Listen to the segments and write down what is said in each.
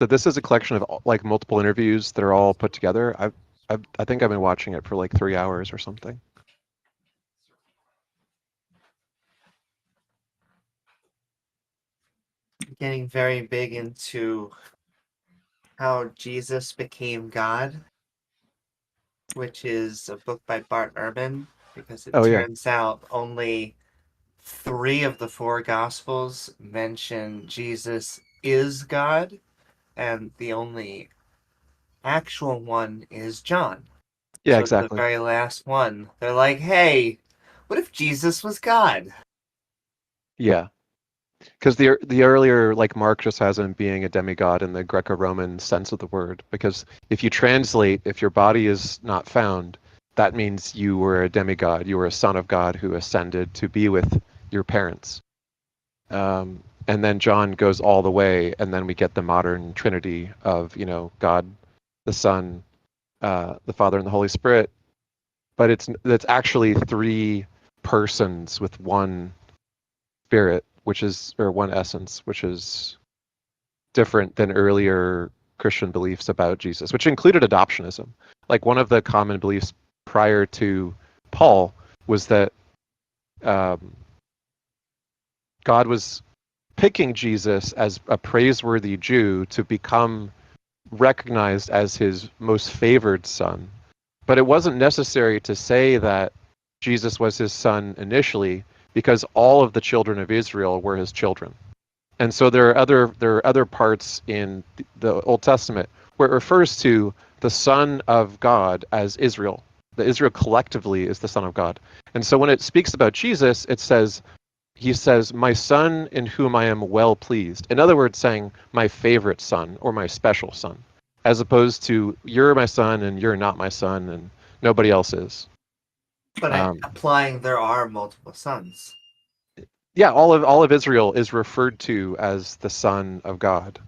So this is a collection of like multiple interviews that are all put together. I think I've been watching it for like 3 hours or something. Getting very big into how Jesus became God, which is a book by Bart Ehrman, because it Oh yeah, turns out only three of the four Gospels mention Jesus is God, and the only actual one is John. yeah, So the exactly. very last one, they're like, hey, what if Jesus was God? Yeah, because the earlier like Mark just has him being a demigod in the Greco-Roman sense of the word. Because if you translate, if your body is not found, that means you were a demigod. You were a son of God who ascended to be with your parents. And then John goes all the way, and then we get the modern Trinity of God, the Son, the Father, and the Holy Spirit. But it's actually three persons with one spirit, which is or one essence, which is different than earlier Christian beliefs about Jesus, which included adoptionism. Like one of the common beliefs prior to Paul was that um, God was picking Jesus as a praiseworthy Jew to become recognized as his most favored son. But it wasn't necessary to say that Jesus was his son initially because all of the children of Israel were his children. And so there are other parts in the Old Testament where it refers to the Son of God as Israel. The Israel collectively is the Son of God. And so when it speaks about Jesus, he says, my son in whom I am well pleased. In other words, saying my favorite son or my special son, as opposed to you're my son and you're not my son and nobody else is. But Um, applying there are multiple sons. yeah, all of Israel is referred to as the son of God.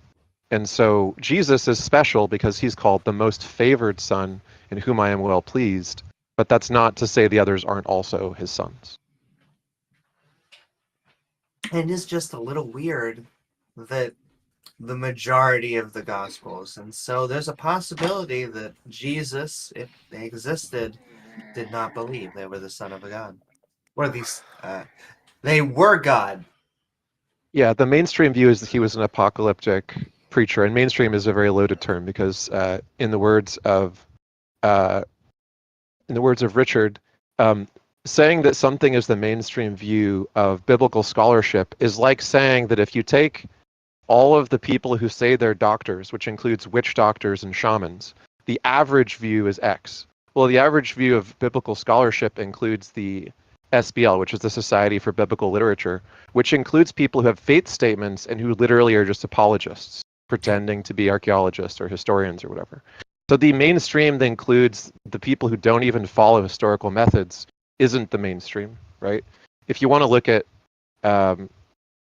And so Jesus is special because he's called the most favored son in whom I am well pleased. But that's not to say the others aren't also his sons. And it's just a little weird that the majority of the Gospels, and so there's a possibility that Jesus, if they existed, did not believe they were the Son of a God. Or these, they were God. Yeah, the mainstream view is that he was an apocalyptic preacher, and mainstream is a very loaded term because, uh, in the words of Richard, um, saying that something is the mainstream view of biblical scholarship is like saying that if you take all of the people who say they're doctors, which includes witch doctors and shamans, the average view is X. Well, the average view of biblical scholarship includes the SBL, which is the Society for Biblical Literature, which includes people who have faith statements and who literally are just apologists, pretending to be archaeologists or historians or whatever. So the mainstream that includes the people who don't even follow historical methods isn't the mainstream, right? If you want to look at um,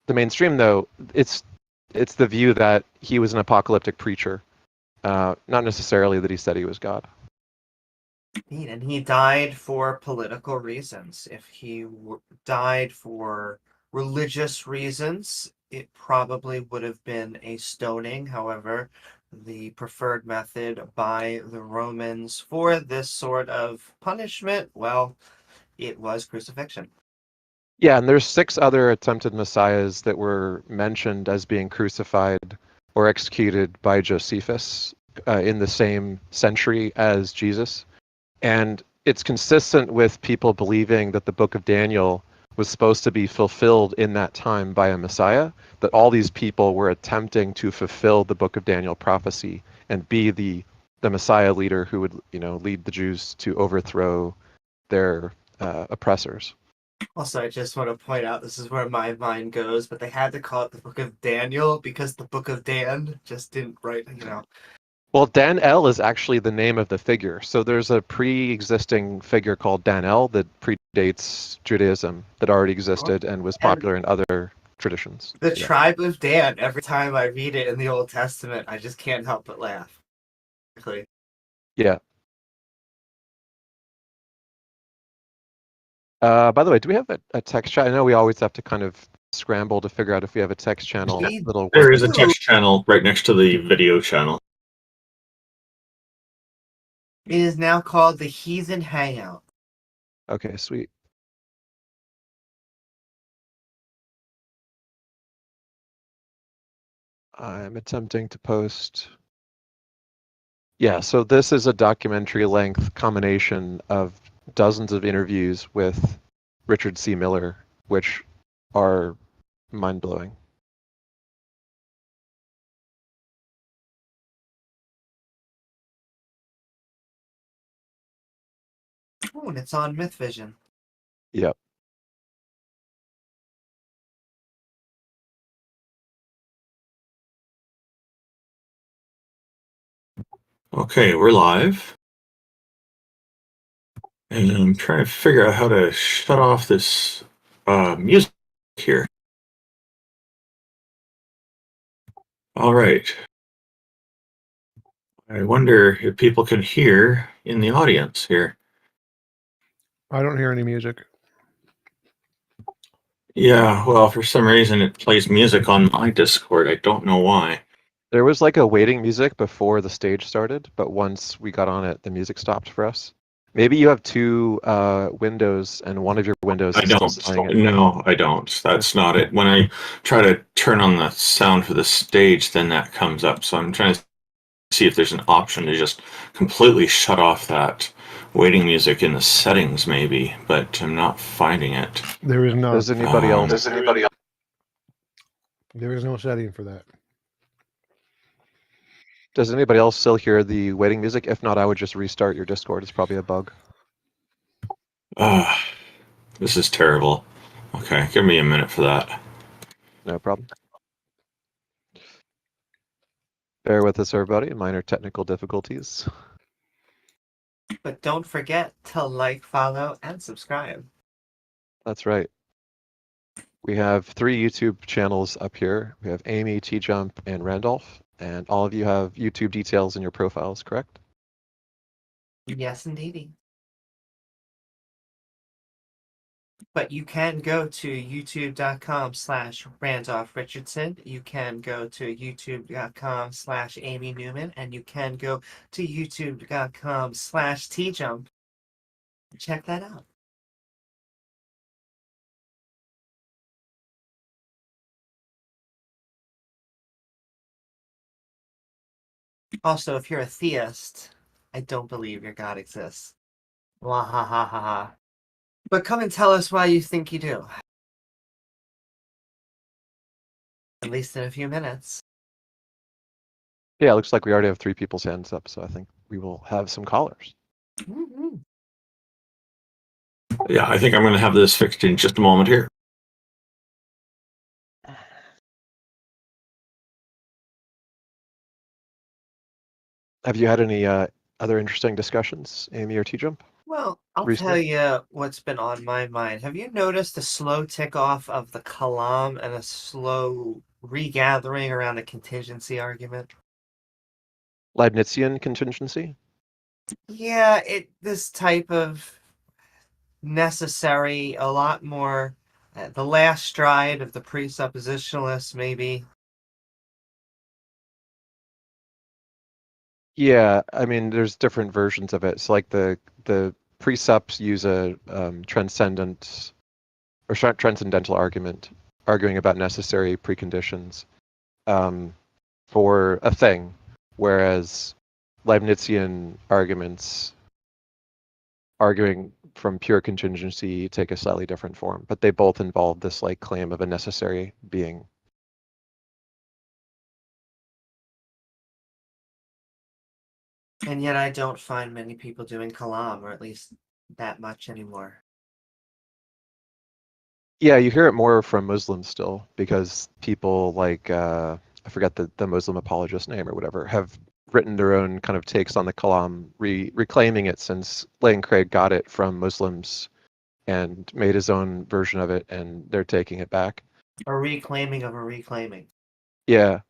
the mainstream, though, it's the view that he was an apocalyptic preacher, not necessarily that he said he was God. And he died for political reasons. If he died for religious reasons, it probably would have been a stoning. However, the preferred method by the Romans for this sort of punishment, well, it was crucifixion. Yeah, and there's six other attempted messiahs that were mentioned as being crucified or executed by Josephus in the same century as Jesus. And it's consistent with people believing that the book of Daniel was supposed to be fulfilled in that time by a Messiah, that all these people were attempting to fulfill the book of Daniel prophecy and be the Messiah leader who would, lead the Jews to overthrow their oppressors. Also, I just want to point out this is where my mind goes, but they had to call it the Book of Daniel because the Book of Dan just didn't write. Well, Dan El is actually the name of the figure. So there's a pre-existing figure called Dan El that predates Judaism that already existed and was And popular in other traditions. the Yeah. tribe of Dan, every time I read it in the Old Testament, I just can't help but laugh. Yeah. By the way, do we have a text chat? I know we always have to kind of scramble to figure out if we have a text channel We that'll work. There is a text channel right next to the video channel. It is now called the Heathen Hangout. Okay, sweet. I'm attempting to post. Yeah, so this is a documentary length combination of dozens of interviews with Richard C. Miller, which are mind-blowing. Oh, and it's on MythVision. Yep. Okay, we're live. And I'm trying to figure out how to shut off this music here. All right. I wonder if people can hear in the audience here. I don't hear any music. Yeah, well, for some reason it plays music on my Discord. I don't know why. There was like a waiting music before the stage started, but once we got on it, the music stopped for us. Maybe you have two windows, and one of your windows I is still don't. playing it. No, I don't. That's not it. When I try to turn on the sound for the stage, then that comes up. So I'm trying to see if there's an option to just completely shut off that waiting music in the settings, maybe, but I'm not finding it. There is no. Does anybody else? There is no setting for that. Does anybody else still hear the waiting music? If not, I would just restart your Discord. It's probably a bug. This is terrible. Okay, give me a minute for that. No problem. Bear with us, everybody. Minor technical difficulties. But don't forget to like, follow, and subscribe. That's right. We have 3 YouTube channels up here. We have Amy, T-Jump, and Randolph. And all of you have YouTube details in your profiles, correct? Yes, indeedy. But you can go to youtube.com/Randolph Richardson. You can go to youtube.com/Amy Newman. And you can go to youtube.com/TJump. Check that out. Also, if you're a theist, I don't believe your God exists. Wah ha ha ha ha. But come and tell us why you think you do. At least in a few minutes. Yeah, it looks like we already have 3 people's hands up, so I think we will have some callers. Mm-hmm. Yeah, I think I'm going to have this fixed in just a moment here. Have you had any other interesting discussions, Amy or T-Jump? Well, I'll Recently? tell you what's been on my mind. Have you noticed a slow tick off of the Kalam and a slow regathering around a contingency argument? Leibnizian contingency? Yeah, this type of necessary, a lot more the last stride of the presuppositionalists, maybe. Yeah, I mean, there's different versions of it. It's like the precepts use a transcendental argument, arguing about necessary preconditions for a thing, whereas Leibnizian arguments arguing from pure contingency take a slightly different form, but they both involve this like claim of a necessary being. And yet I don't find many people doing Kalam, or at least that much anymore. Yeah, you hear it more from Muslims still, because people like I forget the Muslim apologist name or whatever have written their own kind of takes on the Kalam, reclaiming it since Lane Craig got it from Muslims and made his own version of it, and they're taking it back. A reclaiming of a reclaiming. Yeah,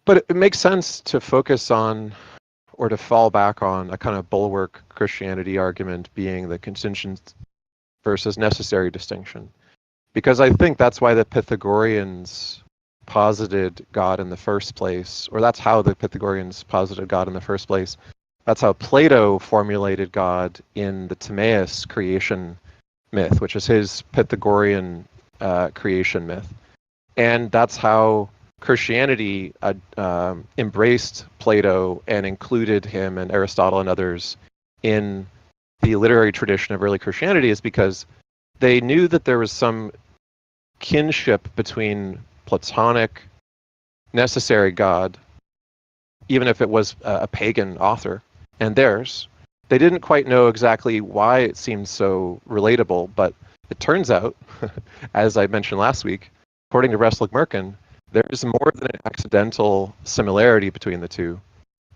but it makes sense to focus on or to fall back on a kind of bulwark Christianity argument being the contingent versus necessary distinction. because I think that's why the Pythagoreans posited God in the first place, or that's how the Pythagoreans posited God in the first place. That's how Plato formulated God in the Timaeus creation myth, which is his Pythagorean creation myth. And that's how Christianity embraced Plato and included him and Aristotle and others in the literary tradition of early Christianity, is because they knew that there was some kinship between Platonic necessary God, even if it was a pagan author, and theirs. They didn't quite know exactly why it seemed so relatable, but it turns out, as I mentioned last week, according to Reslick Merkin, there's more than an accidental similarity between the two.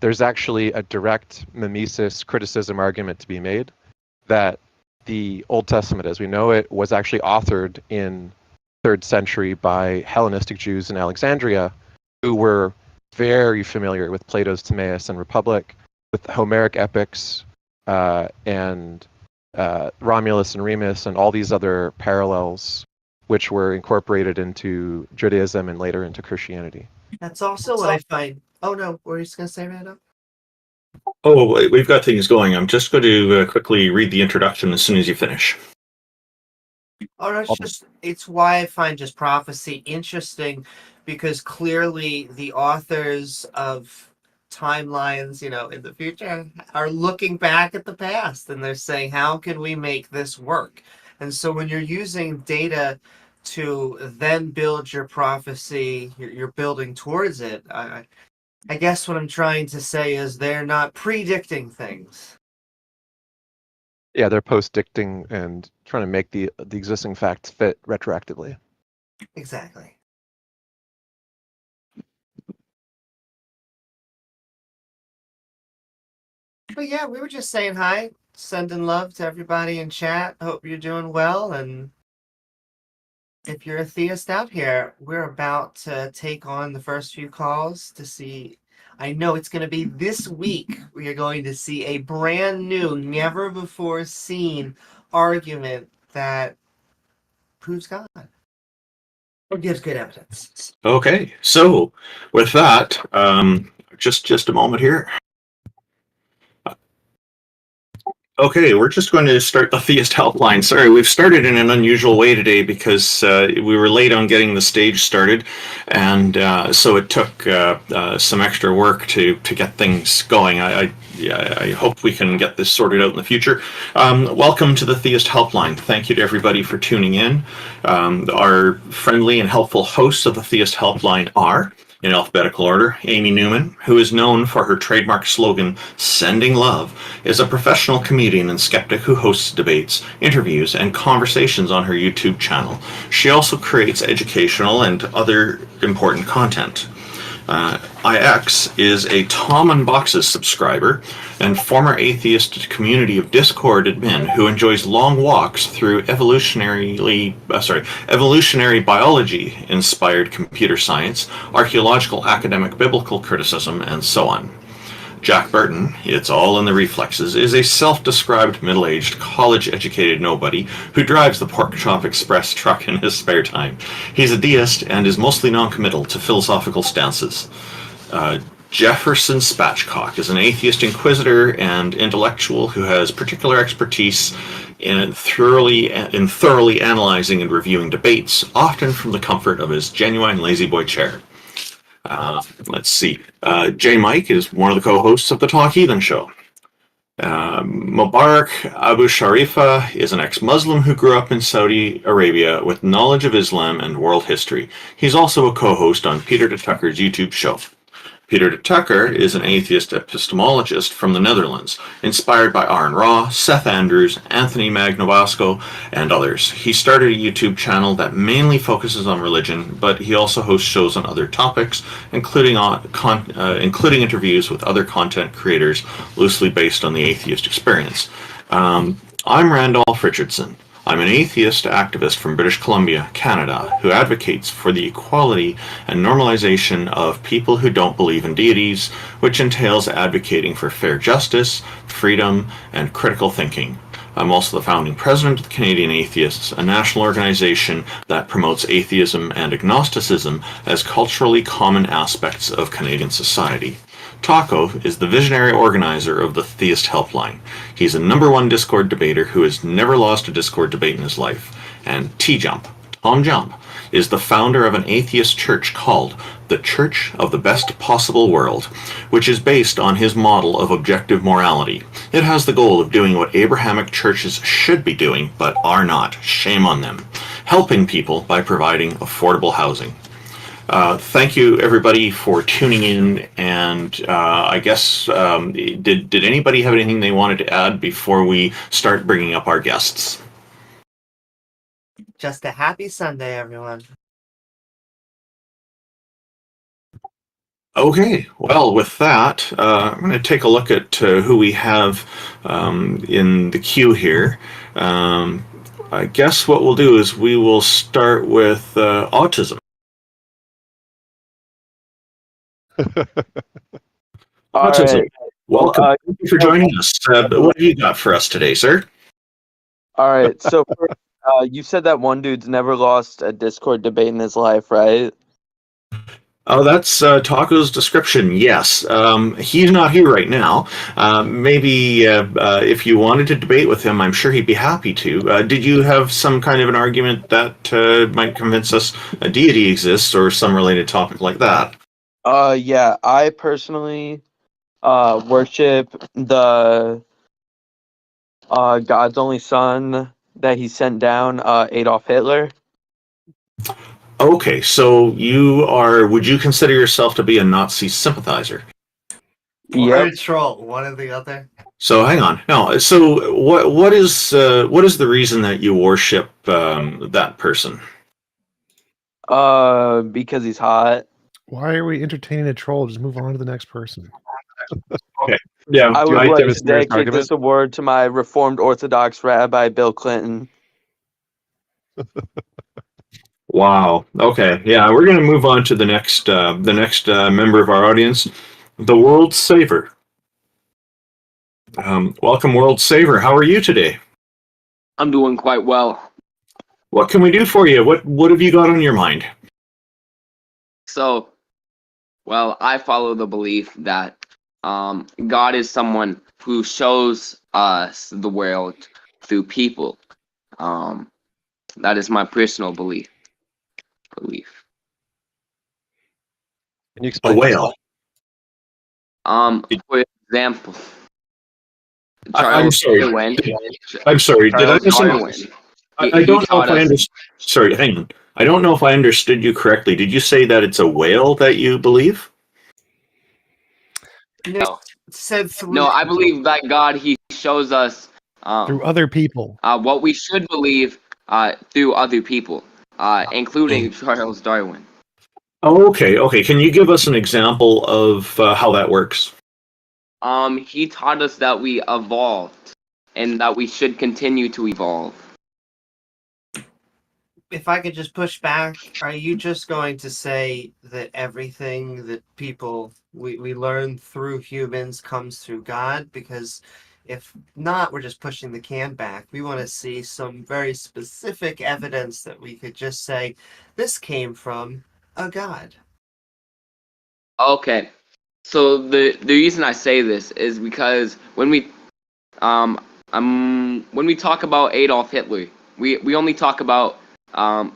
There's actually a direct mimesis criticism argument to be made that the Old Testament as we know it was actually authored in 3rd century by Hellenistic Jews in Alexandria who were very familiar with Plato's Timaeus and Republic, with the Homeric epics, and Romulus and Remus and all these other parallels which were incorporated into Judaism and later into Christianity. That's also what I find. Oh no, what were you just going to say, Randall? Oh, we've got things going. I'm just going to quickly read the introduction as soon as you finish. Oh, no, it's why I find just prophecy interesting, because clearly the authors of timelines, in the future are looking back at the past and they're saying, how can we make this work? And so when you're using data to then build your prophecy, you're building towards it. I guess what I'm trying to say is they're not predicting things. Yeah, they're post-dicting and trying to make the existing facts fit retroactively. Exactly. But yeah, we were just saying hi, sending love to everybody in chat. Hope you're doing well. And if you're a theist out here, we're about to take on the first few calls to see. I know it's going to be this week. We are going to see a brand new, never before seen argument that proves God or gives good evidence. Okay, so with that, just a moment here. Okay, we're just going to start the Theist Helpline. Sorry, we've started in an unusual way today because we were late on getting the stage started, and so it took some extra work to get things going. I hope we can get this sorted out in the future. Welcome to the Theist Helpline. Thank you to everybody for tuning in. Our friendly and helpful hosts of the Theist Helpline are, in alphabetical order, Amy Newman, who is known for her trademark slogan, Sending Love, is a professional comedian and skeptic who hosts debates, interviews, and conversations on her YouTube channel. She also creates educational and other important content. IX is a Tom and Boxes subscriber and former atheist community of Discord admin who enjoys long walks through evolutionary biology-inspired computer science, archaeological academic biblical criticism, and so on. Jack Burton, it's all in the reflexes, is a self-described middle-aged, college-educated nobody who drives the Pork Chop Express truck in his spare time. He's a deist and is mostly non-committal to philosophical stances. Jefferson Spatchcock is an atheist inquisitor and intellectual who has particular expertise in thoroughly analyzing and reviewing debates, often from the comfort of his genuine lazy boy chair. Let's see. J. Mike is one of the co-hosts of the Talk Heathen Show. Mubarak Abu Sharifa is an ex-Muslim who grew up in Saudi Arabia with knowledge of Islam and world history. He's also a co-host on Peter de Tucker's YouTube show. Peter de Tucker is an atheist epistemologist from the Netherlands, inspired by Aaron Ra, Seth Andrews, Anthony Magnobosco, and others. He started a YouTube channel that mainly focuses on religion, but he also hosts shows on other topics, including interviews with other content creators loosely based on the atheist experience. I'm Randolph Richardson. I'm an atheist activist from British Columbia, Canada, who advocates for the equality and normalization of people who don't believe in deities, which entails advocating for fair justice, freedom, and critical thinking. I'm also the founding president of the Canadian Atheists, a national organization that promotes atheism and agnosticism as culturally common aspects of Canadian society. Taco is the visionary organizer of the Theist Helpline. He's a #1 Discord debater who has never lost a Discord debate in his life. And T-Jump, Tom Jump, is the founder of an atheist church called the Church of the Best Possible World, which is based on his model of objective morality. It has the goal of doing what Abrahamic churches should be doing, but are not. Shame on them. Helping people by providing affordable housing. Thank you, everybody, for tuning in. And I guess, did anybody have anything they wanted to add before we start bringing up our guests? Just a happy Sunday, everyone. Okay, well, with that, I'm going to take a look at who we have in the queue here. I guess what we'll do is we will start with autism. Autism. Right. Welcome. Thank you for joining us. What have you got for us today, sir? All right. So first, you said that one dude's never lost a Discord debate in his life, right? Oh, that's Taco's description. Yes. He's not here right now. Maybe if you wanted to debate with him, I'm sure he'd be happy to. Did you have some kind of an argument that might convince us a deity exists or some related topic like that? Yeah. I personally worship the God's only son that he sent down, Adolf Hitler. Okay, so would you consider yourself to be a Nazi sympathizer? Or Yep. a troll, one or the other. So hang on. No, so what is the reason that you worship that person? Because he's hot. Why are we entertaining a troll? Just move on to the next person. Yeah, I Do would I have like a to serious dedicate argument? this award to my Reformed Orthodox Rabbi Bill Clinton. Wow. Okay. Yeah, we're going to move on to the next member of our audience, the World Saver. Welcome, World Saver. How are you today? I'm doing quite well. What can we do for you? What have you got on your mind? So, well, I follow the belief that God is someone who shows us the world through people. That is my personal belief. Can you A explain? whale. For example, I'm sorry. Darwin. I'm sorry. Did I Charles misunderstand? Darwin. I don't know taught if I us. understood. Sorry, hang on. I don't know if I understood you correctly. Did you say that it's a whale that you believe? No, It said through. no, I believe that God he shows us Through other people. what we should believe through other people, including Charles Darwin. Oh, okay. Okay. Can you give us an example of how that works? He taught us that we evolved and that we should continue to evolve. If I could just push back, are you just going to say that everything that people we learn through humans comes through God? Because if not, we're just pushing the can back. We want to see some very specific evidence that we could just say, this came from a God. Okay, so the reason I say this is because when we talk about Adolf Hitler, we only talk about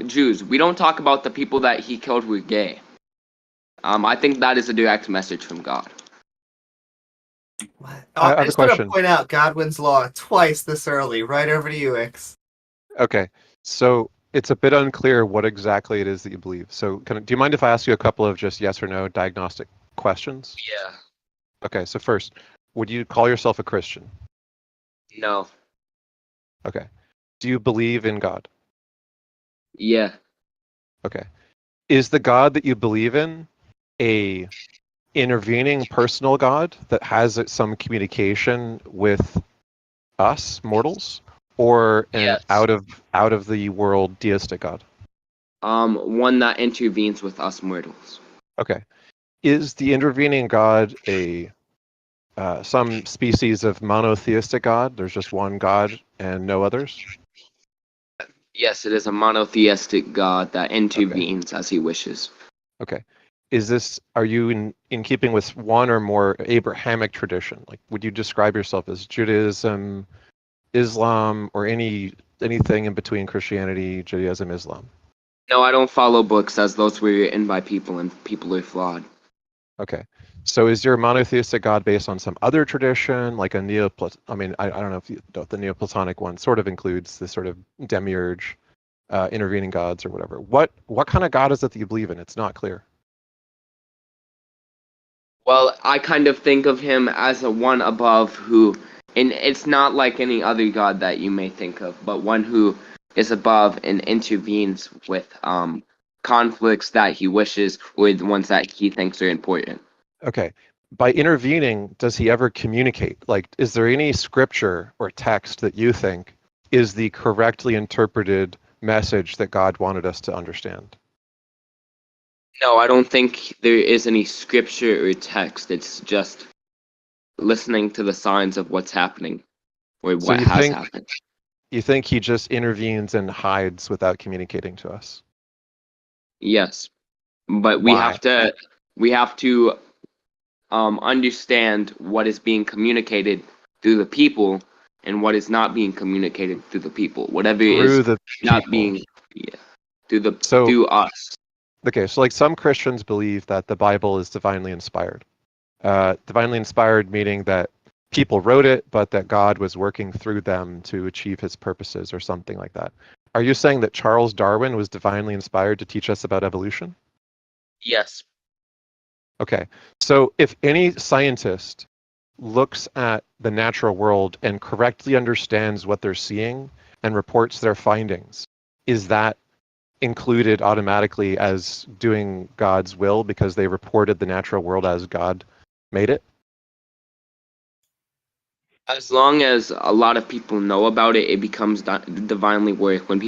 Jews. We don't talk about the people that he killed were gay. I think that is a direct message from God. What? I have a just want to question. point out Godwin's Law twice this early. Right over to you, Ix. Okay, so it's a bit unclear what exactly it is that you believe. So, do you mind if I ask you a couple of just yes or no diagnostic questions? Yeah. Okay, so first, would you call yourself a Christian? No. Okay. Do you believe in God? Yeah. Okay. Is the God that you believe in a intervening personal God that has some communication with us mortals, or an Yes. out of the world deistic God? One that intervenes with us mortals. Okay. Is the intervening God a some species of monotheistic God? There's just one God and no others? Yes, it is a monotheistic God that intervenes as he wishes. Okay. Are you in keeping with one or more Abrahamic tradition? Like, would you describe yourself as Judaism, Islam, or anything in between Christianity, Judaism, Islam? No, I don't follow books as those were written by people and people are flawed. Okay. So is your monotheistic God based on some other tradition, like a I mean, I don't know if you know the Neoplatonic one sort of includes this sort of demiurge, intervening gods or whatever. What kind of God is it that you believe in? It's not clear. Well, I kind of think of him as a one above who, and it's not like any other god that you may think of, but one who is above and intervenes with conflicts that he wishes with ones that he thinks are important. Okay. By intervening, does he ever communicate? Like, is there any scripture or text that you think is the correctly interpreted message that God wanted us to understand? No, I don't think there is any scripture or text. It's just listening to the signs of what's happening or So what has happened. you think he just intervenes and hides without communicating to us? Yes, but Why? we have to understand what is being communicated through the people and what is not being communicated through the people. Whatever Through is the not people. being So, through us. okay, so like some Christians believe that the Bible is divinely inspired. Divinely inspired meaning that people wrote it, but that God was working through them to achieve his purposes or something like that. Are you saying that Charles Darwin was divinely inspired to teach us about evolution? Yes. Okay, so if any scientist looks at the natural world and correctly understands what they're seeing and reports their findings, is that included automatically as doing God's will because they reported the natural world as God made it? As long as a lot of people know about it, it becomes divinely work. When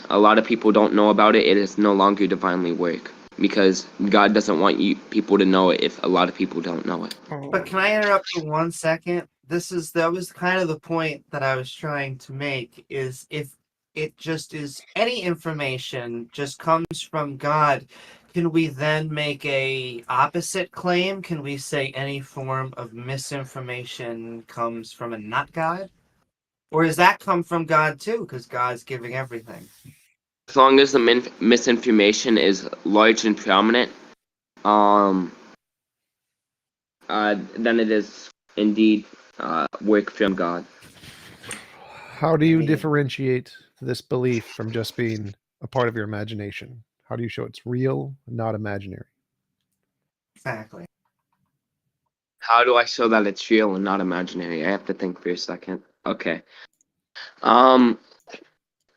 a lot of people don't know about it, it is no longer divinely work because God doesn't want people to know it if a lot of people don't know it. But can I interrupt for 1 second? That was kind of the point that I was trying to make, is if it just is any information just comes from God, can we then make a opposite claim? Can we say any form of misinformation comes from a not God? Or does that come from God too, because God's giving everything? As long as the misinformation is large and prominent, um, then it is indeed work from God. How do you mean- differentiate this belief from just being a part of your imagination? How do you show it's real, not imaginary? Exactly. How do I show that it's real and not imaginary? I have to think for a second. Okay. Um,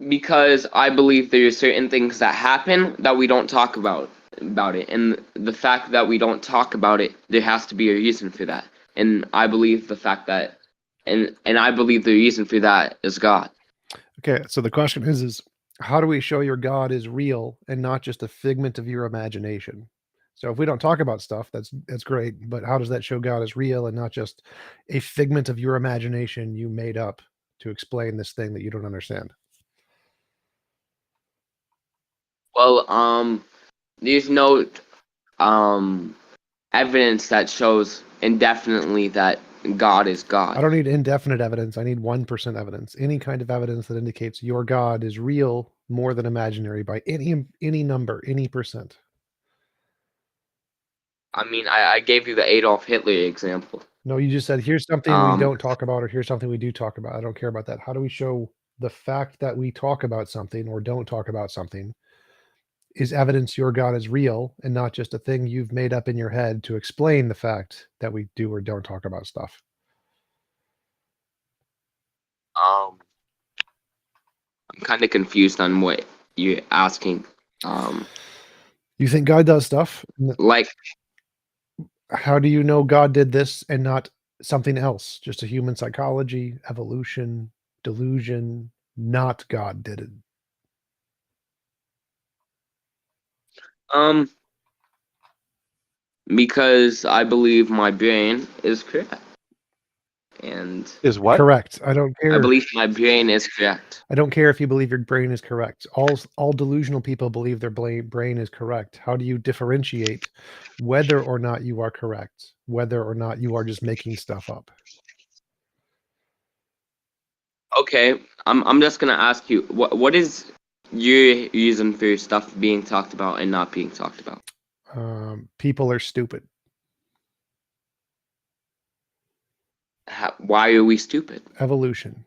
because I believe there are certain things that happen that we don't talk about it, and the fact that we don't talk about it, there has to be a reason for that. And I believe the fact that, and I believe the reason for that is God. Okay, so the question is how do we show your God is real and not just a figment of your imagination? So if we don't talk about stuff, that's great, but how does that show God is real and not just a figment of your imagination you made up to explain this thing that you don't understand? Well, there's no evidence that shows indefinitely that God is I God. don't need indefinite evidence. I need 1% evidence. Any kind of evidence that indicates your God is real more than imaginary by any number, any percent. I mean, I gave you the Adolf Hitler example. No, you just said here's something we don't talk about or here's something we do talk about. I don't care about that. How do we show the fact that we talk about something or don't talk about something is evidence your God is real and not just a thing you've made up in your head to explain the fact that we do or don't talk about stuff? I'm kind of confused on what you're asking. You think God does stuff? Like, How do you know God did this and not something else? Just a human psychology, evolution, delusion, not God did it. because I believe my brain is correct. and Is what? Correct. I don't I care. believe my brain is correct. I don't care if you believe your brain is correct. All delusional people believe their brain is correct. How do you differentiate whether or not you are correct, whether or not you are just making stuff up? Okay, I'm just gonna ask you, what is your reason for stuff being talked about and not being talked about? People are stupid. Why are we stupid? Evolution.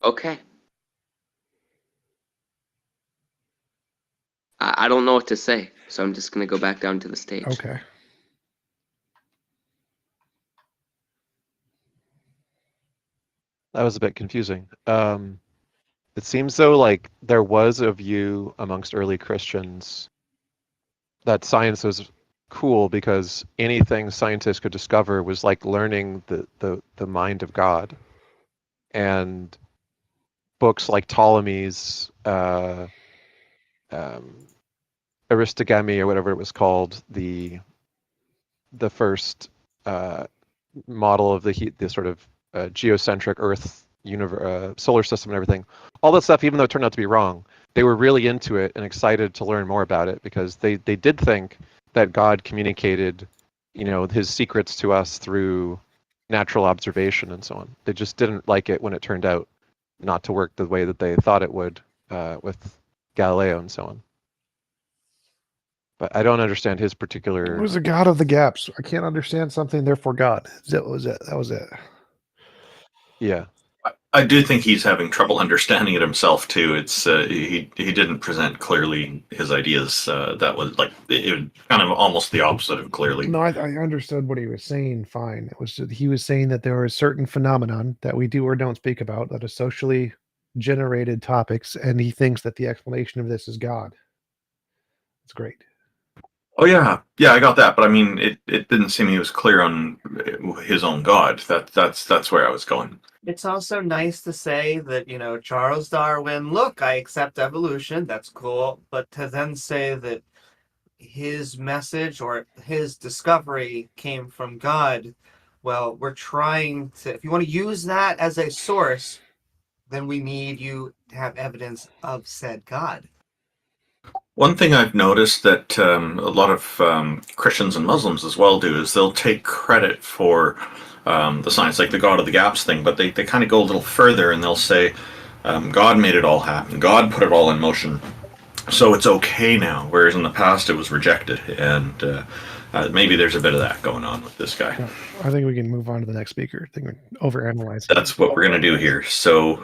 Okay. I don't know what to say, so I'm just gonna go back down to the stage. Okay. That was a bit confusing. It seems though like there was a view amongst early Christians that science was cool because anything scientists could discover was like learning the mind of God. And books like Ptolemy's Aristogamy or whatever it was called, the first model of the sort of geocentric Earth solar system and everything. All that stuff, even though it turned out to be wrong, they were really into it and excited to learn more about it because they did think that God communicated, his secrets to us through natural observation and so on. They just didn't like it when it turned out not to work the way that they thought it would with Galileo and so on. But I don't understand his particular. It was a God of the gaps. I can't understand something, therefore God. That was it. That was it. Yeah. I do think he's having trouble understanding it himself too. It's he didn't present clearly his ideas. That was like it was kind of almost the opposite of clearly. No, I understood what he was saying. Fine. It was he was saying that there are certain phenomenon that we do or don't speak about that are socially generated topics, and he thinks that the explanation of this is God. It's great. Oh yeah, I got that, but I mean, it didn't seem he was clear on his own God. That's where I was going. It's also nice to say that, Charles Darwin, look, I accept evolution, that's cool, but to then say that his message or his discovery came from God, well, we're trying to, if you want to use that as a source, then we need you to have evidence of said God. One thing I've noticed that a lot of Christians and Muslims as well do is they'll take credit for the science, like the God of the Gaps thing, but they kind of go a little further and they'll say, God made it all happen. God put it all in motion. So it's okay now, whereas in the past it was rejected. And maybe there's a bit of that going on with this guy. I think we can move on to the next speaker. I think we're overanalyzing. That's what we're going to do here. So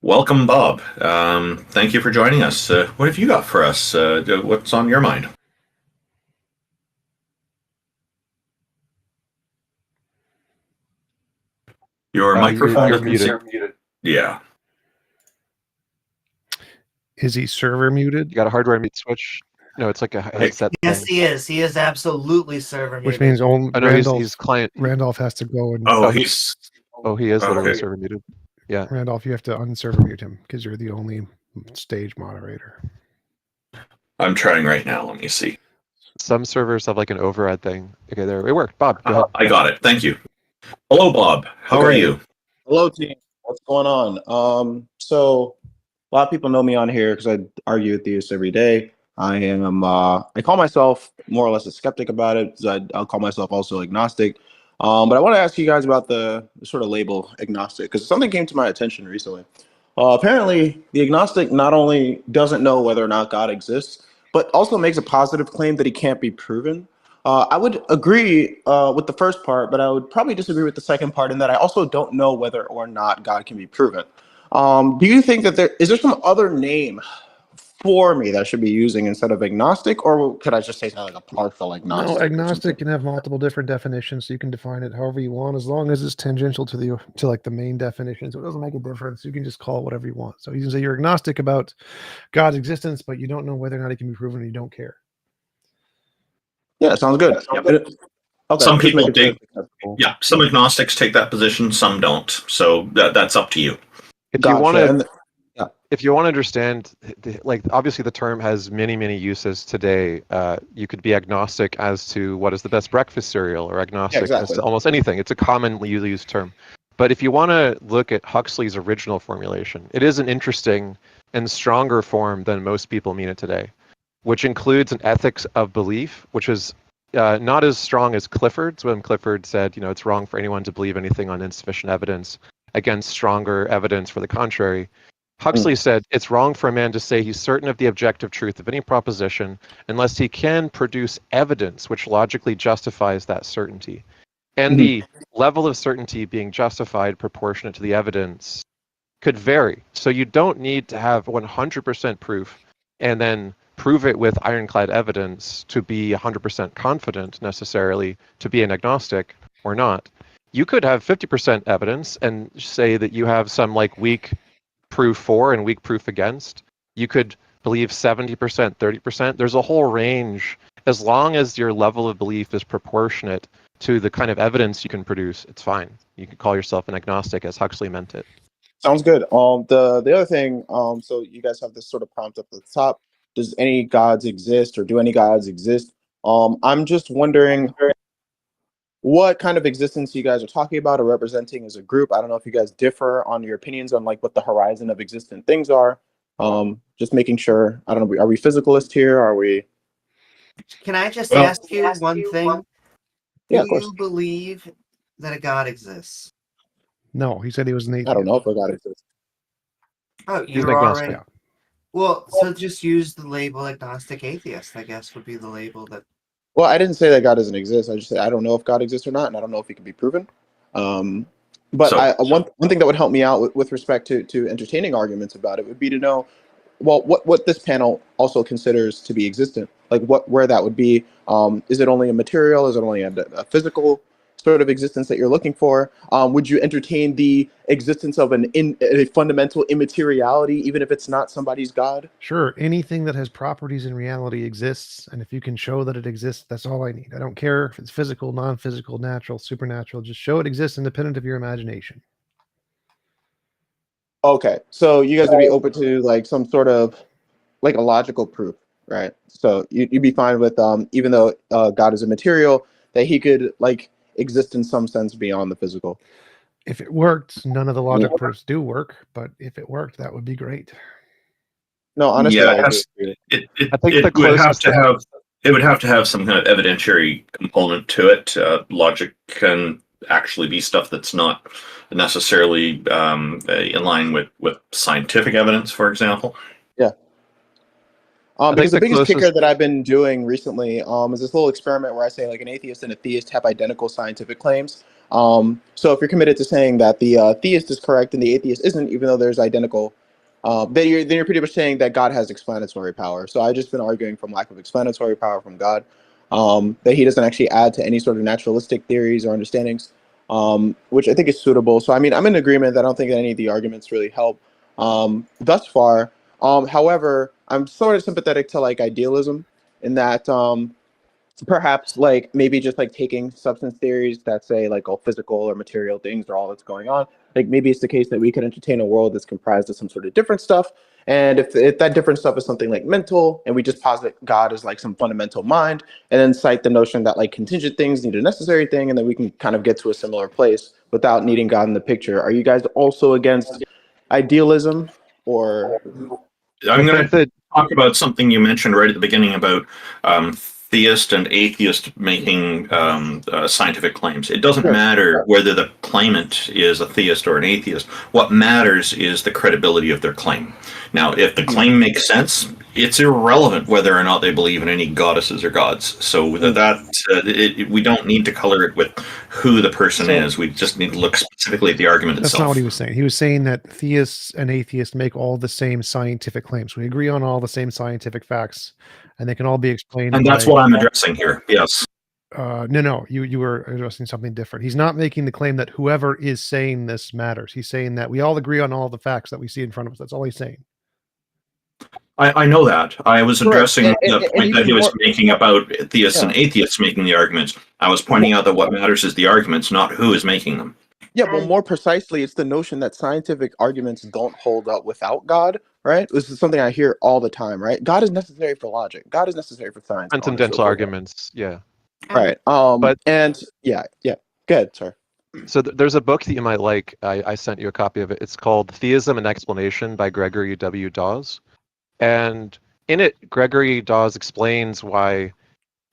welcome, Bob. Thank you for joining us. What have you got for us? What's on your mind? Your microphone you're muted. Yeah. Is he server muted? You got a hardware mute switch? No, it's like a headset Yes, thing. he is. He is absolutely server Which muted. means only Oh, no, he's client. Randolph has to go and he is literally server muted. Yeah. Randolph, you have to unserver mute him because you're the only stage moderator. I'm trying right now. Let me see. Some servers have like an override thing. Okay, there it worked. Bob, go ahead. I got it. Thank you. Hello, Bob. How are you? Hello, team. What's going on? So a lot of people know me on here because I argue with theists every day. I call myself more or less a skeptic about it. I'll call myself also agnostic. But I want to ask you guys about the sort of label agnostic because something came to my attention recently. Apparently, the agnostic not only doesn't know whether or not God exists, but also makes a positive claim that he can't be proven. I would agree with the first part, but I would probably disagree with the second part in that I also don't know whether or not God can be proven. Do you think that there is some other name for me that I should be using instead of agnostic, or could I just say something like a partial agnostic? No, agnostic can have multiple different definitions, so you can define it however you want, as long as it's tangential to the main definition. So it doesn't make a difference. You can just call it whatever you want. So you can say you're agnostic about God's existence, but you don't know whether or not he can be proven, and you don't care. Yeah, sounds good. Okay, some people take, some agnostics take that position, some don't. So that's up to you. If you want to, if you want to understand, like obviously the term has many uses today. You could be agnostic as to what is the best breakfast cereal, or agnostic as exactly. to almost anything. It's a commonly used term. But if you want to look at Huxley's original formulation, it is an interesting and stronger form than most people mean it today, which includes an ethics of belief, which is not as strong as Clifford's, when Clifford said, it's wrong for anyone to believe anything on insufficient evidence against stronger evidence for the contrary. Huxley said it's wrong for a man to say he's certain of the objective truth of any proposition unless he can produce evidence which logically justifies that certainty. And the level of certainty being justified proportionate to the evidence could vary. So you don't need to have 100% proof and then prove it with ironclad evidence to be 100% confident necessarily to be an agnostic or not. You could have 50% evidence and say that you have some like weak proof for and weak proof against. You could believe 70%, 30%. There's a whole range. As long as your level of belief is proportionate to the kind of evidence you can produce, it's fine. You can call yourself an agnostic as Huxley meant it. Sounds good. The other thing, so you guys have this sort of prompt up at the top. Does any gods exist, or do any gods exist? I'm just wondering what kind of existence you guys are talking about or representing as a group. I don't know if you guys differ on your opinions on like what the horizon of existent things are. Just making sure. I don't know. Are we physicalists here? Are we? Can I just ask you one thing? Yeah, Do of course. you believe that a God exists? No, he said he was an atheist. I don't know if a god exists. Oh, He's an you're agnostic. already. Well, so just use the label agnostic atheist, I guess, would be the label that. Well, I didn't say that God doesn't exist. I just said I don't know if God exists or not, and I don't know if he can be proven. But one thing that would help me out with respect to entertaining arguments about it would be to know, well, what this panel also considers to be existent, like where that would be. Is it only a material? Is it only a physical sort of existence that you're looking for? Would you entertain the existence of a fundamental immateriality, even if it's not somebody's God? Sure, anything that has properties in reality exists, and if you can show that it exists, that's all I need. I don't care if it's physical, non-physical, natural, supernatural. Just show it exists independent of your imagination. Okay, so you guys would be open to like some sort of like a logical proof, right? So you'd be fine with even though God is a material, that he could like exist in some sense beyond the physical. If it worked, none of the logic proofs do work, but if it worked, that would be great. No, honestly, Yeah, I agree. it would have to have some kind of evidentiary component to it. Logic can actually be stuff that's not necessarily in line with scientific evidence, for example. Yeah. Because the biggest kicker that I've been doing recently is this little experiment where I say like an atheist and a theist have identical scientific claims. So if you're committed to saying that the theist is correct and the atheist isn't, even though there's identical, then you're pretty much saying that God has explanatory power. So I've just been arguing from lack of explanatory power from God, that he doesn't actually add to any sort of naturalistic theories or understandings, which I think is suitable. So I mean, I'm in agreement that I don't think that any of the arguments really help thus far. However, I'm sort of sympathetic to like idealism in that perhaps like maybe just like taking substance theories that say like all physical or material things are all that's going on. Like maybe it's the case that we could entertain a world that's comprised of some sort of different stuff. And if that different stuff is something like mental, and we just posit God as like some fundamental mind, and then cite the notion that like contingent things need a necessary thing, and then we can kind of get to a similar place without needing God in the picture. Are you guys also against idealism, or? I'm going to talk about something you mentioned right at the beginning about theist and atheist making scientific claims. It doesn't matter whether the claimant is a theist or an atheist. What matters is the credibility of their claim. Now, if the claim makes sense, it's irrelevant whether or not they believe in any goddesses or gods. So we don't need to color it with who the person is. We just need to look specifically at the argument itself. That's not what he was saying. He was saying that theists and atheists make all the same scientific claims. We agree on all the same scientific facts, and they can all be explained. And that's what I'm addressing here. Yes. No, you were addressing something different. He's not making the claim that whoever is saying this matters. He's saying that we all agree on all the facts that we see in front of us. That's all he's saying. I know that. I was addressing the point that he was making about theists and atheists making the arguments. I was pointing out that what matters is the arguments, not who is making them. Yeah, but And more precisely, it's the notion that scientific arguments don't hold up without God, right? This is something I hear all the time, right? God is necessary for logic. God is necessary for science, and on and so Transcendental forth. arguments, yeah. and Right. But And yeah. Go ahead, sorry. so there's a book that you might like. I sent you a copy of it. It's called Theism and Explanation by Gregory W. Dawes. And in it, Gregory Dawes explains why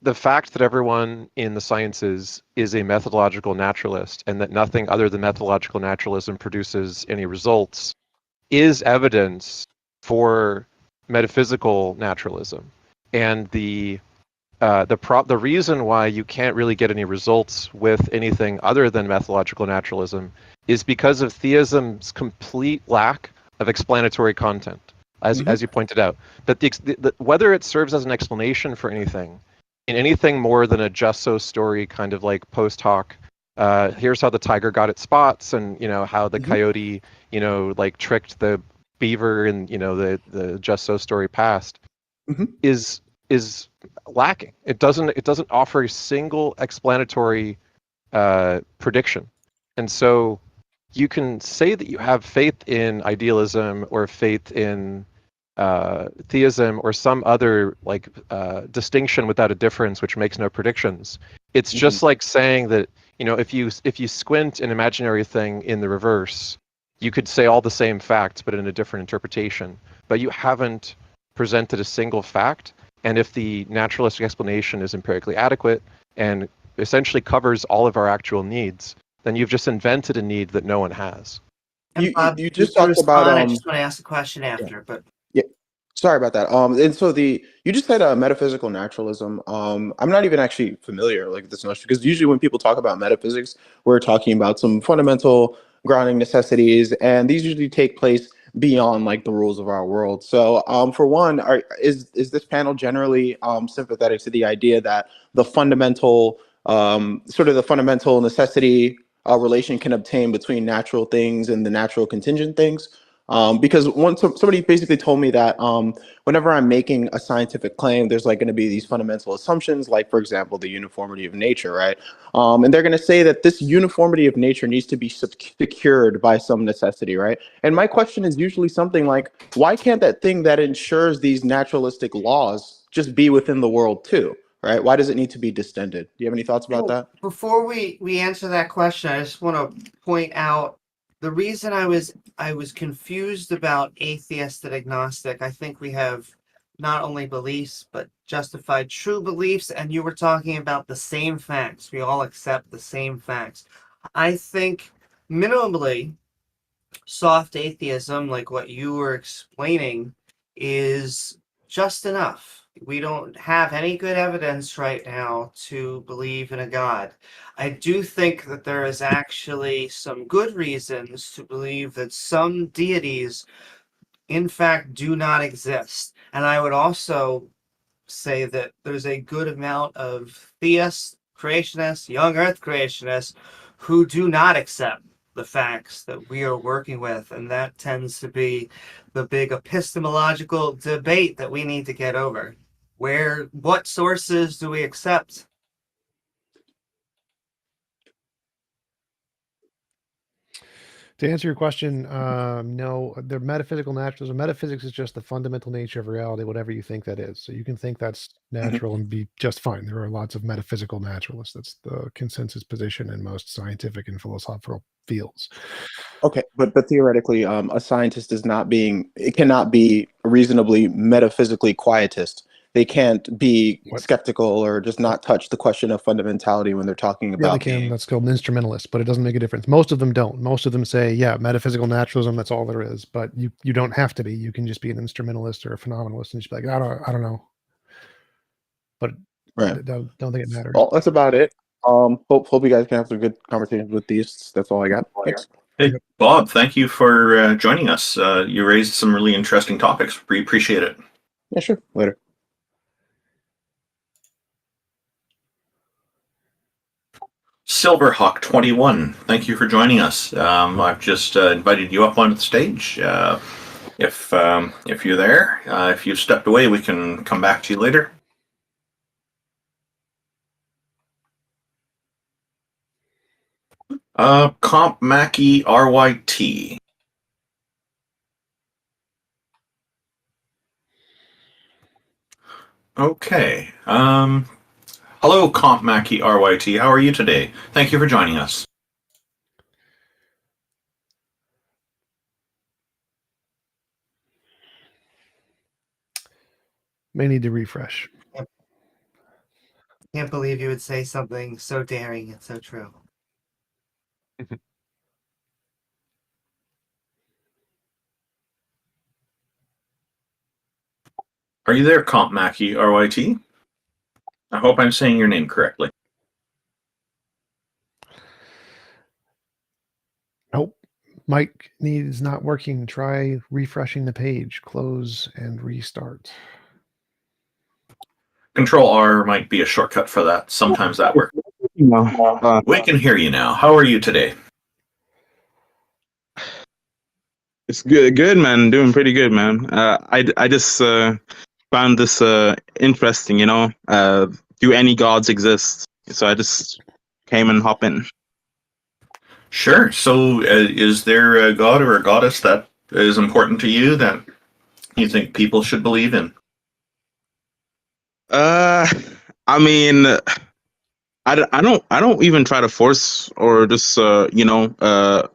the fact that everyone in the sciences is a methodological naturalist and that nothing other than methodological naturalism produces any results is evidence for metaphysical naturalism. And the reason why you can't really get any results with anything other than methodological naturalism is because of theism's complete lack of explanatory content, as you pointed out. But whether it serves as an explanation for anything, in anything more than a just so story, kind of like post hoc, here's how the tiger got its spots, and how the coyote like tricked the beaver, and the just so story past, is lacking. It doesn't offer a single explanatory prediction. And so you can say that you have faith in idealism or faith in theism or some other like distinction without a difference, which makes no predictions. It's just like saying that if you squint an imaginary thing in the reverse, you could say all the same facts but in a different interpretation. But you haven't presented a single fact. And if the naturalistic explanation is empirically adequate and essentially covers all of our actual needs, then you've just invented a need that no one has. And Bob, You you just can talked about respond. I just want to ask a question after, but yeah. Sorry about that. And so you just said metaphysical naturalism. I'm not even actually familiar like this notion, because usually when people talk about metaphysics, we're talking about some fundamental grounding necessities, and these usually take place beyond like the rules of our world. So for one, is this panel generally sympathetic to the idea that the fundamental sort of the fundamental necessity relation can obtain between natural things and the natural contingent things? Because once somebody basically told me that whenever I'm making a scientific claim, there's like going to be these fundamental assumptions, like, for example, the uniformity of nature, right? And they're going to say that this uniformity of nature needs to be secured by some necessity, right? And my question is usually something like, why can't that thing that ensures these naturalistic laws just be within the world too, right? Why does it need to be distended? Do you have any thoughts about that? before we answer that question, I just want to point out the reason I was confused about atheist and agnostic. I think we have not only beliefs but justified true beliefs, and you were talking about the same facts. We all accept the same facts. I think minimally soft atheism, like what you were explaining, is just enough. We don't have any good evidence right now to believe in a God. I do think that there is actually some good reasons to believe that some deities, in fact, do not exist. And I would also say that there's a good amount of theists, creationists, young earth creationists who do not accept the facts that we are working with. And that tends to be the big epistemological debate that we need to get over. What sources do we accept? To answer your question, no, the metaphysical naturalism. Metaphysics is just the fundamental nature of reality, whatever you think that is. So you can think that's natural and be just fine. There are lots of metaphysical naturalists. That's the consensus position in most scientific and philosophical fields. Okay, but theoretically, a scientist cannot be reasonably metaphysically quietist. They can't be skeptical or just not touch the question of fundamentality when they're talking Yeah, they about can. being. That's called an instrumentalist, but it doesn't make a difference. Most of them don't. Most of them say, yeah, metaphysical naturalism, that's all there is. But you don't have to be. You can just be an instrumentalist or a phenomenalist and just be like, I don't know. But Right. don't think it matters. Well, that's about it. Hope you guys can have some good conversations with these. That's all I got. Thanks. Hey, Bob, thank you for joining us. You raised some really interesting topics. We appreciate it. Yeah, sure. Later. Silverhawk21, thank you for joining us. I've just invited you up onto the stage. If you're there, if you've stepped away, we can come back to you later. Comp Mackie RYT. Okay. Hello, Comp Mackie RYT. How are you today? Thank you for joining us. May need to refresh. Can't believe you would say something so daring and so true. Are you there, Comp Mackie RYT? I hope I'm saying your name correctly. Nope. Mic needs not working. Try refreshing the page. Close and restart. Control R might be a shortcut for that. Sometimes that works. No. We can hear you now. How are you today? It's good, man. Doing pretty good, man. I just found this interesting. Do any gods exist? So I just came and hop in. Sure. So, is there a god or a goddess that is important to you that you think people should believe in? I mean, I don't even try to force or just or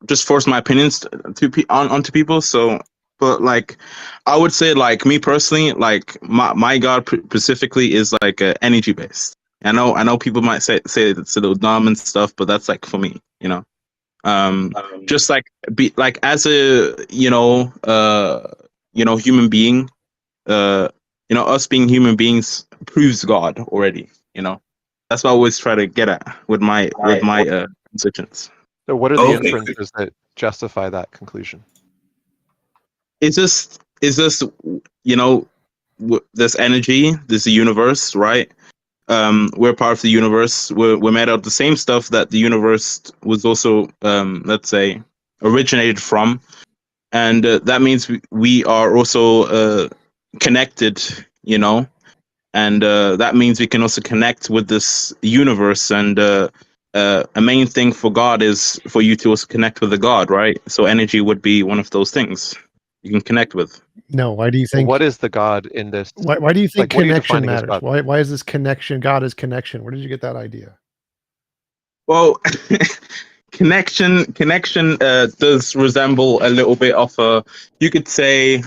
just force my opinions onto people. So, but like, I would say like me personally, like my God specifically is like energy based. I know people might say it's a little dumb and stuff, but that's like for me, just like be like as a human being, us being human beings proves God already. That's what I always try to get at with my constituents. So what are the Okay. inferences that justify that conclusion? It's just this energy, this universe, right? We're part of the universe. We're made of the same stuff that the universe was also, let's say, originated from, and that means we are also connected, and that means we can also connect with this universe. And a main thing for God is for you to also connect with the God, right? So energy would be one of those things you can connect with. No, why do you So think? what is the God in this? Why do you think Like, what are you connection defining as matters? God? Why is this connection? God is connection. Where did you get that idea? Well, connection does resemble a little bit of a, you could say,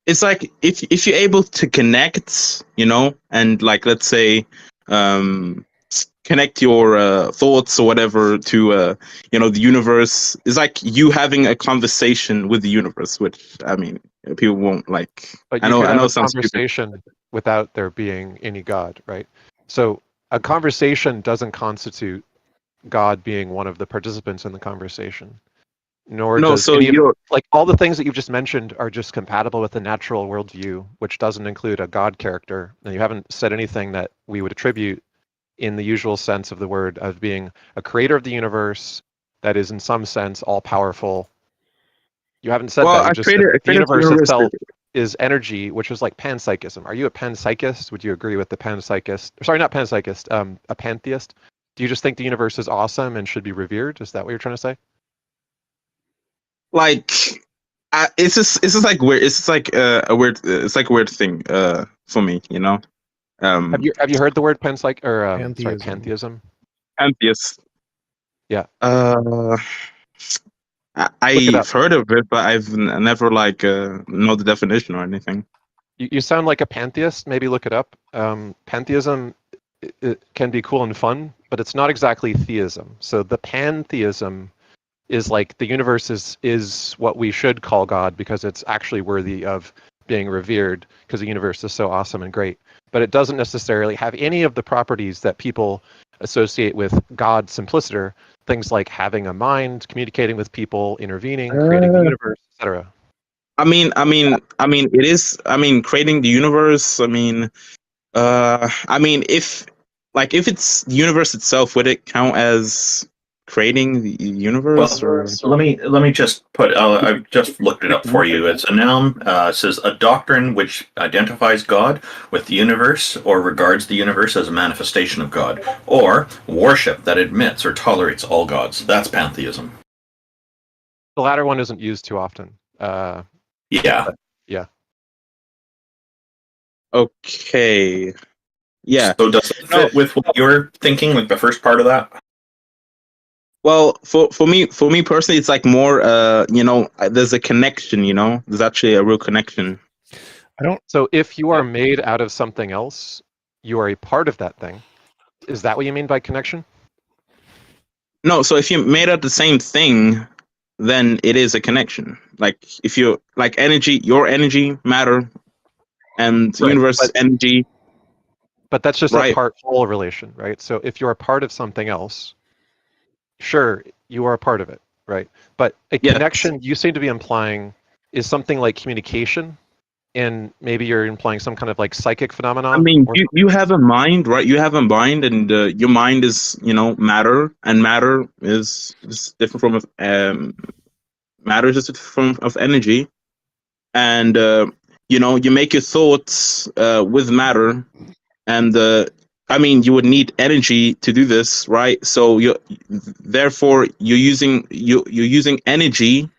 it's like if you're able to connect, and like let's say connect your thoughts or whatever to the universe, is like you having a conversation with the universe, which I mean people won't like. But I you know could I have know a it sounds stupid. conversation without there being any God, right? So a conversation doesn't constitute God being one of the participants in the conversation. Nor No, does so any of, you're like, all the things that you've just mentioned are just compatible with the natural worldview, which doesn't include a God character. And you haven't said anything that we would attribute in the usual sense of the word of being a creator of the universe that is in some sense all powerful. You haven't said well. that. You I just said created that the the universe universe. itself is energy, which is like panpsychism. Are you a panpsychist? Would you agree with the panpsychist? Sorry, not panpsychist, a pantheist? Do you just think the universe is awesome and should be revered? Is that what you're trying to say? Like it's just like weird. It's just like a weird. It's like a weird thing for me, Have you heard the word panpsych or sorry, Pantheism. pantheism? Pantheist. Yeah. Look it up. I've heard of it, but I've never like know the definition or anything. You sound like a pantheist. Maybe look it up. Pantheism it can be cool and fun, but it's not exactly theism. So the pantheism is like the universe is what we should call God because it's actually worthy of being revered because the universe is so awesome and great. But it doesn't necessarily have any of the properties that people associate with God simpliciter, things like having a mind, communicating with people, intervening, creating the universe, etc. I mean, it is. I mean, creating the universe. I mean, if it's the universe itself, would it count as creating the universe? Well, Or so let me just put. I've just looked it up for you. It's a noun. It says a doctrine which identifies God with the universe or regards the universe as a manifestation of God, or worship that admits or tolerates all gods. That's pantheism. The latter one isn't used too often. Yeah. Yeah. okay, yeah. So does it fit with what you're thinking, like the first part of that? Well, for me personally, it's like more there's a connection. There's actually a real connection. So if you are made out of something else, you are a part of that thing. Is that what you mean by connection? No, so if you made out the same thing, then it is a connection. Like if you're like energy, your energy, matter, and Right, universe energy. But that's just Right. a part-whole relation, right? So if you're a part of something else, sure, you are a part of it, right? But a Yes. connection, you seem to be implying, is something like communication, and maybe you're implying some kind of like psychic phenomenon. I mean, you have a mind, right? You have a mind, and your mind is matter, and matter is different from matter is just a form of energy, and you make your thoughts with matter, and I mean, you would need energy to do this, right? So therefore you're using energy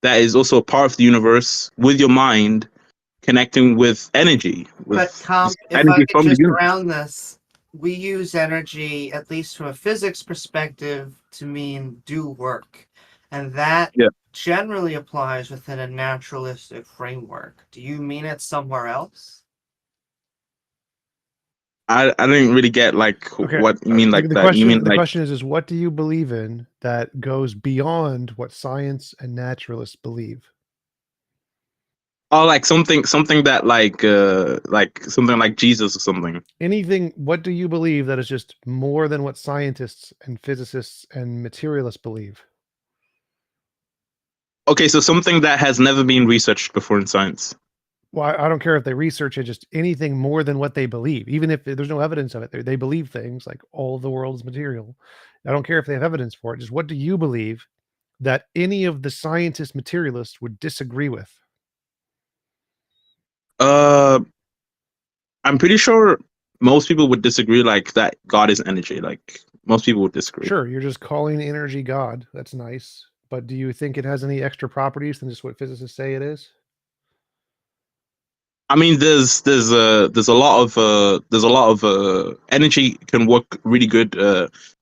that is also a part of the universe with your mind, connecting with energy, with But Comp, if energy I could from the just universe. ground this, we use energy, at least from a physics perspective, to mean do work. And that Yeah. generally applies within a naturalistic framework. Do you mean it somewhere else? I didn't really get like Okay. what you mean like the that. question, You mean the like question is what do you believe in that goes beyond what science and naturalists believe? oh, like something that like something like Jesus or something. Anything, what do you believe that is just more than what scientists and physicists and materialists believe? Okay, so something that has never been researched before in science. Well, I don't care if they research it, just anything more than what they believe, even if there's no evidence of it. They believe things like all the world is material. I don't care if they have evidence for it. Just what do you believe that any of the scientist materialists would disagree with? I'm pretty sure most people would disagree like that God is energy. Like most people would disagree. Sure, you're just calling energy God. That's nice. But do you think it has any extra properties than just what physicists say it is? I mean, there's a lot of energy can work really good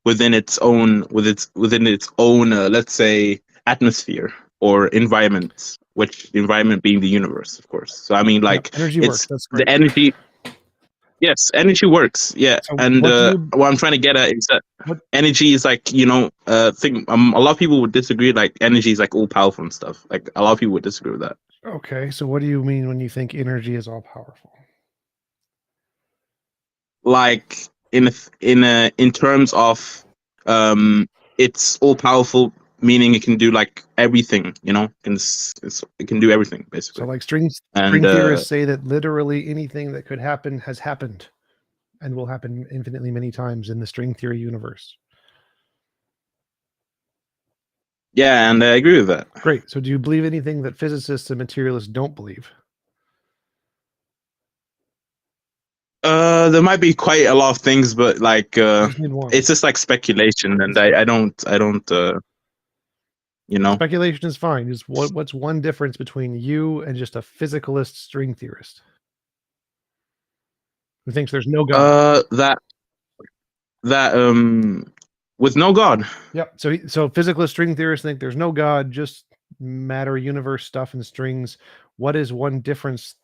within its own let's say atmosphere or environment, which environment being the universe, of course. So I mean, like energy it's works. That's great. the energy. Yes, energy works. Yeah, So and what what I'm trying to get at is that What- energy is like a lot of people would disagree. Like energy is like all powerful and stuff. Like a lot of people would disagree with that. Okay, so what do you mean when you think energy is all powerful? Like in terms of it's all powerful, meaning it can do like everything. It can do everything basically. So like string And theorists say that literally anything that could happen has happened and will happen infinitely many times in the string theory universe. yeah, and I agree with that. Great. So do you believe anything that physicists and materialists don't believe? There might be quite a lot of things, but like I just need one. it's just like speculation, and I don't Speculation is fine. Just what's one difference between you and just a physicalist string theorist who thinks there's no God? that with no God. Yep. So physicalist string theorists think there's no God, just matter, universe, stuff, and strings. What is one difference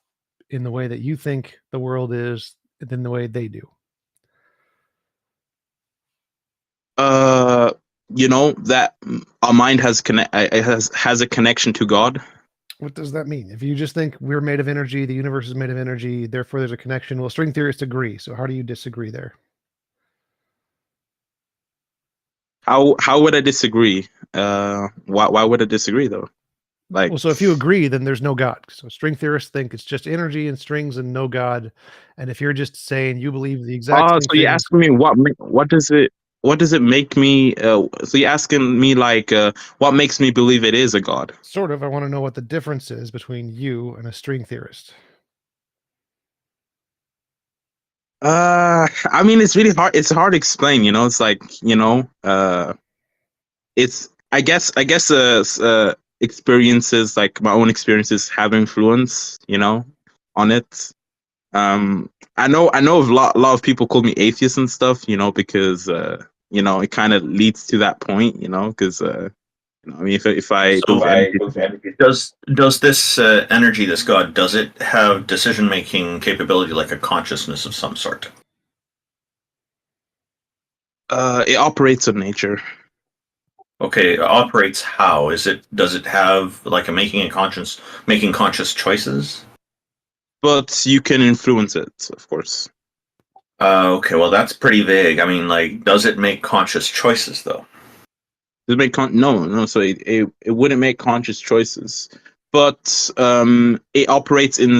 in the way that you think the world is than the way they do? That our mind has a connection to God. What does that mean? If you just think we're made of energy, the universe is made of energy, therefore there's a connection. Well, string theorists agree. So how do you disagree there? How would I disagree? Why would I disagree though? Like, well, so if you agree, then there's no God. So string theorists think it's just energy and strings and no God. And if you're just saying you believe the exact same so you're things, asking me what does it? what does it make me? So you're asking me like, what makes me believe it is a god? Sort of. I want to know what the difference is between you and a string theorist. I mean, it's really hard. It's hard to explain. It's like it's experiences, like my own experiences have influence, on it. I know of lot of people call me atheist and stuff, because it kind of leads to that point, because I mean, if I So, prove anything, does this energy, this God, does it have decision making capability, like a consciousness of some sort? it operates on nature. Okay, it operates how? Does it have like making conscious choices? But you can influence it, of course. Okay, well that's pretty vague. I mean, like, does it make conscious choices though? Does it make no. So it wouldn't make conscious choices, but it operates in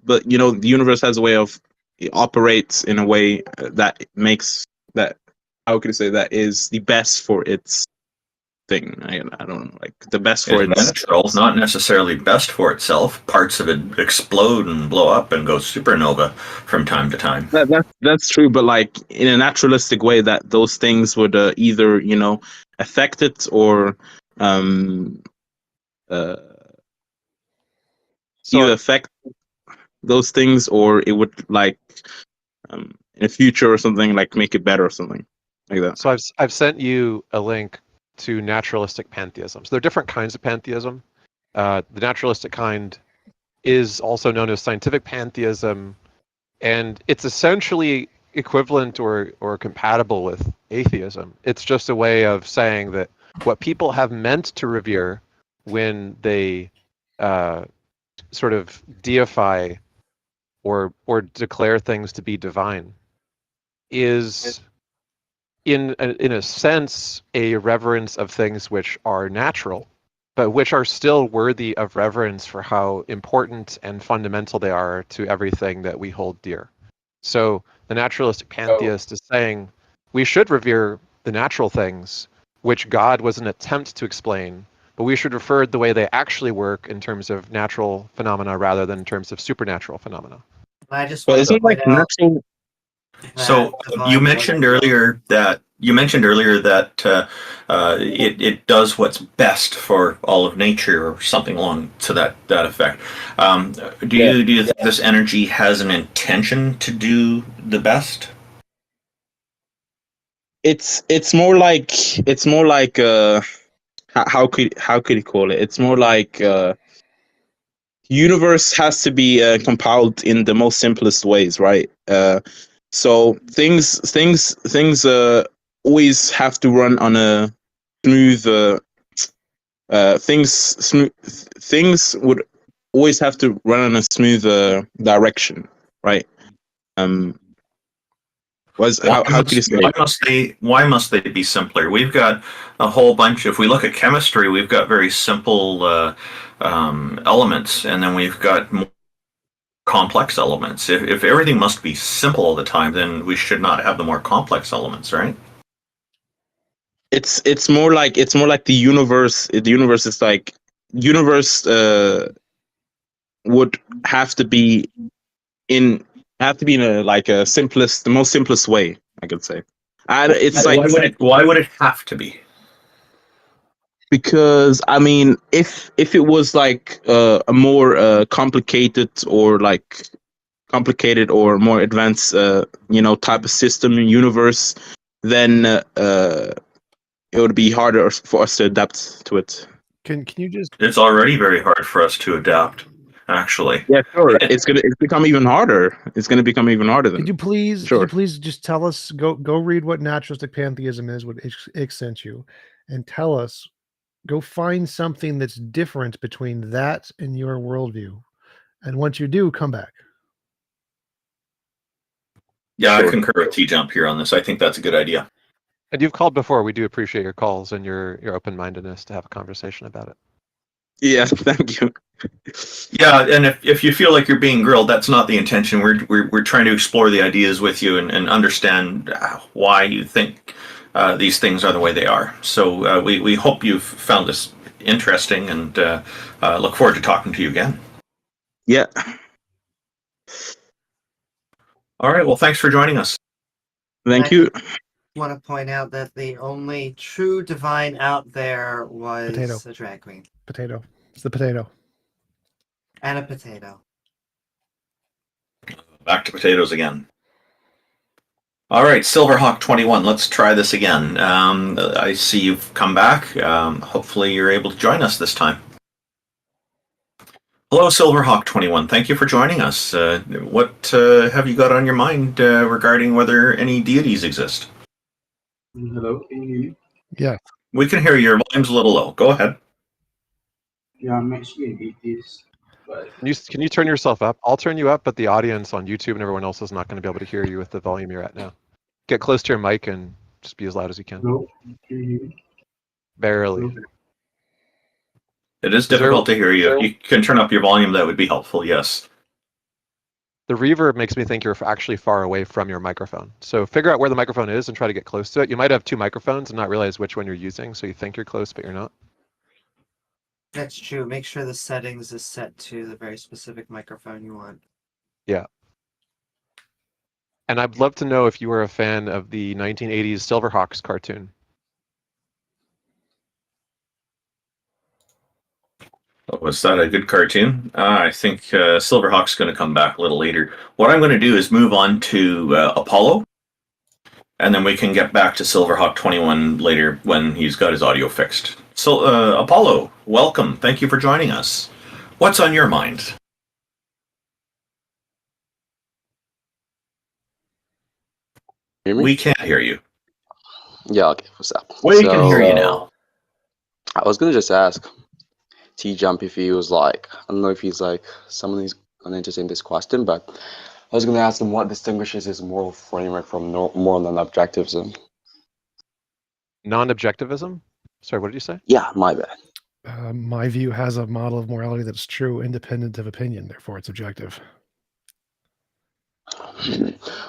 but the universe has a way of, it operates in a way that makes that, how can I say, that is the best for its thing. I don't know, like the best for It's its. natural, not necessarily best for itself. Parts of it explode and blow up and go supernova from time to time. That's true, but like in a naturalistic way, that those things would either affect it or uh, either affect those things, or it would like in the future or something, like make it better or something like that. So I've sent you a link to naturalistic pantheism. So there are different kinds of pantheism. The naturalistic kind is also known as scientific pantheism, and it's essentially equivalent or compatible with atheism. It's just a way of saying that what people have meant to revere when they sort of deify or declare things to be divine is in a sense a reverence of things which are natural, but which are still worthy of reverence for how important and fundamental they are to everything that we hold dear. So the naturalistic pantheist is saying we should revere the natural things, which God was an attempt to explain, but we should refer the way they actually work in terms of natural phenomena rather than in terms of supernatural phenomena. I just But want to isn't like point out natural? So divine you mentioned earlier that it does what's best for all of nature, or something along to that effect. Do you think this energy has an intention to do the best? It's more like how could you call it? It's more like universe has to be compiled in the most simplest ways, right? So things always have to run on a smooth. Things would always have to run on a smooth direction, right? How could you say? Why must they be simpler? We've got a whole bunch. If we look at chemistry, we've got very simple elements, and then we've got more complex elements. If everything must be simple all the time, then we should not have the more complex elements, right? It's more like the universe. The universe is like universe would have to be in the most simplest way, I could say. And it's why would it have to be? Because I mean, if it was like a more complicated or more advanced type of system universe, then it would be harder for us to adapt to it. Can you just? It's already very hard for us to adapt, actually. Yeah, sure. It's become even harder. It's gonna become even harder. Could you please just tell us? Go read what naturalistic pantheism is. What Ix sent you, and tell us. Go find something that's different between that and your worldview, and once you do, come back. Yeah, sure. I concur with T-Jump here on this. I think that's a good idea. And you've called before. We do appreciate your calls and your open-mindedness to have a conversation about it. Yeah, thank you. Yeah, and if you feel like you're being grilled, that's not the intention. We're trying to explore the ideas with you and understand why you think these things are the way they are. So we hope you've found this interesting and look forward to talking to you again. Yeah. All right. Well, thanks for joining us. Thank you. I want to point out that the only true divine out there was Potato. a drag queen Potato. It's the potato. and a potato. Back to potatoes again. All right, Silverhawk21, let's try this again. I see you've come back. Hopefully you're able to join us this time. Hello, Silverhawk21. Thank you for joining us. What have you got on your mind regarding whether any deities exist? Hello, can you hear me? Yeah. We can hear you. Your volume's a little low. Go ahead. Yeah, I'm actually an atheist, but Can you turn yourself up? I'll turn you up, but the audience on YouTube and everyone else is not going to be able to hear you with the volume you're at now. Get close to your mic and just be as loud as you can. hello, can you hear me? Barely. Hello? It is difficult to hear you. If you can turn up your volume, that would be helpful, yes. The reverb makes me think you're actually far away from your microphone. So figure out where the microphone is and try to get close to it. You might have two microphones and not realize which one you're using, so you think you're close, but you're not. That's true. Make sure the settings is set to the very specific microphone you want. Yeah. And I'd love to know if you were a fan of the 1980s Silverhawks cartoon. Was that a good cartoon? I think Silverhawk's going to come back a little later. What I'm going to do is move on to Apollo, and then we can get back to Silverhawk21 later when he's got his audio fixed. So, Apollo, welcome. Thank you for joining us. What's on your mind? Hear me? We can't hear you. Yeah, okay, what's up? We can hear you now. I was gonna just ask T-Jump if he was like, I don't know if he's like someone who's gonna entertain this question, but I was gonna ask him what distinguishes his moral framework from moral non-objectivism. Non-objectivism? Sorry, what did you say? Yeah, my bad. My view has a model of morality that's true, independent of opinion, therefore it's objective.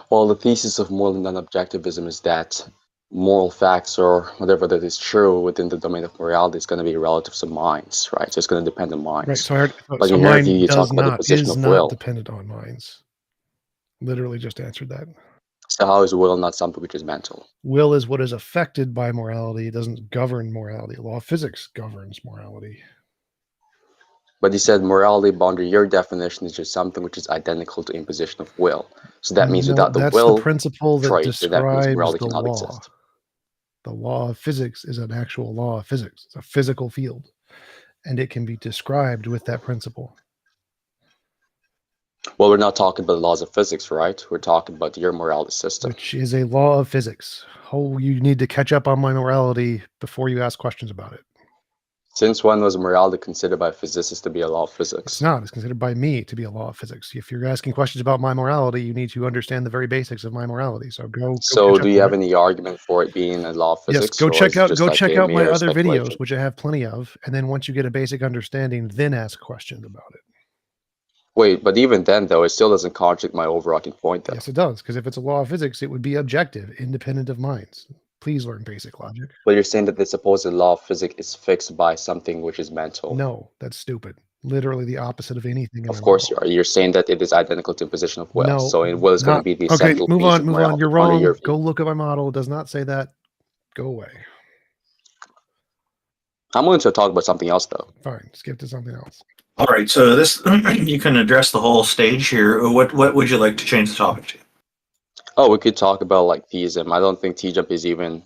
Well, the thesis of moral non-objectivism is that moral facts or whatever that is true within the domain of morality is going to be relative to minds, right? So it's going to depend on minds. Right. So I heard, But so in your mine view, you does talk about the not position is of not will. dependent on minds. Literally just answered that. So how is will not something which is mental? Will is what is affected by morality. It doesn't govern morality. Law of physics governs morality. But you said morality, under your definition, is just something which is identical to imposition of will. So that means No, without the that's will the principle that trait, then that means describes morality the cannot law. exist. The law of physics is an actual law of physics. It's a physical field, and it can be described with that principle. Well, we're not talking about the laws of physics, right? We're talking about your morality system. Which is a law of physics. Oh, you need to catch up on my morality before you ask questions about it. Since when was morality considered by physicists to be a law of It's physics? not. It's considered by me to be a law of physics. If you're asking questions about my morality, you need to understand the very basics of my morality. So go So catch up do you on have it. any argument for it being a law of Yes, physics? go or check is it out just like a my mere other speculation? videos, which I have plenty of, and then once you get a basic understanding, then ask questions about it. Wait, but even then, though, it still doesn't contradict my overarching point, though. Yes, it does, because if it's a law of physics, it would be objective, independent of minds. Please learn basic logic. But you're saying that the supposed law of physics is fixed by something which is mental. No, that's stupid. Literally the opposite of anything. Of course you are. You're saying that it is identical to imposition of will. No, So will is going to be the okay, central move piece on, of move morality on. You're under wrong. your view. Go look at my model. It does not say that. Go away. I'm willing to talk about something else, though. Fine, skip to something else. All right, so this you can address the whole stage here. What would you like to change the topic to? Oh, we could talk about like theism. I don't think T-Jump is even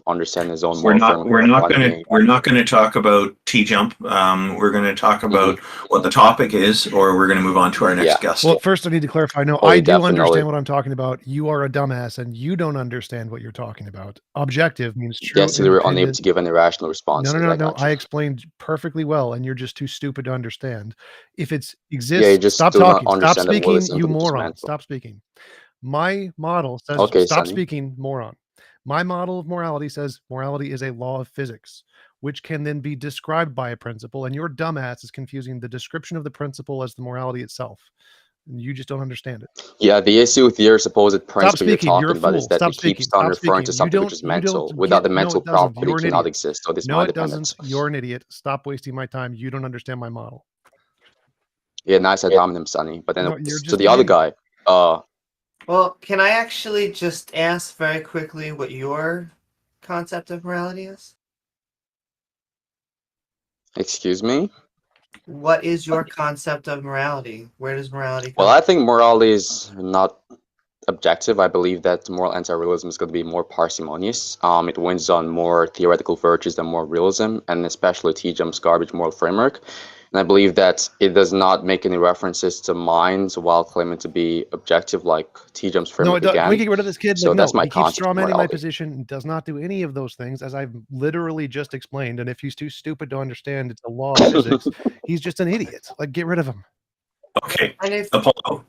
understanding his own We're moral not framework. we're not going to talk about T-Jump. We're going to talk about what the topic is, or we're going to move on to our next guest. Well, first I need to clarify. No, Oh, I you do definitely- understand what I'm talking about. You are a dumbass, and you don't understand what you're talking about. Objective means true. Yes, you were unable independent- to give any rational response. No. I explained perfectly well, and you're just too stupid to understand. If it exists, Yeah, you just stop do not talking. Stop understand that will speaking, is you something which is moron. mental. Stop speaking. My model says, Okay, stop Sonny. speaking, moron. My model of morality says morality is a law of physics. which can then be described by a principle, and your dumbass is confusing the description of the principle as the morality itself. And you just don't understand it. Yeah, the issue with your supposed principle you're speaking, you're talking a about is fool. that Stop it keeps speaking. on Stop referring to speaking. You something which is don't mental. get Without the no, mental it doesn't. property You're an cannot idiot. exist, so this No, mind it doesn't. dependence. You're an idiot. Stop wasting my time. You don't understand my model. Yeah, nice ad hominem, Sonny. But then No, you're to just the an other idiot. guy, Well, can I actually just ask very quickly what your concept of morality is? excuse me? What is your concept of morality? Where does morality come Well, I think morality is not objective. I believe that moral anti-realism is going to be more parsimonious. It wins on more theoretical virtues than more realism, and especially T-Jump's garbage moral framework. And I believe that it does not make any references to minds while claiming to be objective, like T-Jump's No, framework it does. Can we again. get rid of this kid? So Like, that's no, my he keeps concept of strawmanning my morality. position and does not do any of those things, as I've literally just explained. And if he's too stupid to understand it's a law of physics, he's just an idiot. Like, get rid of him. Okay, And if Apollo.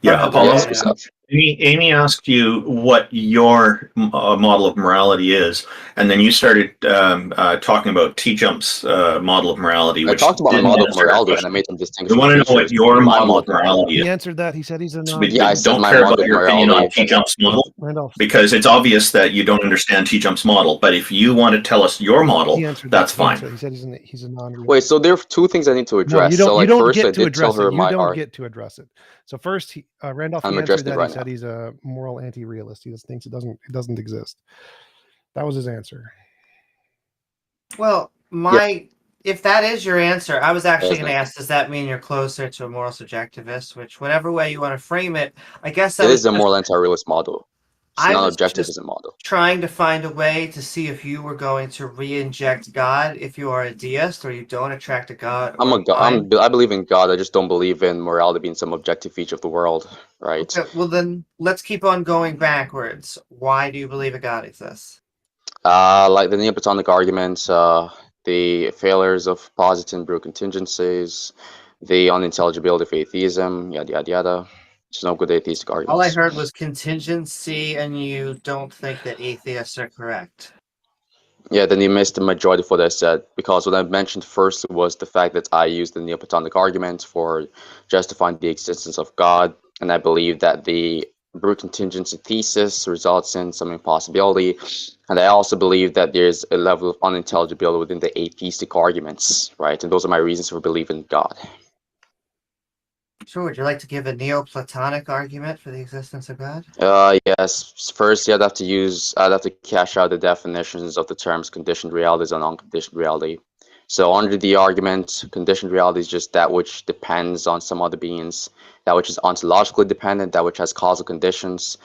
Yeah, ahead. Apollo. Yes, what's up? Amy asked you what your model of morality is, and then you started talking about T-Jump's model of morality, I which talked about my didn't model of answer our morality, and I question. made some We distinguishing want to know what features your between my model of model. morality is. He answered that. He said he's a non. Yeah, I said Don't my care model about of your opinion on morality. T-Jump's model, Randolph, because it's obvious that you don't understand T-Jump's model. But if you want to tell us your model, he answered that's that. fine. He said he's a non. Wait, so there are two things I need to No, address. you don't. So, You like, don't first, I get to did tell address her it. You my don't art. get to address it. So first, Randolph, I'm he answered addressing it that. right He now. said he's a moral anti-realist. He just thinks it doesn't exist. That was his answer. Well, if that is your answer, I was actually going to ask, does that mean you're closer to a moral subjectivist? Which, whatever way you want to frame it, I guess It is a moral anti-realist model. It's I not was objectivism model. trying to find a way to see if you were going to re-inject God if you are a deist or you don't attract a God. I believe in God. I just don't believe in morality being some objective feature of the world, right? Okay, well, then let's keep on going backwards. Why do you believe a God exists? Like the Neoplatonic arguments, the failures of positive and brew contingencies, the unintelligibility of atheism, yada yada yada. There's no good atheistic arguments. All I heard was contingency, and you don't think that atheists are correct. Yeah, then you missed the majority of what I said, because what I mentioned first was the fact that I used the Neoplatonic argument for justifying the existence of God, and I believe that the brute contingency thesis results in some impossibility, and I also believe that there's a level of unintelligibility within the atheistic arguments, right? And those are my reasons for believing in God. Sure, would you like to give a Neoplatonic argument for the existence of God? Yes. First, I'd have to cash out the definitions of the terms conditioned realities and unconditioned reality. So under the argument, conditioned reality is just that which depends on some other beings, that which is ontologically dependent, that which has causal conditions.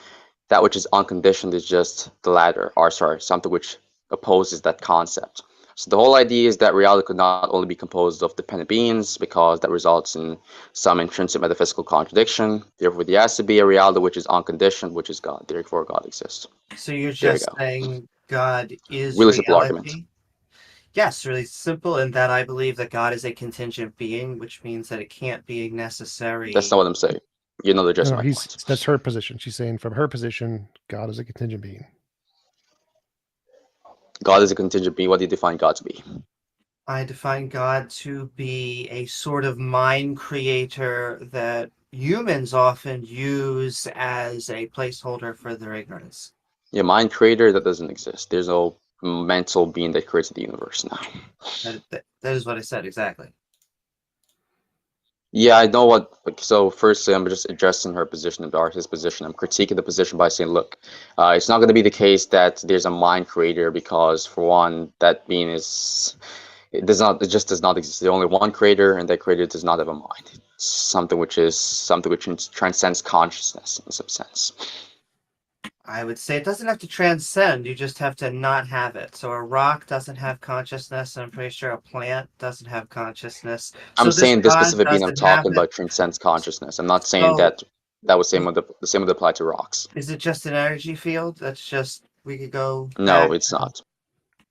That which is unconditioned is just the latter, or sorry, something which opposes that concept. So the whole idea is that reality could not only be composed of dependent beings, because that results in some intrinsic metaphysical contradiction. Therefore, there has to be a reality which is unconditioned, which is God. Therefore, God exists. So you're just saying God is really simple argument. reality? Yes, really simple, in that I believe that God is a contingent being, which means that it can't be necessary. That's not what I'm saying. You know, just no, that's her position. She's saying from her position, God is a contingent being. God is a contingent being. What do you define God to be? I define God to be a sort of mind creator that humans often use as a placeholder for their ignorance. Yeah, mind creator, that doesn't exist. There's no mental being that creates the universe now. That is what I said, exactly. Yeah, I know what. So firstly, I'm just addressing her position and the artist's position. I'm critiquing the position by saying, look, it's not going to be the case that there's a mind creator, because for one, that being it just does not exist. There's only one creator, and that creator does not have a mind. It's something which transcends consciousness in some sense. I would say it doesn't have to transcend, you just have to not have it. So a rock doesn't have consciousness, and I'm pretty sure a plant doesn't have consciousness. I'm saying this specific being I'm talking about transcends consciousness. I'm not saying that would the same would apply to rocks. Is it just an energy field? That's just, we could go No, it's not.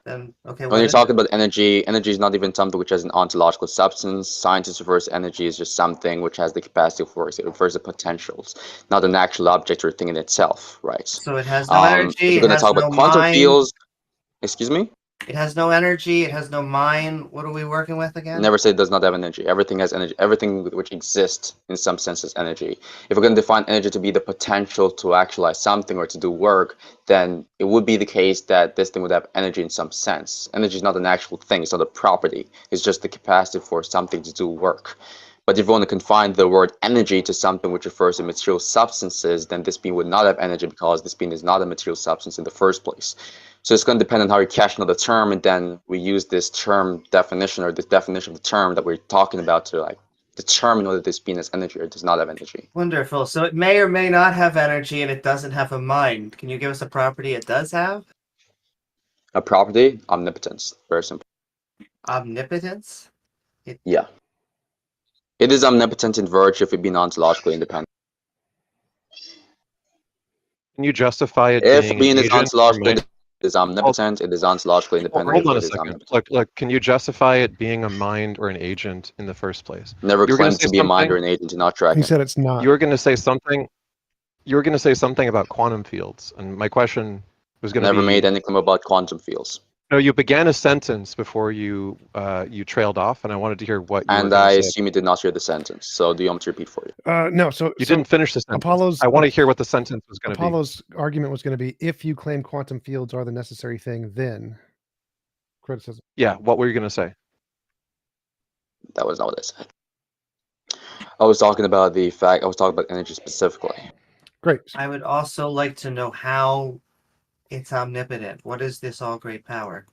Then, okay, when you're talking about energy is not even something which has an ontological substance. Scientists reverse energy is just something which has the capacity for it. It refers to potentials, not an actual object or thing in itself, right? So it has no energy. If you're going to talk about quantum fields, excuse me? It has no energy. It has no mind. What are we working with again? Never say it does not have energy. Everything has energy. Everything which exists in some sense is energy. If we're going to define energy to be the potential to actualize something or to do work, then it would be the case that this thing would have energy in some sense. Energy is not an actual thing. It's not a property. It's just the capacity for something to do work. But if you want to confine the word energy to something which refers to material substances, then this being would not have energy because this being is not a material substance in the first place. So it's going to depend on how you catch another term, and then we use this term definition or this definition of the term that we're talking about to like determine whether this being has energy or does not have energy. Wonderful. So it may or may not have energy, and it doesn't have a mind. Can you give us a property it does have? A property, omnipotence. Very simple. Omnipotence? Yeah. It is omnipotent in virtue of it being ontologically independent. Can you justify it If being being an is agent? ontologically it is omnipotent, it is ontologically independent. Hold on a it is second. omnipotent. Look, can you justify it being a mind or an agent in the first place? Never You were gonna claimed say to be a mind or something? an agent to not track He it. said it's not. You were gonna say something. You were gonna say something about quantum fields, and my question was gonna Never be. made any claim about quantum fields. No, you began a sentence before you trailed off, and I wanted to hear what you were And going I to say. assume you did not hear the sentence. So do you want me to repeat for you? No, so You didn't finish the sentence. Apollo's I want to hear what the sentence was going to be. Apollo's argument was going to be, if you claim quantum fields are the necessary thing, then criticism. Yeah, what were you going to say? That was not what I said. I was talking about the fact. I was talking about energy specifically. Great. I would also like to know how it's omnipotent. What is this all great power?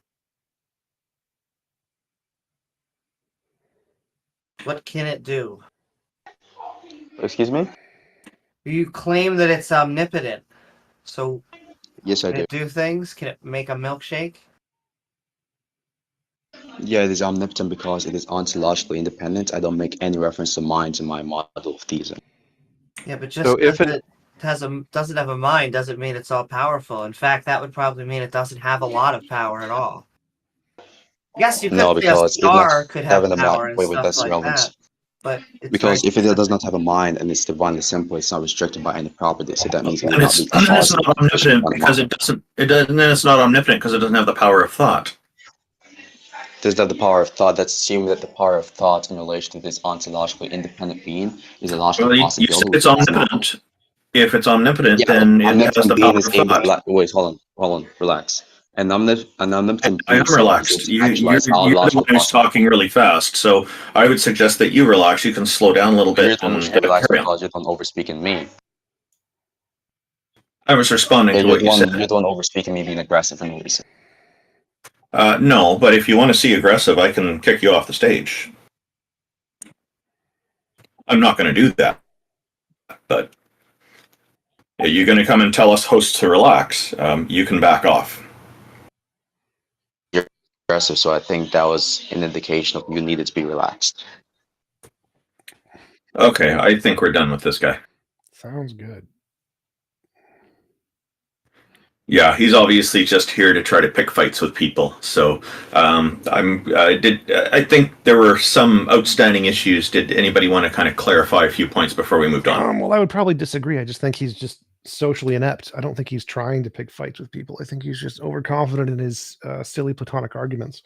What can it do? Excuse me? You claim that it's omnipotent. So Yes, I can do. it do things? Can it make a milkshake? Yeah, it is omnipotent because it is ontologically independent. I don't make any reference to minds in my model of theism. Yeah, but just So if because it doesn't have a mind doesn't mean it's all powerful. In fact, that would probably mean it doesn't have a lot of power at all. Yes, you No, could say a because it star not could have having a power mind. and Wait, stuff that's like irrelevant. that, but it's Because very if it specific. does not have a mind and it's divinely simple, it's not restricted by any property. So that means it And would not it's, be and it's not caused omnipotent because it doesn't. And then it's not omnipotent because it doesn't have the power of thought. Does that the power of thought? That's assuming that the power of thought in relation to this ontologically independent being is a logical Well, you possibility. said it's which it's not. omnipotent. If it's omnipotent, Yeah, then it has omnipotent the being power is of able. thought. Wait, hold on, relax. An omnipotent I being am is able relaxed. to actualize all You're the logical one who's possibilities. talking really fast, so I would suggest that you relax. You can slow down a little You're bit the one who and should relax carry on. because you're the one overspeaking me. I was responding Yeah, to you're what the you one. said. You're the one overspeaking me, being aggressive and releasing. No, but if you want to see aggressive, I can kick you off the stage. I'm not going to do that, but you're going to come and tell us hosts to relax. You can back off. You're aggressive, so I think that was an indication of you needed to be relaxed. Okay, I think we're done with this guy. Sounds good. Yeah, he's obviously just here to try to pick fights with people. So I think there were some outstanding issues. Did anybody want to kind of clarify a few points before we moved on? Well, I would probably disagree. I just think he's just socially inept. I don't think he's trying to pick fights with people. I think he's just overconfident in his silly Platonic arguments.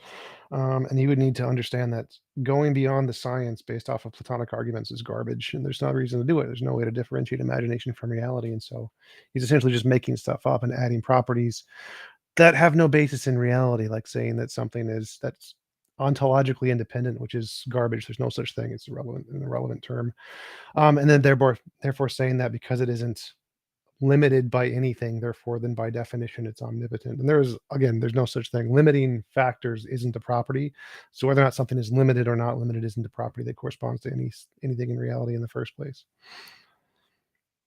And he would need to understand that going beyond the science based off of Platonic arguments is garbage, and there's no reason to do it. There's no way to differentiate imagination from reality. And so he's essentially just making stuff up and adding properties that have no basis in reality, like saying that something that's ontologically independent, which is garbage. There's no such thing. It's an irrelevant term. And then therefore saying that because it isn't limited by anything, therefore then by definition it's omnipotent. And there's no such thing. Limiting factors isn't a property. So whether or not something is limited or not limited isn't a property that corresponds to anything in reality in the first place.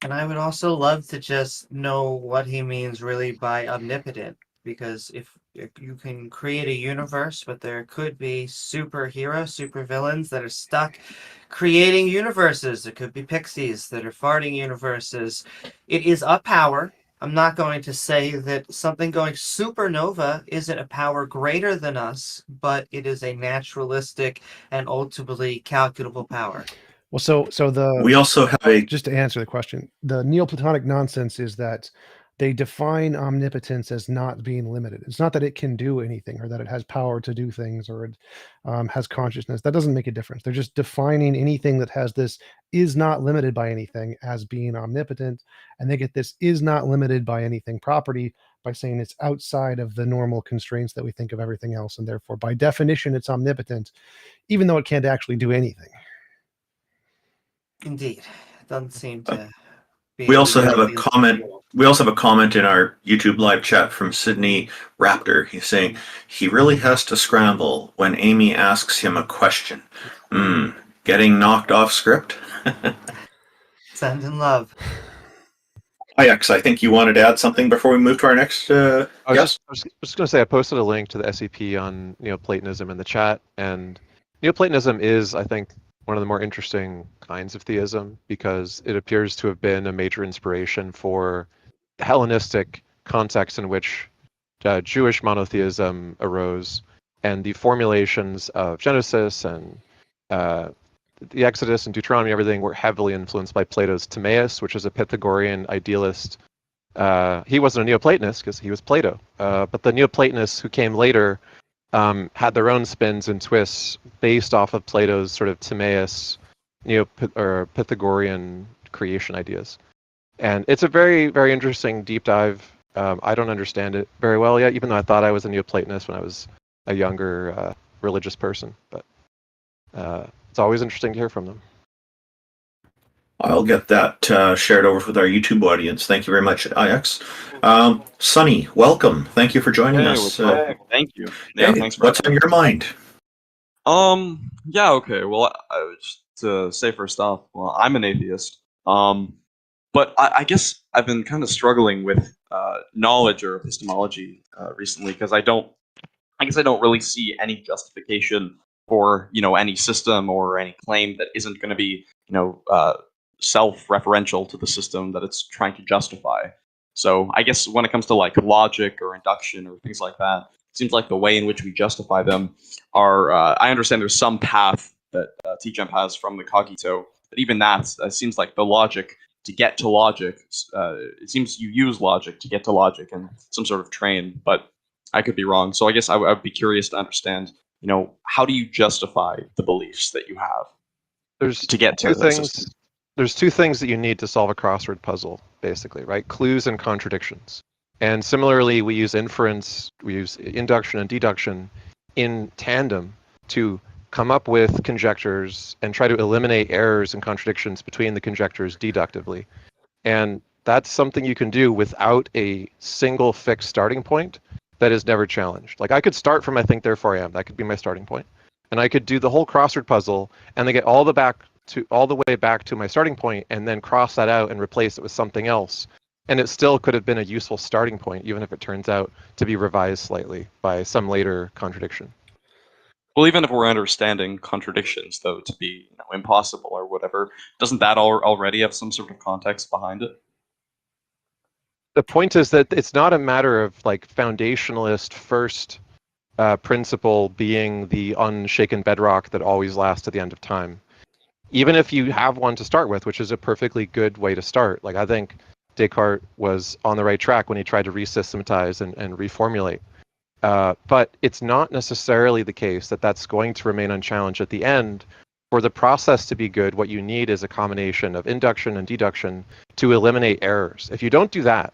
And I would also love to just know what he means really by omnipotent, because if you can create a universe, but there could be superheroes, supervillains that are stuck creating universes. There could be pixies that are farting universes. It is a power. I'm not going to say that something going supernova isn't a power greater than us, but it is a naturalistic and ultimately calculable power. Well, we also have a just to answer the question, the Neoplatonic nonsense is that they define omnipotence as not being limited. It's not that it can do anything or that it has power to do things or it has consciousness. That doesn't make a difference. They're just defining anything that has this is not limited by anything as being omnipotent. And they get this is not limited by anything property by saying it's outside of the normal constraints that we think of everything else. And therefore, by definition, it's omnipotent, even though it can't actually do anything. Indeed. It doesn't seem to be. We also have a comment. We also have a comment in our YouTube live chat from Sydney Raptor. He's saying he really has to scramble when Amy asks him a question. Getting knocked off script? Send in love. IX, I think you wanted to add something before we move to our next I was guest? just going to say I posted a link to the SCP on Neoplatonism in the chat, and Neoplatonism is, I think, one of the more interesting kinds of theism because it appears to have been a major inspiration for the Hellenistic context in which Jewish monotheism arose, and the formulations of Genesis and the Exodus and Deuteronomy, everything were heavily influenced by Plato's Timaeus, which is a Pythagorean idealist. He wasn't a Neoplatonist because he was Plato, but the Neoplatonists who came later had their own spins and twists based off of Plato's sort of Timaeus, or Pythagorean creation ideas. And it's a very, very interesting deep dive. I don't understand it very well yet, even though I thought I was a Neoplatonist when I was a younger religious person. But it's always interesting to hear from them. I'll get that shared over with our YouTube audience. Thank you very much, IX. Sonny, welcome. Thank you for joining us. Thank you. Yeah, hey, thanks for what's on your mind? Yeah, okay. Well, just to say first off, well, I'm an atheist. But I guess I've been kind of struggling with knowledge or epistemology recently because I guess I don't really see any justification for any system or any claim that isn't going to be self-referential to the system that it's trying to justify. So I guess when it comes to like logic or induction or things like that, it seems like the way in which we justify them are. I understand there's some path that TJump has from the cogito, but even that seems like the logic to get to logic. It seems you use logic to get to logic in some sort of train, but I could be wrong. So I guess I would be curious to understand, how do you justify the beliefs that you have? There's to get to two the things. system? There's two things that you need to solve a crossword puzzle, basically, right? Clues and contradictions. And similarly, we use inference, we use induction and deduction in tandem to come up with conjectures and try to eliminate errors and contradictions between the conjectures deductively. And that's something you can do without a single fixed starting point that is never challenged. Like I could start from I think, therefore I am. That could be my starting point. And I could do the whole crossword puzzle and then get all the way back to my starting point and then cross that out and replace it with something else. And it still could have been a useful starting point, even if it turns out to be revised slightly by some later contradiction. Well, even if we're understanding contradictions, though, to be impossible or whatever, doesn't that already have some sort of context behind it? The point is that it's not a matter of like foundationalist first principle being the unshaken bedrock that always lasts to the end of time. Even if you have one to start with, which is a perfectly good way to start. Like I think Descartes was on the right track when he tried to resystematize and reformulate. But it's not necessarily the case that that's going to remain unchallenged at the end. For the process to be good, what you need is a combination of induction and deduction to eliminate errors. If you don't do that,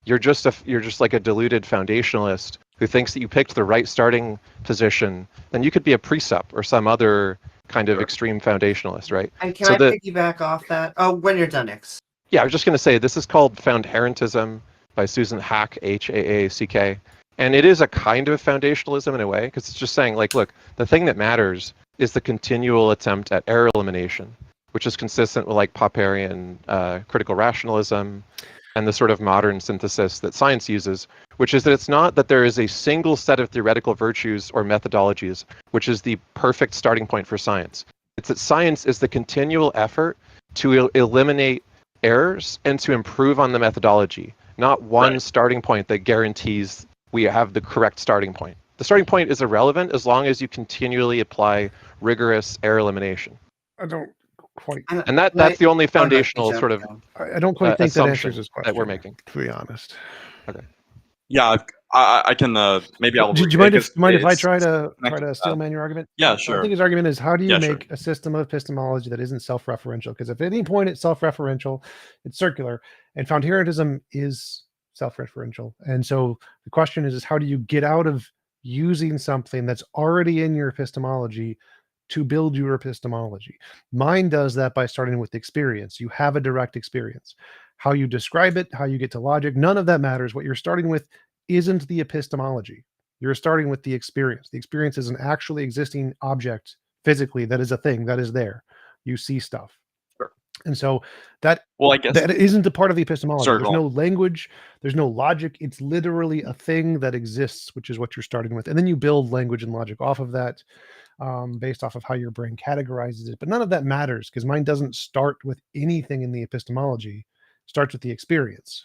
you're just like a deluded foundationalist who thinks that you picked the right starting position. Then you could be a precept or some other kind of extreme foundationalist, right? And can I piggyback off that? Oh, when you're done, X. Yeah, I was just going to say this is called Foundherentism by Susan Hack, Haack, and it is a kind of foundationalism in a way because it's just saying like, look, the thing that matters is the continual attempt at error elimination, which is consistent with like Popperian critical rationalism and the sort of modern synthesis that science uses, which is that it's not that there is a single set of theoretical virtues or methodologies, which is the perfect starting point for science. It's that science is the continual effort to eliminate errors and to improve on the methodology, not one starting point that guarantees we have the correct starting point. The starting point is irrelevant as long as you continually apply rigorous error elimination. I don't quite. And that's the only foundational sort of I don't quite think that assumption answers this question that we're making. to be honest. Okay. Yeah, I can. Maybe I'll. Do you mind if I try it's to connected to steel that. man your argument? Yeah, So I sure. think his argument is, how do you Yeah, sure. make a system of epistemology that isn't self-referential? Because if at any point it's self-referential, it's circular, and Fountieranism is self-referential. And so the question is how do you get out of using something that's already in your epistemology to build your epistemology? Mine does that by starting with experience. You have a direct experience. How you describe it, how you get to logic, none of that matters. What you're starting with isn't the epistemology. You're starting with the experience. The experience is an actually existing object physically that is a thing that is there. You see stuff. Sure. And so that, well, I guess that isn't a part of the epistemology. Sorry, there's no language, there's no logic. It's literally a thing that exists, which is what you're starting with. And then you build language and logic off of that, based off of how your brain categorizes it. But none of that matters because mine doesn't start with anything in the epistemology. It starts with the experience.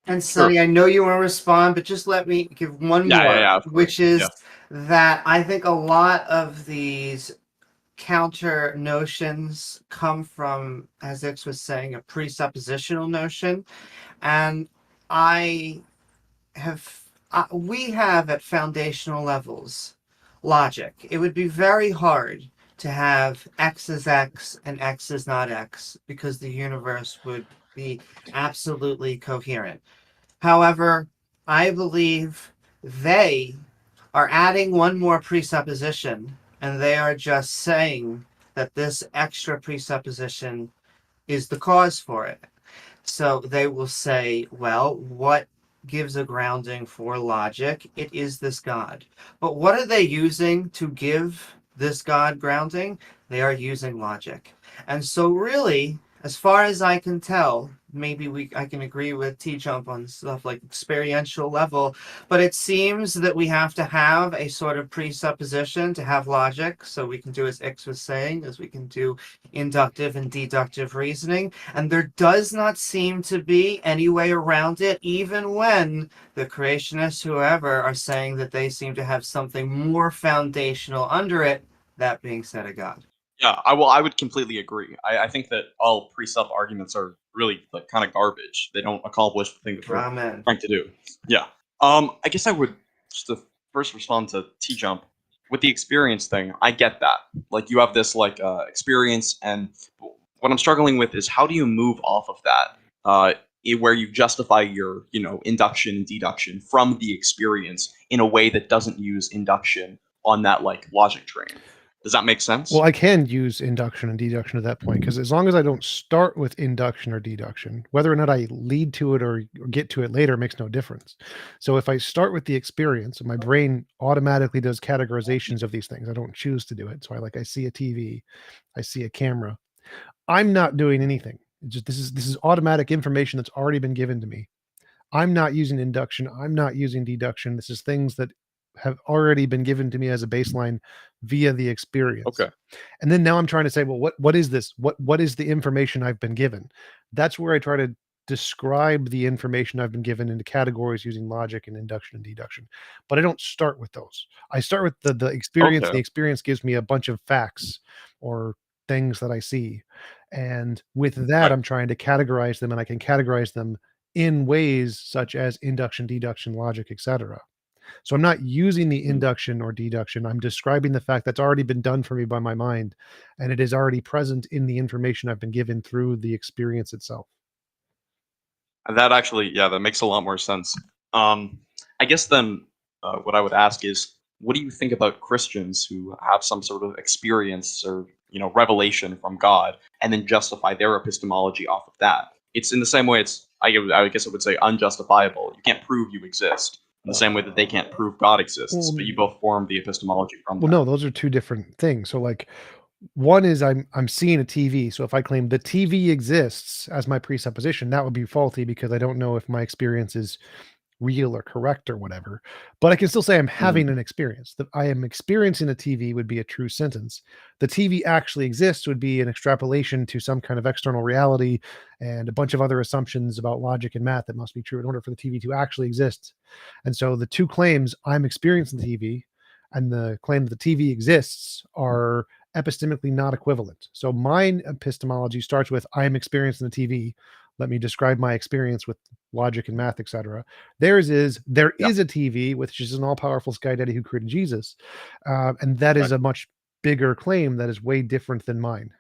And Sonny, I know you want to respond, but just let me give one more, which is that I think a lot of these counter notions come from, as Ix was saying, a presuppositional notion. And we have at foundational levels logic. It would be very hard to have X is X and X is not X because the universe would be absolutely coherent. However, I believe they are adding one more presupposition, and they are just saying that this extra presupposition is the cause for it. So they will say, well, what gives a grounding for logic? It is this God. But what are they using to give this God grounding? They are using logic. And so really, as far as I can tell, maybe I can agree with T-Jump on stuff like experiential level, but it seems that we have to have a sort of presupposition to have logic. So we can do, as Ix was saying, as we can do inductive and deductive reasoning. And there does not seem to be any way around it, even when the creationists, whoever, are saying that they seem to have something more foundational under it, that being said, a God. Yeah, I would completely agree. I think that all precept arguments are really like kind of garbage. They don't accomplish the thing that we're trying to do. Yeah. I guess I would just to first respond to T-Jump with the experience thing. I get that. Like you have this like experience, and what I'm struggling with is how do you move off of that, where you justify your induction and deduction from the experience in a way that doesn't use induction on that like logic train. Does that make sense? Well, I can use induction and deduction at that point, because as long as I don't start with induction or deduction, whether or not I lead to it or get to it later makes no difference. So if I start with the experience, my brain automatically does categorizations of these things. I don't choose to do it. So I see a TV, I see a camera. I'm not doing anything. It's just this is automatic information that's already been given to me. I'm not using induction. I'm not using deduction. This is things that have already been given to me as a baseline via the experience. Okay. And then now I'm trying to say, well, what is this? What is the information I've been given? That's where I try to describe the information I've been given into categories using logic and induction and deduction. But I don't start with those. I start with the experience. Okay. The experience gives me a bunch of facts or things that I see. And with that, I'm trying to categorize them, and I can categorize them in ways such as induction, deduction, logic, etc. So I'm not using the induction or deduction. I'm describing the fact that's already been done for me by my mind, and it is already present in the information I've been given through the experience itself. That actually, that makes a lot more sense. I guess then what I would ask is, what do you think about Christians who have some sort of experience or revelation from God and then justify their epistemology off of that? It's in the same way I guess I would say unjustifiable. You can't prove you exist. In the same way that they can't prove God exists, but you both form the epistemology from that. Well, no, those are two different things. So like one is I'm seeing a TV. So if I claim the TV exists as my presupposition, that would be faulty because I don't know if my experience is real or correct or whatever. But I can still say I'm having an experience. That I am experiencing a TV would be a true sentence. The TV actually exists would be an extrapolation to some kind of external reality and a bunch of other assumptions about logic and math that must be true in order for the TV to actually exist. And so the two claims, I'm experiencing the TV, and the claim that the TV exists, are epistemically not equivalent. So mine epistemology starts with I am experiencing the TV. Let me describe my experience with logic and math, etc. Theirs is there is a TV, which is an all-powerful sky daddy who created Jesus, and that is a much bigger claim that is way different than mine.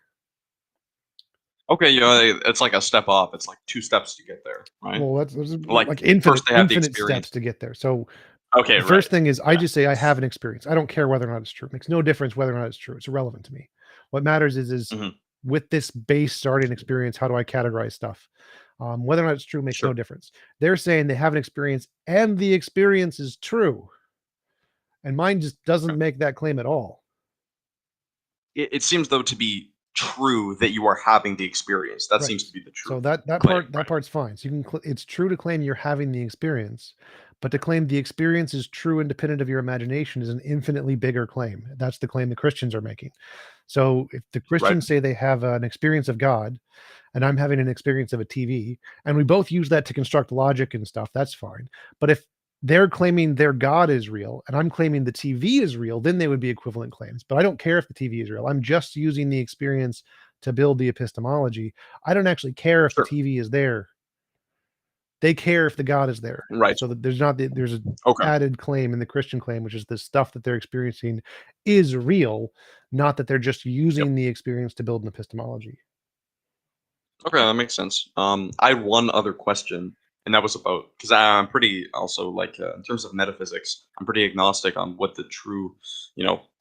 Okay, it's like a step up. It's like 2 steps to get there, right? Well, that's Like, like infinite, first they have the infinite experience. steps to get there. So Okay, the first right. thing is I just say I have an experience. I don't care whether or not it's true. It makes no difference whether or not it's true. It's irrelevant to me. What matters is with this base starting experience, how do I categorize stuff? Whether or not it's true makes no difference. They're saying they have an experience and the experience is true. And mine just doesn't make that claim at all. It seems though to be true that you are having the experience. That Right. seems to be the truth. So that part's fine. So you can it's true to claim you're having the experience, but to claim the experience is true independent of your imagination is an infinitely bigger claim. That's the claim the Christians are making. So if the Christians say they have an experience of God, and I'm having an experience of a TV, and we both use that to construct logic and stuff, that's fine. But if they're claiming their God is real and I'm claiming the TV is real, then they would be equivalent claims. But I don't care if the TV is real. I'm just using the experience to build the epistemology. I don't actually care if the TV is there. They care if the God is there. Right. So that there's an added claim in the Christian claim, which is the stuff that they're experiencing is real, not that they're just using the experience to build an epistemology. Okay, that makes sense. I had one other question, and that was about because I'm pretty also like in terms of metaphysics, I'm pretty agnostic on what the true,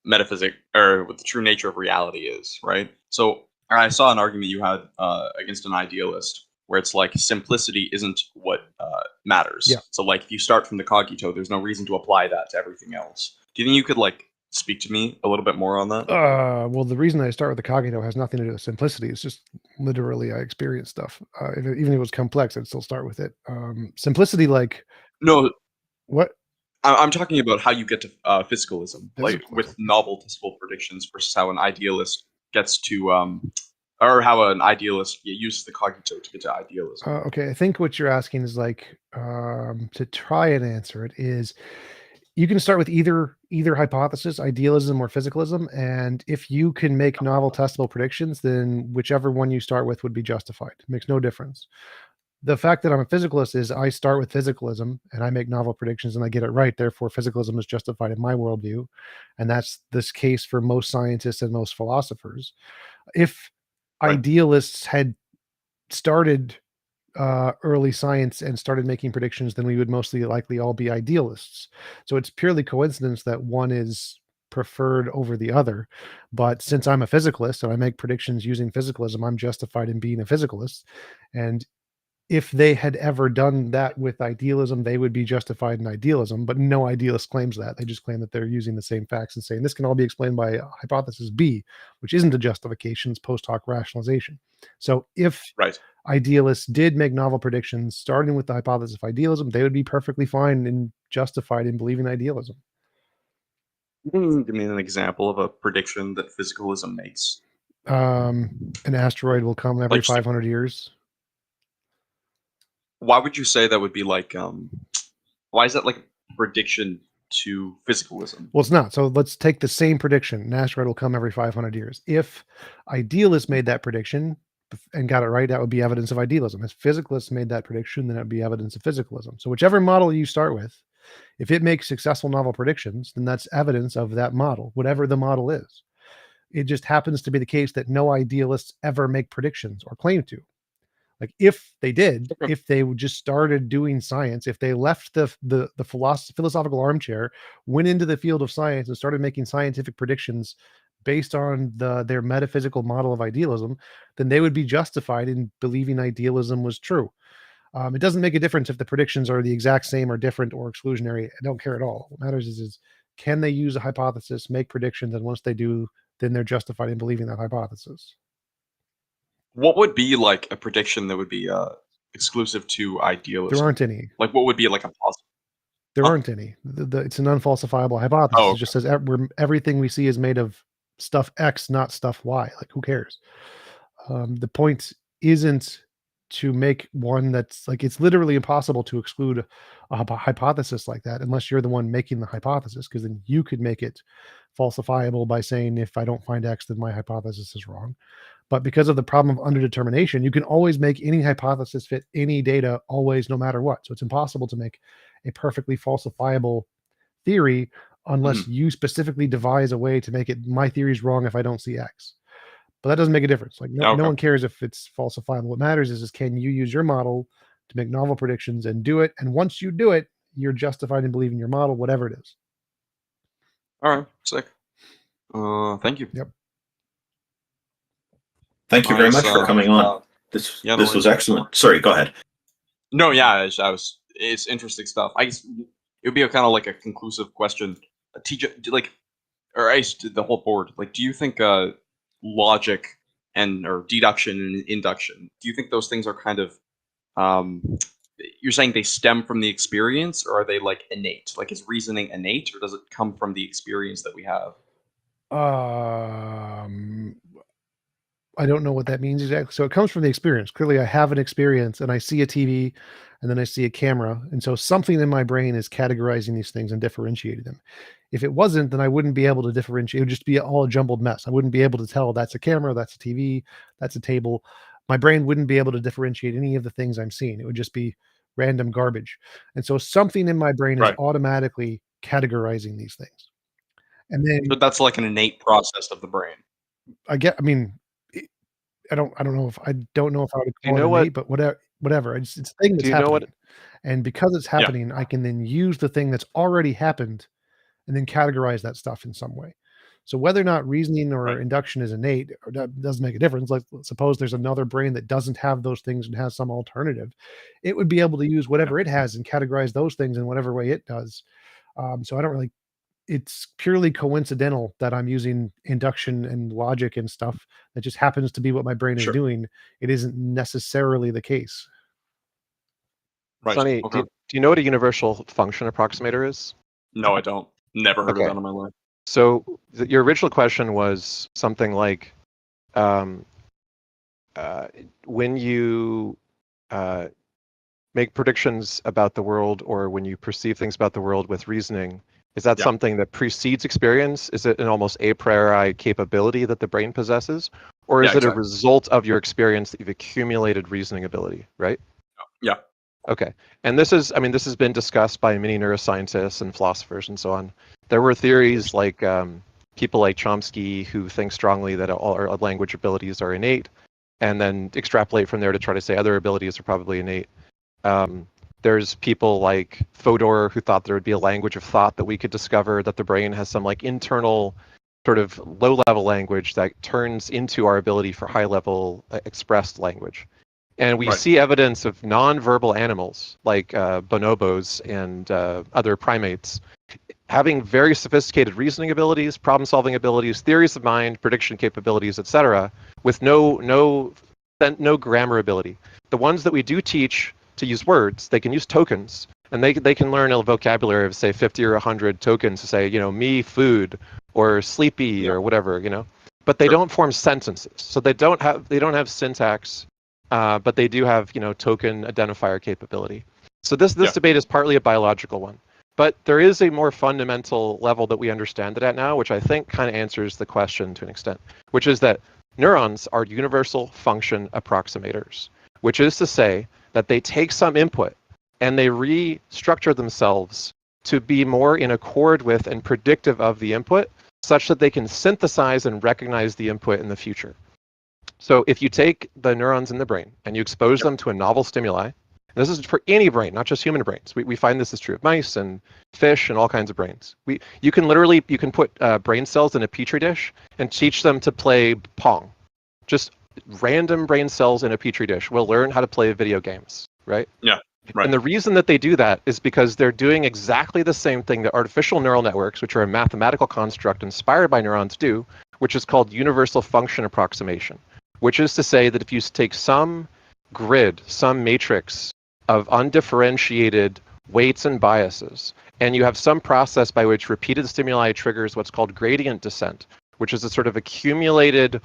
metaphysic or what the true nature of reality is, right? So I saw an argument you had against an idealist where it's like simplicity isn't what matters. Yeah. So like if you start from the cogito, there's no reason to apply that to everything else. Do you think you could like speak to me a little bit more on that? Well, the reason I start with the cogito has nothing to do with simplicity. It's just literally I experience stuff. Even if it was complex, I'd still start with it. Simplicity, like No. What? I'm talking about how you get to physicalism, like with novel testable predictions versus how an idealist gets to, or how an idealist uses the cogito to get to idealism. Okay, I think what you're asking is like to try and answer it is you can start with either hypothesis, idealism or physicalism, and if you can make novel testable predictions, then whichever one you start with would be justified. It makes no difference. The fact that I'm a physicalist is I start with physicalism and I make novel predictions and I get it right. Therefore, physicalism is justified in my worldview. And that's this case for most scientists and most philosophers. If idealists had started early science and started making predictions, then we would mostly likely all be idealists. So it's purely coincidence that one is preferred over the other. But since I'm a physicalist and I make predictions using physicalism, I'm justified in being a physicalist. And if they had ever done that with idealism, they would be justified in idealism, but no idealist claims that. They just claim that they're using the same facts and saying this can all be explained by hypothesis B, which isn't a justification, it's post hoc rationalization. So if idealists did make novel predictions starting with the hypothesis of idealism, they would be perfectly fine and justified in believing idealism. Give me an example of a prediction that physicalism makes. An asteroid will come every 500 years. Why would you say that would be like why is that like a prediction to physicalism? Well, it's not. So let's take the same prediction. An asteroid will come every 500 years. If idealists made that prediction and got it right, that would be evidence of idealism. If physicalists made that prediction, then it would be evidence of physicalism. So whichever model you start with, if it makes successful novel predictions, then that's evidence of that model, whatever the model is. It just happens to be the case that no idealists ever make predictions or claim to. Like if they did, if they just started doing science, if they left the philosophical armchair, went into the field of science and started making scientific predictions based on their metaphysical model of idealism, then they would be justified in believing idealism was true. It doesn't make a difference if the predictions are the exact same or different or exclusionary. I don't care at all. What matters is can they use a hypothesis, make predictions, and once they do, then they're justified in believing that hypothesis. What would be like a prediction that would be exclusive to idealism? There aren't any. Like what would be like a positive? There aren't any. It's an unfalsifiable hypothesis. It just says everything we see is made of stuff X, not stuff Y. Like who cares? The point isn't to make one that's like, it's literally impossible to exclude a hypothesis like that unless you're the one making the hypothesis, because then you could make it falsifiable by saying, if I don't find X, then my hypothesis is wrong. But because of the problem of underdetermination, you can always make any hypothesis fit any data always, no matter what. So it's impossible to make a perfectly falsifiable theory unless you specifically devise a way to make it, my theory is wrong if I don't see X. But that doesn't make a difference. Like no one cares if it's falsifiable. What matters is can you use your model to make novel predictions and do it? And once you do it, you're justified in believing your model, whatever it is. All right, sick. Thank you. Yep. Thank you very much for coming on. This was excellent. Sorry, go ahead. No, yeah, it's interesting stuff. I guess it would be a kind of like a conclusive question. TJ, like, or I the whole board. Like, do you think logic or deduction and induction? Do you think those things are kind of you're saying they stem from the experience, or are they like innate? Like, is reasoning innate, or does it come from the experience that we have? I don't know what that means exactly. So it comes from the experience. Clearly, I have an experience, and I see a TV, and then I see a camera, and so something in my brain is categorizing these things and differentiating them. If it wasn't, then I wouldn't be able to differentiate. It would just be all a jumbled mess. I wouldn't be able to tell that's a camera, that's a TV, that's a table. My brain wouldn't be able to differentiate any of the things I'm seeing. It would just be random garbage. And so something in my brain is automatically categorizing these things. And then, but that's like an innate process of the brain. I don't know if I would call it innate, but whatever. It's a thing that's happening. And because it's happening, I can then use the thing that's already happened and then categorize that stuff in some way. So whether or not reasoning or induction is innate, or that doesn't make a difference. Like, suppose there's another brain that doesn't have those things and has some alternative, it would be able to use whatever it has and categorize those things in whatever way it does. So I don't really, it's purely coincidental that I'm using induction and logic and stuff. That just happens to be what my brain is doing. It isn't necessarily the case. Sonny, do you know what a universal function approximator is? No, I don't. Never heard of that in my life. So your original question was something like, when you make predictions about the world, or when you perceive things about the world with reasoning, is that something that precedes experience? Is it an almost a priori capability that the brain possesses? Or is it a result of your experience that you've accumulated reasoning ability, right? Yeah. Okay. And this has been discussed by many neuroscientists and philosophers and so on. There were theories like people like Chomsky who think strongly that all our language abilities are innate, and then extrapolate from there to try to say other abilities are probably innate. There's people like Fodor who thought there would be a language of thought that we could discover, that the brain has some like internal sort of low-level language that turns into our ability for high-level expressed language. And we see evidence of non-verbal animals like bonobos and other primates having very sophisticated reasoning abilities, problem-solving abilities, theories of mind, prediction capabilities, etc., with no grammar ability. The ones that we do teach to use words, they can use tokens, and they can learn a vocabulary of say 50 or 100 tokens to say, me, food, or sleepy, or whatever, But they don't form sentences, so they don't have syntax. But they do have, token identifier capability. So this debate is partly a biological one. But there is a more fundamental level that we understand it at now, which I think kind of answers the question to an extent, which is that neurons are universal function approximators, which is to say that they take some input and they restructure themselves to be more in accord with and predictive of the input, such that they can synthesize and recognize the input in the future. So if you take the neurons in the brain and you expose them to a novel stimuli, and this is for any brain, not just human brains. We find this is true of mice and fish and all kinds of brains. You can put brain cells in a petri dish and teach them to play Pong. Just random brain cells in a petri dish will learn how to play video games, right? Yeah. Right. And the reason that they do that is because they're doing exactly the same thing that artificial neural networks, which are a mathematical construct inspired by neurons, do, which is called universal function approximation. Which is to say that if you take some grid, some matrix of undifferentiated weights and biases, and you have some process by which repeated stimuli triggers what's called gradient descent, which is a sort of accumulated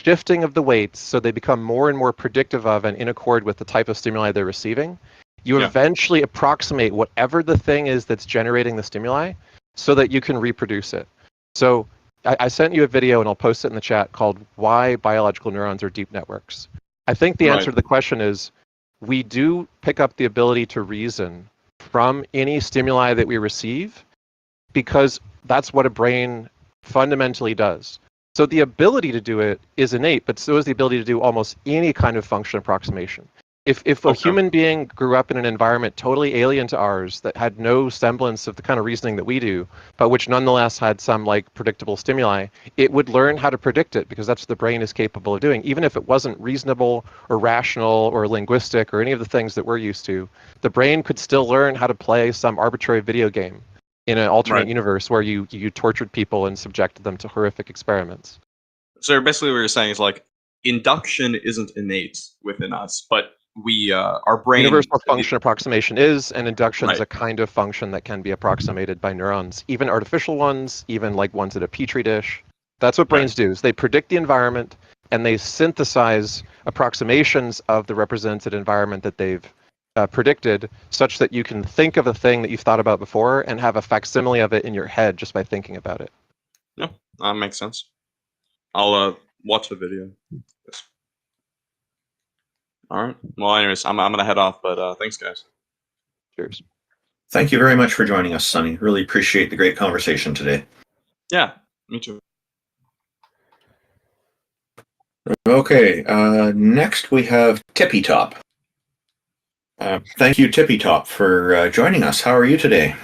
shifting of the weights so they become more and more predictive of and in accord with the type of stimuli they're receiving, you eventually approximate whatever the thing is that's generating the stimuli so that you can reproduce it. So I sent you a video, and I'll post it in the chat, called Why Biological Neurons Are Deep Networks. I think the answer to the question is we do pick up the ability to reason from any stimuli that we receive because that's what a brain fundamentally does. So the ability to do it is innate, but so is the ability to do almost any kind of function approximation. If a human being grew up in an environment totally alien to ours that had no semblance of the kind of reasoning that we do, but which nonetheless had some like predictable stimuli, it would learn how to predict it because that's what the brain is capable of doing. Even if it wasn't reasonable or rational or linguistic or any of the things that we're used to, the brain could still learn how to play some arbitrary video game in an alternate universe where you tortured people and subjected them to horrific experiments. So basically what you're saying is like induction isn't innate within us, but we our brain universal function approximation is, and induction is a kind of function that can be approximated by neurons, even artificial ones, even like ones in a petri dish. That's what brains do, is they predict the environment and they synthesize approximations of the represented environment that they've predicted, such that you can think of a thing that you've thought about before and have a facsimile of it in your head just by thinking about it. Yeah, that makes sense. I'll watch the video. Yes. All right. Well, anyways, I'm gonna head off, but thanks, guys. Cheers. Thank you very much for joining us, Sonny. Really appreciate the great conversation today. Yeah, me too. Okay, next we have Tippy Top. Thank you, Tippy Top, for joining us. How are you today?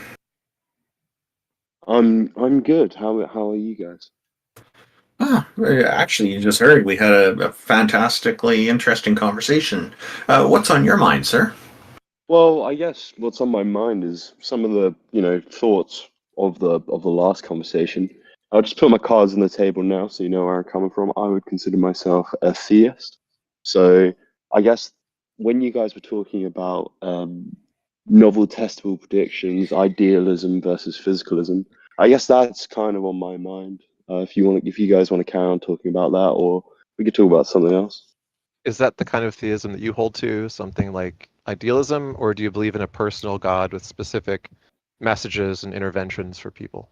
I'm good. How are you guys? Actually, you just heard we had a fantastically interesting conversation. What's on your mind, sir? Well, I guess what's on my mind is some of the thoughts of the last conversation. I'll just put my cards on the table now, so you know where I'm coming from. I would consider myself a theist. So I guess when you guys were talking about novel testable predictions, idealism versus physicalism, I guess that's kind of on my mind. If you guys want to carry on talking about that, or we could talk about something else. Is that the kind of theism that you hold to, something like idealism, or do you believe in a personal God with specific messages and interventions for people?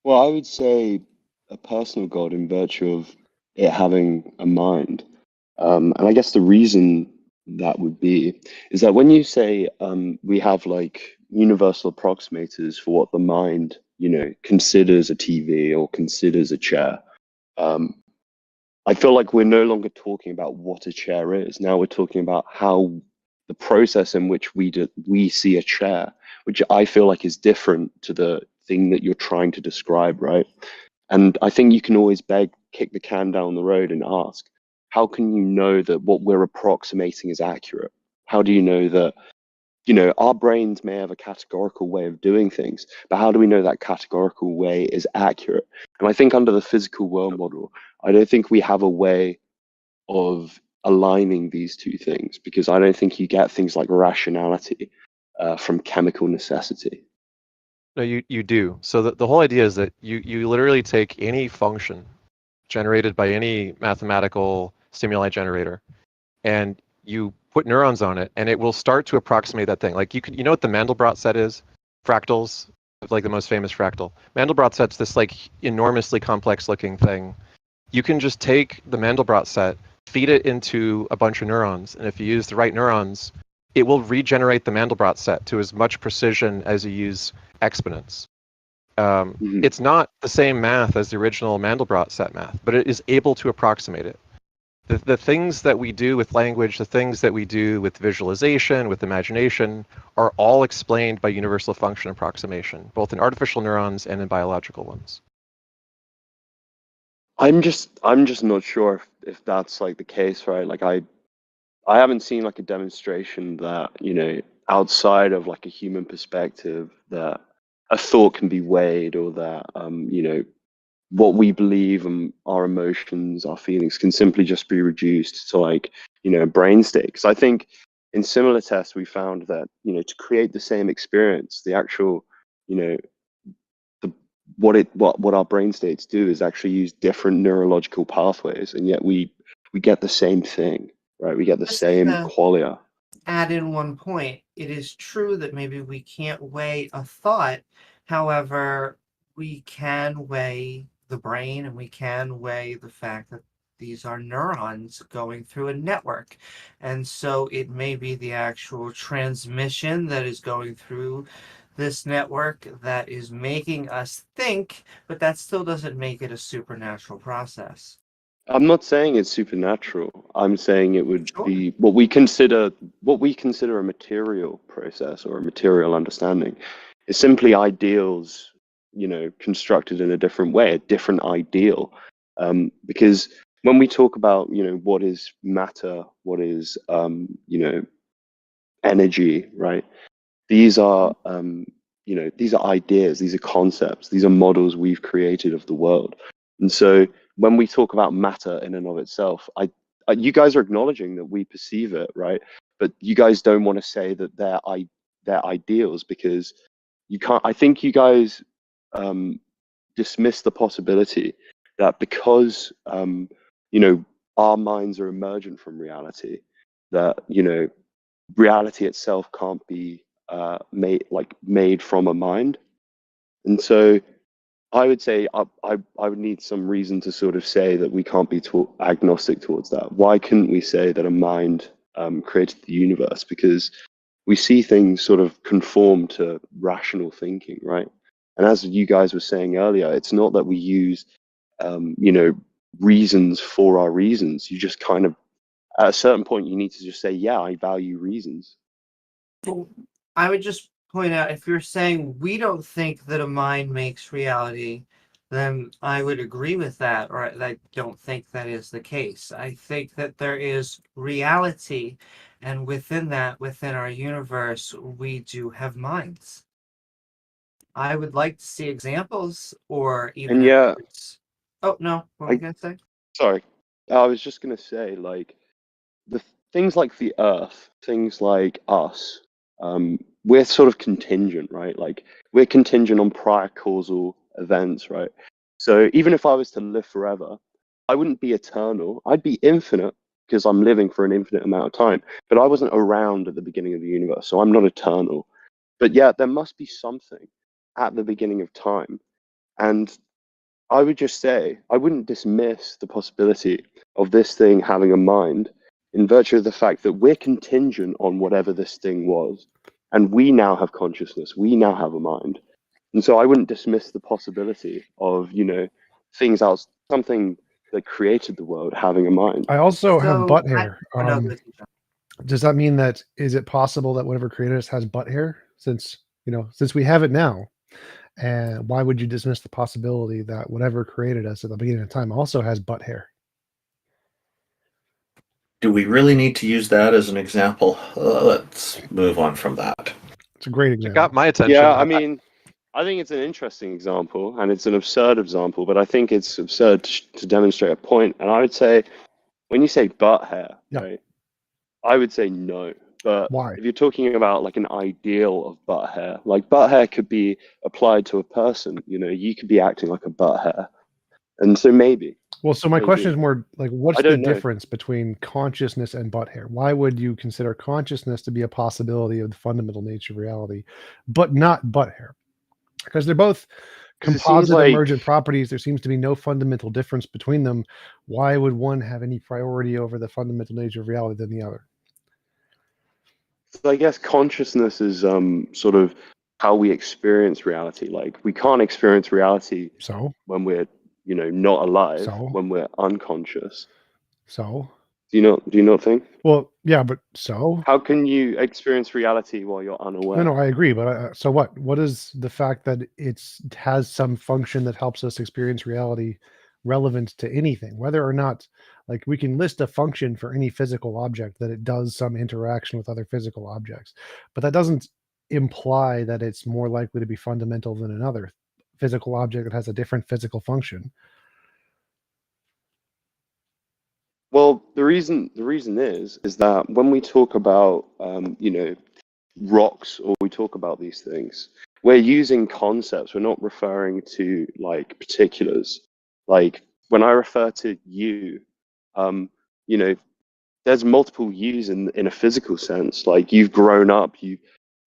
Well, I would say a personal God in virtue of it having a mind. And I guess the reason that would be is that when you say we have like universal approximators for what the mind, considers a TV or considers a chair, I feel like we're no longer talking about what a chair is. Now we're talking about how the process in which we see a chair, which I feel like is different to the thing that you're trying to describe, right? And I think you can always kick the can down the road and ask, how can you know that what we're approximating is accurate? How do you know that, our brains may have a categorical way of doing things, but how do we know that categorical way is accurate? And I think under the physical world model, I don't think we have a way of aligning these two things, because I don't think you get things like rationality from chemical necessity. No, you do. So the whole idea is that you literally take any function generated by any mathematical stimuli generator, and you put neurons on it, and it will start to approximate that thing. Like you know what the Mandelbrot set is? Fractals, like the most famous fractal. Mandelbrot set's this like enormously complex looking thing. You can just take the Mandelbrot set, feed it into a bunch of neurons, and if you use the right neurons, it will regenerate the Mandelbrot set to as much precision as you use exponents. It's not the same math as the original Mandelbrot set math, but it is able to approximate it. The things that we do with language, the things that we do with visualization, with imagination, are all explained by universal function approximation, both in artificial neurons and in biological ones. I'm just not sure if that's like the case, right? Like I haven't seen like a demonstration that, outside of like a human perspective, that a thought can be weighed, or that what we believe and our emotions, our feelings can simply just be reduced to like, a brain state. Because I think in similar tests we found that, to create the same experience, the actual, the what our brain states do is actually use different neurological pathways, and yet we get the same thing, right? We get the Just same to qualia. add in one point, it is true that maybe we can't weigh a thought. However, we can weigh the brain and we can weigh the fact that these are neurons going through a network. And so it may be the actual transmission that is going through this network that is making us think, but that still doesn't make it a supernatural process. I'm not saying it's supernatural. I'm saying it would Sure. be what we consider a material process or a material understanding. It's simply ideals, constructed in a different way, a different ideal. Because when we talk about, what is matter, what is, energy, right? These are, these are ideas, these are concepts, these are models we've created of the world. And so when we talk about matter in and of itself, you guys are acknowledging that we perceive it, right? But you guys don't want to say that they're ideals because you can't. I think you guys dismiss the possibility that because our minds are emergent from reality, that reality itself can't be made from a mind. And so I would say I would need some reason to sort of say that we can't be agnostic towards that. Why couldn't we say that a mind created the universe? Because we see things sort of conform to rational thinking, right? And as you guys were saying earlier, it's not that we use reasons for our reasons. You just kind of, at a certain point, you need to just say, yeah, I value reasons. Well, I would just point out, if you're saying we don't think that a mind makes reality, then I would agree with that, or I don't think that is the case. I think that there is reality, and within that, within our universe, we do have minds. I would like to see examples, or even And yeah, oh no, what were you gonna say? Sorry, I was just gonna say, like, the things like the Earth, things like us, we're sort of contingent, right? Like, we're contingent on prior causal events, right? So even if I was to live forever, I wouldn't be eternal. I'd be infinite because I'm living for an infinite amount of time. But I wasn't around at the beginning of the universe, so I'm not eternal. But yeah, there must be something at the beginning of time. And I would just say, I wouldn't dismiss the possibility of this thing having a mind in virtue of the fact that we're contingent on whatever this thing was. And we now have consciousness, we now have a mind. And so I wouldn't dismiss the possibility of, things else, something that created the world having a mind. I also have So butt hair. no, Does that mean that is it possible that whatever created us has butt hair? Since we have it now, and why would you dismiss the possibility that whatever created us at the beginning of time also has butt hair? Do we really need to use that as an example? Let's move on from that. It's a great It example. got my attention. Yeah, I mean, I think it's an interesting example, and it's an absurd example, but I think it's absurd to demonstrate a point. And I would say, when you say butt hair, Yeah. right, I would say no. But Why? if you're talking about like an ideal of butt hair, like butt hair could be applied to a person, you could be acting like a butt hair. And so maybe. Well, so my question is more like, what's I the don't know. difference between consciousness and butt hair? Why would you consider consciousness to be a possibility of the fundamental nature of reality, but not butt hair? Because they're both 'Cause it seems composite like- emergent properties. There seems to be no fundamental difference between them. Why would one have any priority over the fundamental nature of reality than the other? So I guess consciousness is sort of how we experience reality. Like, we can't experience reality when we're not alive, when we're unconscious. So Do you not think? Well, yeah, but so How can you experience reality while you're unaware? no, I agree. But so what? What is the fact that it has some function that helps us experience reality relevant to anything, whether or not, like, we can list a function for any physical object that it does some interaction with other physical objects, but that doesn't imply that it's more likely to be fundamental than another physical object that has a different physical function. Well, the reason is that when we talk about rocks, or we talk about these things, we're using concepts. We're not referring to like particulars. Like when I refer to you, you know, there's multiple yous in a physical sense. Like you've grown up, you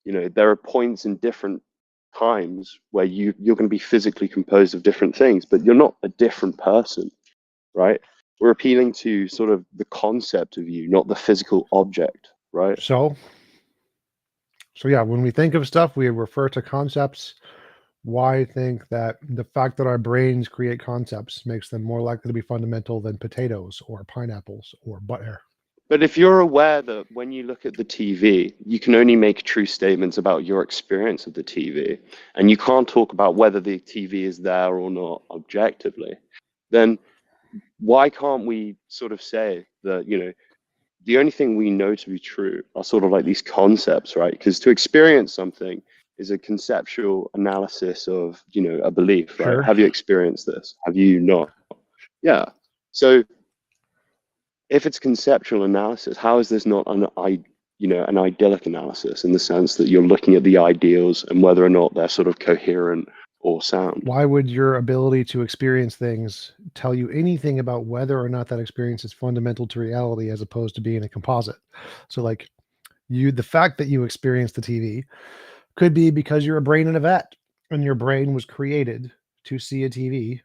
know, there are points in different times where you're going to be physically composed of different things, but you're not a different person, right? We're appealing to sort of the concept of you, not the physical object, right? So yeah, when we think of stuff, we refer to concepts. Why think that the fact that our brains create concepts makes them more likely to be fundamental than potatoes or pineapples or butter? But if you're aware that when you look at the TV, you can only make true statements about your experience of the TV, and you can't talk about whether the TV is there or not objectively, then why can't we sort of say that, you know, the only thing we know to be true are sort of like these concepts, right? Because to experience something is a conceptual analysis of, you know, a belief, right? Sure. Have you experienced this? Have you not? Yeah. So if it's conceptual analysis, how is this not an idyllic analysis in the sense that you're looking at the ideals and whether or not they're sort of coherent or sound? Why would your ability to experience things tell you anything about whether or not that experience is fundamental to reality as opposed to being a composite? So like the fact that you experience the TV could be because you're a brain in a vat and your brain was created to see a TV,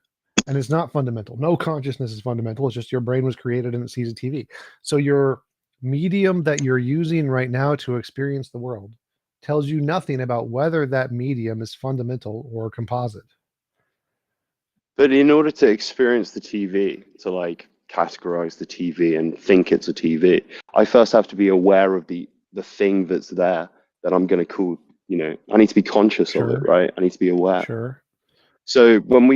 and it's not fundamental. No consciousness is fundamental. It's just your brain was created and it sees a TV. So your medium that you're using right now to experience the world tells you nothing about whether that medium is fundamental or composite. But in order to experience the TV, to like categorize the TV and think it's a TV, I first have to be aware of the thing that's there that I'm going to call, you know, I need to be conscious of it, Sure. right? I need to be aware. Sure. So when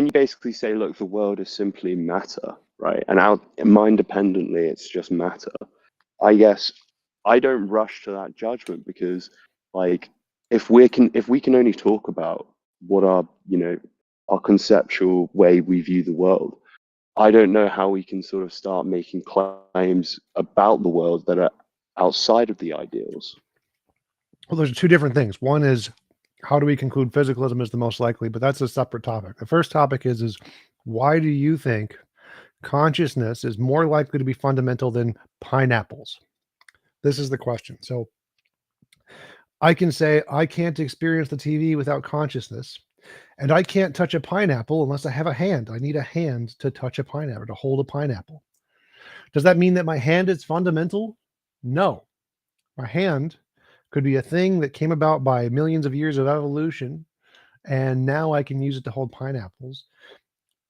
you basically say, look, the world is simply matter, right? And out mind dependently, it's just matter. I guess I don't rush to that judgment because, like, if we can only talk about what our, you know, our conceptual way we view the world, I don't know how we can sort of start making claims about the world that are outside of the ideals. Well, there's two different things. One is how do we conclude physicalism is the most likely, but that's a separate topic. The first topic is why do you think consciousness is more likely to be fundamental than pineapples? This is the question. So I can say I can't experience the TV without consciousness, and I can't touch a pineapple unless I have a hand. I need a hand to touch a pineapple, to hold a pineapple. Does that mean that my hand is fundamental? No. My hand could be a thing that came about by millions of years of evolution, and now I can use it to hold pineapples.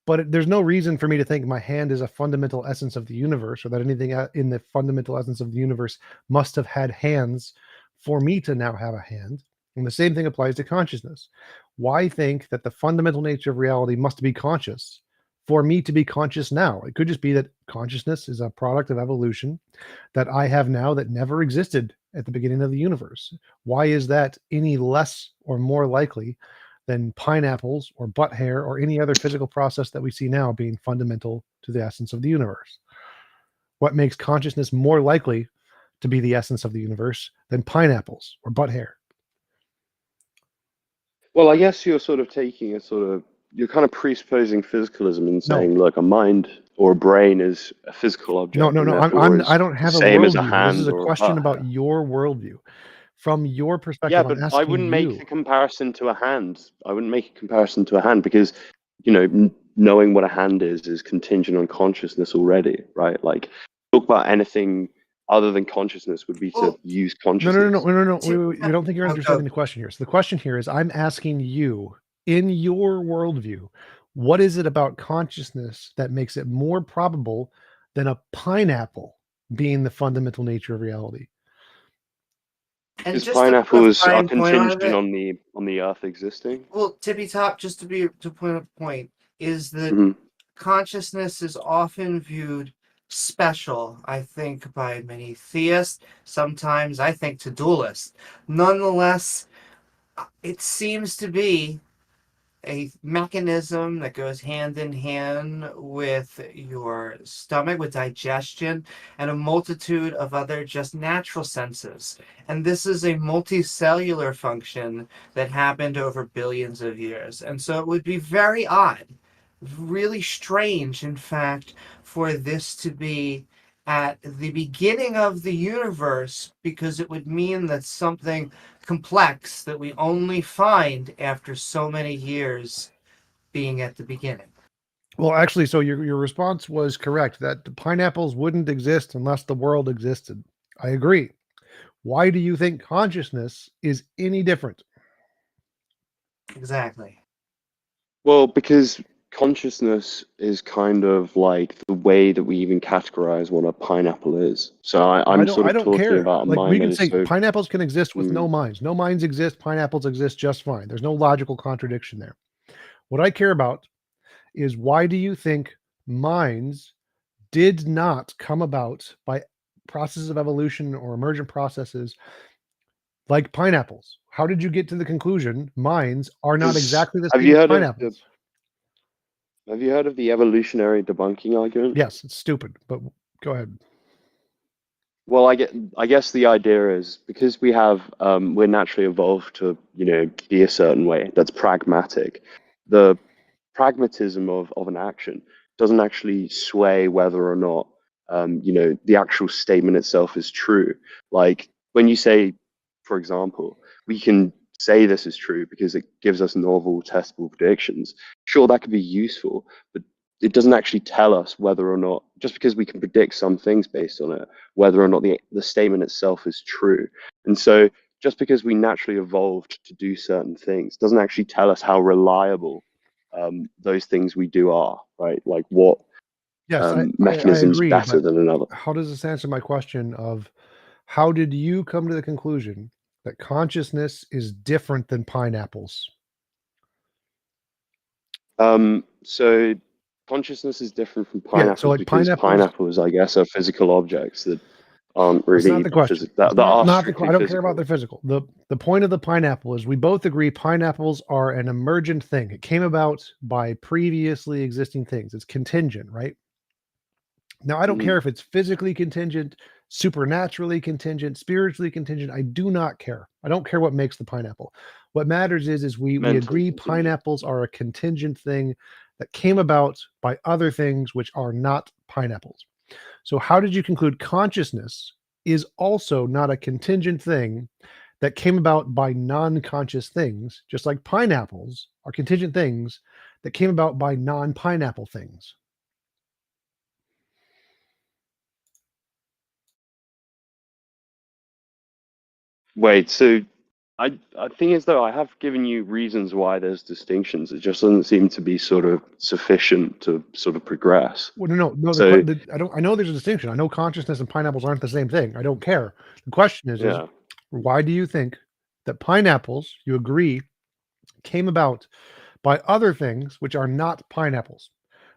But there's no reason for me to think my hand is a fundamental essence of the universe, or that anything in the fundamental essence of the universe must have had hands for me to now have a hand. And the same thing applies to consciousness. Why think that the fundamental nature of reality must be conscious for me to be conscious now? It could just be that consciousness is a product of evolution that I have now that never existed at the beginning of the universe. Why is that any less or more likely than pineapples or butt hair or any other physical process that we see now being fundamental to the essence of the universe? What makes consciousness more likely to be the essence of the universe than pineapples or butt hair? Well, I guess you're sort of taking you're kind of presupposing physicalism and saying, look, a mind or a brain is a physical object. No. I don't have a same as a worldview. hand. This is a or question butt about hair. your worldview. From your perspective, Yeah, I'm but asking I wouldn't you. make the comparison to a hand. I wouldn't make a comparison to a hand because, you know, knowing what a hand is contingent on consciousness already, right? Like, talk about anything other than consciousness would be to use consciousness. No. We don't think you're understanding the question here. So the question here is, I'm asking you, in your worldview, what is it about consciousness that makes it more probable than a pineapple being the fundamental nature of reality? And Because just to pineapples try are and point out of contingent it- on the Earth existing. Well, tippy top, just to point a point, is that consciousness is often viewed special, I think, by many theists, sometimes I think to dualists. Nonetheless, it seems to be a mechanism that goes hand in hand with your stomach, with digestion, and a multitude of other just natural senses. And this is a multicellular function that happened over billions of years. And so it would be very odd, really strange, in fact, for this to be at the beginning of the universe, because it would mean that something complex that we only find after so many years being at the beginning. Well, actually, so your response was correct that the pineapples wouldn't exist unless the world existed. I agree. Why do you think consciousness is any different? Exactly. Well, because consciousness is kind of like the way that we even categorize what a pineapple is. So I'm sort I of don't talking care. about a Like we mind that can is say so. pineapples can exist with no Mm. minds. No minds exist. Pineapples exist just fine. There's no logical contradiction there. What I care about is why do you think minds did not come about by processes of evolution or emergent processes like pineapples? How did you get to the conclusion minds are not 'Cause exactly the have same you as heard of the pineapples? have you heard of the evolutionary debunking argument? Yes, it's stupid, but go ahead. Well, I guess the idea is because we're naturally evolved to, be a certain way that's pragmatic. The pragmatism of an action doesn't actually sway whether or not, the actual statement itself is true. Like when you say, for example, we can say this is true because it gives us novel testable predictions. Sure, that could be useful, but it doesn't actually tell us whether or not, just because we can predict some things based on it, whether or not the statement itself is true. And so just because we naturally evolved to do certain things doesn't actually tell us how reliable those things we do are, right? Like what Yes, I mechanism's agree, better but than another. how does this answer my question of how did you come to the conclusion that consciousness is different than pineapples? So consciousness is different from Yeah, so pineapples like because pineapples, pineapples, I guess, are physical objects that aren't that's not really the question. that are Not the strictly I don't care about physical. their physical. The point of the pineapple is we both agree pineapples are an emergent thing. It came about by previously existing things. It's contingent, right? Now, I don't Mhm. care if it's physically contingent, supernaturally contingent, spiritually contingent. I do not care. I don't care what makes the pineapple. What matters is we Mentally agree contingent. pineapples are a contingent thing that came about by other things which are not pineapples. So how did you conclude consciousness is also not a contingent thing that came about by non-conscious things, just like pineapples are contingent things that came about by non-pineapple things? Wait, so I think as though I have given you reasons why there's distinctions. It just doesn't seem to be sort of sufficient to sort of progress. Well, no. So I don't. I know there's a distinction. I know consciousness and pineapples aren't the same thing. I don't care. The question is yeah. why do you think that pineapples, you agree, came about by other things which are not pineapples?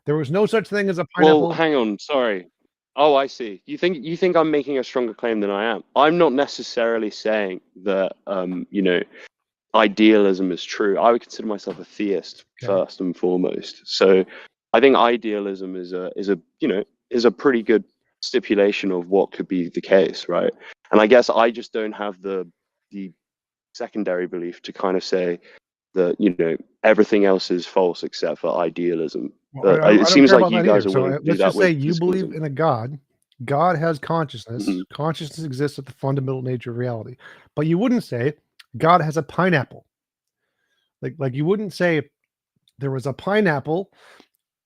There was no such thing as a Well, pineapple. hang on, sorry. Oh, I see. You think I'm making a stronger claim than I am. I'm not necessarily saying that idealism is true. I would consider myself a theist Okay. first and foremost. So I think idealism is a pretty good stipulation of what could be the case, right? And I guess I just don't have the secondary belief to kind of say that everything else is false except for idealism. Well, But it I don't seems care like about you that either. guys are So willing to do let's that just say with you believe physicalism. in a God. God has consciousness. Mhm. Consciousness exists at the fundamental nature of reality. But you wouldn't say God has a pineapple. Like you wouldn't say there was a pineapple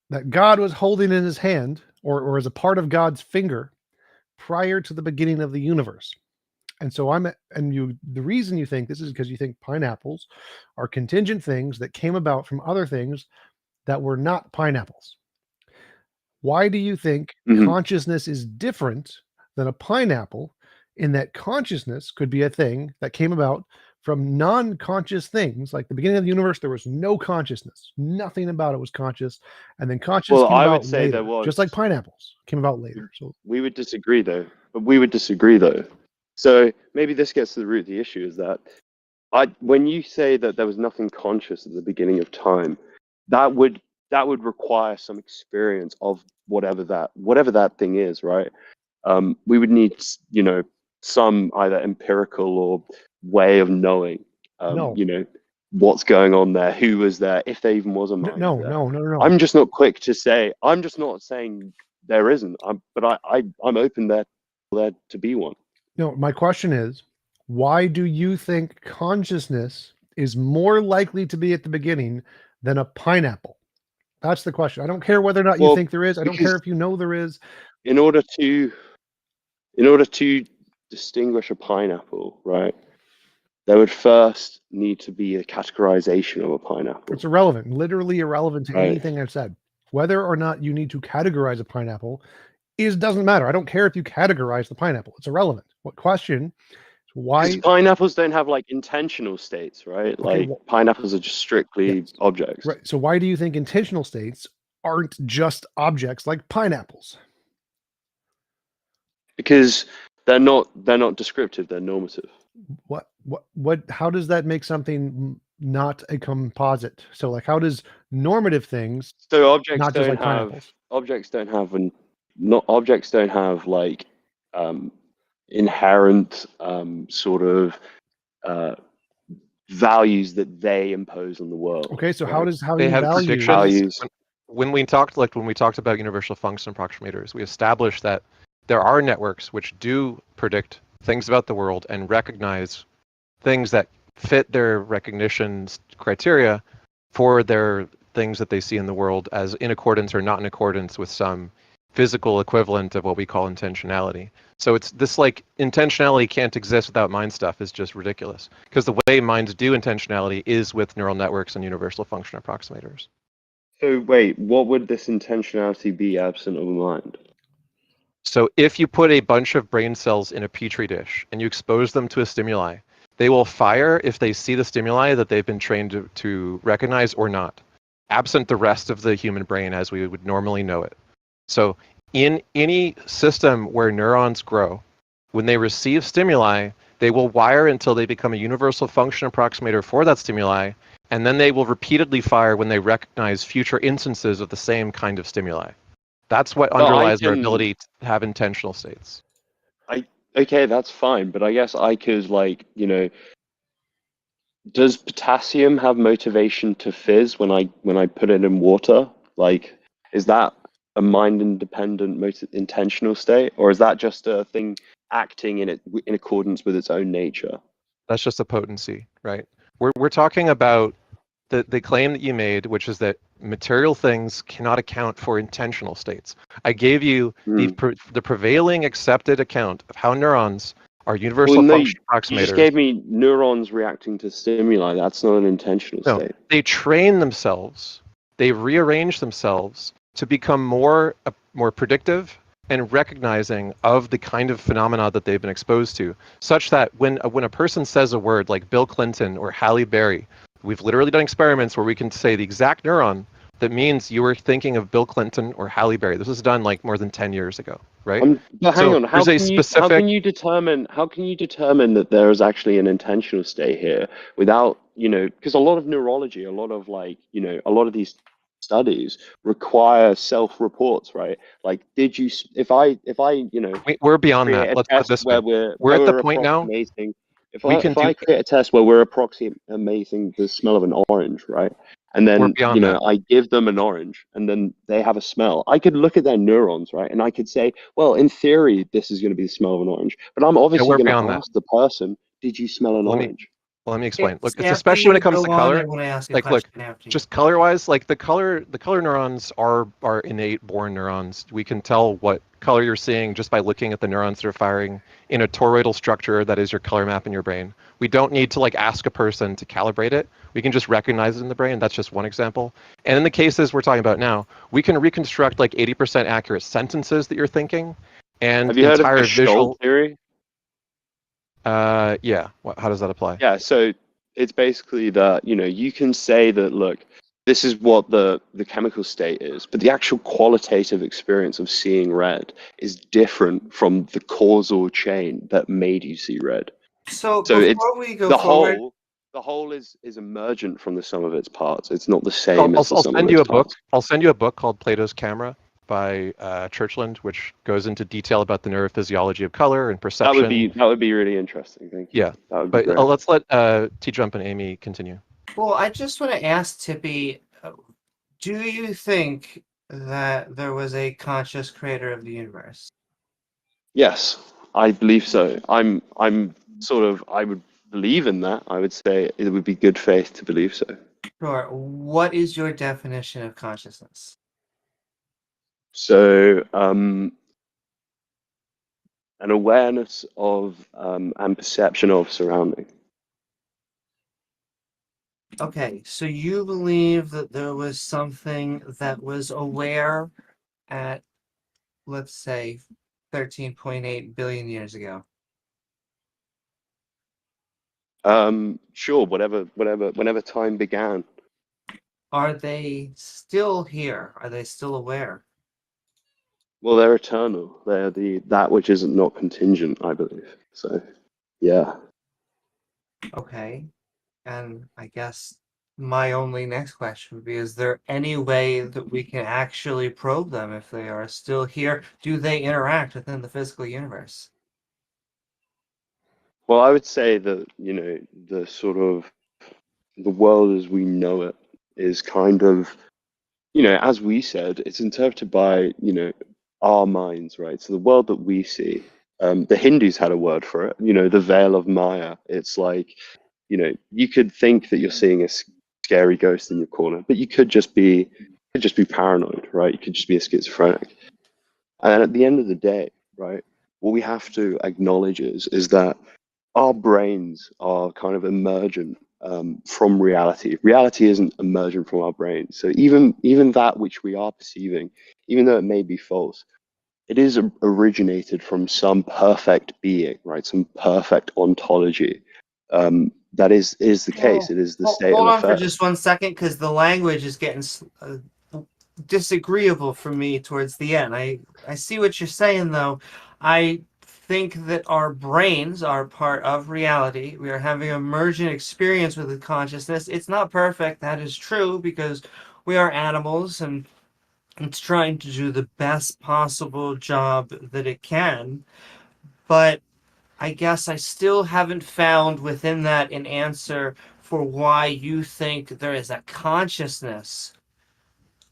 that God was holding in his hand or as a part of God's finger prior to the beginning of the universe. And so the reason you think this is because you think pineapples are contingent things that came about from other things that were not pineapples. Why do you think Mhm. consciousness is different than a pineapple in that consciousness could be a thing that came about from non-conscious things? Like the beginning of the universe, there was no consciousness. Nothing about it was conscious. And then consciousness Well, came I would about say there later, just like was. pineapples came about later. So We would disagree though. But we would disagree though. So maybe this gets to the root of the issue is that when you say that there was nothing conscious at the beginning of time, that would require some experience of whatever that thing is, right? We would need, some either empirical or way of knowing, No. what's going on there, who was there, if there even was a mind No. there. No. I'm just not quick to say. I'm just not saying there isn't. But I'm open there to be one. No, my question is, why do you think consciousness is more likely to be at the beginning than a pineapple? That's the question. I don't care whether or not you Well, think there is. I don't care if you know there is. In order to distinguish a pineapple, right, there would first need to be a categorization of a pineapple. It's irrelevant, literally irrelevant to Right. anything I've said. Whether or not you need to categorize a pineapple doesn't matter. I don't care if you categorize the pineapple. It's irrelevant. What question is why? Because pineapples don't have like intentional states, right? Okay, Like pineapples are just strictly objects. Right. So why do you think intentional states aren't just objects like pineapples? Because they're not descriptive, they're normative. What how does that make something not a composite? So like how does normative things not just like pineapples? Objects don't have like inherent sort of values that they impose on the world. Okay, so right? They have predictions. When we talked about universal function approximators, we established that there are networks which do predict things about the world and recognize things that fit their recognition criteria for their things that they see in the world as in accordance or not in accordance with some physical equivalent of what we call intentionality. So it's this like intentionality can't exist without mind stuff is just ridiculous, because the way minds do intentionality is with neural networks and universal function approximators. So wait, what would this intentionality be absent of a mind? So if you put a bunch of brain cells in a petri dish and you expose them to a stimuli, they will fire if they see the stimuli that they've been trained to recognize or not, absent the rest of the human brain as we would normally know it. So in any system where neurons grow, when they receive stimuli, they will wire until they become a universal function approximator for that stimuli, and then they will repeatedly fire when they recognize future instances of the same kind of stimuli. That's what underlies our ability to have intentional states. Okay, that's fine, but I guess I could does potassium have motivation to fizz when I put it in water? Like, is that a mind-independent intentional state, or is that just a thing acting in accordance with its own nature? That's just a potency, right? We're talking about the claim that you made, which is that material things cannot account for intentional states. I gave you the prevailing accepted account of how neurons are universal function approximators. You just gave me neurons reacting to stimuli. That's not an intentional state. They train themselves. They rearrange themselves to become more predictive and recognizing of the kind of phenomena that they've been exposed to, such that when a person says a word like Bill Clinton or Halle Berry, we've literally done experiments where we can say the exact neuron that means you were thinking of Bill Clinton or Halle Berry. This was done like more than 10 years ago, right? But hang on, how can you determine that there is actually an intentional state here without, because a lot of neurology, a lot of these studies require self-reports, right? Like, if I we're beyond that. Let's put it this way. We're at the point now. If I create a test where we're approximating the smell of an orange, right? And then, I give them an orange and then they have a smell. I could look at their neurons, right? And I could say, well, in theory, this is going to be the smell of an orange. But I'm obviously going to ask the person, did you smell an orange? Let me explain. Look, it's especially when it comes to color. Look, just color-wise, like the color neurons are innate born neurons. We can tell what color you're seeing just by looking at the neurons that are firing in a toroidal structure that is your color map in your brain. We don't need to ask a person to calibrate it. We can just recognize it in the brain. That's just one example. And in the cases we're talking about now, we can reconstruct 80% accurate sentences that you're thinking and have you heard entire of the visual theory? Yeah. How does that apply? Yeah, so it's basically that, you can say that, look, this is what the chemical state is, but the actual qualitative experience of seeing red is different from the causal chain that made you see red. So before we go forward, the whole is emergent from the sum of its parts. It's not the same as the I'll sum send of you its a book. parts. I'll send you a book called Plato's Camera by Churchland, which goes into detail about the neurophysiology of color and perception. That would be really interesting. Thank you. Yeah, That would be but great. let's let T-Jump and Amy continue. Well, I just want to ask Tippy, do you think that there was a conscious creator of the universe? Yes, I believe so. I would believe in that. I would say it would be good faith to believe so. Sure. What is your definition of consciousness? So, an awareness of and perception of surrounding. Okay, so you believe that there was something that was aware at, let's say, 13.8 billion years ago. Sure, whenever time began. Are they still here? Are they still aware? Well, they're eternal. They're that which is not contingent, I believe. So, yeah. Okay. And I guess my only next question would be, is there any way that we can actually probe them if they are still here? Do they interact within the physical universe? Well, I would say that, the sort of the world as we know it is kind of, as we said, it's interpreted by, our minds, right? So the world that we see, the Hindus had a word for it, the veil of Maya. It's like, you could think that you're seeing a scary ghost in your corner, but you could just be paranoid, right? You could just be a schizophrenic. And at the end of the day, right, what we have to acknowledge is that our brains are kind of emergent from reality. Reality isn't emergent from our brains. So even that which we are perceiving, even though it may be false, it is originated from some perfect being, right? Some perfect ontology. That is the case. It is the state Hold of on for affairs. just 1 second, because the language is getting disagreeable for me towards the end. I see what you're saying, though. I think that our brains are part of reality. We are having an emergent experience with the consciousness. It's not perfect, that is true, because we are animals and it's trying to do the best possible job that it can. But I guess I still haven't found within that an answer for why you think there is a consciousness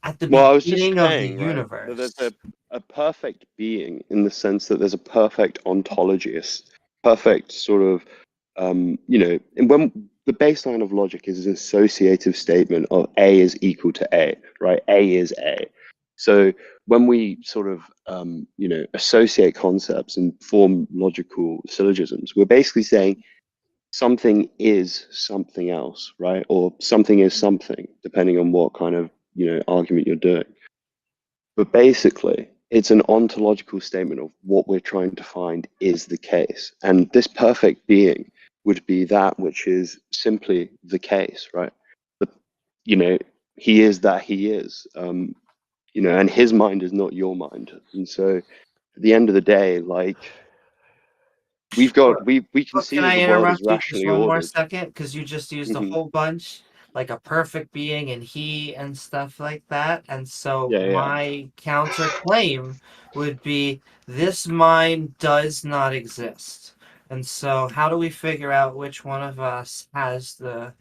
at the Well, I was just beginning of the saying, right, that universe. there's a perfect being in the sense that there's a perfect ontology, a perfect sort of, and when the baseline of logic is an associative statement of A is equal to A, right? A is A. So when we sort of, associate concepts and form logical syllogisms, we're basically saying something is something else, right? Or something is something, depending on what kind of, argument you're doing. But basically, it's an ontological statement of what we're trying to find is the case. And this perfect being would be that which is simply the case, right? But, he is that he is, and his mind is not your mind. And so at the end of the day, like, we can see Can that I the world is interrupt you just rationally 1 more ordered. second? Because you just used a whole bunch, like a perfect being and he and stuff like that. And so Yeah. my counterclaim would be this mind does not exist. And so how do we figure out which one of us has the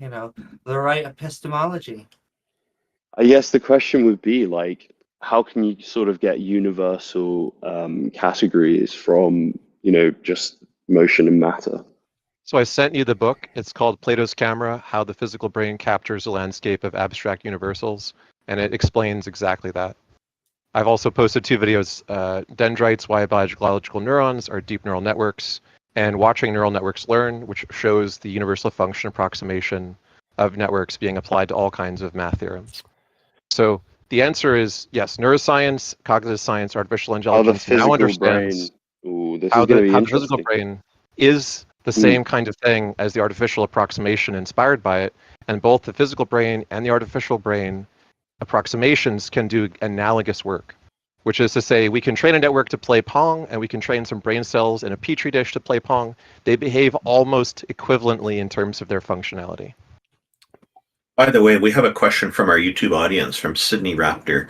right epistemology? I guess the question would be like, how can you sort of get universal categories from, just motion and matter? So I sent you the book. It's called Plato's Camera: How the Physical Brain Captures the Landscape of Abstract Universals, and it explains exactly that. I've also posted 2 videos, Dendrites, Why Biological Neurons Are Deep Neural Networks, and Watching Neural Networks Learn, which shows the universal function approximation of networks being applied to all kinds of math theorems. So the answer is yes, neuroscience, cognitive science, artificial intelligence now understands how the physical brain is the same kind of thing as the artificial approximation inspired by it, and both the physical brain and the artificial brain approximations can do analogous work. which is to say we can train a network to play Pong, and we can train some brain cells in a petri dish to play Pong. They behave almost equivalently in terms of their functionality. By the way, we have a question from our YouTube audience from Sydney Raptor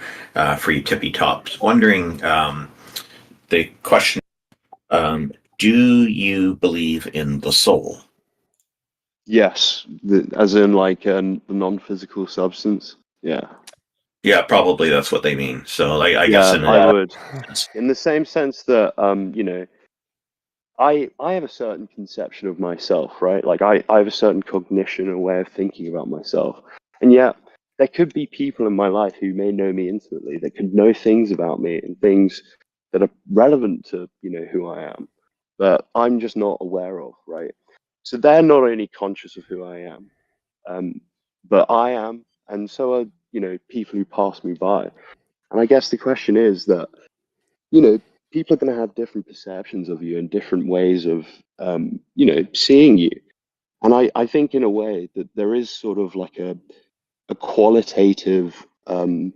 for you tippy tops. Wondering, the question, do you believe in the soul? Yes, as in like a non-physical substance. Yeah. Yeah, probably that's what they mean. So I guess Yeah, I would. In the same sense that you know, I have a certain conception of myself, right? Like I have a certain cognition and way of thinking about myself. And yet there could be people in my life who may know me intimately, that could know things about me and things that are relevant to, you know, who I am, that I'm just not aware of, right? So they're not only conscious of who I am, but I am, and so are, you know, people who pass me by. And I guess the question is that, you know, people are going to have different perceptions of you and different ways of, you know, seeing you. And I think in a way that there is sort of like a qualitative, you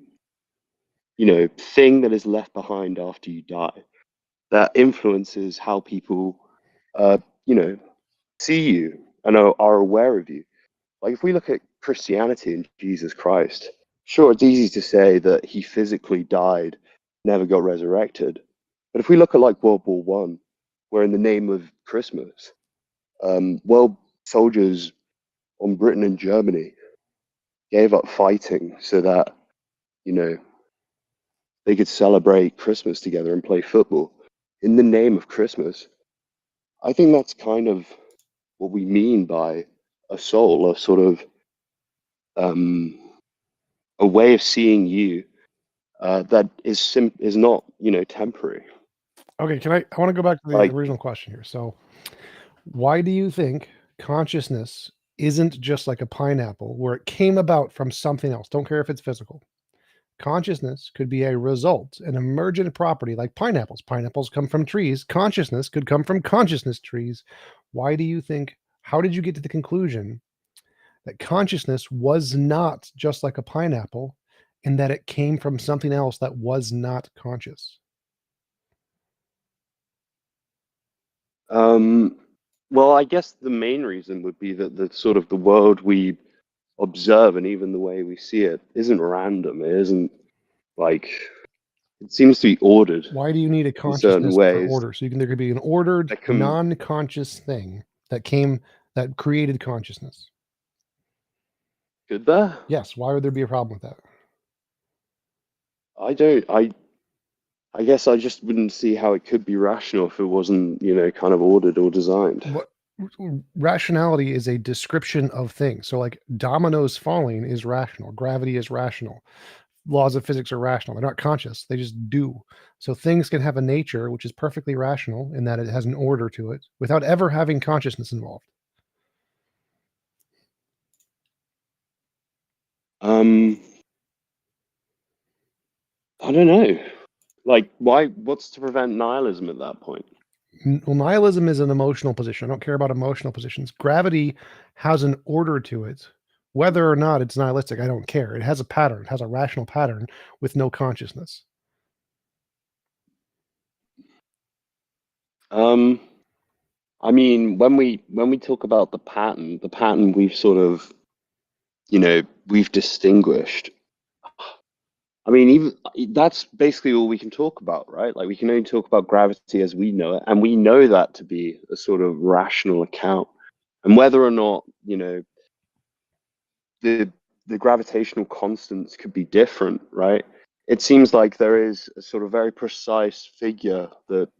know, thing that is left behind after you die that influences how people, you know, see you and are aware of you. Like if we look at Christianity and Jesus Christ, sure, it's easy to say that he physically died, never got resurrected. But if we look at like World War One, where in the name of Christmas, world soldiers on Britain and Germany gave up fighting so that, you know, they could celebrate Christmas together and play football in the name of Christmas. I think that's kind of what we mean by a soul, a sort of a way of seeing you that is not, you know, temporary. Okay, I want to go back to the Like, original question here. So, why do you think consciousness isn't just like a pineapple where it came about from something else? Don't care if it's physical. Consciousness could be a result, an emergent property like pineapples. Pineapples come from trees. Consciousness could come from consciousness trees. Why do you think, how did you get to the conclusion that consciousness was not just like a pineapple and that it came from something else that was not conscious? well, I guess the main reason would be that the sort of the world we observe and even the way we see it isn't random. It isn't like, it seems to be ordered. Why do you need a in certain consciousness for ways. order? So there could be an ordered, non-conscious thing that created consciousness. Could there? Yes. Why would there be a problem with that? I guess I just wouldn't see how it could be rational if it wasn't, you know, kind of ordered or designed. What rationality is a description of things. So like dominoes falling is rational. Gravity is rational. Laws of physics are rational. They're not conscious. They just do. So things can have a nature which is perfectly rational in that it has an order to it without ever having consciousness involved. I don't know. Like, why? What's to prevent nihilism at that point? Well, nihilism is an emotional position. I don't care about emotional positions. Gravity has an order to it. Whether or not it's nihilistic, I don't care. It has a pattern. It has a rational pattern with no consciousness. I mean, when we talk about the pattern we've sort of, you know, we've distinguished. I mean, even that's basically all we can talk about, right? Like we can only talk about gravity as we know it, and we know that to be a sort of rational account. And whether or not, you know, the gravitational constants could be different, right? It seems like there is a sort of very precise figure that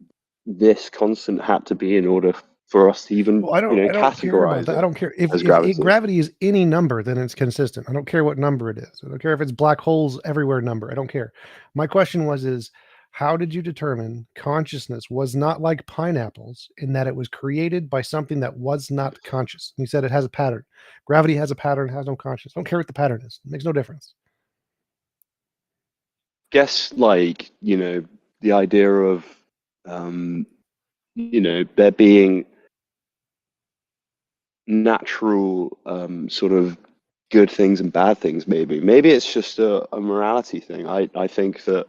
this constant had to be in order for us to even, Well, I don't care about categorize that. I don't care if gravity. gravity is any number, then it's consistent. I don't care what number it is. I don't care if it's black holes everywhere number. I don't care. My question is how did you determine consciousness was not like pineapples in that it was created by something that was not conscious? You said it has a pattern. Gravity has a pattern, has no consciousness. I don't care what the pattern is. It makes no difference. Guess like, you know, the idea of you know, there being natural sort of good things and bad things. Maybe it's just a morality thing. I think that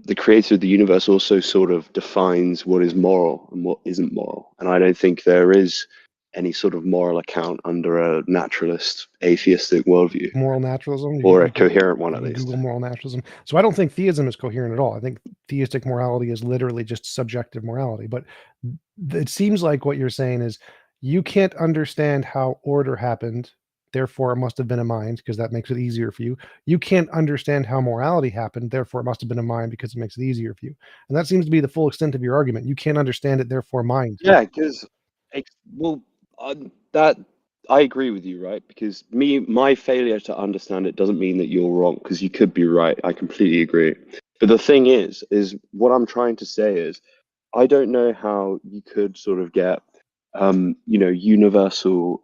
the creator of the universe also sort of defines what is moral and what isn't moral. And I don't think there is any sort of moral account under a naturalist, atheistic worldview, Moral naturalism, or a coherent one you at can least. Google moral naturalism. So I don't think theism is coherent at all. I think theistic morality is literally just subjective morality. But it seems like what you're saying is you can't understand how order happened, therefore it must have been a mind, because that makes it easier for you. You can't understand how morality happened, therefore it must have been a mind, because it makes it easier for you. And that seems to be the full extent of your argument. You can't understand it, therefore mind. Yeah, because well, that I agree with you, right? Because my failure to understand it doesn't mean that you're wrong, because you could be right. I completely agree. But the thing is what I'm trying to say is, I don't know how you could sort of get, universal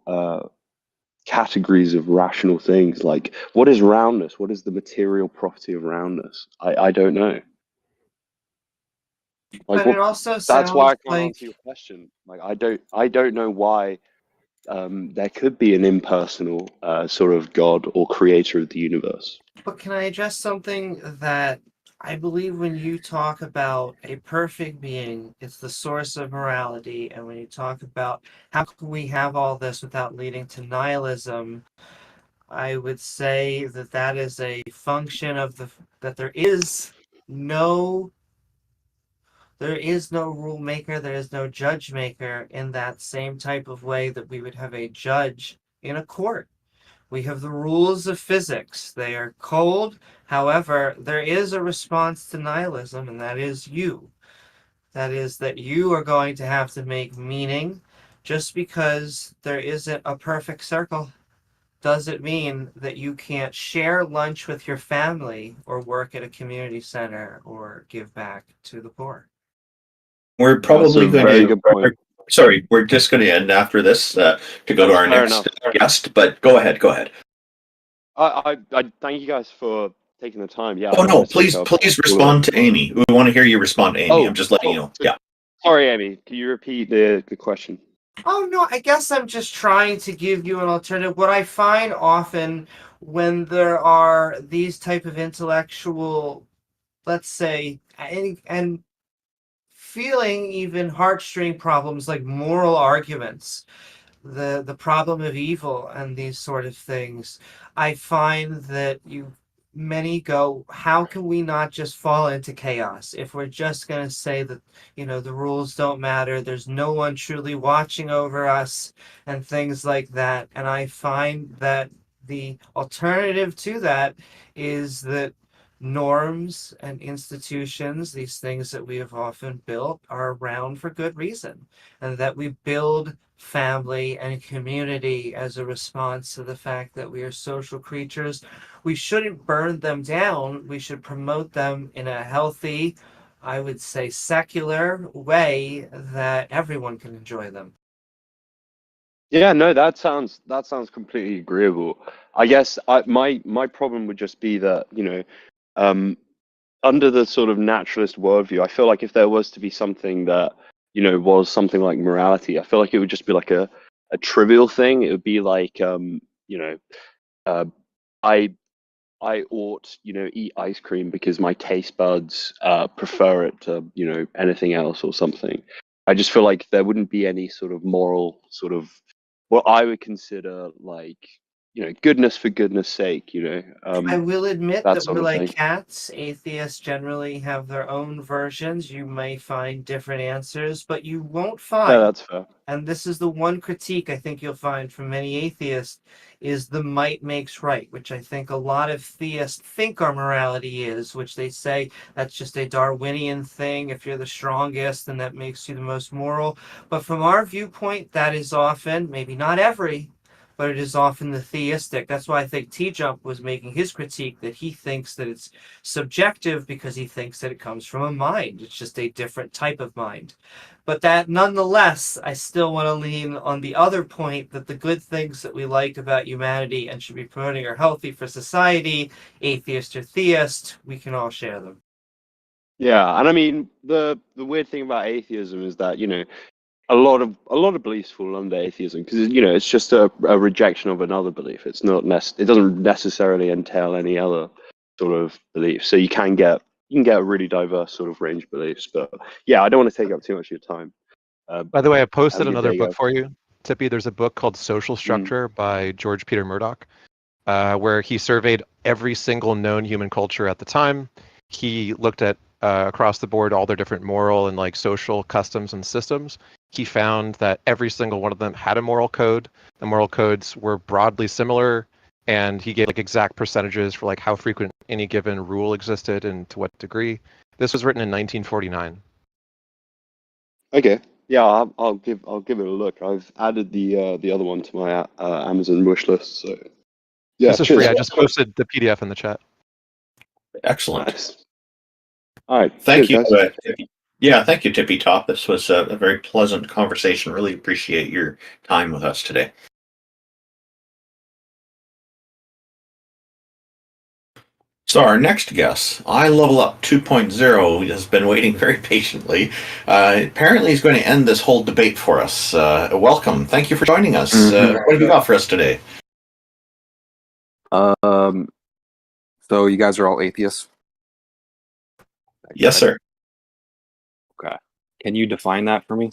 categories of rational things. Like, what is roundness? What is the material property of roundness? I don't know. Like, But it also that's why I sounds can't like answer your question. Like, I don't know why there could be an impersonal sort of God or creator of the universe. But can I address something that I believe when you talk about a perfect being, it's the source of morality, and when you talk about how can we have all this without leading to nihilism, I would say that that is a function of that there is no rule maker, there is no judge maker in that same type of way that we would have a judge in a court. We have the rules of physics. They are cold. However, there is a response to nihilism, and that is you. That is that you are going to have to make meaning. Just because there isn't a perfect circle doesn't mean that you can't share lunch with your family or work at a community center or give back to the poor. We're probably a going very to. good point. Sorry, we're just going to end after this to go to our Fair next enough. guest. But go ahead. Go ahead. I thank you guys for taking the time. Yeah. I Oh don't no! want to take Please, up please all of respond it. to Amy. We want to hear you respond to Amy. Oh, I'm just letting you know. Yeah. Sorry, Amy. Can you repeat the question? Oh, no, I guess I'm just trying to give you an alternative. What I find often when there are these type of intellectual, let's say, and feeling even heartstring problems like moral arguments, the problem of evil and these sort of things, I find that many go, how can we not just fall into chaos if we're just going to say that the rules don't matter, there's no one truly watching over us and things like that. And I find that the alternative to that is that norms and institutions, these things that we have often built, are around for good reason, and that we build family and community as a response to the fact that we are social creatures. We shouldn't burn them down. We should promote them in a healthy, I would say, secular way that everyone can enjoy them. Yeah, no, that sounds completely agreeable. I guess my problem would just be that, under the sort of naturalist worldview, I feel like if there was to be something that, was something like morality, I feel like it would just be like a trivial thing. It would be like, I ought, eat ice cream because my taste buds prefer it to, anything else or something. I just feel like there wouldn't be any sort of moral sort of what I would consider like, goodness for goodness sake, I will admit that that sort we're of like thing. cats. Atheists generally have their own versions. You may find different answers, but you won't Yeah, find, that's fair. and this is the one critique I think you'll find from many atheists, is the might makes right, which I think a lot of theists think our morality is, which they say that's just a Darwinian thing. If you're the strongest, then that makes you the most moral. But from our viewpoint, that is often, maybe not every, but it is often the theistic. That's why I think T-Jump was making his critique, that he thinks that it's subjective because he thinks that it comes from a mind. It's just a different type of mind. But that nonetheless, I still want to lean on the other point that the good things that we like about humanity and should be promoting are healthy for society, atheist or theist, we can all share them. Yeah, and I mean the weird thing about atheism is that, a lot of beliefs fall under atheism because it's just a rejection of another belief. It's not it doesn't necessarily entail any other sort of belief. So you can get you can get a really diverse sort of range of beliefs. But yeah, I don't want to take up too much of your time. By the way, I Have a posted good another day, book guys. for you, Tippy. There's a book called Social Structure by George Peter Murdoch, where he surveyed every single known human culture at the time. He looked at across the board all their different moral and like social customs and systems. He found that every single one of them had a moral code. The moral codes were broadly similar, and he gave like exact percentages for like how frequent any given rule existed and to what degree. This was written in 1949. Okay. Yeah, I'll give it a look. I've added the other one to my Amazon wish list. So yeah, This is cheers. free. I just posted the PDF in the chat. Excellent. Nice. All right. Thank Cheers, you. guys. Yeah, thank you, Tippy Top. This was a very pleasant conversation. Really appreciate your time with us today. So our next guest, I Level Up 2.0, has been waiting very patiently. Apparently he's going to end this whole debate for us. Welcome. Thank you for joining us. What have you got for us today? So you guys are all atheists? Yes, sir. Okay. Can you define that for me?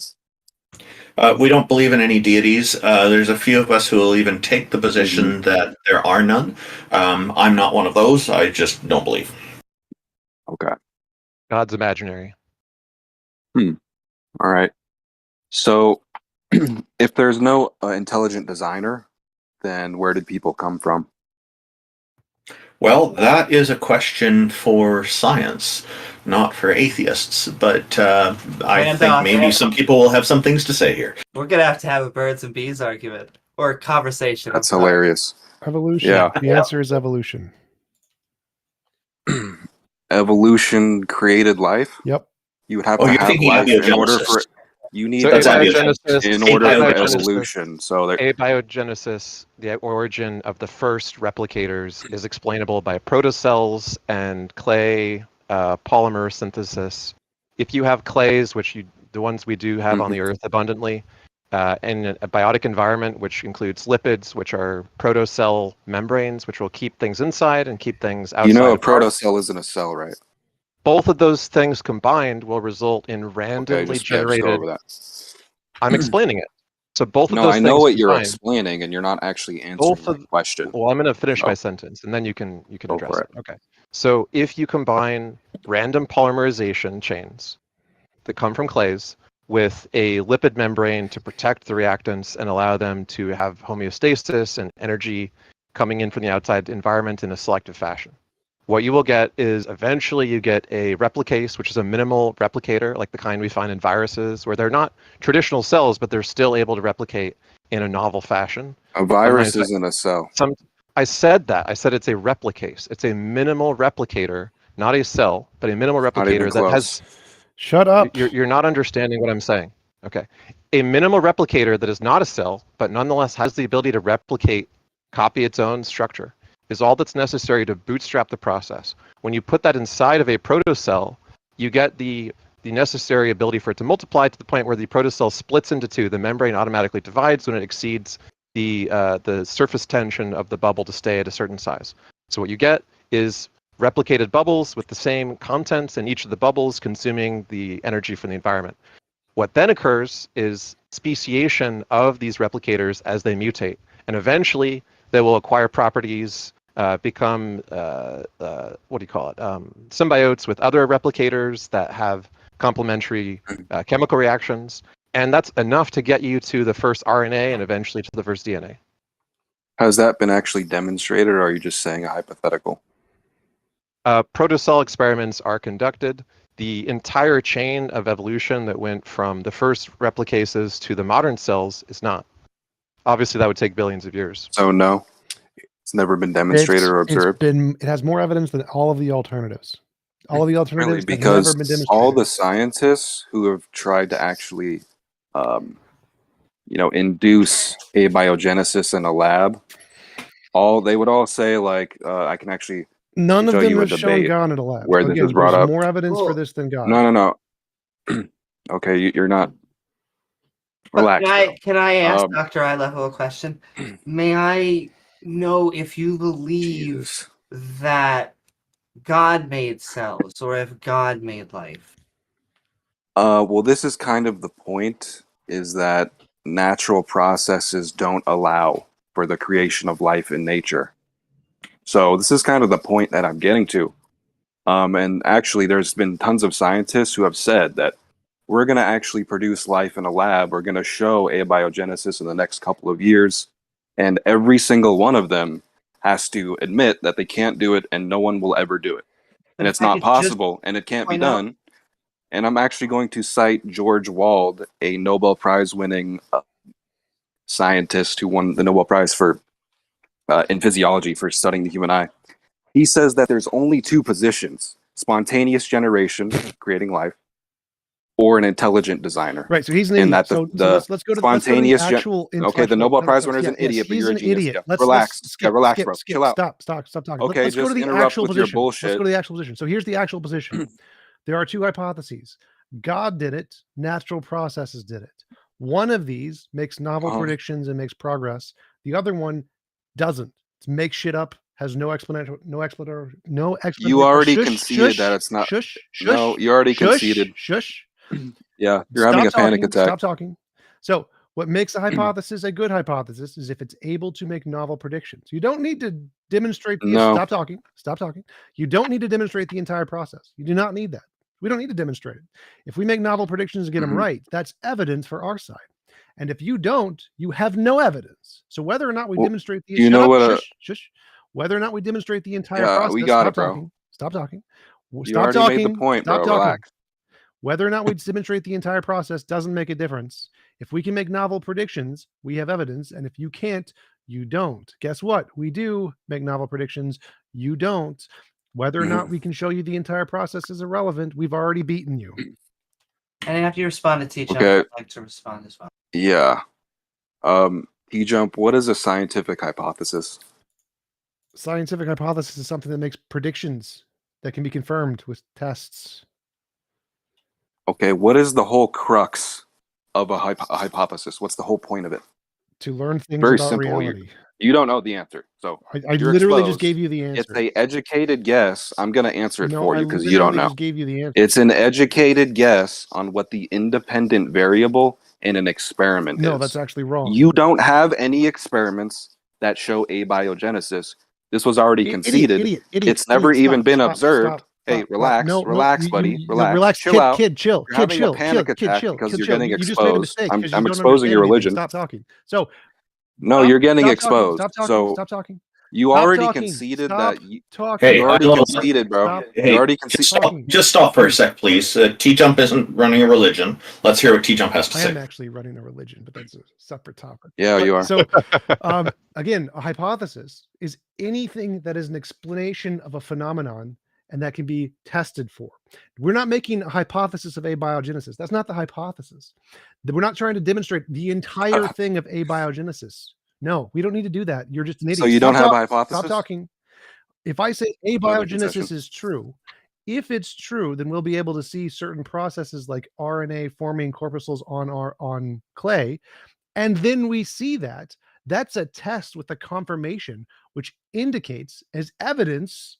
We don't believe in any deities. There's a few of us who will even take the position that there are none. I'm not one of those. I just don't believe. Okay. God's imaginary. All right. So if there's no intelligent designer, then where did people come from? Well, that is a question for science, not for atheists. But I think maybe some people will have some things to say here. We're gonna have to have a birds and bees argument or conversation. That's hilarious. Evolution. Yeah. The answer is evolution. Evolution created life? Yep. You would have Oh, to you're have thinking life in order abiogenesis. for you need So the abiogenesis, in order for abiogenesis, evolution. So there, abiogenesis, the origin of the first replicators, is explainable by protocells and clay polymer synthesis. If you have clays, which the ones we do have on the Earth abundantly, in a biotic environment, which includes lipids, which are protocell membranes, which will keep things inside and keep things outside. you know a apart. protocell isn't a cell, right? Both of those things combined will result in randomly just generated. go over that. I'm explaining it. So both of No, those I things know what you're combined, explaining, and you're not actually answering both my of question. well, I'm going to finish So, my sentence, and then you can Go address for it. Okay. So if you combine random polymerization chains that come from clays with a lipid membrane to protect the reactants and allow them to have homeostasis and energy coming in from the outside environment in a selective fashion, what you will get is eventually you get a replicase, which is a minimal replicator, like the kind we find in viruses, where they're not traditional cells, but they're still able to replicate in a novel fashion. a virus isn't a cell. I said that. I said it's a replicase. It's a minimal replicator, not a cell, but a minimal Not even replicator that has. close. Shut up. You're not understanding what I'm saying. Okay. A minimal replicator that is not a cell, but nonetheless has the ability to replicate, copy its own structure, is all that's necessary to bootstrap the process. When you put that inside of a protocell, you get the necessary ability for it to multiply to the point where the protocell splits into two. The membrane automatically divides when it exceeds the surface tension of the bubble to stay at a certain size. So what you get is replicated bubbles with the same contents in each of the bubbles consuming the energy from the environment. What then occurs is speciation of these replicators as they mutate, and eventually they will acquire properties, become symbiotes with other replicators that have complementary chemical reactions, and that's enough to get you to the first RNA and eventually to the first DNA. Has that been actually demonstrated, or are you just saying a hypothetical? Protocell experiments are conducted. The entire chain of evolution that went from the first replicases to the modern cells is not. Obviously, that would take billions of years. So no, it's never been demonstrated or observed. It has more evidence than all of the alternatives. All of the alternatives Really, have because never been demonstrated. all the scientists who have tried to actually, induce abiogenesis in a lab, they would all say like, I can actually None of show them you a have shown debate God in a lab. where this Again, is brought there's up. more evidence for this than God. No. Okay, you're not. Relax. Can I ask Um, Dr. I Level a question? May I know if you believe that God made cells or if God made life. Well, this is kind of the point, is that natural processes don't allow for the creation of life in nature. So this is kind of the point that I'm getting to. And actually, there's been tons of scientists who have said that we're going to actually produce life in a lab. We're going to show abiogenesis in the next couple of years. And every single one of them has to admit that they can't do it and no one will ever do it. But And if it's I not could just possible and it can't be point out- done. And I'm actually going to cite George Wald, a Nobel Prize winning scientist who won the Nobel Prize for in physiology for studying the human eye. He says that there's only two positions: spontaneous generation, creating life, or an intelligent designer. Right. So he's an And idiot. that So the let's go to spontaneous the actual okay, the Nobel Prize winner is an idiot, but he's you're a an genius. idiot. Yeah. Let's Relax. skip, yeah, relax, skip, bro. skip, Chill out. stop talking. Okay, Let's go to just the interrupt actual with your position. Let's bullshit. go to the actual position. So here's the actual position. There are two hypotheses. God did it. Natural processes did it. One of these makes novel predictions and makes progress. The other one doesn't. It makes shit up. Has no explanation. No explanation. No explanation. You already conceded that it's not. No, you already conceded. Shush. Yeah, you're having a panic attack. Stop talking. So, what makes a hypothesis a good hypothesis is if it's able to make novel predictions. You don't need to demonstrate the No. Stop talking. You don't need to demonstrate the entire process. You do not need that. We don't need to demonstrate it. If we make novel predictions and get them right, that's evidence for our side. And if you don't, you have no evidence. So whether or not we demonstrate the do you know what whether or not we demonstrate the entire Yeah, process, we got it, bro. Stop talking. You already made the point, Stop bro. talking. Relax. Whether or not we demonstrate the entire process doesn't make a difference. If we can make novel predictions, we have evidence. And if you can't, you don't. Guess what? We do make novel predictions. You don't. Whether or not we can show you the entire process is irrelevant. We've already beaten you. And after you respond to T-Jump, Okay. I'd like to respond as well. Yeah. T-Jump, what is a scientific hypothesis? Scientific hypothesis is something that makes predictions that can be confirmed with tests. Okay, what is the whole crux of a hypothesis? What's the whole point of it? To learn things Very about simple. reality. You don't know the answer. So I you're literally just exposed. gave you the answer. It's a educated guess. I'm going to answer it No, for I you because you don't literally know. just gave you the answer. It's an educated guess on what the independent variable in an experiment is. No, that's actually wrong. You don't have any experiments that show abiogenesis. This was already conceded. Idiot, It's never even stop, been stop, observed. stop, Hey, stop. relax, No, relax, buddy, no, relax. relax. Chill out. Chill. You're having a panic attack because you're getting You just made a exposed. mistake. I'm 'cause you don't exposing your understand anything. religion. Stop talking. So No, you're getting exposed. Stop talking. So Stop talking. you Stop already talking. conceded Stop that. talking. Hey, You already hello. conceded, bro. Stop. You Hey, already just conceded. just stop for a sec, please. T-Jump isn't running a religion. Let's hear what T-Jump has to I say. am actually running a religion, but that's a separate topic. Yeah, you are. So, again, a hypothesis is anything that is an explanation of a phenomenon and that can be tested for. We're not making a hypothesis of abiogenesis. That's not the hypothesis. We're not trying to demonstrate the entire thing of abiogenesis. No, we don't need to do that. You're just an idiot. So you don't have a hypothesis? Stop talking. If I say Another abiogenesis concession. is true, if it's true, then we'll be able to see certain processes like RNA forming corpuscles on clay. And then we see that. That's a test with a confirmation, which indicates as evidence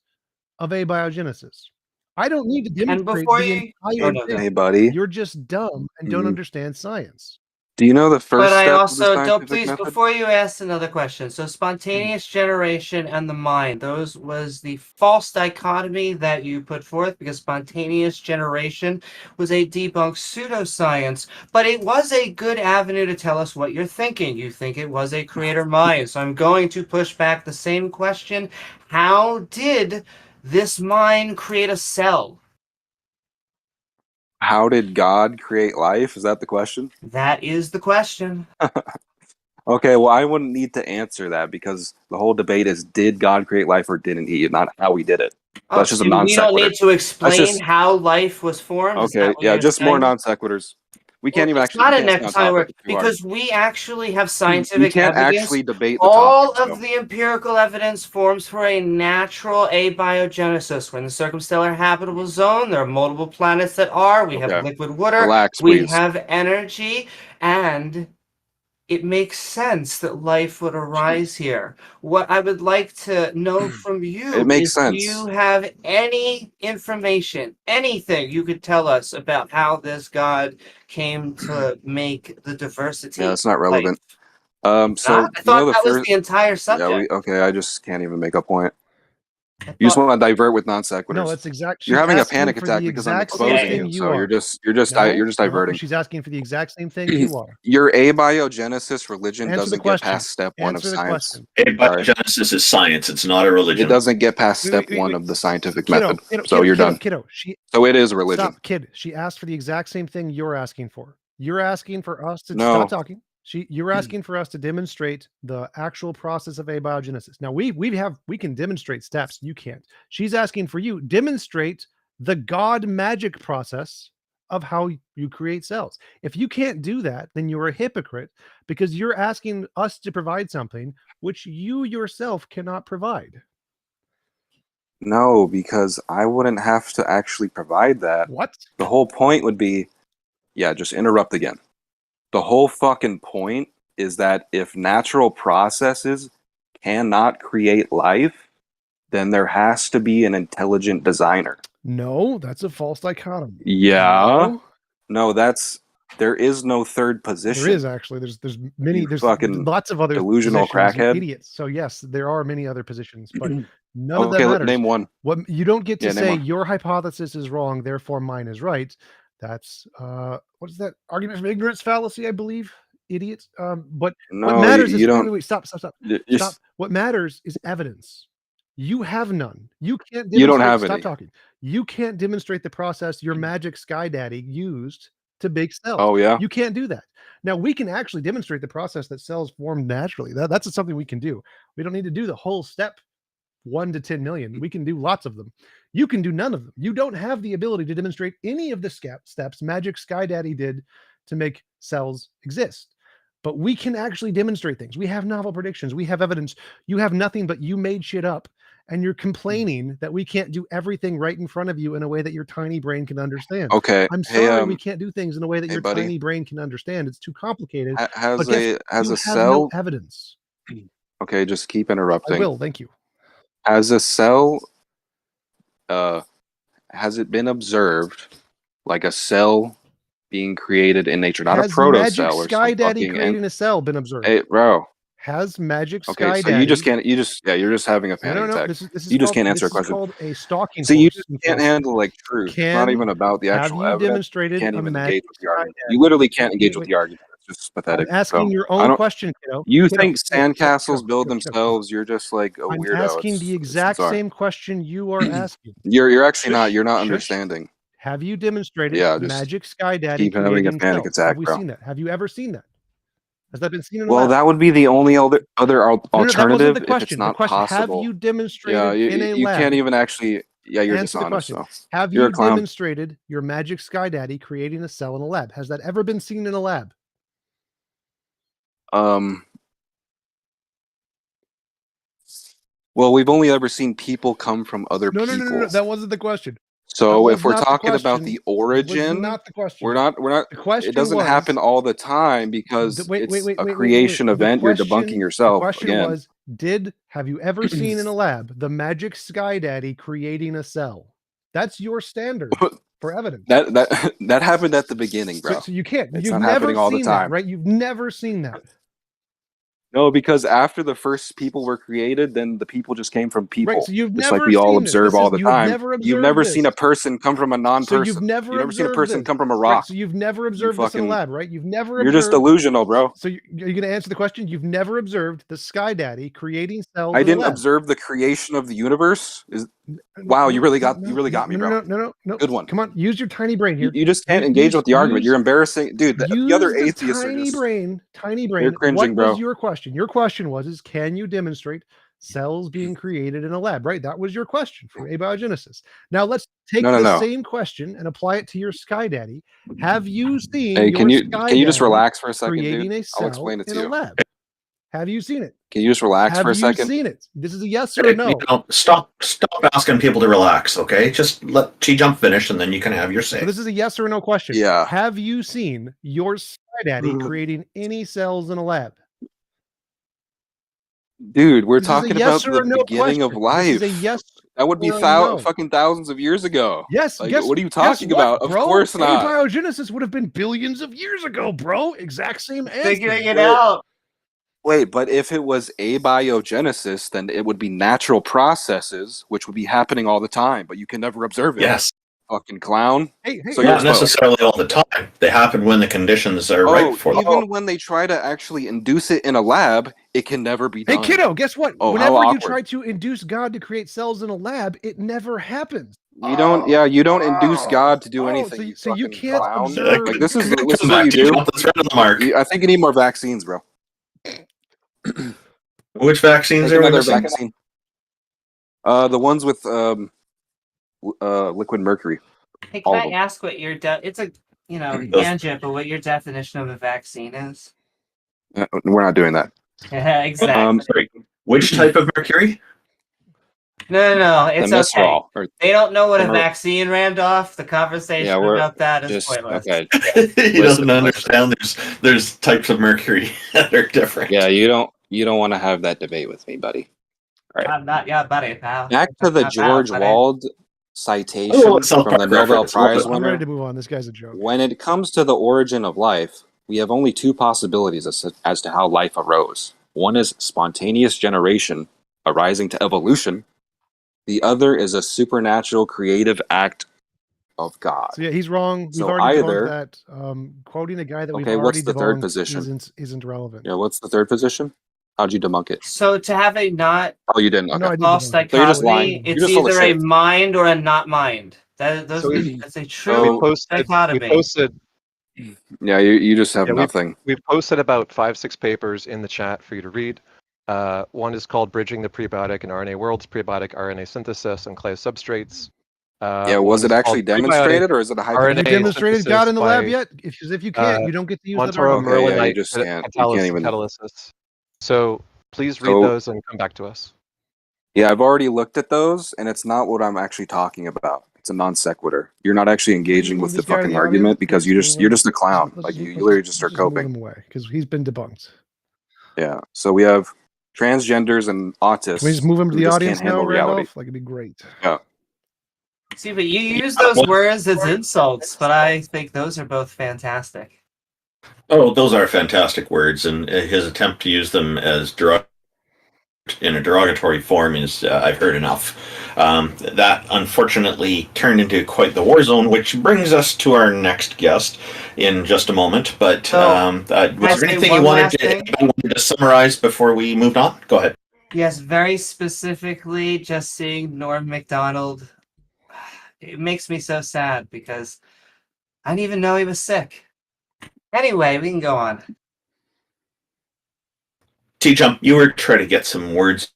of abiogenesis. I don't need to demonstrate before the you- entire no, thing. Hey, buddy. You're just dumb and don't Mhm. understand science. Do you know the first But I step of the also don't scientific please method? before you ask another question. So spontaneous generation and the mind, those was the false dichotomy that you put forth because spontaneous generation was a debunked pseudoscience, but it was a good avenue to tell us what you're thinking. You think it was a creator mind. So I'm going to push back the same question. How did this mind create a cell? How did God create life? Is that the question? That is the question. Okay, well, I wouldn't need to answer that because the whole debate is did God create life or didn't he, not how he did it. That's just a non We don't sequitur. need to explain just- how life was formed. Is Okay, that what yeah, you're just more saying? non sequiturs. We can't even It's actually. not we a can't stay on necktie topic work if you are. because we actually have We scientific can't evidence. actually debate the All topic. of the empirical evidence forms for a natural abiogenesis. We're in the circumstellar habitable zone. There are multiple planets that are. We have Okay. liquid water. Relax, we please. have energy, and it makes sense that life would arise here. What I would like to know from It you makes is, do sense. you have any information, anything you could tell us about how this God came to make the diversity Yeah, of it's not life? relevant. Not? So I you know thought the that was first. the entire Yeah, subject. okay. I just can't even make a point. I You just thought, want to divert with non No, sequiturs. that's exact. You're She's having a asking panic for attack the because I'm exact same exposing thing you. you So are. you're just No, diverting. she's asking for the exact same thing you are. Your abiogenesis religion Answer the doesn't get question. past step one of Answer the science. question. Sorry. Abiogenesis is science. It's not a religion. It doesn't get past Wait, step wait, wait, one wait. of the scientific Kiddo, method. So you're done. kiddo. She So it is a religion. stop, kid. She asked for the exact same thing you're asking for. You're asking for us to No. stop talking. You're asking for us to demonstrate the actual process of abiogenesis. Now we can demonstrate steps. You can't. She's asking for you demonstrate the God magic process of how you create cells. If you can't do that, then you're a hypocrite because you're asking us to provide something which you yourself cannot provide. No, because I wouldn't have to actually provide that. What? The whole point would be, yeah, just interrupt again. The whole fucking point is that if natural processes cannot create life, then there has to be an intelligent designer. No, that's a false dichotomy. Yeah. No, there is no third position. There is actually. There's many. You There's fucking lots of other delusional positions. You crackhead. idiots. So yes, there are many other positions, but none of that Okay, matters. name one. What you don't get to Yeah, name say one. your hypothesis is wrong, therefore mine is right. That's what is that argument from ignorance fallacy? I believe, idiots. But what No, matters is you wait, don't. wait, wait, stop. Stop. What matters is evidence. You have none. You can't demonstrate. You don't have Stop any. talking. You can't demonstrate the process your magic sky daddy used to bake cells. Oh yeah. You can't do that. Now we can actually demonstrate the process that cells form naturally. That's something we can do. We don't need to do the whole step 1 to 10 million. We can do lots of them. You can do none of them. You don't have the ability to demonstrate any of the steps Magic Sky Daddy did to make cells exist. But we can actually demonstrate things. We have novel predictions. We have evidence. You have nothing, but you made shit up. And you're complaining that we can't do everything right in front of you in a way that your tiny brain can understand. Okay. I'm Hey, sorry we can't do things in a way that hey, your buddy. tiny brain can understand. It's too complicated. Has But guess a what? has You a have no cell? evidence. Okay, just keep I interrupting. will. Thank you. Has a cell? Has it been observed, like a cell being created in nature, not a Has proto Magic cell or Sky some Daddy fucking? creating a cell been observed? Hey, bro. Has Magic Okay, Sky so Daddy? you just can't. You just yeah. You're just having a panic No. attack. This is You just called, can't answer a this is question. called a stalking See, you horse. just can't handle like truth. It's not even about the Have actual you evidence. You demonstrated can't a even Magic engage with the Sky argument. Daddy? You literally can't engage Wait, with the argument. It's just pathetic. I'm asking So your I own don't. question, kiddo. You Kiddo, think kiddo, sandcastles build kiddo. themselves? You're just like a I'm weirdo. asking the It's exact bizarre. same question you are asking. You're actually not. Shush, You're not shush. understanding. Have you demonstrated Yeah, just Magic Sky Daddy keep having a creating panic cells? attack, Have we bro. seen that? Have you ever seen that? Has that been seen in a Well, lab? that would be the only other No, that wasn't alternative the if it's question. The not question: have possible. you demonstrated Yeah, in a you lab? can't even actually. Yeah, you're Answer the dishonest. question. So Have you're you a clown. demonstrated your Magic Sky Daddy creating a cell in a lab? Has that ever been seen in a lab? Well, we've only ever seen people come from other No. people. That wasn't the question. So That if was we're not the talking about question. the That was origin, not the question. we're not. The question It doesn't was, happen all the time because wait. it's a creation The event. You're debunking question yourself again. was, have you ever seen in a lab the Magic Sky Daddy creating a cell? That's your standard for evidence. That happened at the beginning, bro. So you can't. It's You've not never happening all the seen that, time. right? You've never seen that. No, because after the first people were created, then the people just came from people. Right. So you've just never like we all seen this. observe all the You have time. never You've observed never this. seen a person come from a non-person. So you've never seen a observed person this. come from a Right. rock. So you've never observed this in a lab, right? You've never You're just observed. delusional, bro. So you're going to answer the question? You've never observed the Sky Daddy creating cells I in a didn't lab. observe the creation of the universe. Wow, you really got me, bro. No. Good one. Come on, use your tiny brain here. You just can't engage with the argument. You're embarrassing, dude. The other atheists are tiny just brain. They're cringing, What was bro. your question? Your question was, can you demonstrate cells being created in a lab? Right. That was your question for abiogenesis. Now let's take the same question and apply it to your Sky Daddy. Have you seen Hey, your can you Sky just Daddy relax for a second, creating dude? a I'll cell explain it to in a you. lab? Have you seen it? Can you just relax Have for a you second? seen it? This is a yes or a no. You know, stop asking people to relax, okay? Just let Chi-Jump finish, and then you can have your say. So this is a yes or a no question. Yeah. Have you seen your daddy creating any cells in a lab? Dude, we're This is a talking yes about or the a no beginning of question. life. This is a yes That would be or a no. fucking thousands of years ago. Yes. Like, guess, what are you guess talking what, about? Of bro? course not. Abiogenesis would have been billions of years ago, bro. Exact same answer. Figuring it out. Wait, but if it was abiogenesis, then it would be natural processes, which would be happening all the time, but you can never observe it. Yes. Fucking clown. Hey, So you're Not necessarily all the time. They happen when the conditions are right for them. even when they try to actually induce it in a lab, it can never be Hey, done. kiddo, guess what? Oh, Whenever how you awkward. try to induce God to create cells in a lab, it never happens. You don't. Yeah, you don't induce God to do anything. So you can't clown. observe. Like, this is Come what back you to do. Let's run on the mark. I think you need more vaccines, bro. Which vaccines Take are we another missing? vaccine. The ones with liquid mercury. Hey, can All I of them. ask what your it's a tangent, but what your definition of a vaccine is? We're not doing that. Yeah, exactly. Sorry. Which type of mercury? No, The it's okay. Messerol, or They don't know what a the- vaccine, Randolph. The conversation Yeah, we're about that is just pointless. okay. He doesn't understand. There's types of mercury that are different. Yeah, you don't want to have that debate with me, buddy. All right. I'm not your buddy, pal. Back to the Not George buddy. Wald citation Oh, it's South from the Park Nobel reference. Love Prize it. I'm winner. ready to move on. This guy's a joke. When it comes to the origin of life, we have only two possibilities as to how life arose. One is spontaneous generation arising to evolution. The other is a supernatural creative act of God. So yeah, he's wrong. We've So already either- debunked that. Quoting a guy that we've Okay, already what's the third debunked position? isn't relevant. Yeah, what's the third position? How'd you debunk it? So to have a not Oh, you didn't. Okay. No, I didn't false debunk it. So you're just lying. dichotomy, You're it's just full of either a shit. mind or a not mind. That's a We true posted. dichotomy. Yeah, you just have Yeah, nothing. We've posted about 5-6 papers in the chat for you to read. One is called "Bridging the Prebiotic and RNA Worlds: Prebiotic RNA Synthesis on Clay Substrates." Yeah, one was it is actually called demonstrated, Prebiotic or is it a Have hypothetical? you RNA demonstrated God in the lab yet? If you can't, you don't get to use that Montoro argument. Okay, yeah, you Merlinite just can't. You can't even. catalysis. So please read So- those and come back to us. Yeah, I've already looked at those, and it's not what I'm actually talking about. It's a non sequitur. You're not actually engaging with the This guy in fucking the argument audience, because please you're just a clown. let's Like you let's literally just are move coping. him away because he's been debunked. Yeah. So we have transgenders and autists. Can we just move him to who the just audience can't handle now, reality. Randolph? Like it'd be great. Yeah. See, but you use those words as insults, but I think those are both fantastic. Oh, those are fantastic words, and his attempt to use them as in a derogatory form is I've heard enough. That unfortunately turned into quite the war zone, which brings us to our next guest in just a moment. But was there anything you wanted to summarize before we moved on? Go ahead. Yes, very specifically, just seeing Norm Macdonald, it makes me so sad because I didn't even know he was sick. Anyway, we can go on. T-Jump, you were trying to get some words.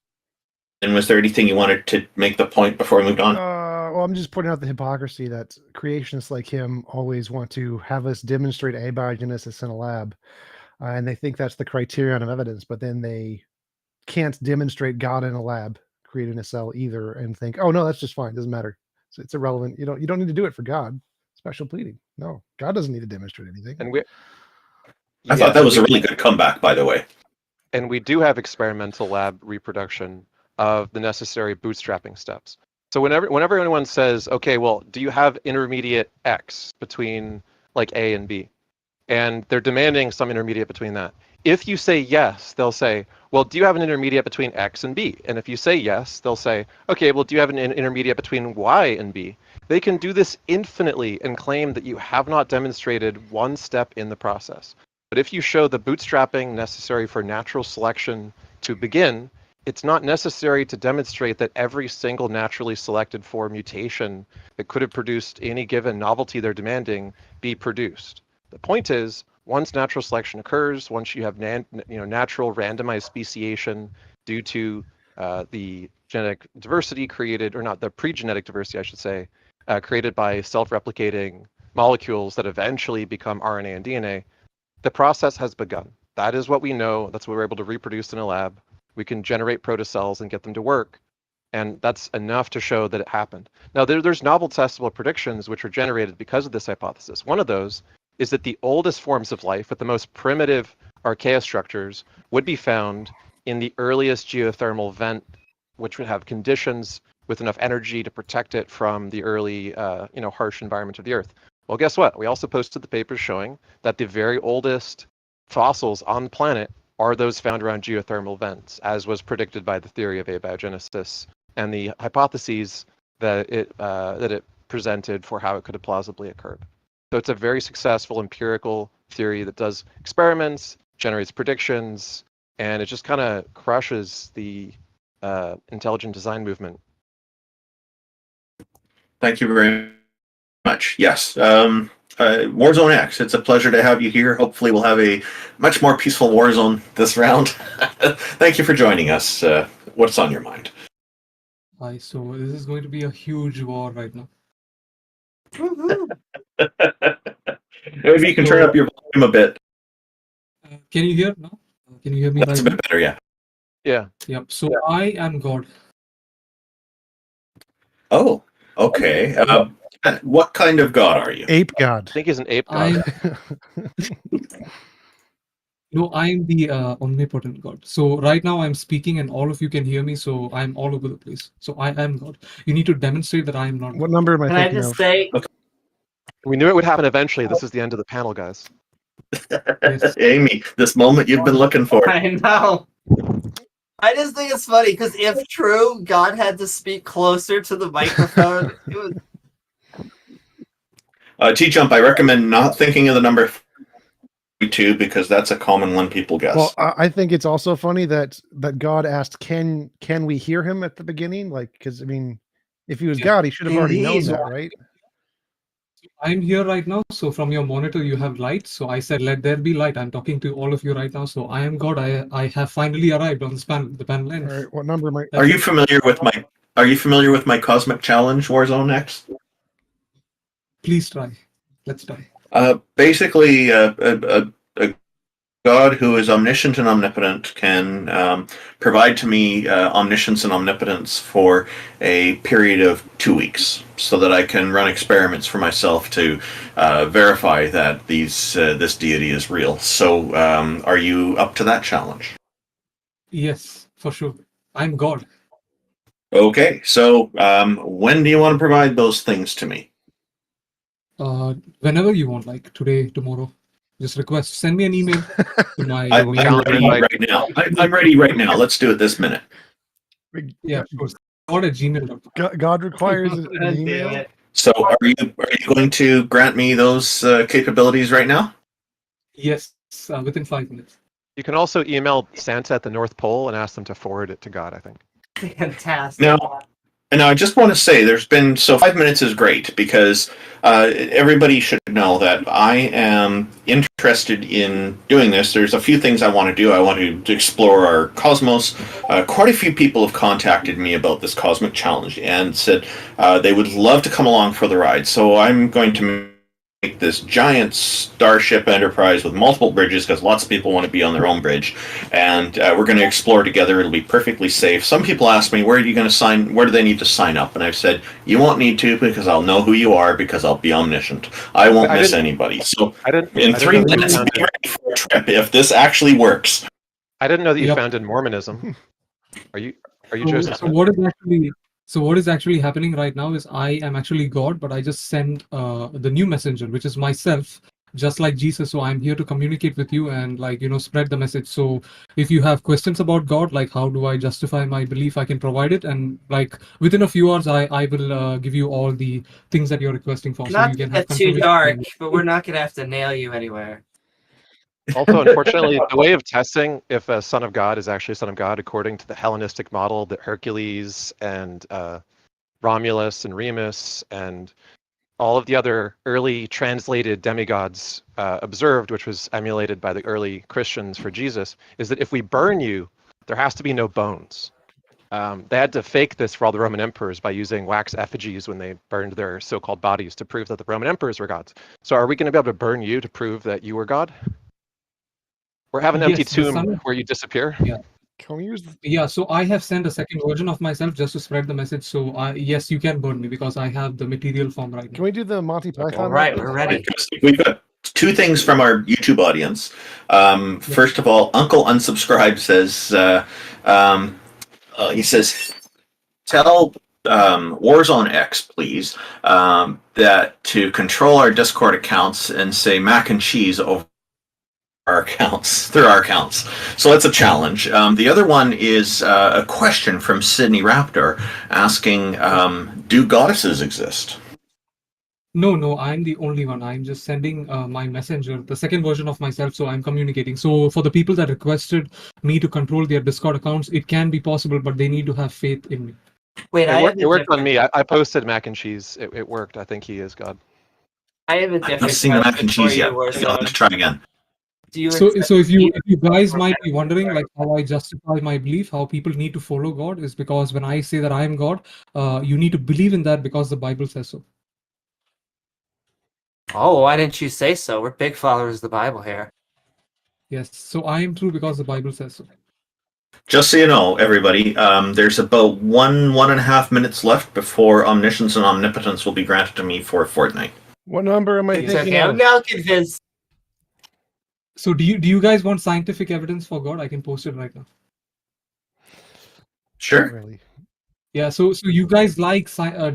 And was there anything you wanted to make the point before we moved on? Well, I'm just pointing out the hypocrisy that creationists like him always want to have us demonstrate abiogenesis in a lab, and they think that's the criterion of evidence. But then they can't demonstrate God in a lab creating a cell either, and think, "Oh no, that's just fine. Doesn't matter. It's irrelevant. You don't need to do it for God." Special pleading. No, God doesn't need to demonstrate anything. And I thought that was a really good comeback, by the way. And we do have experimental lab reproduction of the necessary bootstrapping steps. So whenever anyone says, okay, well, do you have intermediate X between like A and B? And they're demanding some intermediate between that. If you say yes, they'll say, well, do you have an intermediate between X and B? And if you say yes, they'll say, okay, well, do you have an intermediate between Y and B? They can do this infinitely and claim that you have not demonstrated one step in the process. But if you show the bootstrapping necessary for natural selection to begin, it's not necessary to demonstrate that every single naturally selected for mutation that could have produced any given novelty they're demanding be produced. The point is, once natural selection occurs, once you have natural randomized speciation due to the genetic diversity created, or not the pre-genetic diversity, I should say, created by self-replicating molecules that eventually become RNA and DNA, the process has begun. that is what we know. That's what we're able to reproduce in a lab. We can generate protocells and get them to work. And that's enough to show that it happened. Now, there's novel testable predictions which were generated because of this hypothesis. One of those is that the oldest forms of life with the most primitive archaea structures would be found in the earliest geothermal vent, which would have conditions with enough energy to protect it from the early, harsh environment of the Earth. Well, guess what? We also posted the papers showing that the very oldest fossils on the planet are those found around geothermal vents, as was predicted by the theory of abiogenesis and the hypotheses that it presented for how it could have plausibly occurred. So it's a very successful empirical theory that does experiments, generates predictions, and it just kind of crushes the intelligent design movement. Thank you very much. Yes. Warzone X, it's a pleasure to have you here. Hopefully we'll have a much more peaceful Warzone this round. Thank you for joining us. What's on your mind? Hi, so this is going to be a huge war right now. Maybe you can turn up your volume a bit. Can you hear now? Can you hear me That's right a bit better, yeah. Yeah. Yep. So I am God. Oh, okay. What kind of god are you? Ape god. I think he's an ape god. No, I'm the omnipotent God. So right now I'm speaking and all of you can hear me, so I'm all over the place. So I am God. You need to demonstrate that I am not What God. number am I Can I thinking just of? say, We knew it would happen eventually. This is the end of the panel, guys. Amy, this moment you've been looking for. I know. I just think it's funny because if true, God had to speak closer to the microphone. It was T-Jump, I recommend not thinking of the number 2 because that's a common one people guess. Well, I think it's also funny that God asked, "Can we hear him?" at the beginning, like, because I mean, if he was God, he should have already known Indeed. that, right? I'm here right now, so from your monitor you have light. So I said, "Let there be light." I'm talking to all of you right now, so I am God. I have finally arrived on this panel. The panel ends. All right, what number am I? Are you familiar with my Cosmic Challenge Warzone X? Please try. Let's try. Basically, a God who is omniscient and omnipotent can provide to me omniscience and omnipotence for a period of 2 weeks, so that I can run experiments for myself to verify that this deity is real. So, are you up to that challenge? Yes, for sure. I'm God. Okay, so when do you want to provide those things to me? Whenever you want, like today, tomorrow. Just request. Send me an email to my I'm mail. ready right now. I'm ready right now. Let's do it this minute. Yeah, of course. God at gmail.com. God requires an email. So, are you going to grant me those capabilities right now? Yes, within 5 minutes. You can also email Santa at the North Pole and ask them to forward it to God, I think. fantastic. Now, I just want to say, 5 minutes is great because everybody should know that I am interested in doing this. There's a few things I want to do. I want to explore our cosmos. Quite a few people have contacted me about this cosmic challenge and said they would love to come along for the ride. So I'm going to make this giant starship enterprise with multiple bridges because lots of people want to be on their own bridge, and we're going to explore together. It'll be perfectly safe. Some people ask me, where do they need to sign up? And I've said, you won't need to because I'll know who you are because I'll be omniscient. I won't miss anybody. So in 3 minutes, be ready for a trip if this actually works. I didn't know that you founded Mormonism. Are you Joseph Smith? So what is actually happening right now is I am actually God, but I just send the new messenger, which is myself, just like Jesus. So I'm here to communicate with you and spread the message. So if you have questions about God, like how do I justify my belief, I can provide it. And within a few hours, I will give you all the things that you're requesting for. Not so you to can have get too confirmation. dark, but we're not gonna have to nail you anywhere. Also, unfortunately, the way of testing if a son of God is actually a son of God, according to the Hellenistic model that Hercules and Romulus and Remus and all of the other early translated demigods observed, which was emulated by the early Christians for Jesus, is that if we burn you, there has to be no bones. They had to fake this for all the Roman emperors by using wax effigies when they burned their so-called bodies to prove that the Roman emperors were gods. So are we going to be able to burn you to prove that you were God? Or have an empty Yes, the tomb Son. where you disappear. Yeah. Can we use the... Yeah, so I have sent a second version of myself just to spread the message. So yes, you can burn me because I have the material form right now. Can we do the Monty Python? All right, we're ready. Fantastic. We've got two things from our YouTube audience. First of all, Uncle Unsubscribe says, he says, tell Warzone X, please, that to control our Discord accounts and say mac and cheese over our accounts, through our accounts. So that's a challenge. The other one is a question from Sydney Raptor asking, do goddesses exist? No, I'm the only one. I'm just sending my messenger, the second version of myself, so I'm communicating. So for the people that requested me to control their Discord accounts, it can be possible, but they need to have faith in me. Wait, it worked on me. I posted mac and cheese. It worked. I think he is God. I have a I've different not seen the mac question and for cheese you, yet. Warzone. Let's try again. Do you So accept if you Jesus guys or might be wondering like how I justify my belief, how people need to follow God is because when I say that I am God, you need to believe in that because the Bible says so. Oh, why didn't you say so? We're big followers of the Bible here. Yes, so I am true because the Bible says so. Just so you know, everybody, there's about 1.5 minutes left before omniscience and omnipotence will be granted to me for Fortnite. What number am I It's thinking okay. of? I'm now convinced. So do you guys want scientific evidence for God? I can post it right now. Sure. Not really. Yeah, so you guys like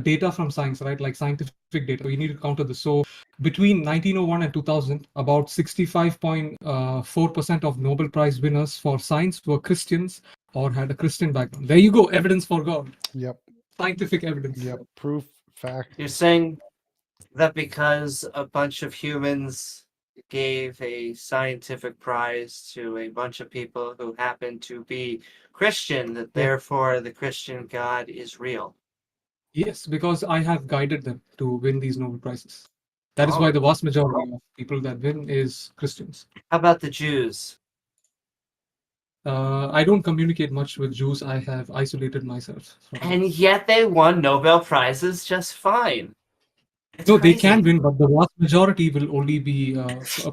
data from science, right? Like scientific data. We need to counter this. So between 1901 and 2000, about 65.4% of Nobel Prize winners for science were Christians or had a Christian background. There you go, evidence for God. Yep. Scientific evidence. Yep. Proof, fact. You're saying that because a bunch of humans gave a scientific prize to a bunch of people who happen to be Christian, that therefore the Christian God is real. Yes, because I have guided them to win these Nobel Prizes. That is why the vast majority of people that win is Christians. How about the Jews? I don't communicate much with Jews. I have isolated myself. And yet they won Nobel Prizes just fine. No, they can win, but the vast majority will only be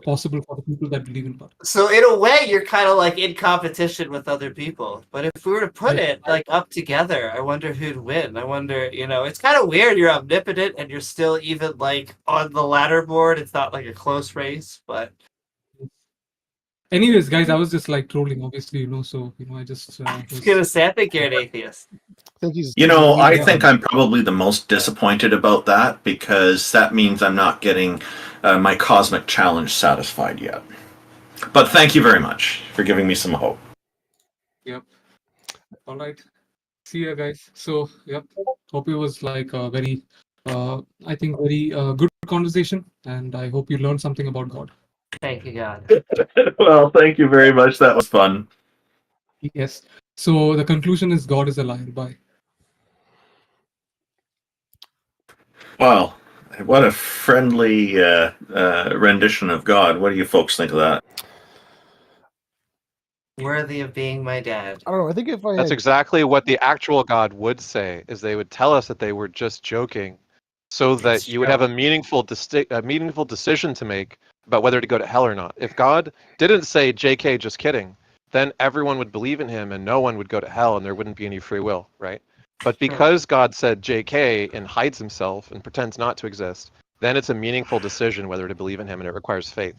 possible for the people that believe in God. So in a way, you're kind of like in competition with other people. But if we were to put it like up together, I wonder who'd win. I wonder, it's kind of weird. You're omnipotent and you're still even like on the ladder board. It's not like a close race, but. Anyways, guys, I was just like trolling, obviously, so I just. I was gonna say, I think you're an atheist. I think I'm probably the most disappointed about that because that means I'm not getting my cosmic challenge satisfied yet. But thank you very much for giving me some hope. Yep. All right. See ya, guys. So, yep. Hope it was like a very, I think, very good conversation, and I hope you learned something about God. Thank you, God. Well, thank you very much. That was fun. Yes. So the conclusion is God is a liar. Bye. Wow. What a friendly rendition of God. What do you folks think of that? Worthy of being my dad. I don't know. I think if I That's exactly what the actual God would say. Is they would tell us that they were just joking, so that you would have a meaningful decision to make about whether to go to hell or not. If God didn't say "J.K., just kidding," then everyone would believe in him and no one would go to hell and there wouldn't be any free will, right? But because God said "J.K." and hides himself and pretends not to exist, then it's a meaningful decision whether to believe in him, and it requires faith.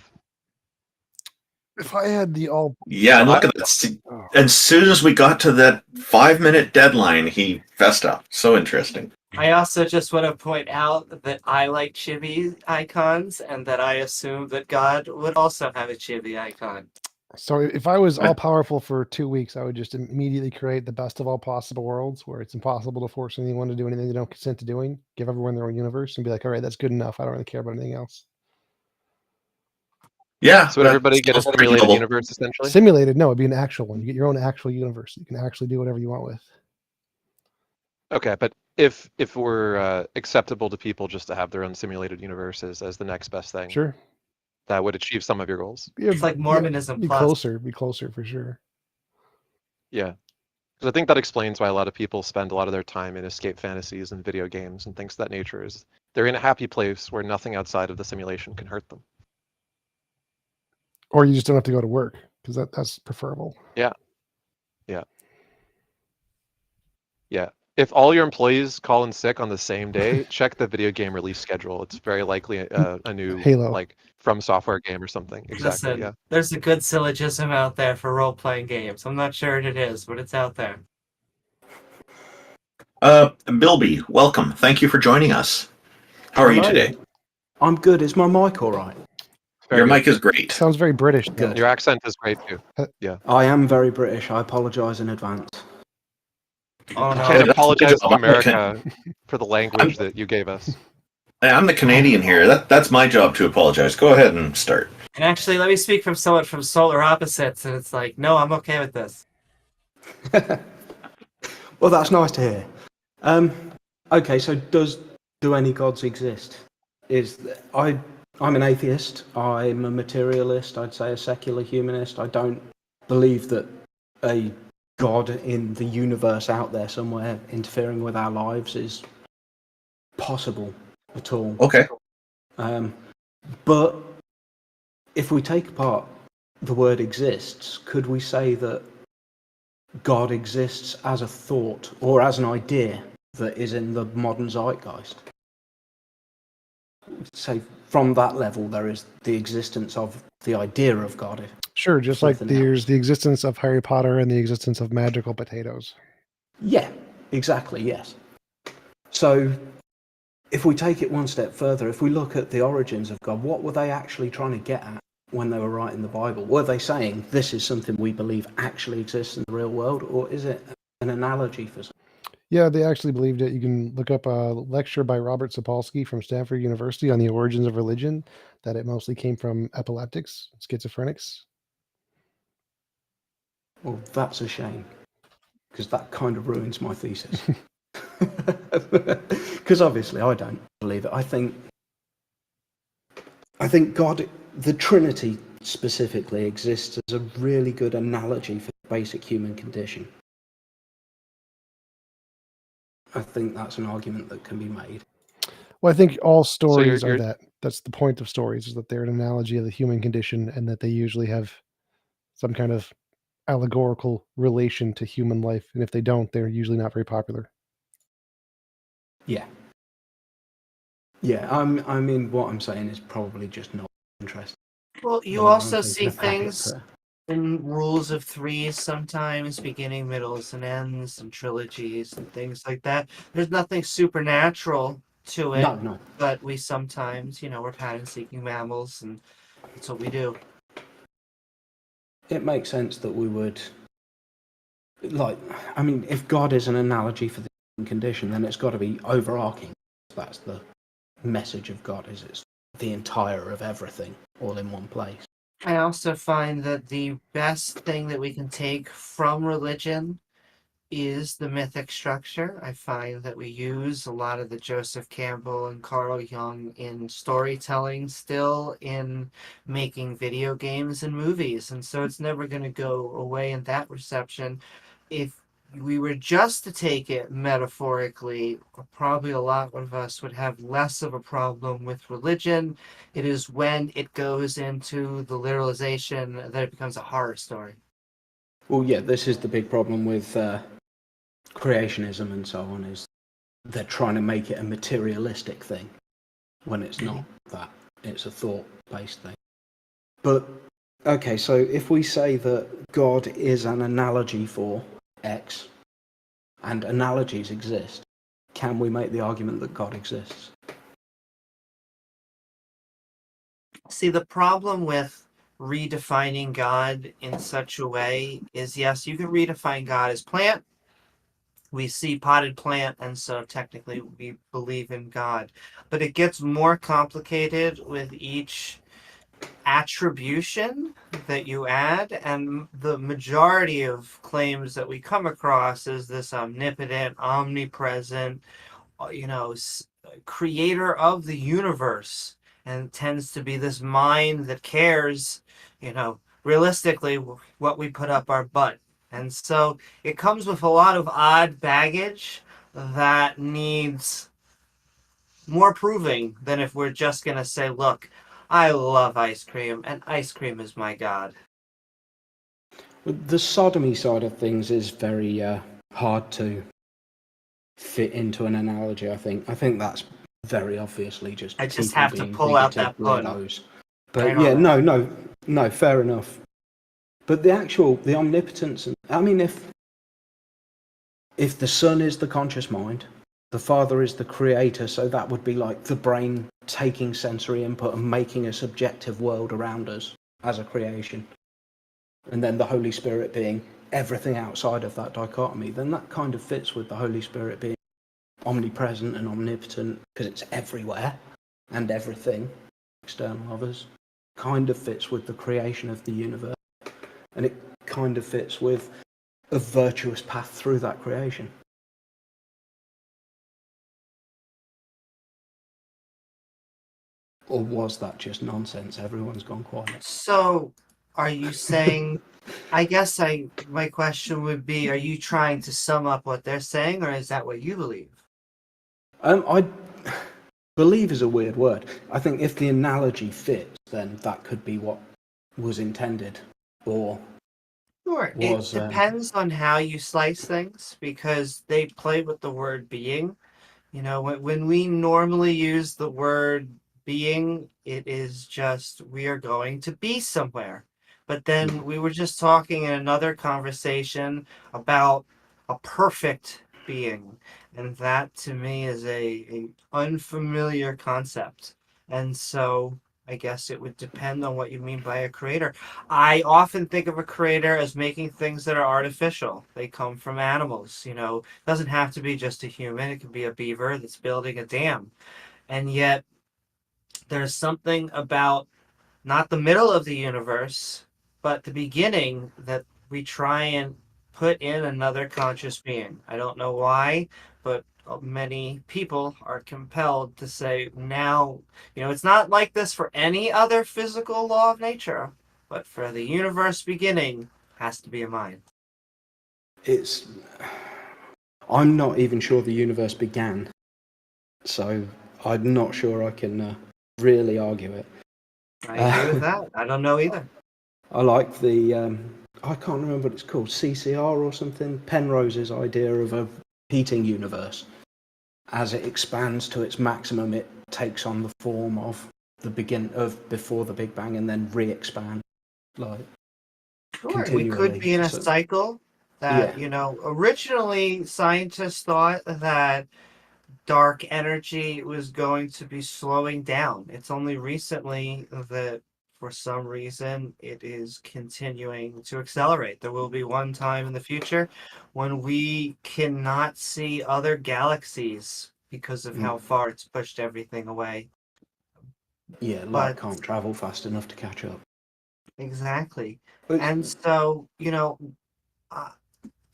If I had the all... Yeah, and look at that. As soon as we got to that 5-minute deadline, he fessed up. So interesting. I also just want to point out that I like chibi icons and that I assume that God would also have a chibi icon. So if I was all powerful for 2 weeks, I would just immediately create the best of all possible worlds where it's impossible to force anyone to do anything they don't consent to doing, give everyone their own universe and be like, all right, that's good enough. I don't really care about anything else. Yeah. So would everybody get a simulated universe essentially? Simulated? No, it'd be an actual one. You get your own actual universe. You can actually do whatever you want with. Okay, but if we're acceptable to people just to have their own simulated universes as the next best thing, sure, that would achieve some of your goals. It's like Mormonism be plus. Be closer for sure. Yeah, because I think that explains why a lot of people spend a lot of their time in escape fantasies and video games and things of that nature. Is they're in a happy place where nothing outside of the simulation can hurt them. Or you just don't have to go to work because that's preferable. Yeah. Yeah. Yeah. If all your employees call in sick on the same day, check the video game release schedule. It's very likely a new Halo. like From Software game or something. Exactly. Listen, Yeah. there's a good syllogism out there for role-playing games. I'm not sure what it is, but it's out there. Bilby, welcome. Thank you for joining us. How are you Hello. today? I'm good. Is my mic all right? Your Very mic is great. Sounds very British. though. Good. Your accent is great too. Yeah. I am very British. I apologise in advance. Oh You no. can't that's apologize my to job. America for the language that you gave us. I'm the Canadian here. That's my job to apologize. Go ahead and start. And actually, let me speak from someone from solar opposites, and it's like, no, I'm okay with this. Well, that's nice to hear. Okay, so do any gods exist? I'm an atheist. I'm a materialist. I'd say a secular humanist. I don't believe that a god in the universe out there somewhere interfering with our lives is possible at all. Okay. But if we take apart the word exists, could we say that God exists as a thought or as an idea that is in the modern zeitgeist? Say from that level, there is the existence of the idea of God. Sure, just like Nothing there's the existence of Harry Potter and the existence of magical potatoes. Yeah, exactly, yes. So if we take it one step further, if we look at the origins of God, what were they actually trying to get at when they were writing the Bible? Were they saying this is something we believe actually exists in the real world, or is it an analogy for something? Yeah, they actually believed it. You can look up a lecture by Robert Sapolsky from Stanford University on the origins of religion, that it mostly came from epileptics, schizophrenics. Well, that's a shame, because that kind of ruins my thesis. Because obviously I don't believe it. I think God, the Trinity specifically, exists as a really good analogy for the basic human condition. I think that's an argument that can be made. Well, I think all stories you're- are that. That's the point of stories, is that they're an analogy of the human condition and that they usually have some kind of allegorical relation to human life. And if they don't, they're usually not very popular. Yeah. Yeah, I mean, what I'm saying is probably just not interesting. Well, you Rather also than see taking a packet things per- in rules of threes sometimes, beginning, middles, and ends, and trilogies and things like that. There's nothing supernatural to it, No. but we sometimes, we're pattern-seeking mammals, and that's what we do. It makes sense that we would, if God is an analogy for the human condition, then it's got to be overarching. That's the message of God, is it's the entire of everything all in one place. I also find that the best thing that we can take from religion is the mythic structure. I find that we use a lot of the Joseph Campbell and Carl Jung in storytelling still in making video games and movies. And so it's never going to go away in that reception. If we were just to take it metaphorically, probably a lot of us would have less of a problem with religion. It is when it goes into the literalization that it becomes a horror story. Well, yeah, this is the big problem with creationism and so on, is they're trying to make it a materialistic thing when it's not that. It's a thought-based thing. But, okay, so if we say that God is an analogy for X, and analogies exist, can we make the argument that God exists? See, the problem with redefining God in such a way is, yes, you can redefine God as plant. We see potted plant, and so technically we believe in God. But it gets more complicated with each attribution that you add, and the majority of claims that we come across is this omnipotent, omnipresent, creator of the universe, and it tends to be this mind that cares, realistically, what we put up our butt. And so it comes with a lot of odd baggage that needs more proving than if we're just going to say, look, I love ice cream, and ice cream is my god. The sodomy side of things is very hard to fit into an analogy. I think that's very obviously just I just people have to being pull out bigoted that pun. weirdos. I But know yeah, that. no, fair enough. But the omnipotence, I mean, if the Son is the conscious mind, the Father is the creator, so that would be like the brain taking sensory input and making a subjective world around us as a creation. And then the Holy Spirit being everything outside of that dichotomy, then that kind of fits with the Holy Spirit being omnipresent and omnipotent because it's everywhere and everything external of us. Kind of fits with the creation of the universe. And it kind of fits with a virtuous path through that creation. Or was that just nonsense? Everyone's gone quiet. So, are you saying? I guess my question would be: are you trying to sum up what they're saying, or is that what you believe? I believe is a weird word. I think if the analogy fits, then that could be what was intended, or Sure. was. It depends on how you slice things because they play with the word being. You know, when we normally use the word being, it is just we are going to be somewhere. But then we were just talking in another conversation about a perfect being. And that to me is a unfamiliar concept. And so I guess it would depend on what you mean by a creator. I often think of a creator as making things that are artificial. They come from animals, you know. It doesn't have to be just a human. It could be a beaver that's building a dam. And yet there's something about not the middle of the universe, but the beginning that we try and put in another conscious being. I don't know why, but many people are compelled to say now, you know, it's not like this for any other physical law of nature, but for the universe beginning has to be a mind. It's. I'm not even sure the universe began, so I'm not sure I can really argue it. I agree with that. I don't know either. I like the. I can't remember what it's called, CCR or something. Penrose's idea of a heating universe. As it expands to its maximum, it takes on the form of before the Big Bang and then re-expand, like Sure, we continually. could be in a So, cycle that, yeah, you know, originally scientists thought that dark energy was going to be slowing down. It's only recently that for some reason it is continuing to accelerate. There will be one time in the future when we cannot see other galaxies because of how far it's pushed everything away. yeah, light But can't travel fast enough to catch up. exactly. But And so, you know, uh,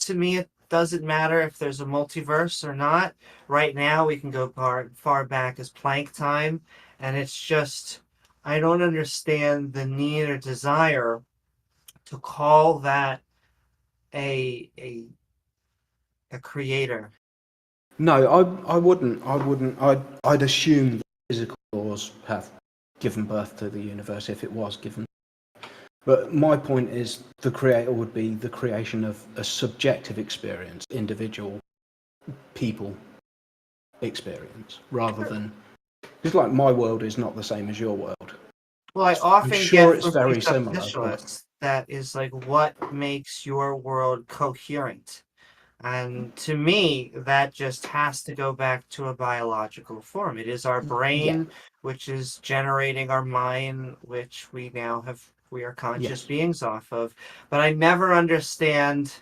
to me, it doesn't matter if there's a multiverse or not. Right now, we can go far back as Planck time, and it's just I don't understand the need or desire to call that a a a creator. no, I wouldn't. I'd assume that physical laws have given birth to the universe if it was given. But my point is, the creator would be the creation of a subjective experience, individual people experience, rather than because like my world is not the same as your world. Well, I I'm often sure get it's from very similar, but presuppositionalists that is like what makes your world coherent. And to me, that just has to go back to a biological form. It is our yeah, brain, which is generating our mind, which we are conscious yes. beings off of. But I never understand,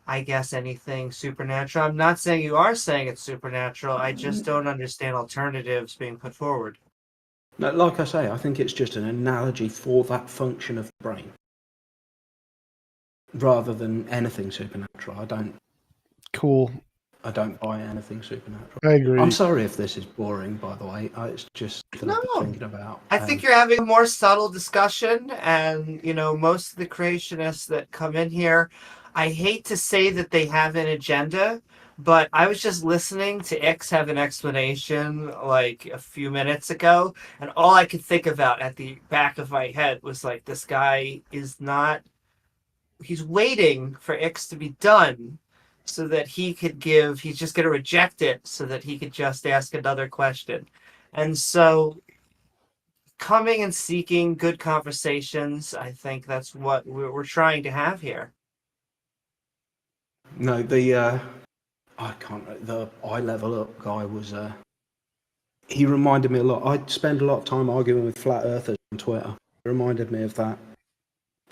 I guess, anything supernatural. I'm not saying you are saying it's supernatural. I just don't understand alternatives being put forward. No, like I say, I think it's just an analogy for that function of the brain, rather than anything supernatural. Cool. I don't buy anything supernatural. I agree. I'm sorry if this is boring, by the way. It's just something I've been No. thinking about. I think you're having a more subtle discussion, and you know, most of the creationists that come in here, I hate to say that they have an agenda, but I was just listening to X have an explanation like a few minutes ago, and all I could think about at the back of my head was like, this guy is not he's waiting for X to be done so that he could give. He's just going to reject it so that he could just ask another question. And so, coming and seeking good conversations, I think that's what we're trying to have here. No, I can't. The eye level up guy was. He reminded me a lot. I spend a lot of time arguing with flat earthers on Twitter. It reminded me of that,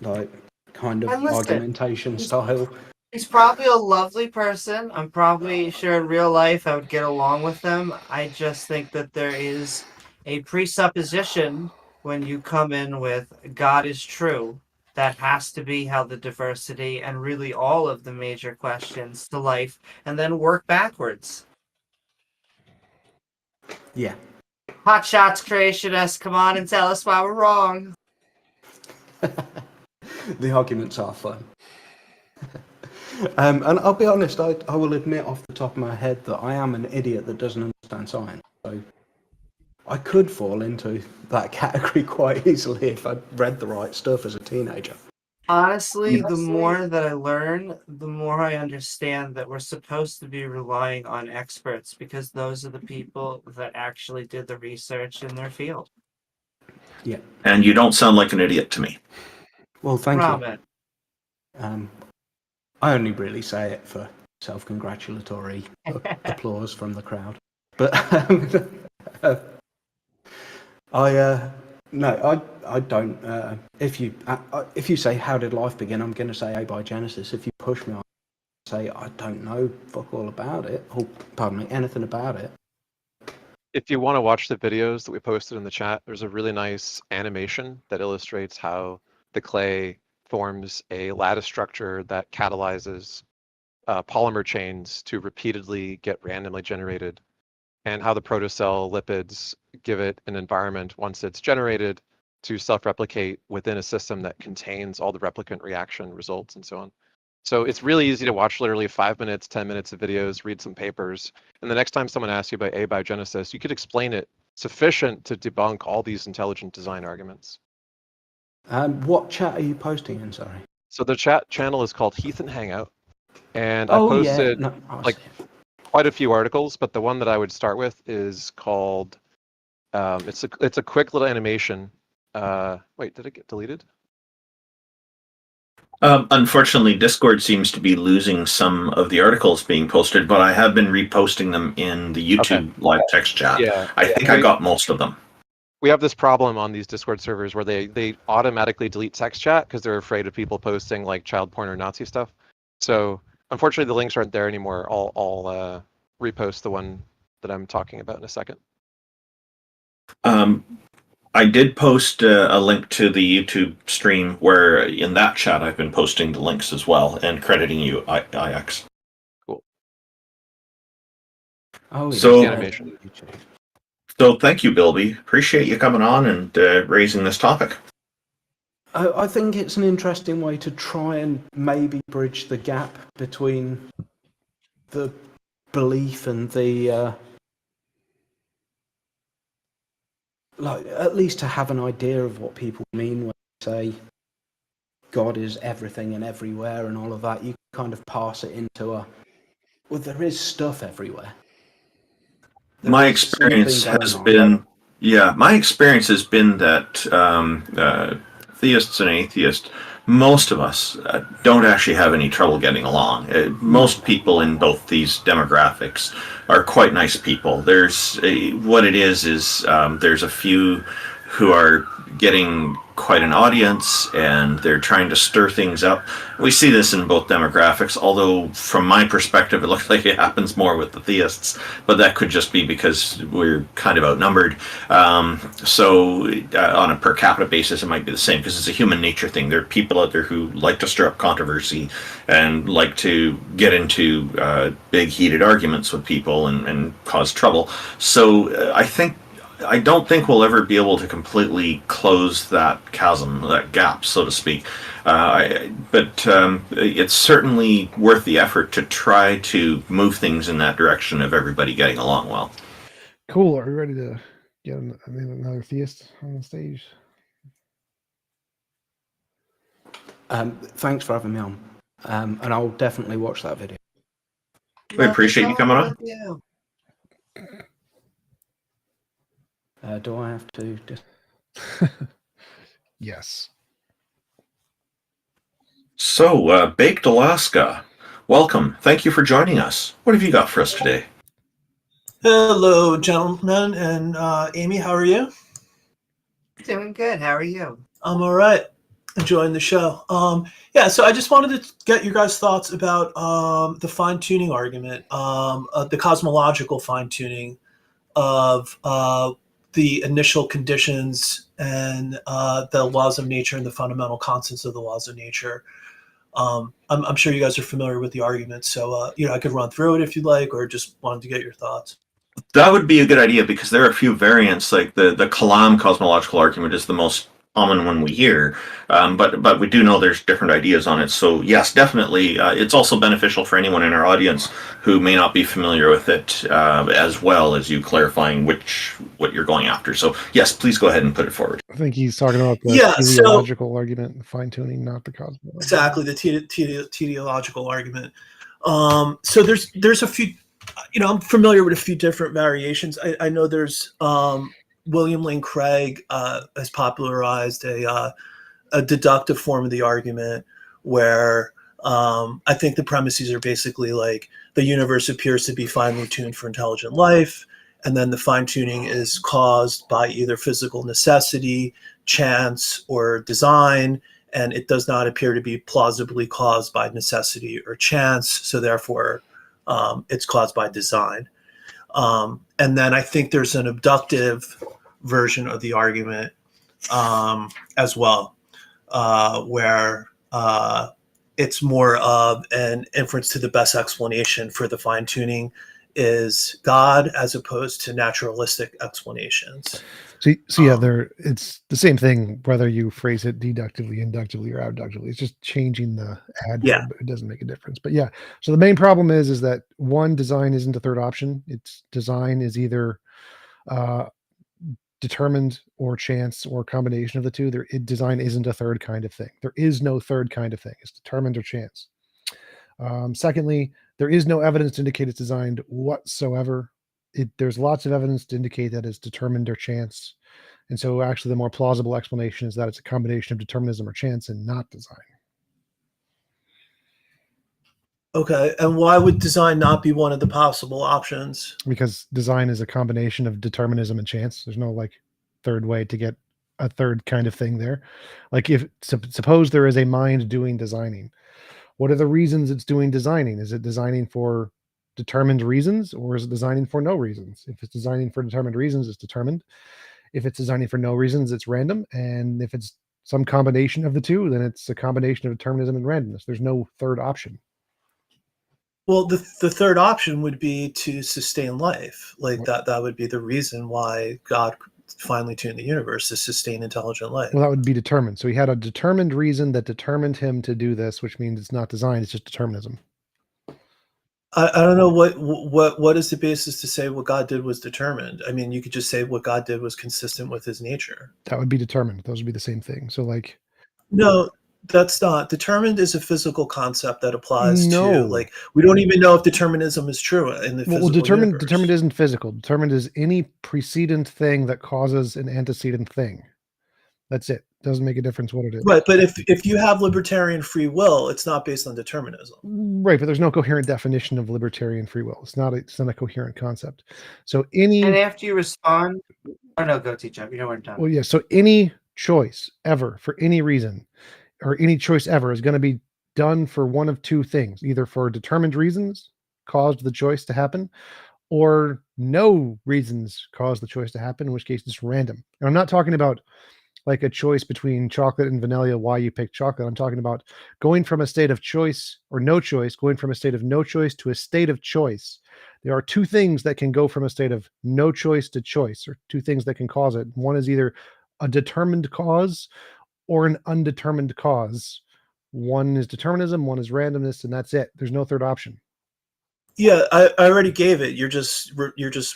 like, kind of And listen, argumentation style. He's probably a lovely person. I'm probably sure in real life I would get along with them. I just think that there is a presupposition when you come in with God is true. That has to be how the diversity and really all of the major questions to life, and then work backwards. Yeah. Hot shots, creationists, come on and tell us why we're wrong. The arguments are fun. And I'll be honest, I will admit off the top of my head that I am an idiot that doesn't understand science. So I could fall into that category quite easily if I'd read the right stuff as a teenager. Honestly, the more that I learn, the more I understand that we're supposed to be relying on experts because those are the people that actually did the research in their field. Yeah. And you don't sound like an idiot to me. Well, thank Robin. you. I only really say it for self-congratulatory applause from the crowd. But I don't. If you say how did life begin, I'm going to say abiogenesis. If you push me, I'll say I don't know fuck all about it. Or pardon me, anything about it. If you want to watch the videos that we posted in the chat, there's a really nice animation that illustrates how the clay forms a lattice structure that catalyzes polymer chains to repeatedly get randomly generated, and how the protocell lipids give it an environment once it's generated to self-replicate within a system that contains all the replicant reaction results and so on. So it's really easy to watch literally 5 minutes, 10 minutes of videos, read some papers, and the next time someone asks you about abiogenesis, you could explain it sufficient to debunk all these intelligent design arguments. What chat are you posting in, sorry? So the chat channel is called Heath and Hangout, and I posted quite a few articles, but the one that I would start with is called, it's a quick little animation. Wait, did it get deleted? Unfortunately, Discord seems to be losing some of the articles being posted, but I have been reposting them in the YouTube live text chat. Yeah, I think I got most of them. We have this problem on these Discord servers where they automatically delete text chat because they're afraid of people posting like child porn or Nazi stuff. So unfortunately, the links aren't there anymore. I'll repost the one that I'm talking about in a second. I did post a link to the YouTube stream where in that chat I've been posting the links as well and crediting you, IX. Cool. Oh, so, animation. So thank you, Bilby. Appreciate you coming on and raising this topic. I think it's an interesting way to try and maybe bridge the gap between the belief and the like, at least to have an idea of what people mean when they say God is everything and everywhere and all of that. You kind of pass it into well, there is stuff everywhere. My experience has been, my experience has been that theists and atheists, most of us don't actually have any trouble getting along. Most people in both these demographics are quite nice people. There's what it is there's a few who are getting quite an audience and they're trying to stir things up. We see this in both demographics, although from my perspective it looks like it happens more with the theists, but that could just be because we're kind of outnumbered. So on a per capita basis it might be the same because it's a human nature thing. There are people out there who like to stir up controversy and like to get into big heated arguments with people and cause trouble. So I don't think we'll ever be able to completely close that chasm, that gap, so to speak. But it's certainly worth the effort to try to move things in that direction of everybody getting along well. Cool. Are we ready to get another theist on the stage? Thanks for having me on. And I'll definitely watch that video. We appreciate you coming on. Do I have to? Yes. So, Baked Alaska, welcome. Thank you for joining us. What have you got for us today? Hello, gentlemen, and Amy, how are you? Doing good. How are you? I'm all right. Enjoying the show. Yeah, so I just wanted to get your guys' thoughts about the fine-tuning argument, the cosmological fine-tuning of the initial conditions and the laws of nature and the fundamental constants of the laws of nature. I'm sure you guys are familiar with the argument, so I could run through it if you'd like, or just wanted to get your thoughts. That would be a good idea because there are a few variants. Like the Kalam cosmological argument is the most common one we hear, but we do know there's different ideas on it. So yes, definitely, it's also beneficial for anyone in our audience who may not be familiar with it, as well as you clarifying what you're going after. So yes, please go ahead and put it forward. I think he's talking about the teleological argument, fine tuning, not the cosmological. Exactly, the teleological argument. So there's a few. I'm familiar with a few different variations. I know there's William Lane Craig has popularized a deductive form of the argument where I think the premises are basically like the universe appears to be finely tuned for intelligent life, and then the fine-tuning is caused by either physical necessity, chance, or design, and it does not appear to be plausibly caused by necessity or chance, so therefore it's caused by design. And then I think there's an abductive version of the argument as well, where it's more of an inference to the best explanation for the fine-tuning is God as opposed to naturalistic explanations. So yeah, it's the same thing whether you phrase it deductively, inductively, or abductively. It's just changing the adverb, but it doesn't make a difference. But yeah, so the main problem is that one, design isn't a third option. It's design is either determined or chance or combination of the two. Design isn't a third kind of thing. There is no third kind of thing. It's determined or chance. Secondly, there is no evidence to indicate it's designed whatsoever. There's lots of evidence to indicate that it's determined or chance. And so actually the more plausible explanation is that it's a combination of determinism or chance and not design. Okay, and why would design not be one of the possible options? Because design is a combination of determinism and chance. There's no third way to get a third kind of thing there. Like suppose there is a mind doing designing. What are the reasons it's doing designing? Is it designing for determined reasons, or is it designing for no reasons? If it's designing for determined reasons, it's determined. If it's designing for no reasons, it's random. And if it's some combination of the two, then it's a combination of determinism and randomness. There's no third option. Well, the third option would be to sustain life. Like that would be the reason why God finally tuned the universe to sustain intelligent life. Well, that would be determined. So he had a determined reason that determined him to do this, which means it's not design, it's just determinism. I don't know what is the basis to say what God did was determined. I mean, you could just say what God did was consistent with his nature. That would be determined. Those would be the same thing. So no, that's not. Determined is a physical concept that applies to we don't even know if determinism is true in the physical universe. Determined isn't physical. Determined is any precedent thing that causes an antecedent thing. That's it. Doesn't make a difference what it is. Right, but if you have libertarian free will, it's not based on determinism. Right, but there's no coherent definition of libertarian free will. It's not a coherent concept. So any And after you respond, no, go Tictok. You know where I'm done. Well, yeah. So any choice ever for any reason, or any choice ever, is going to be done for one of two things: either for determined reasons caused the choice to happen, or no reasons caused the choice to happen, in which case it's random. And I'm not talking about like a choice between chocolate and vanilla, why you pick chocolate. I'm talking about going from a state of choice or no choice, going from a state of no choice to a state of choice. There are two things that can go from a state of no choice to choice, or two things that can cause it. One is either a determined cause or an undetermined cause. One is determinism, one is randomness, and that's it. There's no third option. Yeah, I already gave it. You're just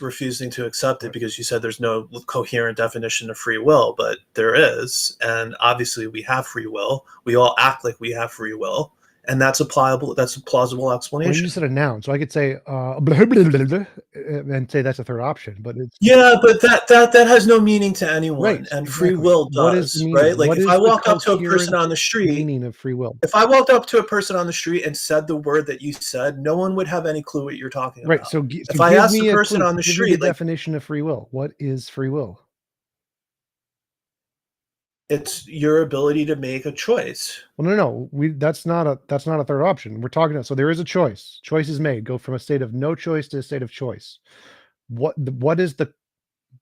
refusing to accept it because you said there's no coherent definition of free will, but there is, and obviously we have free will. We all act like we have free will, and that's a plausible Well, explanation. you just said a noun, so I could say blah, blah, blah, blah, blah, and say that's a third option, but it's Yeah, but that has no meaning to anyone, right. and free Exactly. will What is the does, meaning? right? Like What if is I the walked up to a person coherent on the street, meaning of free will? if I walked up to a person on the street and said the word that you said, no one would have any clue what you're talking Right. about. So, If I give asked the me a person clue. on the Give me the street, like, definition of free will. What is free will? it's your ability to make a choice. Well, no. That's not a third option. We're talking about, so there is a choice. Choice is made. Go from a state of no choice to a state of choice. What is the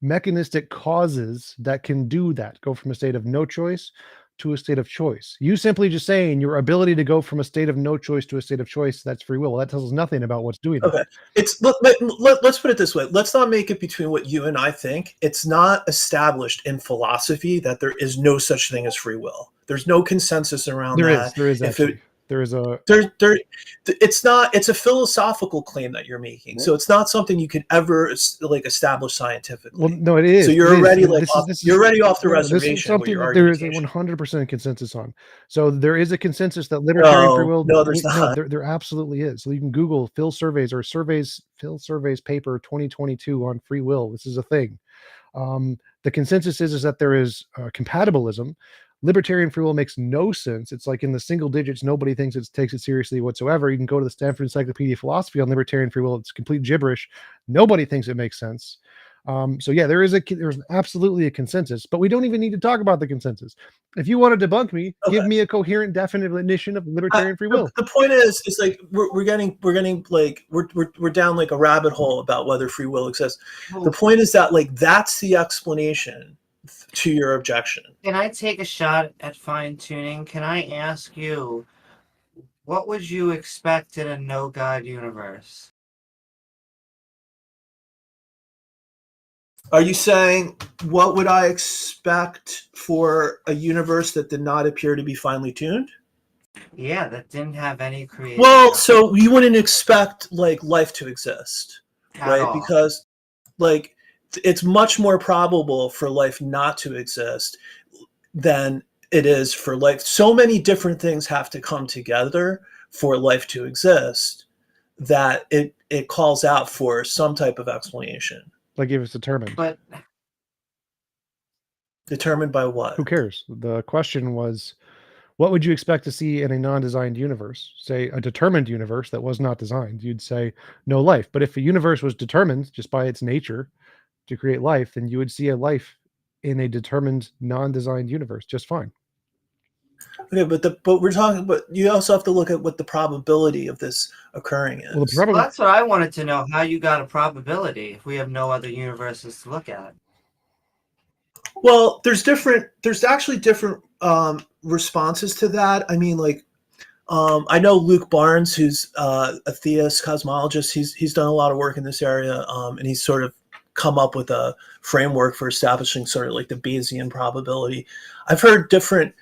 mechanistic causes that can do that? Go from a state of no choice to a state of choice. You simply just saying your ability to go from a state of no choice to a state of choice, that's free will. Well, that tells us nothing about what's doing Okay, that. let's put it this way. Let's not make it between what you and I think. It's not established in philosophy that there is no such thing as free will. There's no consensus around that. There is If actually. it, There is a it's not. It's a philosophical claim that you're making. So it's not something you could ever like establish scientifically. well, no, it is. So you're it is. already And like you're already off the no, this is reservation with something your that there is a argumentation. 100% consensus on. So there is a consensus that libertarian free will. No, there's not. There absolutely is. So you can Google Phil surveys paper 2022 on free will. This is a thing. The consensus is that there is compatibilism. Libertarian free will makes no sense. It's like in the single digits. Nobody thinks it takes it seriously whatsoever. You can go to the Stanford Encyclopedia of Philosophy on libertarian free will. It's complete gibberish. Nobody thinks it makes sense. So yeah, there's absolutely a consensus, but we don't even need to talk about the consensus. If you want to debunk me, give me a coherent definition of libertarian free will. The point is like we're getting like we're down like a rabbit hole about whether free will exists. The point is that like that's the explanation to your objection. Can I take a shot at fine tuning? Can I ask you, what would you expect in a no God universe? Are you saying what would I expect for a universe that did not appear to be finely tuned? Yeah, that didn't have any creation. Well, so you wouldn't expect like life to exist, right? all. Because like it's much more probable for life not to exist than it is for life. So many different things have to come together for life to exist that it calls out for some type of explanation. Like if it's determined. But determined by what? Who cares? The question was, what would you expect to see in a non-designed universe? Say a determined universe that was not designed. You'd say no life. But if a universe was determined just by its nature to create life, then you would see a life in a determined non-designed universe just fine. Okay, but we're talking, but you also have to look at what the probability of this occurring is. Well, that's what I wanted to know, how you got a probability if we have no other universes to look at. Well, there's actually different responses to that. I mean, like, I know Luke Barnes, who's a theist cosmologist. He's done a lot of work in this area, and he's sort of come up with a framework for establishing sort of like the Bayesian probability. I've heard different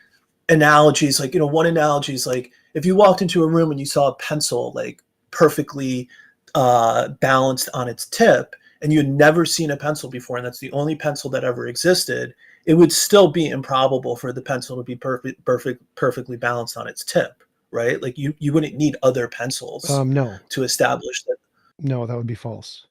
analogies. Like, one analogy is like if you walked into a room and you saw a pencil like perfectly balanced on its tip, and you had never seen a pencil before, and that's the only pencil that ever existed, it would still be improbable for the pencil to be perfectly balanced on its tip, right? Like you wouldn't need other pencils No. to establish that. No, that would be false.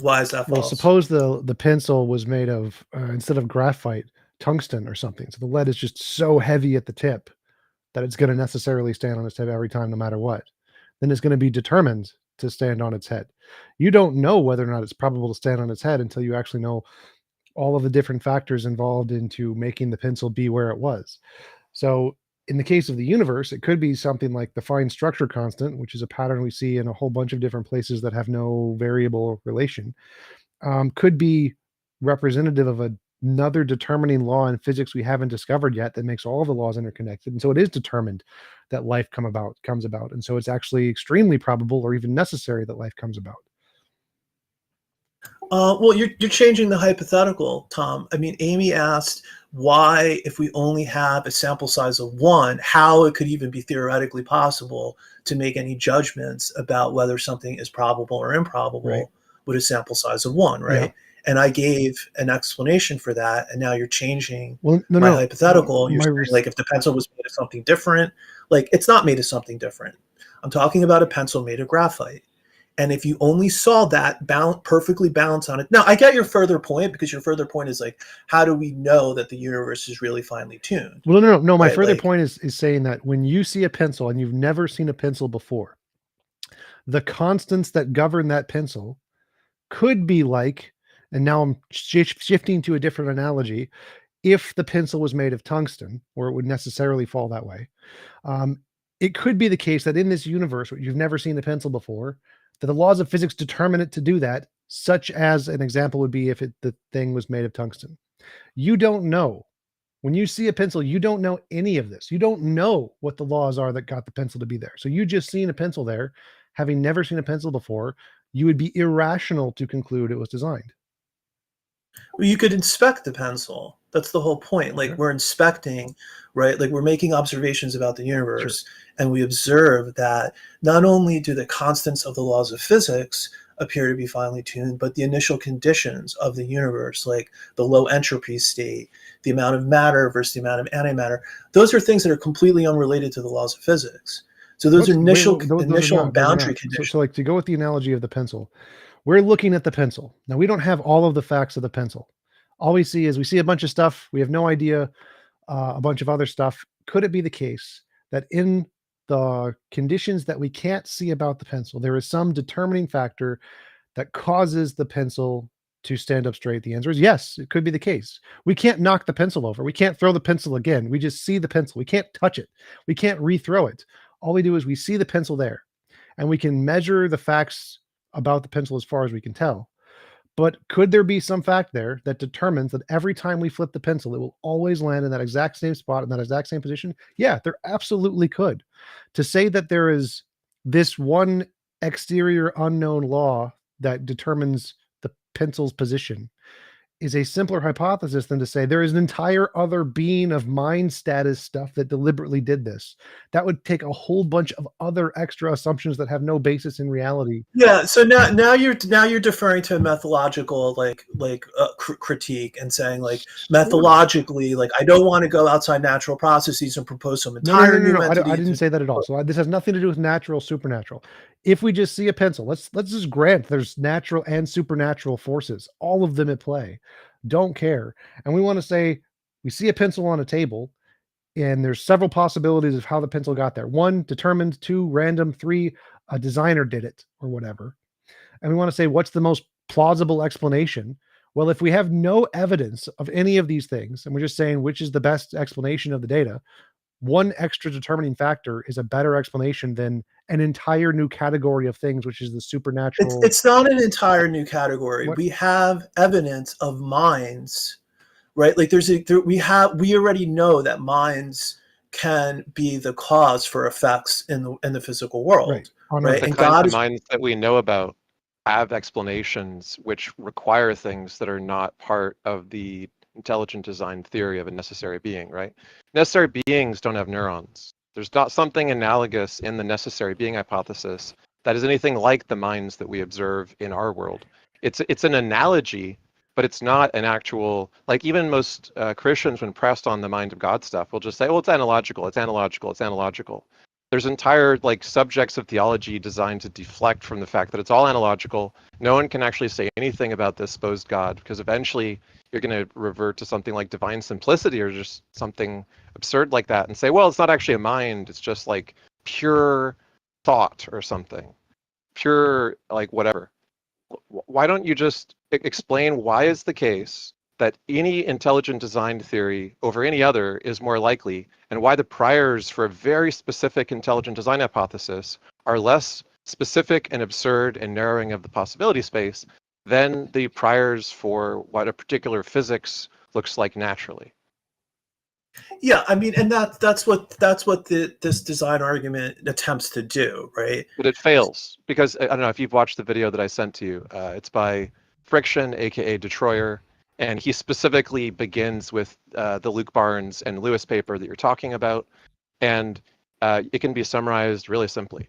Why is that false? Well, suppose the pencil was made of, instead of graphite, tungsten or something. So the lead is just so heavy at the tip that it's going to necessarily stand on its tip every time, no matter what. Then it's going to be determined to stand on its head. You don't know whether or not it's probable to stand on its head until you actually know all of the different factors involved into making the pencil be where it was. So in the case of the universe, it could be something like the fine structure constant, which is a pattern we see in a whole bunch of different places that have no variable relation, could be representative of another determining law in physics we haven't discovered yet that makes all the laws interconnected. And so it is determined that life comes about. And so it's actually extremely probable or even necessary that life comes about. Well, you're changing the hypothetical, Tom. I mean, Amy asked why, if we only have a sample size of 1, how it could even be theoretically possible to make any judgments about whether something is probable or improbable Right. with a sample size of 1, right? Yeah. And I gave an explanation for that, and now you're changing Well, no, my no. hypothetical. You're My saying, res- like, if the pencil was made of something different, like, it's not made of something different. I'm talking about a pencil made of graphite. And if you only saw that perfectly balanced on it. Now, I get your further point, because your further point is like, how do we know that the universe is really finely tuned? Well, no. My Right, further like- point is saying that when you see a pencil and you've never seen a pencil before, the constants that govern that pencil could be like, and now I'm shifting to a different analogy, if the pencil was made of tungsten, or it would necessarily fall that way. It could be the case that in this universe, you've never seen a pencil before, that the laws of physics determine it to do that, such as an example would be if the thing was made of tungsten. You don't know. When you see a pencil, you don't know any of this. You don't know what the laws are that got the pencil to be there. So you just seen a pencil there, having never seen a pencil before, you would be irrational to conclude it was designed. Well, you could inspect the pencil. That's the whole point. Like, we're inspecting, right? Like, we're making observations about the universe, and we observe that not only do the constants of the laws of physics appear to be finely tuned, but the initial conditions of the universe, like the low entropy state, the amount of matter versus the amount of antimatter, those are things that are completely unrelated to the laws of physics. So those are initial and boundary conditions. So like, to go with the analogy of the pencil, we're looking at the pencil. Now, we don't have all of the facts of the pencil. All we see is we see a bunch of stuff. We have no idea a bunch of other stuff. Could it be the case that in the conditions that we can't see about the pencil, there is some determining factor that causes the pencil to stand up straight? The answer is yes, it could be the case. We can't knock the pencil over. We can't throw the pencil again. We just see the pencil. We can't touch it. We can't rethrow it. All we do is we see the pencil there, and we can measure the facts about the pencil as far as we can tell. But could there be some fact there that determines that every time we flip the pencil, it will always land in that exact same spot, in that exact same position? Yeah, there absolutely could. To say that there is this one exterior unknown law that determines the pencil's position is a simpler hypothesis than to say there is an entire other being of mind status stuff that deliberately did this. That would take a whole bunch of other extra assumptions that have no basis in reality. Yeah. So now you're deferring to a methodological critique and saying, like, methodologically, like, I don't want to go outside natural processes and propose some entire new entity. I didn't say that at all. So this has nothing to do with natural, supernatural. If we just see a pencil, let's just grant there's natural and supernatural forces, all of them at play. Don't care. And we want to say we see a pencil on a table, and there's several possibilities of how the pencil got there. 1, determined. 2, random. 3, a designer did it, or whatever. And we want to say, what's the most plausible explanation? Well, if we have no evidence of any of these things, and we're just saying which is the best explanation of the data, one extra determining factor is a better explanation than an entire new category of things, which is the supernatural. It's not an entire new category. What? We have evidence of minds, right? Like, we already know that minds can be the cause for effects in the physical world, right? The And kinds God of minds that we know about have explanations which require things that are not part of the intelligent design theory of a necessary being, right? Necessary beings don't have neurons. There's not something analogous in the necessary being hypothesis that is anything like the minds that we observe in our world. It's an analogy, but it's not an actual, like, even most Christians, when pressed on the mind of God stuff, will just say, well, it's analogical, it's analogical, it's analogical. There's entire, like, subjects of theology designed to deflect from the fact that it's all analogical. No one can actually say anything about this supposed God, because eventually you're going to revert to something like divine simplicity or just something absurd like that and say, well, it's not actually a mind, it's just like pure thought or something, pure, like, whatever. Why don't you just explain why is the case that any intelligent design theory over any other is more likely, and why the priors for a very specific intelligent design hypothesis are less specific and absurd and narrowing of the possibility space than the priors for what a particular physics looks like naturally. Yeah, I mean, and that's what this design argument attempts to do, right? But it fails because I don't know if you've watched the video that I sent to you. It's by Friction, aka Destroyer, and he specifically begins with the Luke Barnes and Lewis paper that you're talking about, and it can be summarized really simply.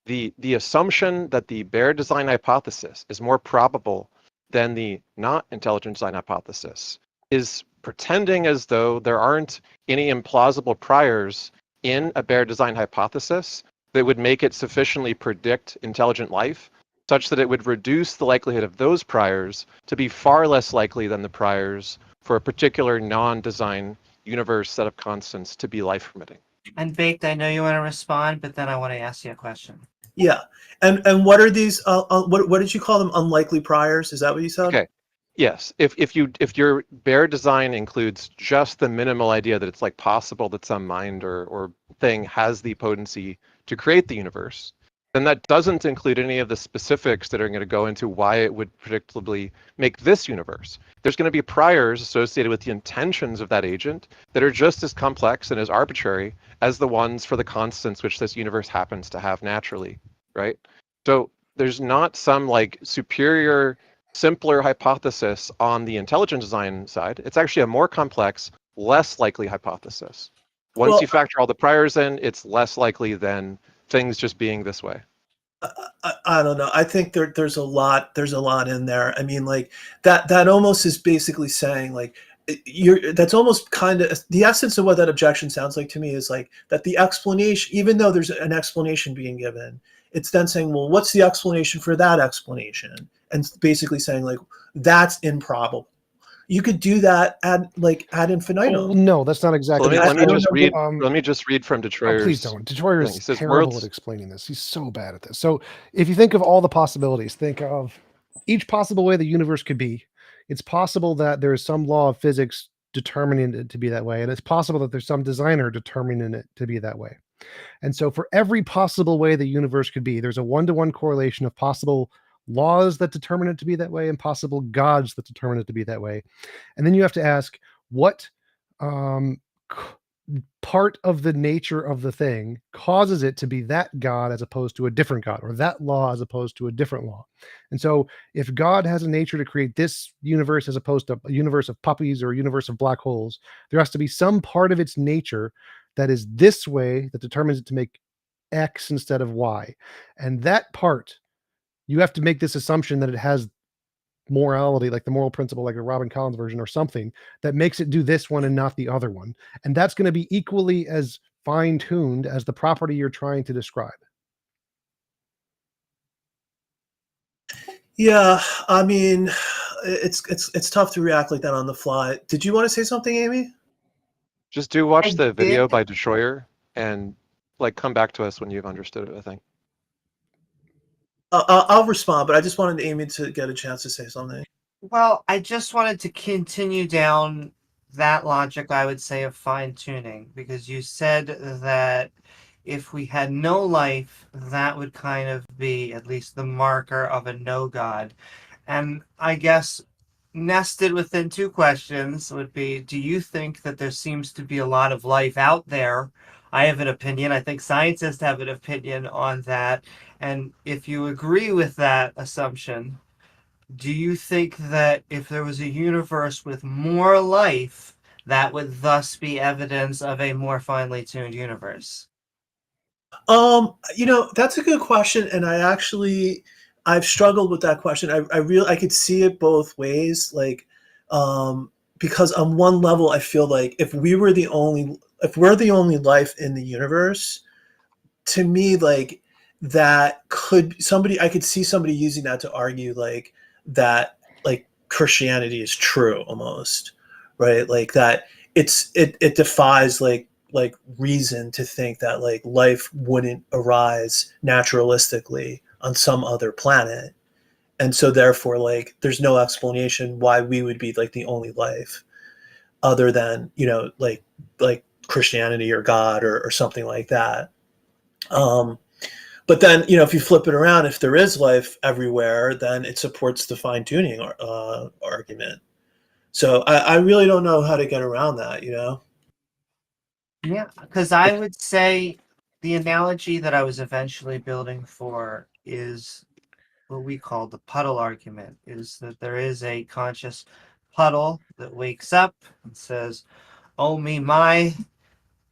The assumption that the bare design hypothesis is more probable than the not intelligent design hypothesis is pretending as though there aren't any implausible priors in a bare design hypothesis that would make it sufficiently predict intelligent life, such that it would reduce the likelihood of those priors to be far less likely than the priors for a particular non-design universe set of constants to be life-permitting. And Baked, I know you want to respond, but then I want to ask you a question. Yeah, and what are these? What did you call them? Unlikely priors? Is that what you said? Okay. Yes. If your bare design includes just the minimal idea that it's like possible that some mind or thing has the potency to create the universe, then that doesn't include any of the specifics that are going to go into why it would predictably make this universe. There's going to be priors associated with the intentions of that agent that are just as complex and as arbitrary as the ones for the constants which this universe happens to have naturally, right? So there's not some like superior, simpler hypothesis on the intelligent design side. It's actually a more complex, less likely hypothesis. Once you factor all the priors in, it's less likely than things just being this way. I don't know. I think there's a lot in there. I mean, like that almost is basically saying like that's almost kind of the essence of what that objection sounds like to me is like that the explanation, even though there's an explanation being given, it's then saying, well, what's the explanation for that explanation? And basically saying like that's improbable. You could do that ad infinitum. Oh, no, that's not exactly. So let me just read from Destroyer's. Oh, please don't. Destroyer is says, terrible at explaining this. He's so bad at this. So if you think of all the possibilities, think of each possible way the universe could be. It's possible that there is some law of physics determining it to be that way, and it's possible that there's some designer determining it to be that way. And so for every possible way the universe could be, there's a one-to-one correlation of possible laws that determine it to be that way and possible gods that determine it to be that way. And then you have to ask what part of the nature of the thing causes it to be that God as opposed to a different God, or that law as opposed to a different law. And so if God has a nature to create this universe as opposed to a universe of puppies or a universe of black holes, there has to be some part of its nature that is this way that determines it to make X instead of Y. And that part, you have to make this assumption that it has morality, like the moral principle, like a Robin Collins version or something that makes it do this one and not the other one. And that's going to be equally as fine-tuned as the property you're trying to describe. Yeah, I mean, it's tough to react like that on the fly. Did you want to say something, Amy? Just watch the video by Destroyer and like come back to us when you've understood it, I think. I'll respond, but I just wanted Amy to get a chance to say something. Well, I just wanted to continue down that logic, I would say, of fine-tuning, because you said that if we had no life, that would kind of be at least the marker of a no God. And I guess nested within two questions would be, do you think that there seems to be a lot of life out there? I have an opinion. I think scientists have an opinion on that. And if you agree with that assumption, do you think that if there was a universe with more life, that would thus be evidence of a more finely tuned universe? That's a good question, and I've struggled with that question. I could see it both ways, like, because on one level, I feel like if we're the only life in the universe, to me, like that I could see somebody using that to argue like that, like Christianity is true almost, right? Like that it defies like reason to think that like life wouldn't arise naturalistically on some other planet, and so therefore like there's no explanation why we would be like the only life other than like Christianity or God or something like that. But then if you flip it around, if there is life everywhere, then it supports the fine-tuning argument. So I really don't know how to get around that. Yeah, because I would say the analogy that I was eventually building for is what we call the puddle argument, is that there is a conscious puddle that wakes up and says, "Oh me my,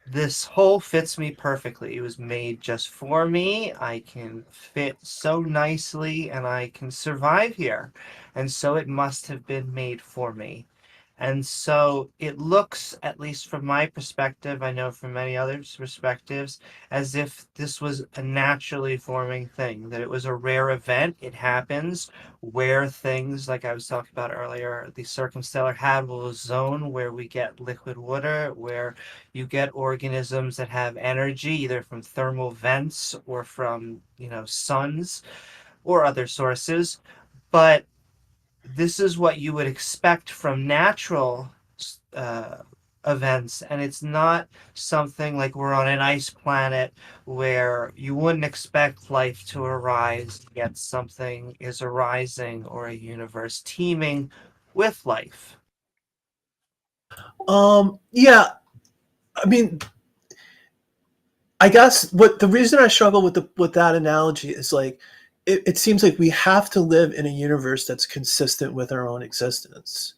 this hole fits me perfectly. It was made just for me. I can fit so nicely and I can survive here. And so it must have been made for me." And so it looks, at least from my perspective, I know from many others' perspectives, as if this was a naturally forming thing, that it was a rare event. It happens where things, like I was talking about earlier, the circumstellar habitable zone where we get liquid water, where you get organisms that have energy, either from thermal vents or from, suns or other sources. But this is what you would expect from natural uh, events, and it's not something like we're on an ice planet where you wouldn't expect life to arise, yet something is arising, or a universe teeming with life. Yeah, I mean, I guess what the reason I struggle with that analogy is like it seems like we have to live in a universe that's consistent with our own existence,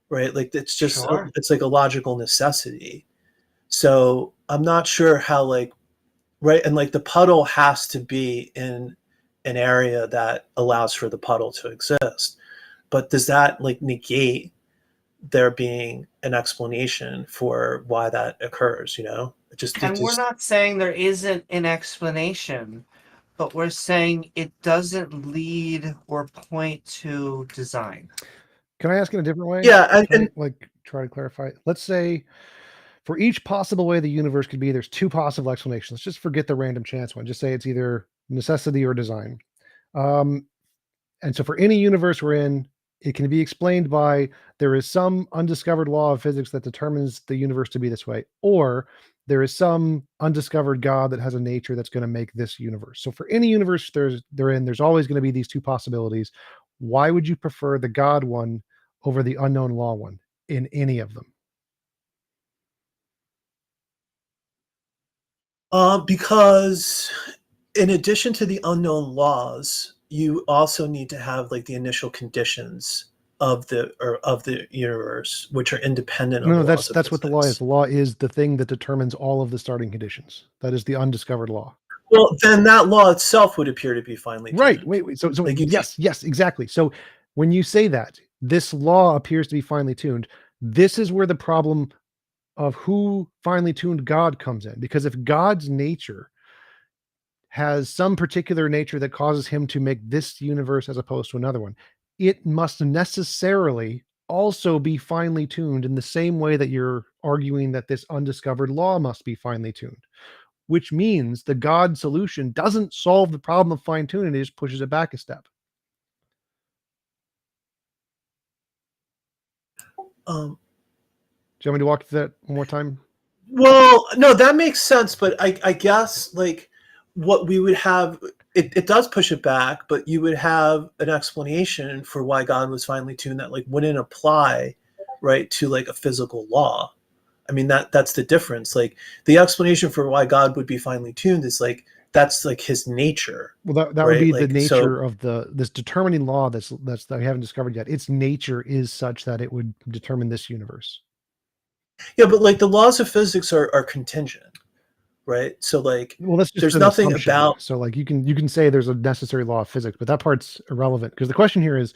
right? Like it's just Sure. it's like a logical necessity. So I'm not sure how right, and like the puddle has to be in an area that allows for the puddle to exist. But does that like negate there being an explanation for why that occurs? And we're not saying there isn't an explanation, but we're saying it doesn't lead or point to design. Can I ask in a different way? Yeah, Can I, try to clarify. Let's say for each possible way the universe could be, there's two possible explanations. Let's just forget the random chance one. Just say it's either necessity or design. And so for any universe we're in, it can be explained by there is some undiscovered law of physics that determines the universe to be this way, or there is some undiscovered God that has a nature that's going to make this universe. So for any universe they're in, there's always going to be these two possibilities. Why would you prefer the God one over the unknown law one in any of them? Because in addition to the unknown laws, you also need to have like the initial conditions of the universe, which are independent of No, the laws of that's what the law is. physics. The law is the thing that determines all of the starting conditions. That is the undiscovered law. Well, then that law itself would appear to be finely tuned. Right. Wait. So Like yes, exactly. So when you say that this law appears to be finely tuned, this is where the problem of who finely tuned God comes in. Because if God's nature has some particular nature that causes him to make this universe as opposed to another one, it must necessarily also be finely tuned in the same way that you're arguing that this undiscovered law must be finely tuned, which means the God solution doesn't solve the problem of fine tuning, it just pushes it back a step. Um, Do you want me to walk through that one more time? Well, no, that makes sense, but I guess like what we would have, it does push it back, but you would have an explanation for why God was finely tuned that like wouldn't apply, right, to like a physical law. I mean that's the difference. Like the explanation for why God would be finely tuned is like that's like his nature. Well, that right? would be like, the nature of this determining law that's that we haven't discovered yet. Its nature is such that it would determine this universe. Yeah, but like the laws of physics are contingent, right? So like, well, that's just there's an nothing assumption. about. So like you can say there's a necessary law of physics, but that part's irrelevant because the question here is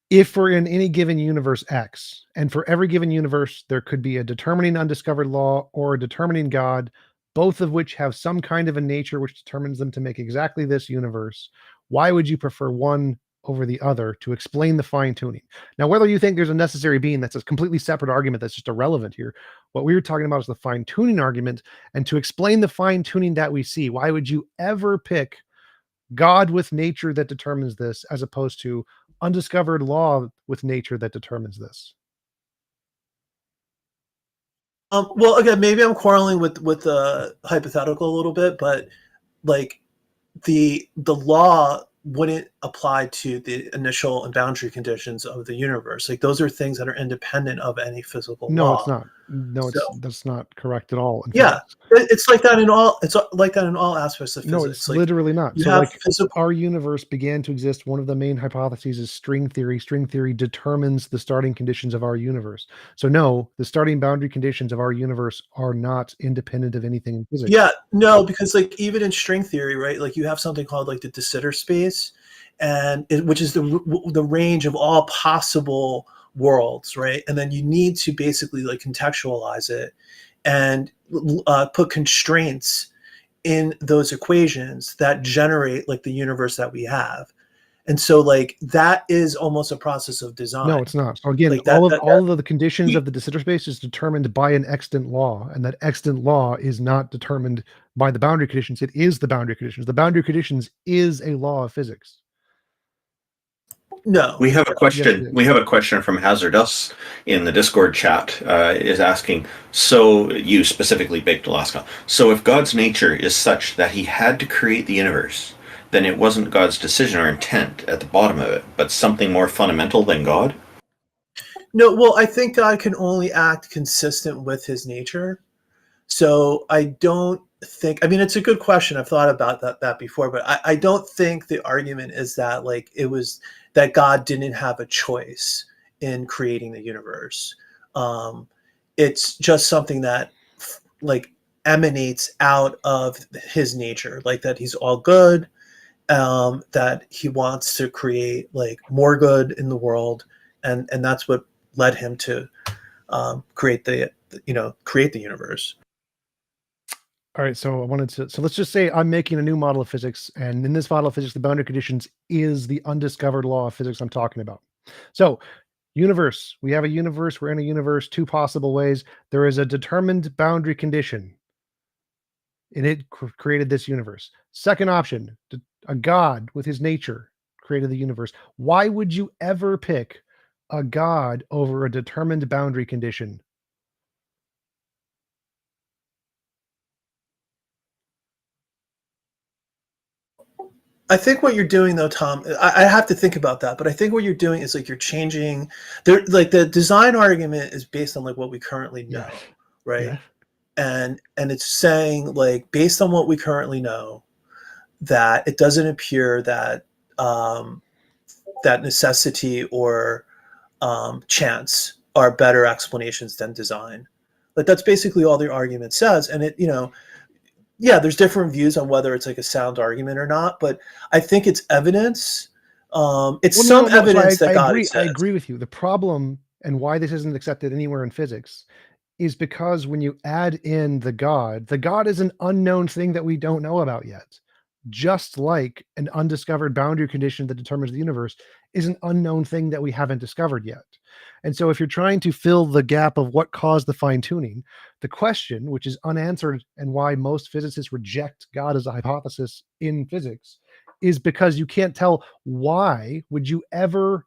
if we're in any given universe X, and for every given universe there could be a determining undiscovered law or a determining God, both of which have some kind of a nature which determines them to make exactly this universe. Why would you prefer one over the other to explain the fine tuning? Now, whether you think there's a necessary being, that's a completely separate argument that's just irrelevant here. What we were talking about is the fine tuning argument, and to explain the fine tuning that we see, why would you ever pick God with nature that determines this as opposed to undiscovered law with nature that determines this? Well, again, maybe I'm quarreling with the hypothetical a little bit, but like the law wouldn't applied to the initial and boundary conditions of the universe. Like those are things that are independent of any physical No, law. it's not. No, So, that's not correct at all. yeah, it's like that in all. It's like that in all aspects of physics. No, it's like, literally not. You So, have like, physical. our universe began to exist. One of the main hypotheses is string theory. String theory determines the starting conditions of our universe. So, no, the starting boundary conditions of our universe are not independent of anything in physics. Yeah, no, because like even in string theory, right? Like you have something called like the de Sitter space, and which is the range of all possible worlds, right? And then you need to basically like contextualize it and put constraints in those equations that generate like the universe that we have. And so like that is almost a process of design. No, it's not. So again, Like all of the conditions of the de Sitter space is determined by an extant law, and that extant law is not determined by the boundary conditions. It is the boundary conditions. The boundary conditions is a law of physics. No. We have a question. Yes, We have a question from Hazardus in the Discord chat. Is asking. So you specifically, Baked Alaska. So if God's nature is such that He had to create the universe, then it wasn't God's decision or intent at the bottom of it, but something more fundamental than God. No, well, I think God can only act consistent with His nature. So I don't think. I mean, it's a good question. I've thought about that before, but I don't think the argument is that like it was that God didn't have a choice in creating the universe. It's just something that like emanates out of His nature, like that He's all good, that He wants to create like more good in the world, and that's what led Him to create the universe. All right, so let's just say I'm making a new model of physics, and in this model of physics, the boundary conditions is the undiscovered law of physics I'm talking about. So, universe, we have a universe, we're in a universe, two possible ways. There is a determined boundary condition, and it created this universe. Second option, a God with his nature created the universe. Why would you ever pick a God over a determined boundary condition? I think what you're doing though, Tom, I have to think about that, but I think what you're doing is like you're changing there, like the design argument is based on like what we currently know, right? Yeah. And it's saying like based on what we currently know, that it doesn't appear that that necessity or chance are better explanations than design. Like that's basically all the argument says, and it yeah, there's different views on whether it's like a sound argument or not, but I think it's evidence. It's evidence that God exists. I agree with you. The problem and why this isn't accepted anywhere in physics is because when you add in the God is an unknown thing that we don't know about yet. Just like an undiscovered boundary condition that determines the universe is an unknown thing that we haven't discovered yet. And so if you're trying to fill the gap of what caused the fine-tuning, the question, which is unanswered and why most physicists reject God as a hypothesis in physics, is because you can't tell why would you ever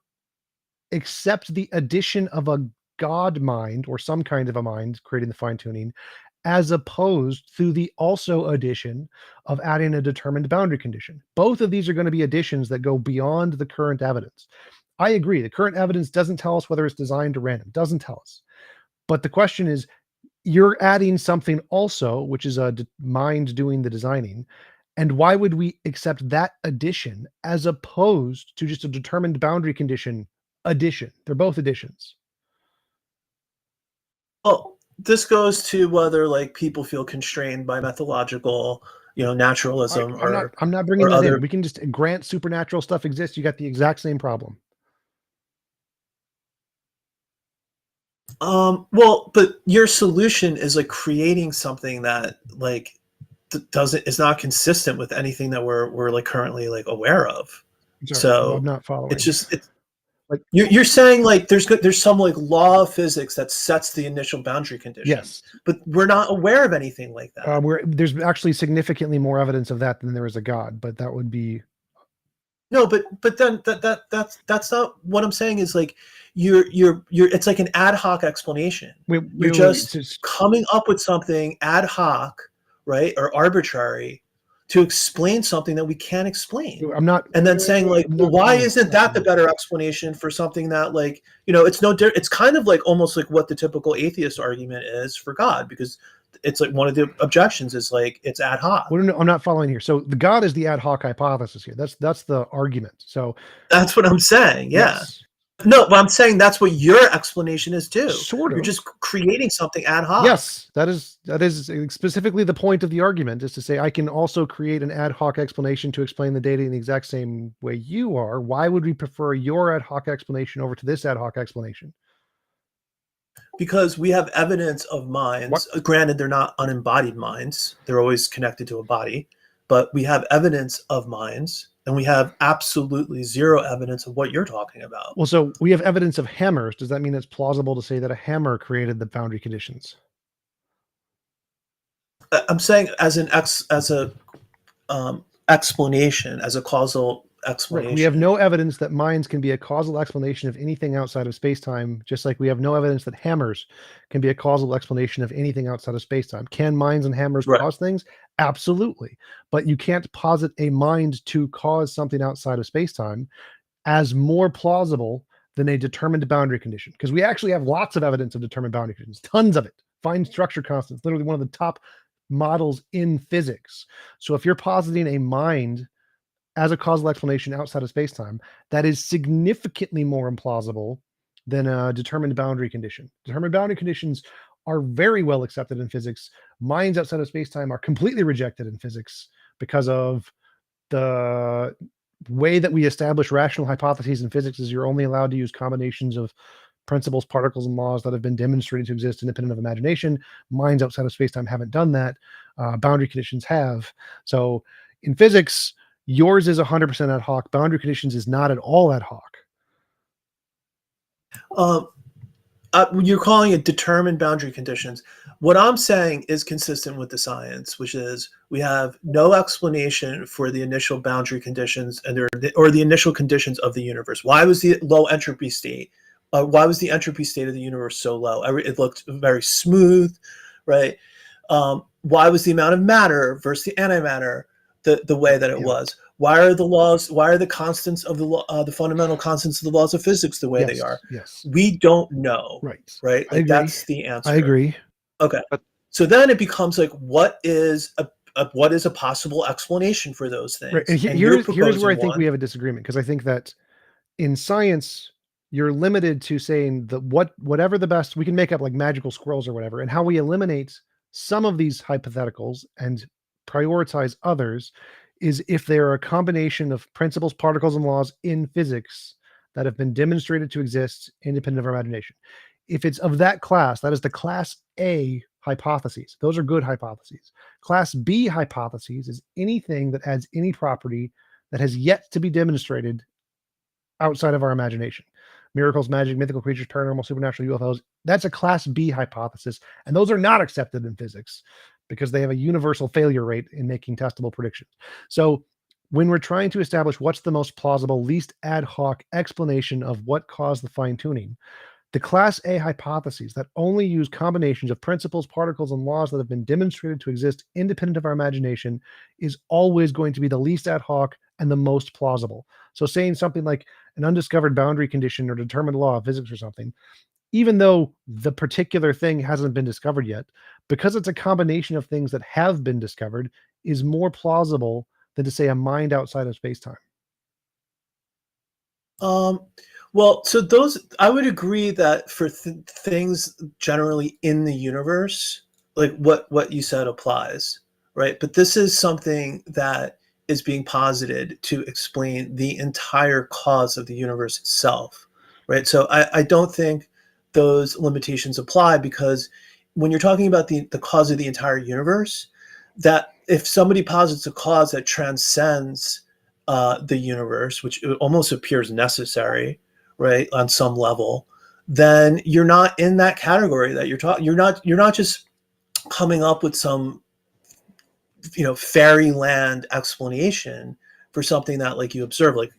accept the addition of a God mind or some kind of a mind creating the fine-tuning as opposed to the also addition of adding a determined boundary condition. Both of these are going to be additions that go beyond the current evidence. I agree. The current evidence doesn't tell us whether it's designed or random. Doesn't tell us. But the question is, you're adding something also, which is a mind doing the designing. And why would we accept that addition as opposed to just a determined boundary condition addition? They're both additions. Well, this goes to whether like people feel constrained by methodological, naturalism I'm not bringing that other. in. We can just grant supernatural stuff exists. You got the exact same problem. Well, but your solution is like creating something that like is not consistent with anything that we're like currently like aware of. Sorry, So I'm not following. it's like you're saying like there's some like law of physics that sets the initial boundary conditions. Yes, but we're not aware of anything like that. There's actually significantly more evidence of that than there is a God, but that would be. No, but then that's not what I'm saying. Is like you're it's like an ad hoc explanation. You're just coming up with something ad hoc, right, or arbitrary to explain something that we can't explain. I'm not. And then saying like, well, why isn't that the better explanation for something that, like, you know, it's no different. It's kind of like almost like what the typical atheist argument is for God, because it's like one of the objections is like it's ad hoc. Well, no, I'm not following here. So the God is the ad hoc hypothesis here. That's the argument. So that's what I'm saying. Yeah. Yes. No, but I'm saying that's what your explanation is too. Sort of. You're just creating something ad hoc. Yes, that is specifically the point of the argument, is to say I can also create an ad hoc explanation to explain the data in the exact same way you are. Why would we prefer your ad hoc explanation over to this ad hoc explanation? Because we have evidence of minds. Granted, they're not unembodied minds. They're always connected to a body. But we have evidence of minds, and we have absolutely zero evidence of what you're talking about. Well, so we have evidence of hammers. Does that mean it's plausible to say that a hammer created the boundary conditions? I'm saying as an explanation, as a causal explanation. Right. We have no evidence that minds can be a causal explanation of anything outside of space-time, just like we have no evidence that hammers can be a causal explanation of anything outside of space-time. Can minds and hammers cause things? Absolutely. But you can't posit a mind to cause something outside of space-time as more plausible than a determined boundary condition, because we actually have lots of evidence of determined boundary conditions, tons of it. Fine structure constants, literally one of the top models in physics. So if you're positing a mind as a causal explanation outside of space-time, that is significantly more implausible than a determined boundary condition. Determined boundary conditions are very well accepted in physics. Minds outside of space-time are completely rejected in physics because of the way that we establish rational hypotheses in physics is you're only allowed to use combinations of principles, particles, and laws that have been demonstrated to exist independent of imagination. Minds outside of space-time haven't done that. Boundary conditions have. So in physics, yours is 100% ad hoc. Boundary conditions is not at all ad hoc. You're calling it determined boundary conditions. What I'm saying is consistent with the science, which is we have no explanation for the initial boundary conditions or the initial conditions of the universe. Why was the low entropy state? Why was the entropy state of the universe so low? It looked very smooth, right? Why was the amount of matter versus the antimatter the way that it was? Why are the laws? Why are the constants of the fundamental constants of the laws of physics the way they are? Yes. We don't know. Right. Right. I agree. That's the answer. I agree. Okay. So then it becomes like, what is a possible explanation for those things? Right. And And here's you're where I think one. we have a disagreement, because I think that in science, you're limited to saying that whatever the best, we can make up like magical squirrels or whatever, and how we eliminate some of these hypotheticals and prioritize others is if they're a combination of principles, particles, and laws in physics that have been demonstrated to exist independent of our imagination. If it's of that class, that is the class A hypotheses. Those are good hypotheses. Class B hypotheses is anything that adds any property that has yet to be demonstrated outside of our imagination. Miracles, magic, mythical creatures, paranormal, supernatural, UFOs. That's a class B hypothesis. And those are not accepted in physics because they have a universal failure rate in making testable predictions. So when we're trying to establish what's the most plausible, least ad hoc explanation of what caused the fine tuning, the class A hypotheses that only use combinations of principles, particles, and laws that have been demonstrated to exist independent of our imagination is always going to be the least ad hoc and the most plausible. So saying something like an undiscovered boundary condition or determined law of physics or something, even though the particular thing hasn't been discovered yet, because it's a combination of things that have been discovered, is more plausible than to say a mind outside of space-time. Well, so those, I would agree that for things generally in the universe, like what you said applies, right? But this is something that is being posited to explain the entire cause of the universe itself, right? So I don't think those limitations apply, because when you're talking about the cause of the entire universe, that if somebody posits a cause that transcends the universe, which almost appears necessary, right, on some level, then you're not in that category that you're talking. You're not just coming up with some, fairyland explanation for something that like you observe like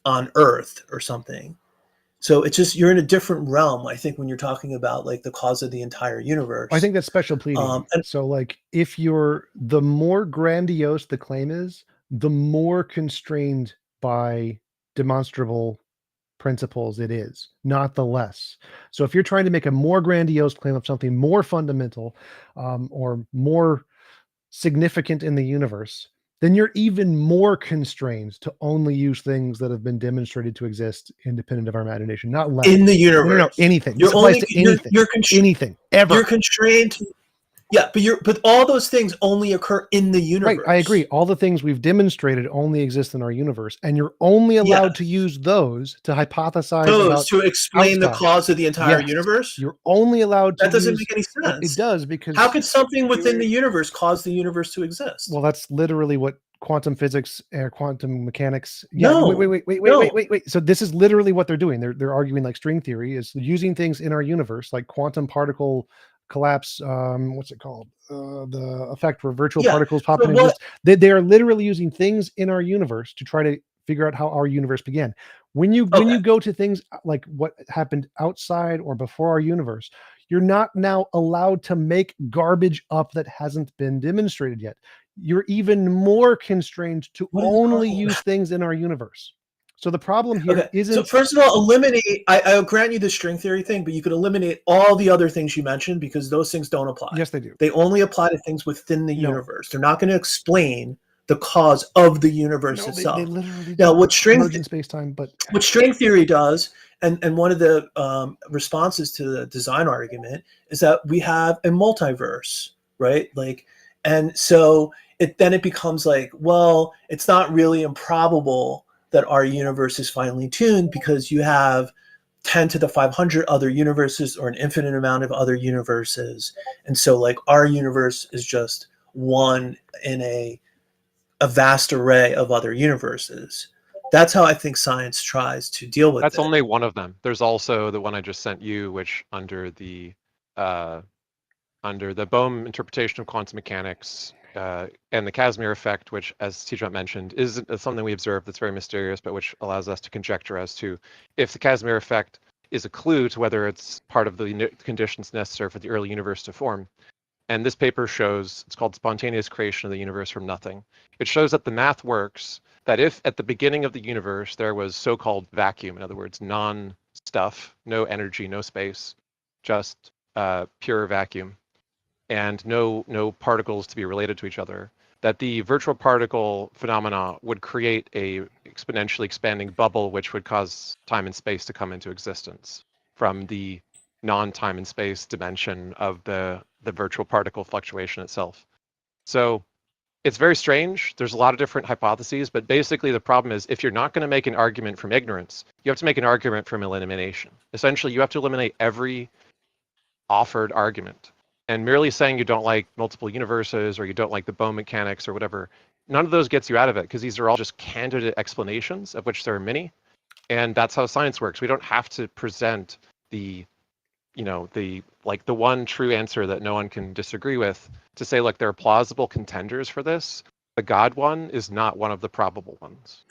on Earth or something. So it's just you're in a different realm, I think, when you're talking about like the cause of the entire universe. I think that's special pleading. And So like if the more grandiose the claim is, the more constrained by demonstrable principles it is, not the less. So if you're trying to make a more grandiose claim of something more fundamental, or more significant in the universe, then you're even more constrained to only use things that have been demonstrated to exist independent of our imagination, not less. in the No, universe, no, anything. You're This applies only to anything. Anything ever. You're constrained. Yeah, but all those things only occur in the universe. Right, I agree. All the things we've demonstrated only exist in our universe, and you're only allowed to use those to hypothesize about to explain the outside. cause of the entire Yes, universe. You're only allowed to That doesn't use, make any sense. It does, because how could something within the universe cause the universe to exist? well, that's literally what quantum physics or quantum mechanics. No, wait. So this is literally what they're doing. They're arguing like string theory is using things in our universe, like quantum particle collapse. What's it called? The effect where virtual particles pop in and exist. They are literally using things in our universe to try to figure out how our universe began. When you go to things like what happened outside or before our universe, you're not now allowed to make garbage up that hasn't been demonstrated yet. You're even more constrained to only use things in our universe. So the problem here isn't. So first of all, eliminate. I'll grant you the string theory thing, but you could eliminate all the other things you mentioned because those things don't apply. Yes, they do. They only apply to things within the universe. They're not going to explain the cause of the universe itself. They literally now, what string emergent space-time, but what string theory does, and one of the responses to the design argument is that we have a multiverse, right? Like, and so it becomes like, well, it's not really improbable that our universe is finely tuned because you have 10 to the 500 other universes or an infinite amount of other universes. And so like our universe is just one in a vast array of other universes. That's how I think science tries to deal with it. That's only one of them. There's also the one I just sent you, which under the Bohm interpretation of quantum mechanics, and the Casimir effect, which, as Tijan mentioned, is something we observe that's very mysterious, but which allows us to conjecture as to if the Casimir effect is a clue to whether it's part of the conditions necessary for the early universe to form. And this paper shows, it's called Spontaneous Creation of the Universe from Nothing. It shows that the math works, that if at the beginning of the universe there was so-called vacuum, in other words, non-stuff, no energy, no space, just pure vacuum, and no particles to be related to each other, that the virtual particle phenomena would create a exponentially expanding bubble which would cause time and space to come into existence from the non-time and space dimension of the virtual particle fluctuation itself. So it's very strange. There's a lot of different hypotheses, but basically the problem is if you're not going to make an argument from ignorance, you have to make an argument from elimination. Essentially, you have to eliminate every offered argument. And merely saying you don't like multiple universes or you don't like the Bohm mechanics or whatever, none of those gets you out of it because these are all just candidate explanations, of which there are many. And that's how science works. We don't have to present the one true answer that no one can disagree with to say, look, there are plausible contenders for this. The God one is not one of the probable ones.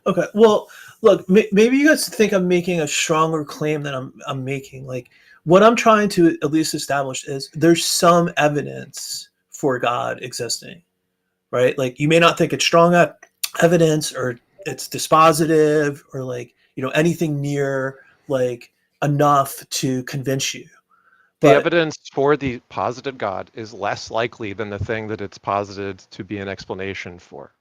Okay, well, look, maybe you guys think I'm making a stronger claim than I'm making. Like, what I'm trying to at least establish is there's some evidence for God existing, right? Like, you may not think it's strong evidence or it's dispositive or like, anything near like enough to convince you. The evidence for the posited God is less likely than the thing that it's posited to be an explanation for.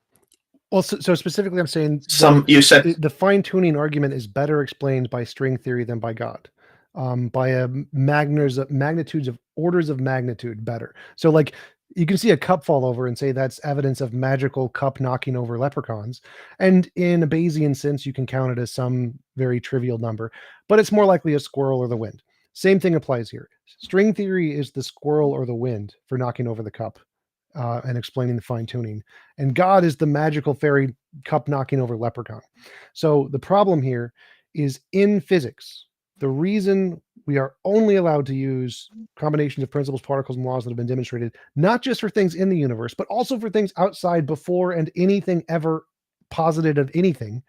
Well, so specifically, I'm saying you said the fine-tuning argument is better explained by string theory than by God, by a magnitudes of orders of magnitude better. So, like, you can see a cup fall over and say that's evidence of magical cup knocking over leprechauns, and in a Bayesian sense, you can count it as some very trivial number, but it's more likely a squirrel or the wind. Same thing applies here. String theory is the squirrel or the wind for knocking over the cup. And explaining the fine tuning, and God is the magical fairy cup knocking over leprechaun. So the problem here is in physics. The reason we are only allowed to use combinations of principles, particles, and laws that have been demonstrated, not just for things in the universe, but also for things outside before and anything ever posited of anything,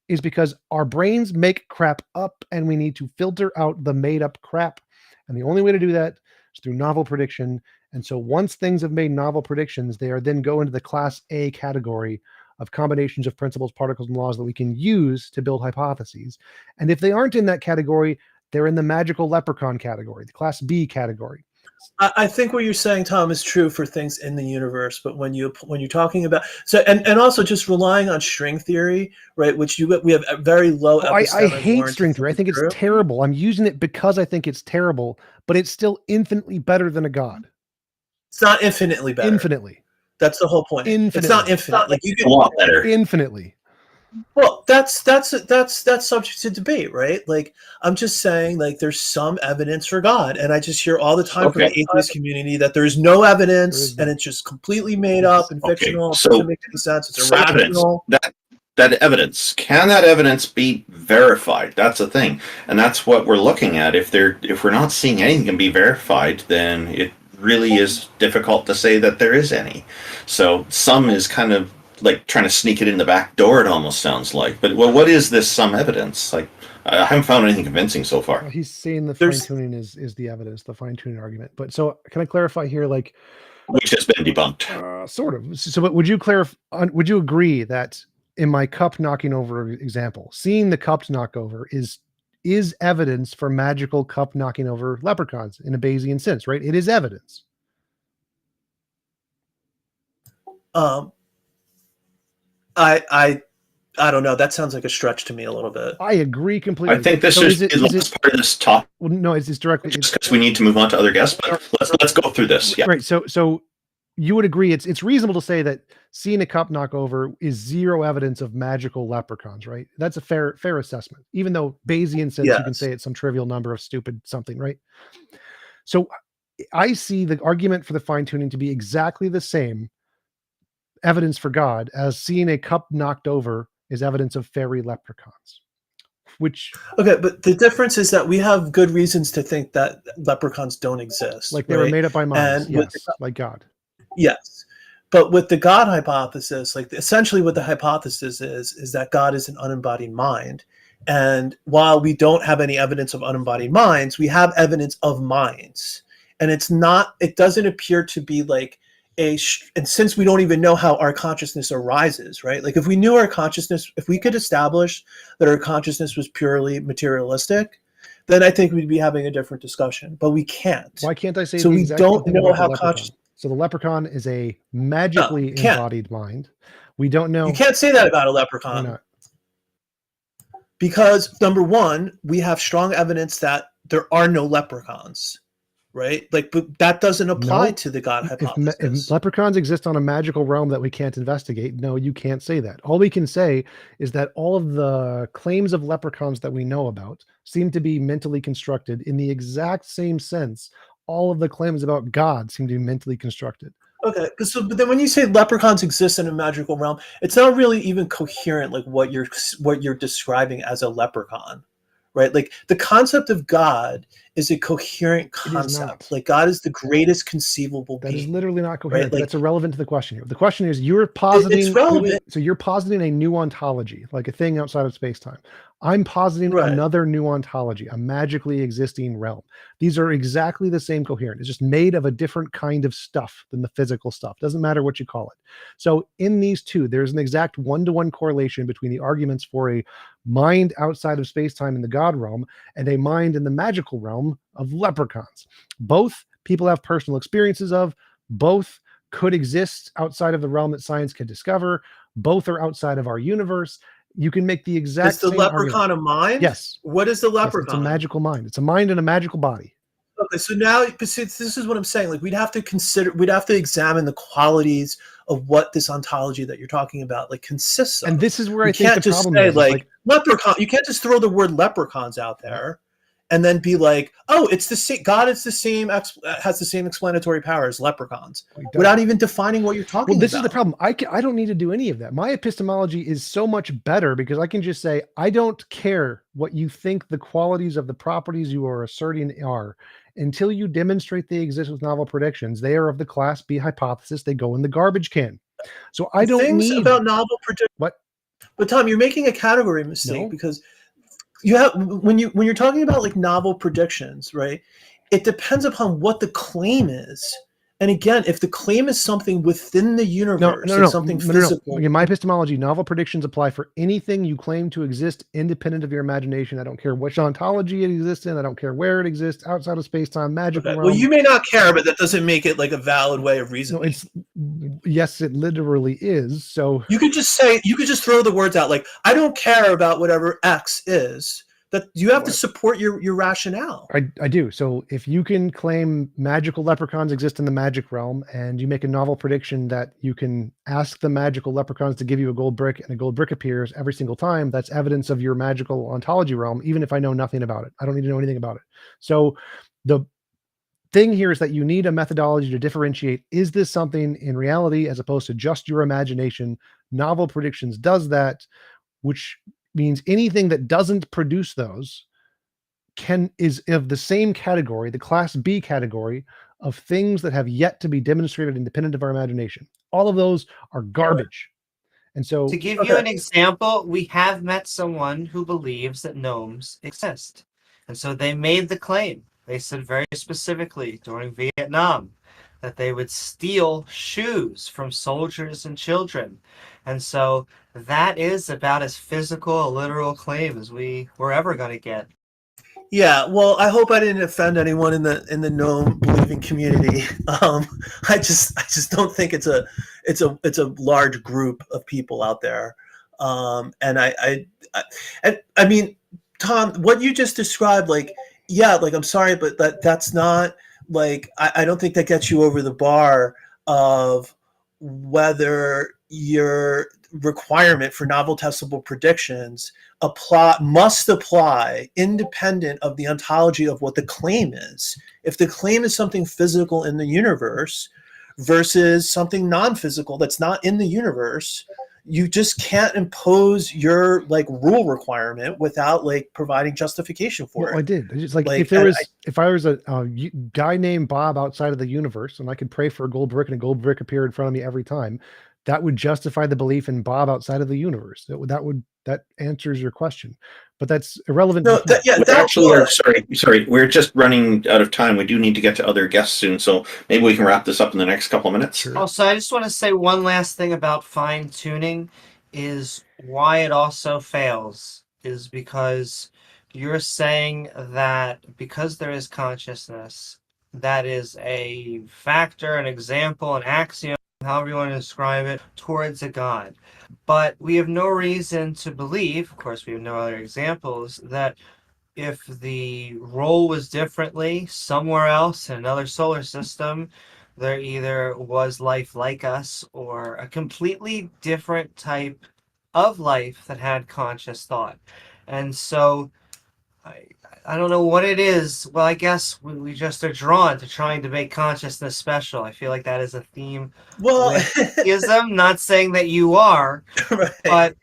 is because our brains make crap up and we need to filter out the made up crap. And the only way to do that is through novel prediction. And so once things have made novel predictions, they are then go into the class A category of combinations of principles, particles, and laws that we can use to build hypotheses. And if they aren't in that category, they're in the magical leprechaun category, the class B category. I think what you're saying, Tom, is true for things in the universe, but when you're talking about and also just relying on string theory, right? Which we have a very low. I hate string theory. I think it's terrible. I'm using it because I think it's terrible, but it's still infinitely better than a god. It's not infinitely better. Infinitely. That's the whole point. Infinitely. It's not infinite. Like you can a lot better. Infinitely. Well, that's subject to debate, right? Like I'm just saying, like there's some evidence for God, and I just hear all the time from the atheist community that there's no evidence, and it's just completely made up and fictional. So, it doesn't make any sense. It's irrational. That evidence, can that evidence be verified? That's the thing, and that's what we're looking at. If we're not seeing anything can be verified, then it really is difficult to say that there is any. So some is kind of like trying to sneak it in the back door, it almost sounds like. But well, what is this some evidence? Like I haven't found anything convincing so far. Well, he's saying the fine-tuning is the evidence, the fine-tuning argument. But so can I clarify here, like which has been debunked? Sort of. So but would you would you agree that in my cup knocking over example, seeing the cup knock over is evidence for magical cup knocking over leprechauns in a Bayesian sense, right? It is evidence. I don't know. That sounds like a stretch to me a little bit. I agree completely. I think this is the last part of this talk. Well, no, it's directly just because we need to move on to other guests, but let's go through this. Yeah. Right. So you would agree it's reasonable to say that seeing a cup knock over is zero evidence of magical leprechauns, right? That's a fair assessment, even though Bayesian says you can say it's some trivial number of stupid something, right? So I see the argument for the fine-tuning to be exactly the same evidence for God as seeing a cup knocked over is evidence of fairy leprechauns. Which okay, but the difference is that we have good reasons to think that leprechauns don't exist. Like they were made up by minds, yes, like God. Yes. But with the God hypothesis, like essentially what the hypothesis is that God is an unembodied mind. And while we don't have any evidence of unembodied minds, we have evidence of minds. And it doesn't appear to be like and since we don't even know how our consciousness arises, right? Like if we knew our consciousness, if we could establish that our consciousness was purely materialistic, then I think we'd be having a different discussion, but we can't. Why can't I say so? We don't know how conscious. So the leprechaun is a magically embodied mind. We don't know. You can't say that about a leprechaun. Why not? Because number one, we have strong evidence that there are no leprechauns. Right? Like, but that doesn't apply to the God hypothesis. If leprechauns exist on a magical realm that we can't investigate, no, you can't say that. All we can say is that all of the claims of leprechauns that we know about seem to be mentally constructed in the exact same sense. All of the claims about God seem to be mentally constructed. Okay, but then when you say leprechauns exist in a magical realm, it's not really even coherent, like what you're describing as a leprechaun. Right? Like the concept of God is a coherent concept. Like God is the greatest conceivable being. That is literally not coherent. Right? Like, that's irrelevant to the question here. The question is you're positing it's relevant. So you're positing a new ontology, like a thing outside of space-time. I'm positing another new ontology, a magically existing realm. These are exactly the same coherent. It's just made of a different kind of stuff than the physical stuff. Doesn't matter what you call it. So in these two, there's an exact one-to-one correlation between the arguments for a mind outside of space-time in the God realm and a mind in the magical realm of leprechauns. Both people have personal experiences of, both could exist outside of the realm that science can discover. Both are outside of our universe. You can make the exact Is the same leprechaun argument. a mind? Yes. What is the Yes, leprechaun? it's a magical mind. It's a mind in a magical body. Okay, so now this is what I'm saying. Like we'd have to examine the qualities of what this ontology that you're talking about like consists of. And this is where I you think can't the just problem say is. like leprechaun. You can't just throw the word leprechauns out there and then be like, oh, it's the same. God is the same. Has the same explanatory power as leprechauns, without even defining what you're talking about. Well, this is the problem. I don't need to do any of that. My epistemology is so much better because I can just say, I don't care what you think the qualities of the properties you are asserting are. Until you demonstrate they exist with novel predictions, they are of the class B hypothesis. They go in the garbage can. So I don't need about novel prediction. What? But Tom, you're making a category mistake No. because you have when you're talking about like novel predictions, right? It depends upon what the claim is. And again, if the claim is something within the universe, like something physical. In my epistemology, novel predictions apply for anything you claim to exist independent of your imagination. I don't care which ontology it exists in. I don't care where it exists, outside of space-time, magical realm. Well, you may not care, but that doesn't make it like a valid way of reasoning. Yes, it literally is. So you could just throw the words out like, I don't care about whatever X is. That you have to support your rationale. I do. So if you can claim magical leprechauns exist in the magic realm, and you make a novel prediction that you can ask the magical leprechauns to give you a gold brick, and a gold brick appears every single time, that's evidence of your magical ontology realm, even if I know nothing about it. I don't need to know anything about it. So the thing here is that you need a methodology to differentiate, is this something in reality as opposed to just your imagination? Novel predictions does that, which means anything that doesn't produce those is of the same category, the class B category of things that have yet to be demonstrated independent of our imagination. All of those are garbage. And so to give you an example, we have met someone who believes that gnomes exist. And so they made the claim. They said very specifically during Vietnam that they would steal shoes from soldiers and children. And so that is about as physical a literal claim as we're ever going to get. Yeah, well, I hope I didn't offend anyone in the gnome believing community. I just don't think it's a large group of people out there. And I mean, Tom, what you just described, like, yeah, like I'm sorry, but that's not like I don't think that gets you over the bar of whether your requirement for novel testable predictions must apply independent of the ontology of what the claim is. If the claim is something physical in the universe versus something non-physical that's not in the universe, you just can't impose your like rule requirement without like providing justification for it. I did. It's like if I was a guy named Bob outside of the universe, and I could pray for a gold brick, and a gold brick appeared in front of me every time, that would justify the belief in Bob outside of the universe. That answers your question, but that's irrelevant. No, sorry. We're just running out of time. We do need to get to other guests soon, so maybe we can wrap this up in the next couple of minutes. Sure. Also, I just want to say one last thing about fine tuning is why it also fails is because you're saying that because there is consciousness, that is a factor, an example, an axiom, however you want to describe it, towards a God. But we have no reason to believe, of course we have no other examples, that if the role was differently somewhere else in another solar system, there either was life like us or a completely different type of life that had conscious thought. And so I don't know what it is. Well, I guess we just are drawn to trying to make consciousness special. I feel like that is a theme. Well, I'm not saying that you are, right. But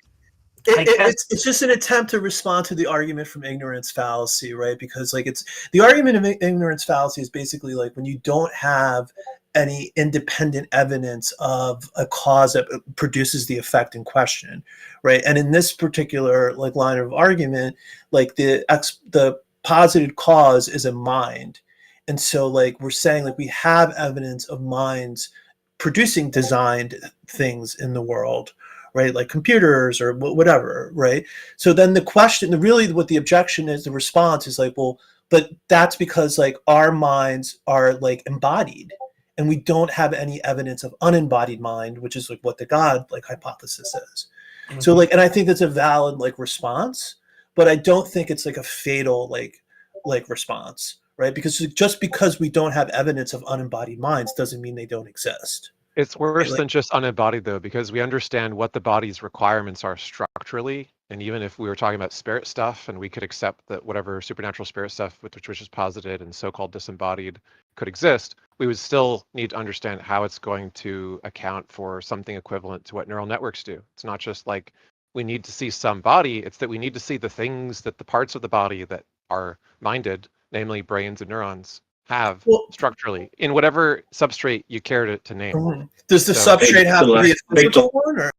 it's just an attempt to respond to the argument from ignorance fallacy, right? Because like it's the argument of ignorance fallacy is basically like when you don't have any independent evidence of a cause that produces the effect in question, right? And in this particular like line of argument, like the posited cause is a mind, and so like we're saying like we have evidence of minds producing designed things in the world, right? Like computers or whatever, right? So then the question, really what the objection is, the response is like, well, but that's because like our minds are like embodied and we don't have any evidence of unembodied mind, which is like what the God like hypothesis is. Mm-hmm. So like, and I think that's a valid like response, but I don't think it's like a fatal like response, right? Because just because we don't have evidence of unembodied minds doesn't mean they don't exist. It's worse than just unembodied, though, because we understand what the body's requirements are structurally. And even if we were talking about spirit stuff and we could accept that whatever supernatural spirit stuff, which is posited and so-called disembodied, could exist, we would still need to understand how it's going to account for something equivalent to what neural networks do. It's not just like we need to see some body, it's that we need to see the things that the parts of the body that are minded, namely brains and neurons, have structurally in whatever substrate you care to name. Does the substrate have to be a physical one? Or?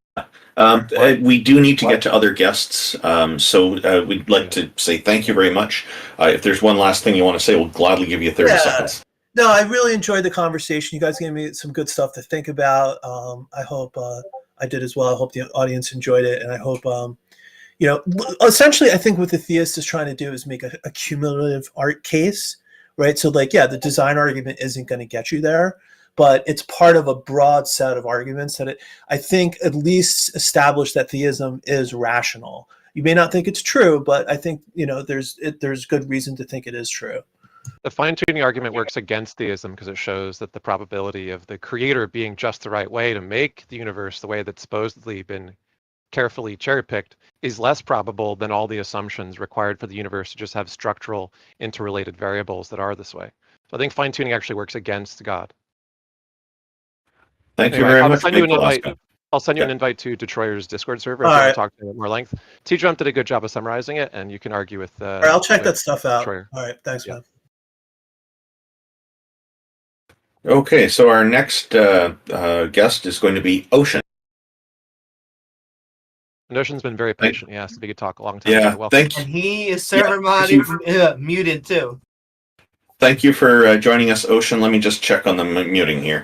We do need to get to other guests, so we'd like to say thank you very much. If there's one last thing you want to say, we'll gladly give you 30 seconds. No, I really enjoyed the conversation. You guys gave me some good stuff to think about. I hope I did as well. I hope the audience enjoyed it, and I hope essentially, I think what the theist is trying to do is make a cumulative art case, right? So, the design argument isn't going to get you there, but it's part of a broad set of arguments that I think at least establish that theism is rational. You may not think it's true, but I think there's good reason to think it is true. The fine-tuning argument works against theism because it shows that the probability of the creator being just the right way to make the universe the way that's supposedly been carefully cherry-picked is less probable than all the assumptions required for the universe to just have structural interrelated variables that are this way. So I think fine-tuning actually works against God. Thank you very much. I'll send you an invite to Detroiter's Discord server if All you want right. to talk to it at more length. T-Jump did a good job of summarizing it, and you can argue with All right, I'll check with that stuff out. Detroiter. All right, thanks, man. Okay, so our next guest is going to be Ocean. Notion's been very patient. He asked if he could talk a long time. Yeah, so welcome. thank you. And he is server muted too. Thank you for joining us, Ocean. Let me just check on the muting here.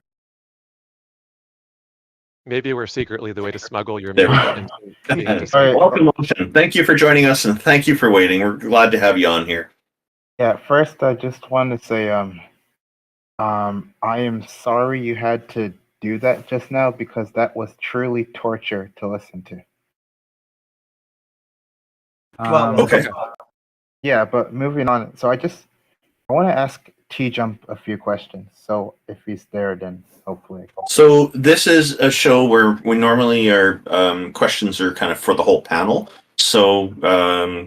Maybe we're secretly the way to smuggle your There we mute go. into Welcome, Ocean. Thank you for joining us, and thank you for waiting. We're glad to have you on here. Yeah, first I just want to say I am sorry you had to do that just now because that was truly torture to listen to. Okay. Yeah, but moving on. So I want to ask T-Jump a few questions. So if he's there, then hopefully. So this is a show where we normally are questions are kind of for the whole panel. So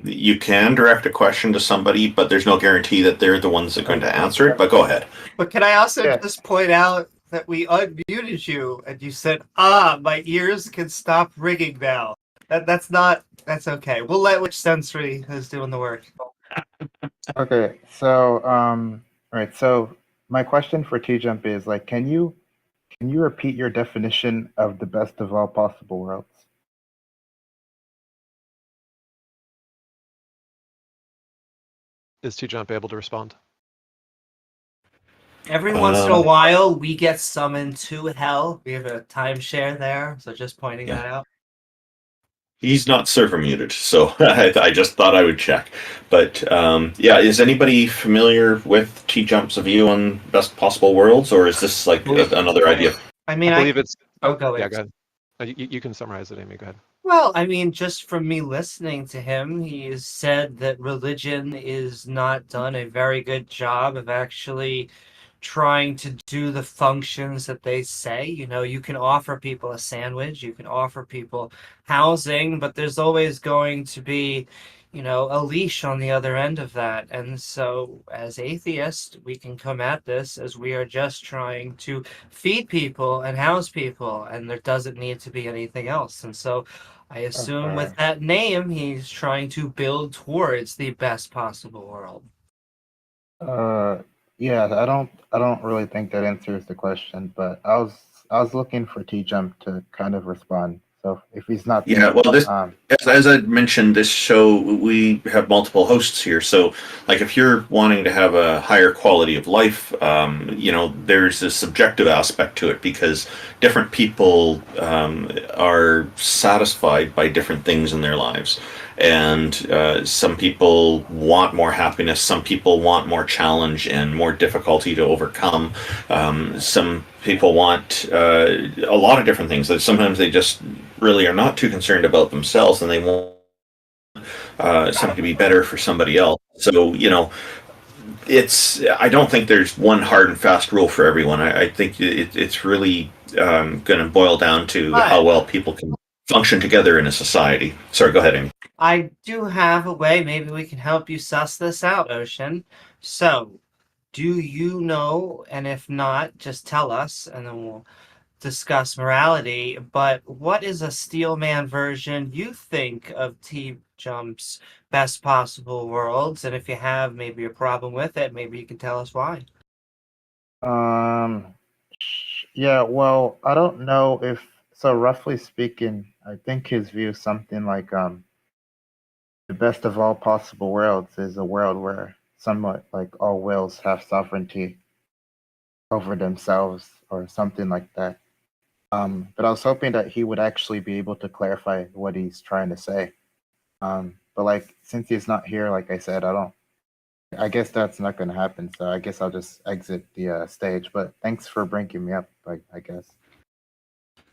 you can direct a question to somebody, but there's no guarantee that they're the ones that are going to answer it. But go ahead. But can I also just point out that we unmuted you and you said, my ears can stop ringing now. That's okay. We'll let which sensory is doing the work. Okay, so right. So my question for T-Jump is can you repeat your definition of the best of all possible worlds? Is T-Jump able to respond? Every once in a while, we get summoned to hell. We have a timeshare there, so just pointing that out. He's not server muted, so I just thought I would check. But is anybody familiar with T-Jump's view on best possible worlds, or is this another idea? I mean, I believe it's. go yeah, ahead. go ahead. You can summarize it, Amy. Go ahead. Well, I mean, just from me listening to him, he has said that religion is not done a very good job of actually trying to do the functions that they say. You can offer people a sandwich, you can offer people housing, but there's always going to be, a leash on the other end of that. And so as atheists, we can come at this as we are just trying to feed people and house people, and there doesn't need to be anything else. And so I assume with that name, he's trying to build towards the best possible world. Yeah, I don't really think that answers the question, but I was looking for T-Jump to kind of respond. So if he's not there, as I mentioned, this show, we have multiple hosts here. So if you're wanting to have a higher quality of life, there's a subjective aspect to it because different people are satisfied by different things in their lives. And some people want more happiness, some people want more challenge and more difficulty to overcome. Some people want a lot of different things. Sometimes they just really are not too concerned about themselves and they want something to be better for somebody else. So, I don't think there's one hard and fast rule for everyone. I think it's really going to boil down to how well people can function together in a society. Sorry, go ahead, Amy. I do have a way. Maybe we can help you suss this out, Ocean. So, do you know, and if not, just tell us, and then we'll discuss morality, but what is a Steelman version you think of T-Jump's best possible worlds? And if you have maybe a problem with it, maybe you can tell us why. Yeah, well, I don't know if so. Roughly speaking, I think his view is something like the best of all possible worlds is a world where somewhat like all wills have sovereignty over themselves or something like that. But I was hoping that he would actually be able to clarify what he's trying to say. But like since he's not here, like I said, I guess that's not going to happen. So I guess I'll just exit the stage. But thanks for bringing me up. I guess.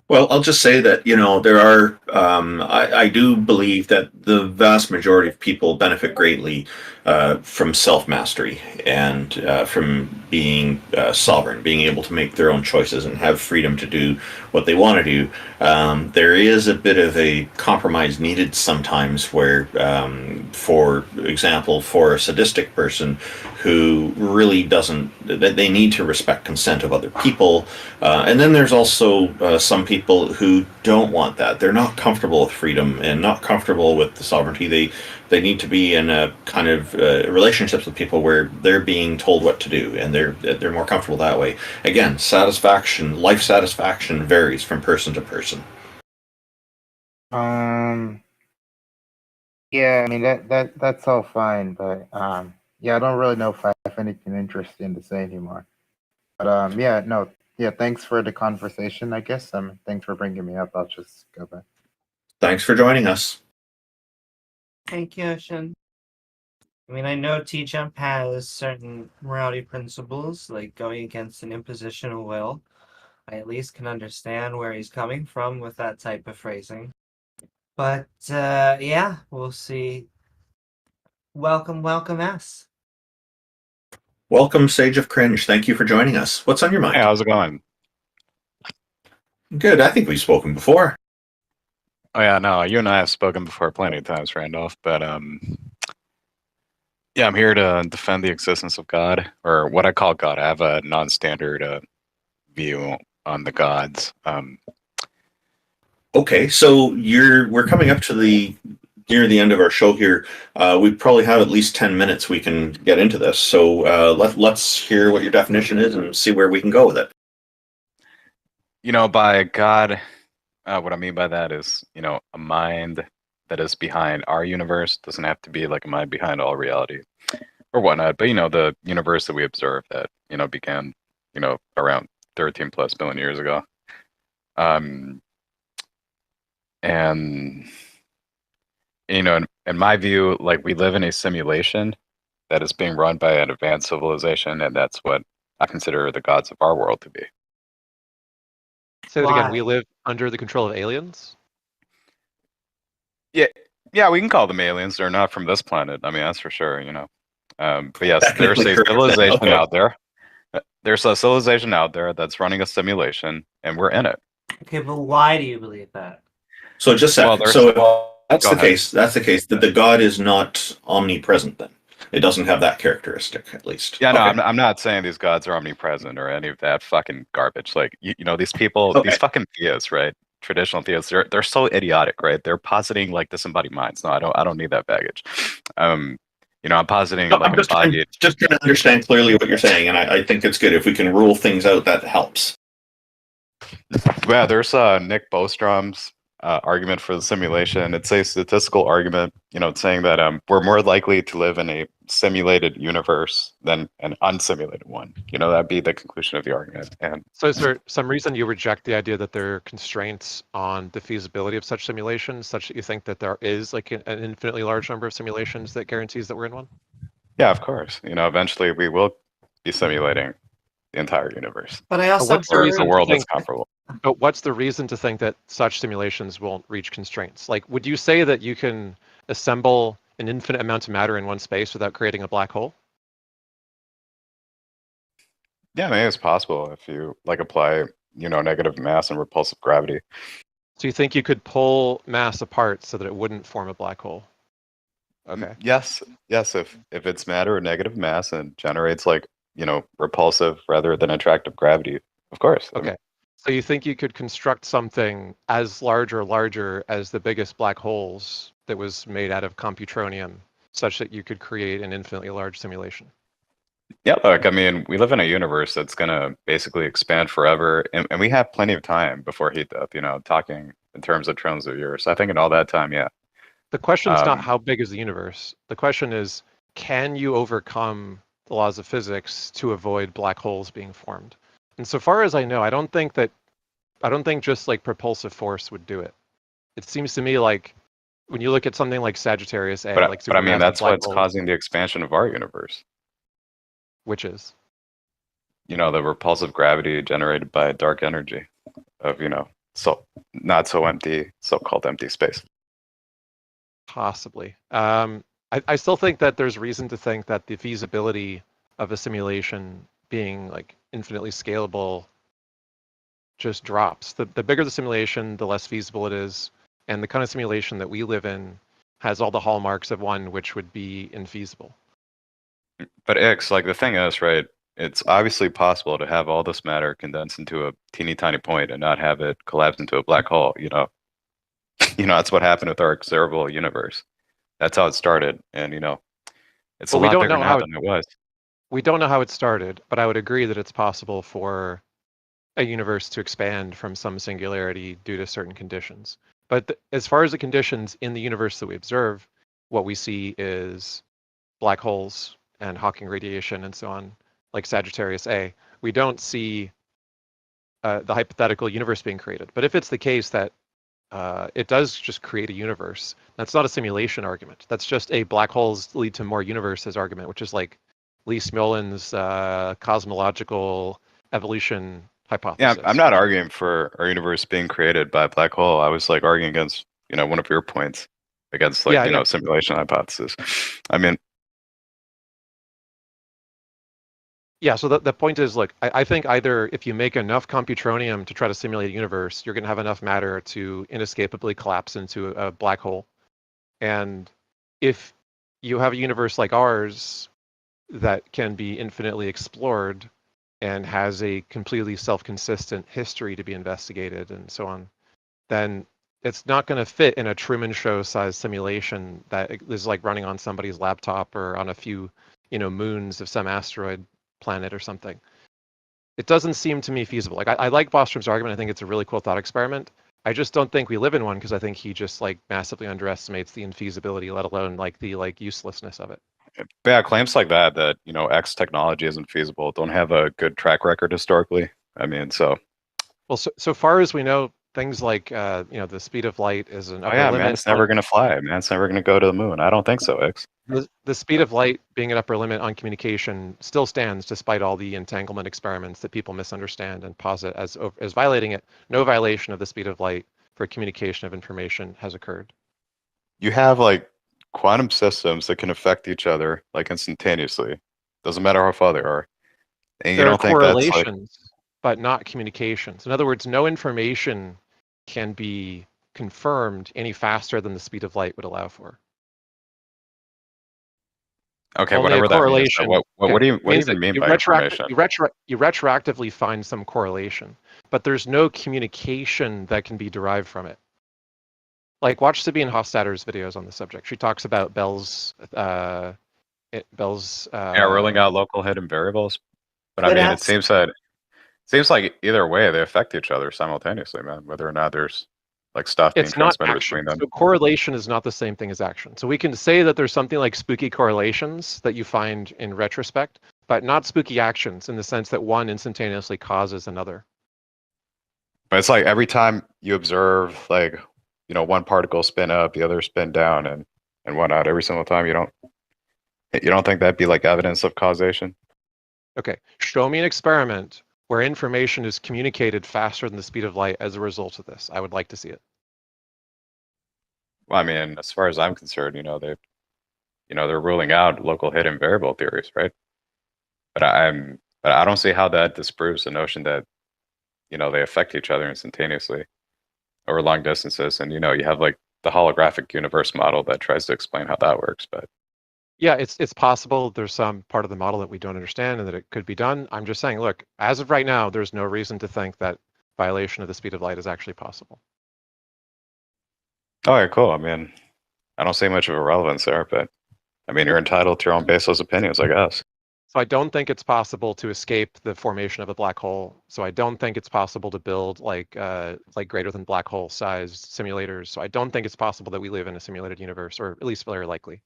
Well, I'll just say that, there are, I do believe that the vast majority of people benefit greatly from self mastery and from being sovereign, being able to make their own choices and have freedom to do what they want to do. There is a bit of a compromise needed sometimes where, for example, for a sadistic person who really doesn't, they need to respect consent of other people. And then there's also some people who don't want that. They're not comfortable with freedom and not comfortable with the sovereignty. They need to be in a kind of relationships with people where they're being told what to do, and they're more comfortable that way. Again, life satisfaction varies from person to person. Yeah, I mean that's all fine, but yeah, I don't really know if I have anything interesting to say anymore. But yeah, no, yeah, thanks for the conversation, I guess. Thanks for bringing me up. I'll just go back. Thanks for joining us. Thank you, Ocean. I mean, I know T-Jump has certain morality principles, like going against an imposition of will. I at least can understand where he's coming from with that type of phrasing. But yeah, we'll see. Welcome, S. Welcome, Sage of Cringe. Thank you for joining us. What's on your mind? Hey, how's it going? Good. I think we've spoken before. Oh yeah, no, you and I have spoken before plenty of times, Randolph. But yeah, I'm here to defend the existence of God, or what I call God. I have a non-standard view on the gods. Okay, so we're coming up to near the end of our show here. We probably have at least 10 minutes we can get into this. So let's hear what your definition is and see where we can go with it. By God, what I mean by that is, a mind that is behind our universe. Doesn't have to be like a mind behind all reality or whatnot. But the universe that we observe that began around 13 plus billion years ago. And in my view, like, we live in a simulation that is being run by an advanced civilization, and that's what I consider the gods of our world to be. Say that again. We live under the control of aliens? Yeah, we can call them aliens. They're not from this planet. I mean, that's for sure, But yes, there's a civilization out there. There's a civilization out there that's running a simulation, and we're in it. Okay, but why do you believe that? So just a second. That's the case. That's the case. That the God is not omnipresent then. It doesn't have that characteristic, at least. Yeah, no, I'm not saying these gods are omnipresent or any of that fucking garbage. Like, these people, these fucking theists, right? Traditional theists, they're so idiotic, right? They're positing like disembodied minds. No, I don't need that baggage. I'm positing like I'm just trying to understand clearly what you're saying, and I think it's good if we can rule things out. That helps. Yeah, there's Nick Bostrom's argument for the simulation. It's a statistical argument, it's saying that we're more likely to live in a simulated universe than an unsimulated one. That'd be the conclusion of the argument. And so is there some reason you reject the idea that there are constraints on the feasibility of such simulations, such that you think that there is like an infinitely large number of simulations that guarantees that we're in one? Yeah, of course. Eventually we will be simulating the entire universe. But I also the world that's comparable. But what's the reason to think that such simulations won't reach constraints? Like, would you say that you can assemble an infinite amount of matter in one space without creating a black hole? Yeah, I mean, it's possible if you apply, negative mass and repulsive gravity. So you think you could pull mass apart so that it wouldn't form a black hole? Okay. Yes. If it's matter or negative mass and generates repulsive rather than attractive gravity, of course. Okay. So you think you could construct something as large or larger as the biggest black holes that was made out of computronium, such that you could create an infinitely large simulation? Yeah, look, I mean, we live in a universe that's going to basically expand forever, and we have plenty of time before heat death, talking in terms of trillions of years. I think in all that time, yeah. The question's not how big is the universe. The question is, can you overcome the laws of physics to avoid black holes being formed? And so far as I know, I don't think just like propulsive force would do it. It seems to me like when you look at something like Sagittarius A, like But I mean, supermassive that's black what's holes, causing the expansion of our universe. which is You know, the repulsive gravity generated by dark energy of, you know, so not so empty, so-called empty space. possibly. I still think that there's reason to think that the feasibility of a simulation being like infinitely scalable just drops. The bigger the simulation, the less feasible it is. And the kind of simulation that we live in has all the hallmarks of one which would be infeasible. But X, like the thing is, right, it's obviously possible to have all this matter condensed into a teeny tiny point and not have it collapse into a black hole, you know. You know, that's what happened with our observable universe. That's how it started. And, you know, it's But a we lot don't bigger know now than it was. we don't know how it started, but I would agree that it's possible for a universe to expand from some singularity due to certain conditions. But as far as the conditions in the universe that we observe, what we see is black holes and Hawking radiation and so on, like Sagittarius A. We don't see the hypothetical universe being created. But if it's the case that it does just create a universe, that's not a simulation argument. That's just a black holes lead to more universes argument, which is like Lee Smolin's cosmological evolution hypothesis. Yeah, I'm not arguing for our universe being created by a black hole. I was like arguing against, you know, one of your points against like, Yeah, you yeah. know, simulation hypothesis. I mean, Yeah, so the point is, look, I think either if you make enough computronium to try to simulate a universe, you're going to have enough matter to inescapably collapse into a black hole. And if you have a universe like ours that can be infinitely explored and has a completely self-consistent history to be investigated and so on, then it's not going to fit in a Truman Show size simulation that is like running on somebody's laptop or on a few, you know, moons of some asteroid planet or something. It doesn't seem to me feasible. Like I like Bostrom's argument. I think it's a really cool thought experiment. I just don't think we live in one because I think he just like massively underestimates the infeasibility, let alone like the like uselessness of it. but yeah, claims like that, you know, X technology isn't feasible, don't have a good track record historically. I mean, so. Well, so far as we know, things like you know, the speed of light is an Oh upper yeah, limit. man, it's never going to fly. Man, it's never going to go to the moon. I don't think so, X. The speed of light being an upper limit on communication still stands despite all the entanglement experiments that people misunderstand and posit as violating it. No violation of the speed of light for communication of information has occurred. You have like quantum systems that can affect each other like instantaneously. Doesn't matter how far they are. And you There are don't think that's like correlations, but not communications. In other words, no information can be confirmed any faster than the speed of light would allow for. okay, Only a whatever that means. correlation. So what do you means even that mean you by information? you retroactively find some correlation, but there's no communication that can be derived from it. Like watch Sabine Hofstadter's videos on the subject. She talks about Bell's Yeah, ruling out local hidden variables. But I But mean, that's it seems like either way they affect each other simultaneously, man. Whether or not there's like stuff being it's not transmitted action. between them. So correlation is not the same thing as action. So we can say that there's something like spooky correlations that you find in retrospect, but not spooky actions in the sense that one instantaneously causes another. But it's like every time you observe like, you know, one particle spin up, the other spin down and whatnot, every single time you don't think that'd be like evidence of causation? Okay, show me an experiment where information is communicated faster than the speed of light as a result of this. I would like to see it. Well, I mean, as far as I'm concerned, they're ruling out local hidden variable theories, right? But I don't see how that disproves the notion that, you know, they affect each other instantaneously over long distances. And, you know, you have like the holographic universe model that tries to explain how that works. But Yeah, it's possible there's some part of the model that we don't understand and that it could be done. I'm just saying, look, as of right now, there's no reason to think that violation of the speed of light is actually possible. all right, cool. I mean, I don't see much of a relevance there, but I mean, you're entitled to your own baseless opinions, I guess. So I don't think it's possible to escape the formation of a black hole. So I don't think it's possible to build like greater than black hole sized simulators. So I don't think it's possible that we live in a simulated universe, or at least very likely.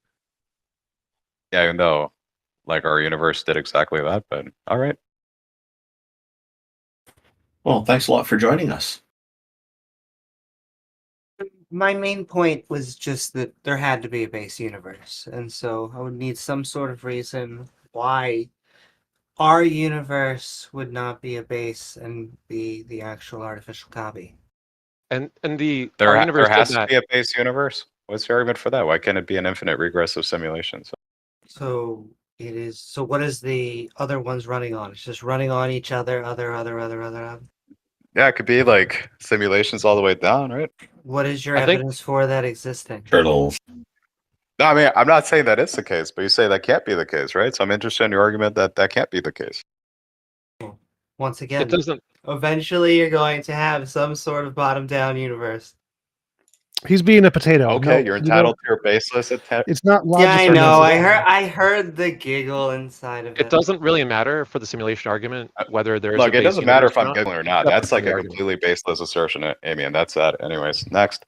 Yeah, even though like our universe did exactly that, but all right. Well, thanks a lot for joining us. My main point was just that there had to be a base universe, and so I would need some sort of reason why our universe would not be a base and be the actual artificial copy. And our There universe did has to that. be a base universe. What's your argument for that? Why can't it be an infinite regressive simulation? So it is. So what is the other ones running on? It's just running on each other. Other. Yeah, it could be like simulations all the way down, right? What is your I think- evidence for that existing? Turtles. No, I mean, I'm not saying that it's the case, but you say that can't be the case, right? So I'm interested in your argument that that can't be the case. Once again, It doesn't. eventually you're going to have some sort of bottom-down universe. He's being a potato. Okay, No, you're you entitled know, to your baseless attack. it's not Yeah, logical. I know. necessarily. I heard the giggle inside of it. It doesn't really matter for the simulation argument whether there's Look, a it base doesn't matter universe if or I'm not. giggling or not. Separate That's from like the a argument. completely baseless assertion, Amy, and that's that. Anyways, next.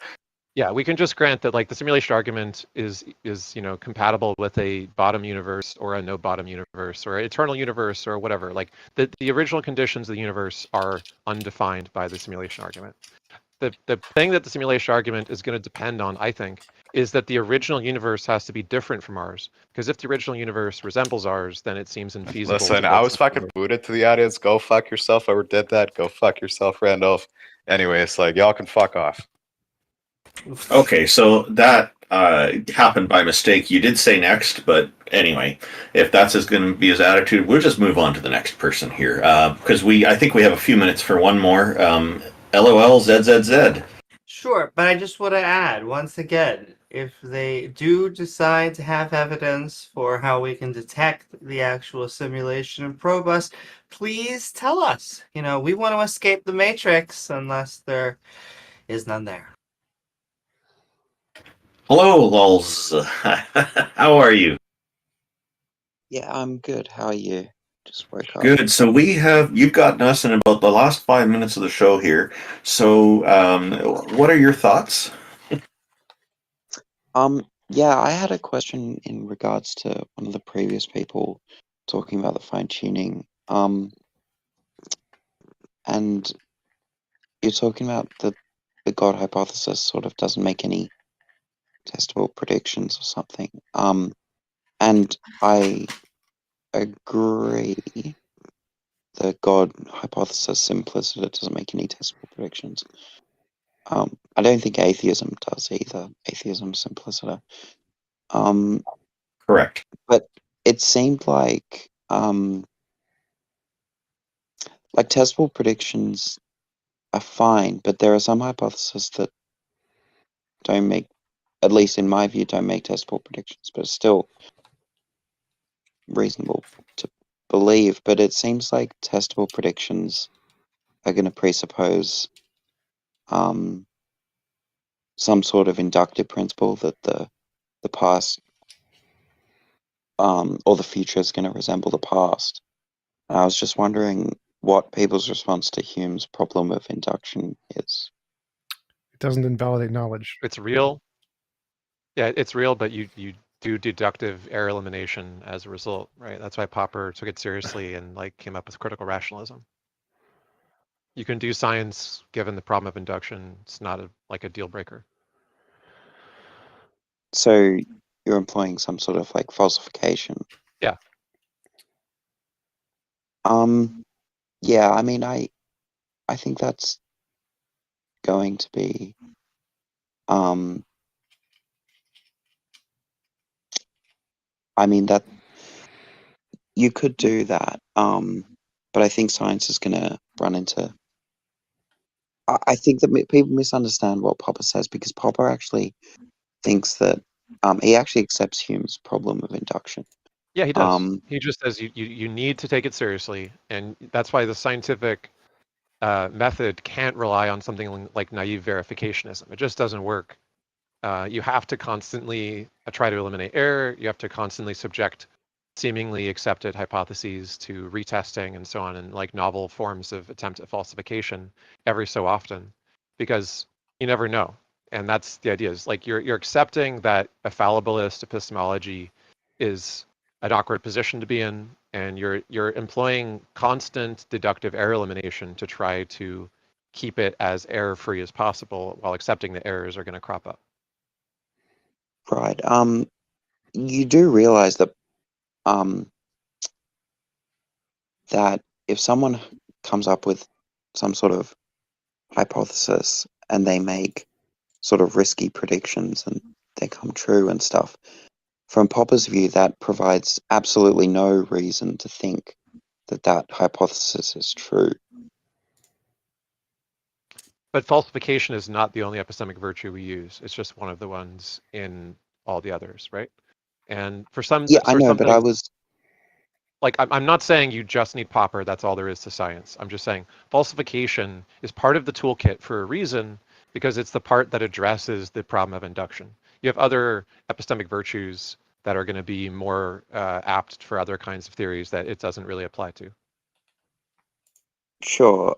Yeah, we can just grant that like the simulation argument is compatible with a bottom universe or a no bottom universe or an eternal universe or whatever. Like the original conditions of the universe are undefined by the simulation argument. The thing that the simulation argument is going to depend on, I think, is that the original universe has to be different from ours. Because if the original universe resembles ours, then it seems infeasible. Listen, to I was fucking booted to the audience. Go fuck yourself. Whoever did that, go fuck yourself, Randolph. Anyways, like y'all can fuck off. Okay, so that happened by mistake. You did say next, but anyway, if that's going to be his attitude, we'll just move on to the next person here because I think we have a few minutes for one more. LOL ZZZ. Sure, but I just want to add once again, if they do decide to have evidence for how we can detect the actual simulation and probe us, please tell us. We want to escape the Matrix unless there is none there. Hello, lols. How are you? Yeah, I'm good. How are you? Just woke up. Good. So you've gotten us in about the last 5 minutes of the show here. So, what are your thoughts? Yeah, I had a question in regards to one of the previous people talking about the fine tuning. And you're talking about the God hypothesis sort of doesn't make any testable predictions or something. And I agree. The God hypothesis implicit doesn't make any testable predictions. I don't think atheism does either. Atheism's implicit. Correct. But it seemed like testable predictions are fine, but there are some hypotheses that don't make, at least in my view, don't make testable predictions, but it's still reasonable to believe. But it seems like testable predictions are going to presuppose some sort of inductive principle that the past or the future is going to resemble the past. And I was just wondering what people's response to Hume's problem of induction is. It doesn't invalidate knowledge. It's real. Yeah, it's real, but you do deductive error elimination as a result, right? That's why Popper took it seriously and came up with critical rationalism. You can do science given the problem of induction. It's not a deal breaker. So you're employing some sort of falsification. Yeah. Yeah, I mean, I think that's going to be I mean that you could do that, but I think science is going to run into. I think that people misunderstand what Popper says because Popper actually thinks that he actually accepts Hume's problem of induction. Yeah, he does. He just says you need to take it seriously, and that's why the scientific method can't rely on something like naive verificationism. It just doesn't work. You have to constantly try to eliminate error. You have to constantly subject seemingly accepted hypotheses to retesting and so on, and like novel forms of attempt at falsification every so often, because you never know. And that's the idea, is like you're accepting that a fallibilist epistemology is an awkward position to be in, and you're employing constant deductive error elimination to try to keep it as error-free as possible while accepting that errors are going to crop up. Right. You do realize that that if someone comes up with some sort of hypothesis and they make sort of risky predictions and they come true and stuff, from Popper's view, that provides absolutely no reason to think that that hypothesis is true. But falsification is not the only epistemic virtue we use. It's just one of the ones in all the others, right? And for some, Yeah, I for know, something, but I was like, I'm not saying you just need Popper, that's all there is to science. I'm just saying falsification is part of the toolkit for a reason, because it's the part that addresses the problem of induction. You have other epistemic virtues that are going to be more apt for other kinds of theories that it doesn't really apply to. sure.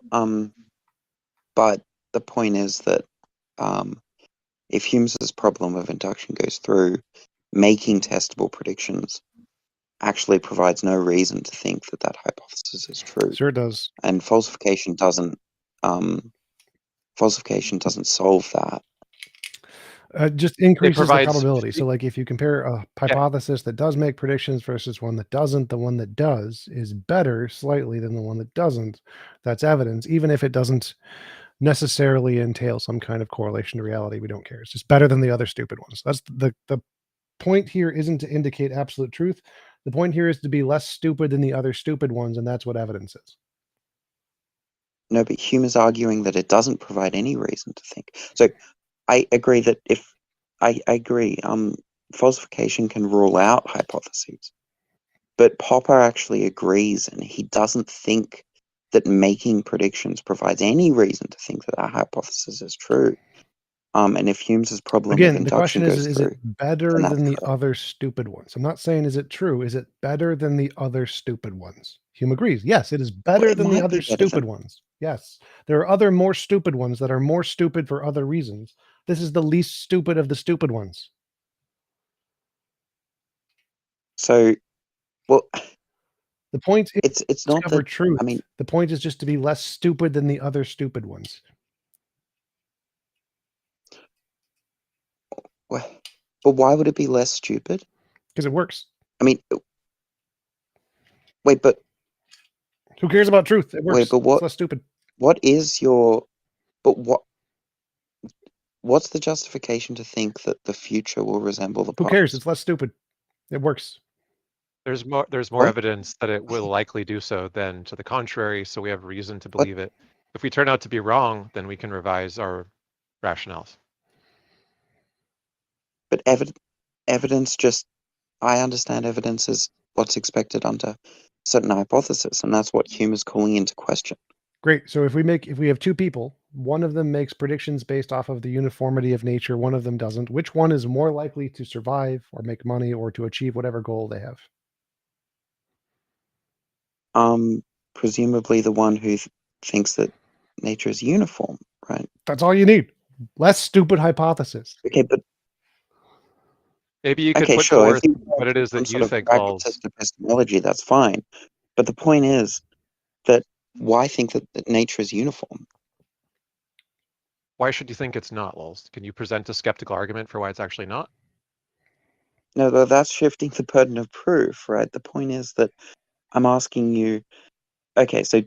But the point is that if Hume's problem of induction goes through, making testable predictions actually provides no reason to think that that hypothesis is true. Sure does. And falsification doesn't solve that. Just increases the provides- probability. So, like, if you compare a hypothesis that does make predictions versus one that doesn't, the one that does is better slightly than the one that doesn't. That's evidence, even if it doesn't necessarily entail some kind of correlation to reality. We don't care. It's just better than the other stupid ones. That's the point here. Isn't to indicate absolute truth. The point here is to be less stupid than the other stupid ones, and that's what evidence is. No, but Hume is arguing that it doesn't provide any reason to think. So I agree that I agree, falsification can rule out hypotheses. But Popper actually agrees, and he doesn't think that making predictions provides any reason to think that our hypothesis is true. And if Hume's problem of Again, the induction question goes is through, it better then that's than the correct. other stupid ones? I'm not saying is it true. Is it better than the other stupid ones? Hume agrees. Yes, it is better Well, it than the might other be better stupid ones. Yes. There are other more stupid ones that are more stupid for other reasons. This is the least stupid of the stupid ones. So, well, the point is it's not discover that. truth. I mean, the point is just to be less stupid than the other stupid ones. But why would it be less stupid? Because it works. I mean, wait, but who cares about truth? It works. Wait, but what? It's less stupid. What is your? But what's the justification to think that the future will resemble the Who past? cares? It's less stupid. It works. There's more What? evidence that it will likely do so than to the contrary, so we have reason to believe it. If we turn out to be wrong, then we can revise our rationales. But evidence just, I understand evidence is what's expected under certain hypothesis, and that's what Hume is calling into question. Great. So if we have two people, one of them makes predictions based off of the uniformity of nature, one of them doesn't. Which one is more likely to survive or make money or to achieve whatever goal they have? Presumably the one who thinks that nature is uniform, right? That's all you need. Less stupid hypothesis. Okay, but maybe you could okay, put sure. forth If you what it is some that you sort of think falls. pragmatist epistemology, that's fine. But the point is that why think that nature is uniform? Why should you think it's not, Lulz? Can you present a skeptical argument for why it's actually not? No, that's shifting the burden of proof, right? The point is that I'm asking you, okay, so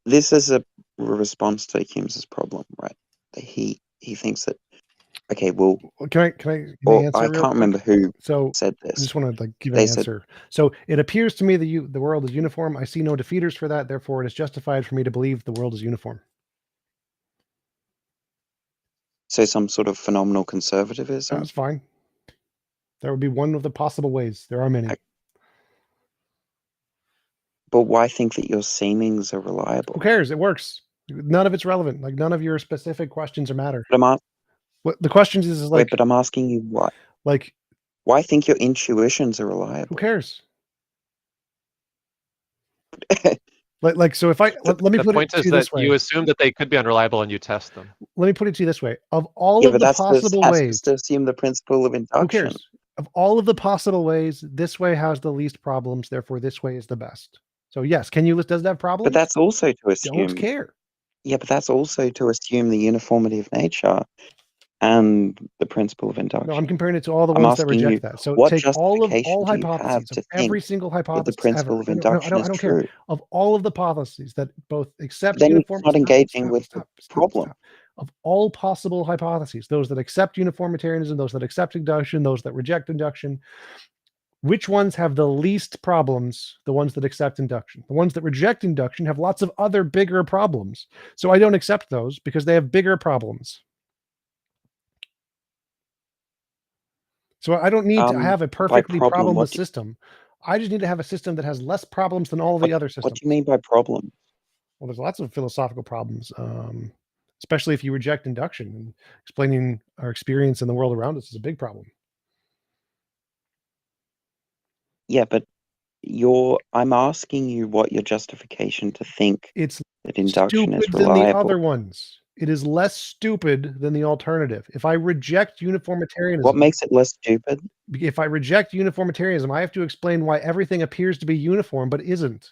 this is a response to Hume's problem, right? That he thinks that, okay, well, Can I give you or the answer I real can't quick? remember who So said I this. just want to give They an said- answer. So it appears to me that the world is uniform. I see no defeaters for that. Therefore, it is justified for me to believe the world is uniform. So some sort of phenomenal conservatism. That's fine. That would be one of the possible ways. There are many. But why think that your seemings are reliable? Who cares? It works. None of it's relevant. Like none of your specific questions are matter. But what the questions is like. Wait, but I'm asking you what? Like, why think your intuitions are reliable? Who cares? Like so if I let me The put it point to is you that this way. you assume that they could be unreliable and you test them. Let me put it to you this way. Of all Yeah, of but the that's possible ways, just to assume the principle of who induction. cares? Of all of the possible ways, this way has the least problems, therefore this way is the best. So yes, can you list does it have problems? But that's also to Don't assume. care. Yeah, but that's also to assume the uniformity of nature and the principle of induction. No, I'm comparing it to all the I'm ones that asking you, reject that. So what take all justification do you have hypotheses to of every think single that the hypothesis principle ever. of No, induction is I don't care. true? Of all of the hypotheses that both accept Then you're uniform. not engaging with the Stop. problem. Of all possible hypotheses, those that accept uniformitarianism, those that accept induction, those that reject induction, which ones have the least problems? The ones that accept induction. The ones that reject induction have lots of other bigger problems. So I don't accept those because they have bigger problems. So I don't need to have a By perfectly problem, problemless system. I just need to have a system that has less problems than all of the other systems. what do you mean by problem? Well, there's lots of philosophical problems, especially if you reject induction. And explaining our experience in the world around us is a big problem. Yeah, but I'm asking you what your justification to think It's that induction is stupid than the other reliable. ones. It is less stupid than the alternative. If I reject uniformitarianism, What makes it less stupid? if I reject uniformitarianism, I have to explain why everything appears to be uniform but isn't.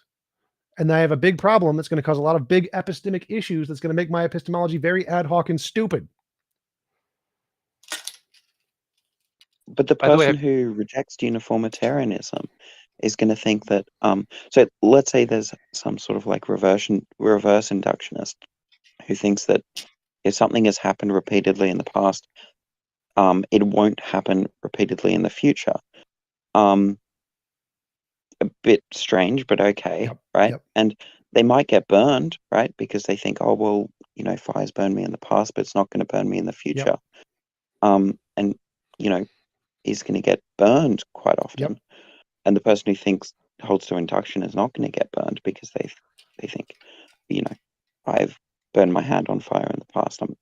And I have a big problem that's going to cause a lot of big epistemic issues that's going to make my epistemology very ad hoc and stupid. But the By the way, person who rejects uniformitarianism is going to think that so let's say there's some sort of like reverse inductionist who thinks that if something has happened repeatedly in the past, it won't happen repeatedly in the future. A bit strange, but okay, right? And they might get burned, right? Because they think, oh well, fire's burned me in the past, but it's not going to burn me in the future. And he's going to get burned quite often. And the person who holds to induction is not going to get burned because they think, I've burned my hand on fire in the past. I'm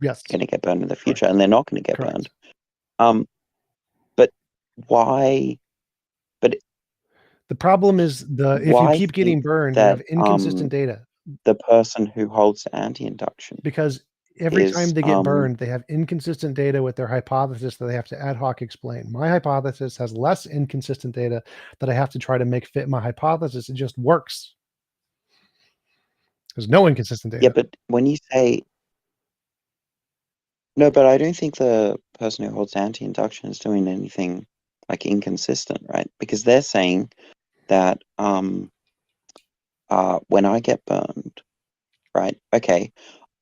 going to get burned in the future, and they're not going to get burned. But why? But the problem is if you keep getting burned, you have inconsistent data. The person who holds to anti-induction, because every time they get burned, they have inconsistent data with their hypothesis that they have to ad hoc explain. My hypothesis has less inconsistent data that I have to try to make fit my hypothesis. It just works. There's no inconsistent data. Yeah, but when you say no, but I don't think the person who holds anti-induction is doing anything like inconsistent, right? Because they're saying that when I get burned, right? Okay,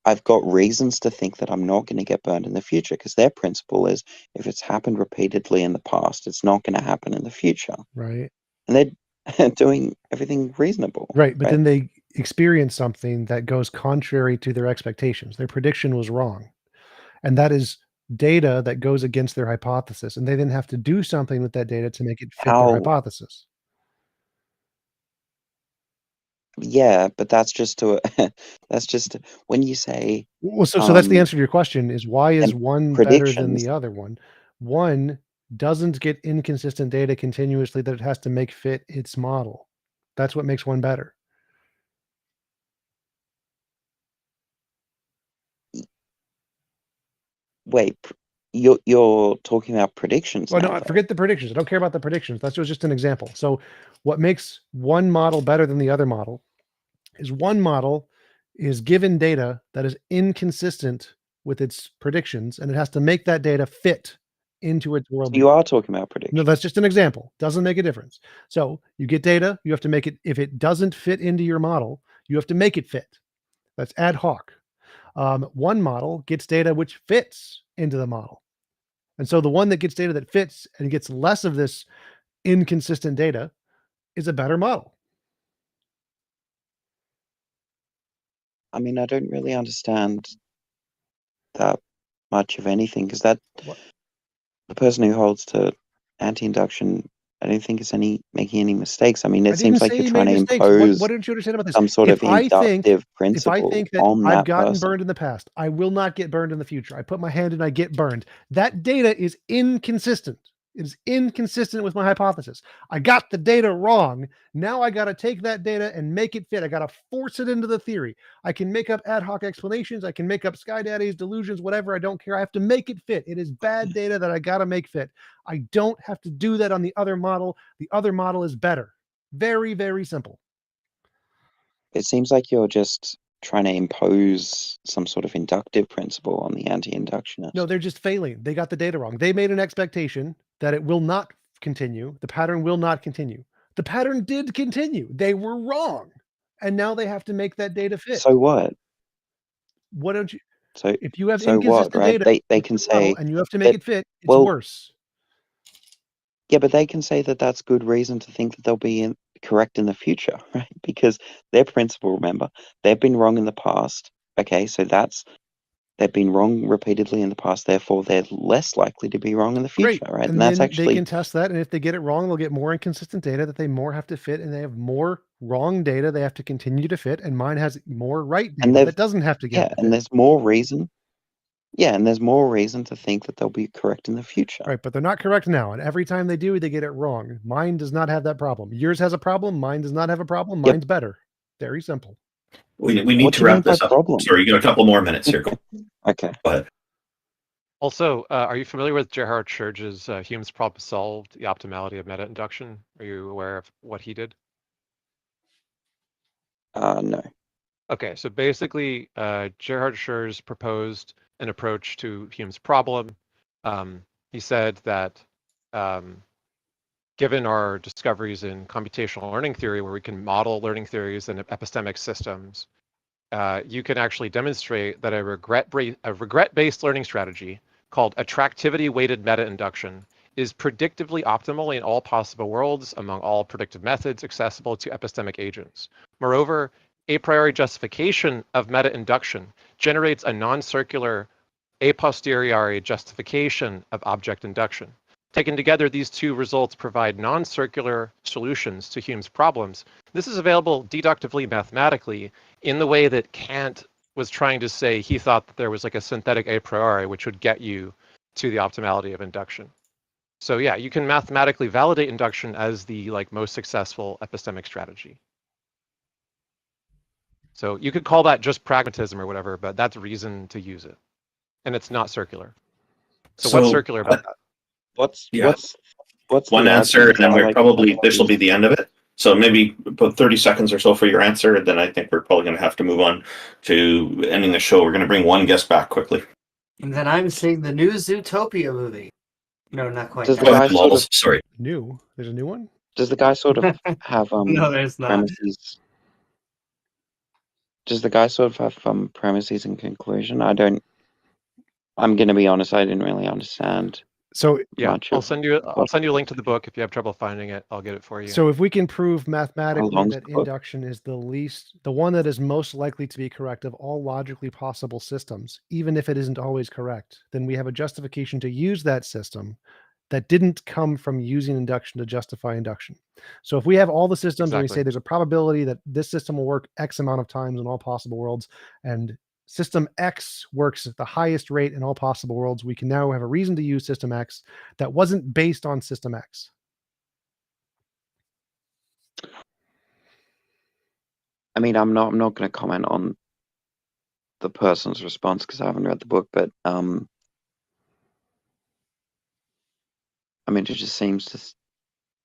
I've got reasons to think that I'm not going to get burned in the future because their principle is if it's happened repeatedly in the past, it's not going to happen in the future. Right. And they're doing everything reasonable. Right. But then they experience something that goes contrary to their expectations. Their prediction was wrong. And that is data that goes against their hypothesis. And they then have to do something with that data to make it fit their hypothesis. Yeah, but that's just when you say. Well, so that's the answer to your question is why is one better than the predictions. other one? One doesn't get inconsistent data continuously that it has to make fit its model. That's what makes one better. Wait, you're talking about predictions Well, now, no, though. forget the predictions. I don't care about the predictions. That was just an example. So what makes one model better than the other model is one model is given data that is inconsistent with its predictions, and it has to make that data fit into its worldview. You are talking about predictions. No, that's just an example. Doesn't make a difference. So you get data, you have to make it, if it doesn't fit into your model, you have to make it fit. That's ad hoc. One model gets data which fits into the model. And so the one that gets data that fits and gets less of this inconsistent data is a better model. I mean, I don't really understand that much of anything because the person who holds to anti-induction, I don't think is making any mistakes. I mean, it seems like you're trying to impose What didn't you understand about this? some sort of inductive principle if I think that on I've that gotten person. burned in the past, I will not get burned in the future. I put my hand and I get burned. That data is inconsistent. It is inconsistent with my hypothesis. I got the data wrong. Now I got to take that data and make it fit. I got to force it into the theory. I can make up ad hoc explanations. I can make up sky daddies, delusions, whatever. I don't care. I have to make it fit. It is bad data that I got to make fit. I don't have to do that on the other model. The other model is better. Very, very simple. It seems like you're just trying to impose some sort of inductive principle on the anti-inductionist. No, they're just failing. They got the data wrong. They made an expectation that it will not continue. The pattern will not continue. The pattern did continue. They were wrong. And now they have to make that data fit. So what? Why don't you? So if you have so what, inconsistent right? data, They can say and you have to make that, it fit, it's well, worse. Yeah, but they can say that that's good reason to think that they'll be correct in the future, right? Because their principle, remember, they've been wrong in the past. Okay, so they've been wrong repeatedly in the past, therefore they're less likely to be wrong in the future, Great. right? And And that's then actually they can test that. And if they get it wrong, they'll get more inconsistent data that they more have to fit. And they have more wrong data they have to continue to fit. And mine has more right and data they've that doesn't have to get yeah, fit. and there's more reason. Yeah, and there's more reason to think that they'll be correct in the future. Right, but they're not correct now. And every time they do, they get it wrong. Mine does not have that problem. Yours has a problem. Mine does not have a problem. Yep. Mine's better. Very simple. We need What to do you mean wrap by this up. problem? Sorry, you got a couple more minutes here. Go Okay. ahead. Also, are you familiar with Gerhard Schurge's Hume's problem solved, the optimality of meta-induction? Are you aware of what he did? No. Okay, so basically, Gerhard Schurz proposed an approach to Hume's problem. He said that given our discoveries in computational learning theory, where we can model learning theories and epistemic systems, you can actually demonstrate that a regret-based learning strategy called attractivity-weighted meta-induction is predictively optimal in all possible worlds among all predictive methods accessible to epistemic agents. Moreover, a priori justification of meta-induction generates a non-circular a posteriori justification of object induction. Taken together, these two results provide non-circular solutions to Hume's problems. This is available deductively mathematically in the way that Kant was trying to say he thought that there was like a synthetic a priori which would get you to the optimality of induction. So yeah, you can mathematically validate induction as the like most successful epistemic strategy. So you could call that just pragmatism or whatever, but that's reason to use it. And it's not circular. So what's circular about that? What's one the answer, and then I we're like probably this will be the end of it. So maybe about 30 seconds or so for your answer, and then I think we're probably going to have to move on to ending the show. We're going to bring one guest back quickly. And then I'm seeing the new Zootopia movie. No, not quite. Does the yet. guy sort of Sorry. New? There's a new one? Does the guy sort of have No, there's not. premises? Does the guy sort of have premises and conclusion? I'm gonna be honest, I didn't really understand. So yeah, much I'll of send you a what link to the book. If you have trouble finding it, I'll get it for you. So if we can prove mathematically long's that the book? induction is the one that is most likely to be correct of all logically possible systems, even if it isn't always correct, then we have a justification to use that system that didn't come from using induction to justify induction. So if we have all the systems and we Exactly. say there's a probability that this system will work X amount of times in all possible worlds, and system X works at the highest rate in all possible worlds, we can now have a reason to use system X that wasn't based on system X. I mean, I'm not going to comment on the person's response because I haven't read the book, but I mean, it just seems to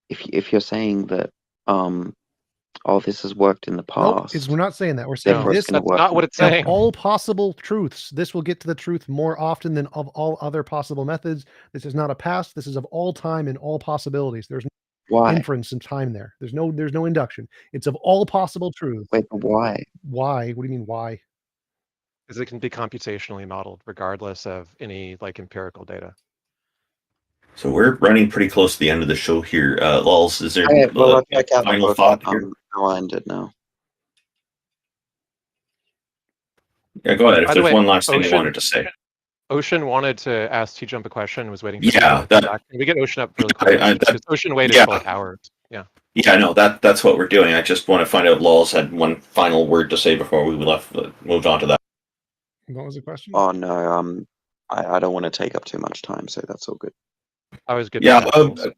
if you're saying that oh, this has worked in the Nope, past, we're not saying that. We're saying therefore it's this going to work. not what it's of saying. all possible truths. This will get to the truth more often than of all other possible methods. This is not a past. This is of all time and all possibilities. There's no Why? inference in time there. There's no induction. It's of all possible truths. Wait, but why? Why? What do you mean why? Because it can be computationally modeled regardless of any like empirical data. So we're running pretty close to the end of the show here. Lols, is there Okay, well, I'll a check out the final book. thought here? I'll end it now. Yeah, go ahead. If By the there's way, one last thing you Ocean- wanted to say. Ocean wanted to ask T-Jump a question, was waiting for Yeah, him to come back. Can we get Ocean up really quick? that- Because Ocean waited yeah. for like hours. Yeah. Yeah, no, that's what we're doing. I just want to find out if Lols had one final word to say before we moved on to that. What was the question? Oh no, I don't want to take up too much time, so that's all good. Always good. Yeah,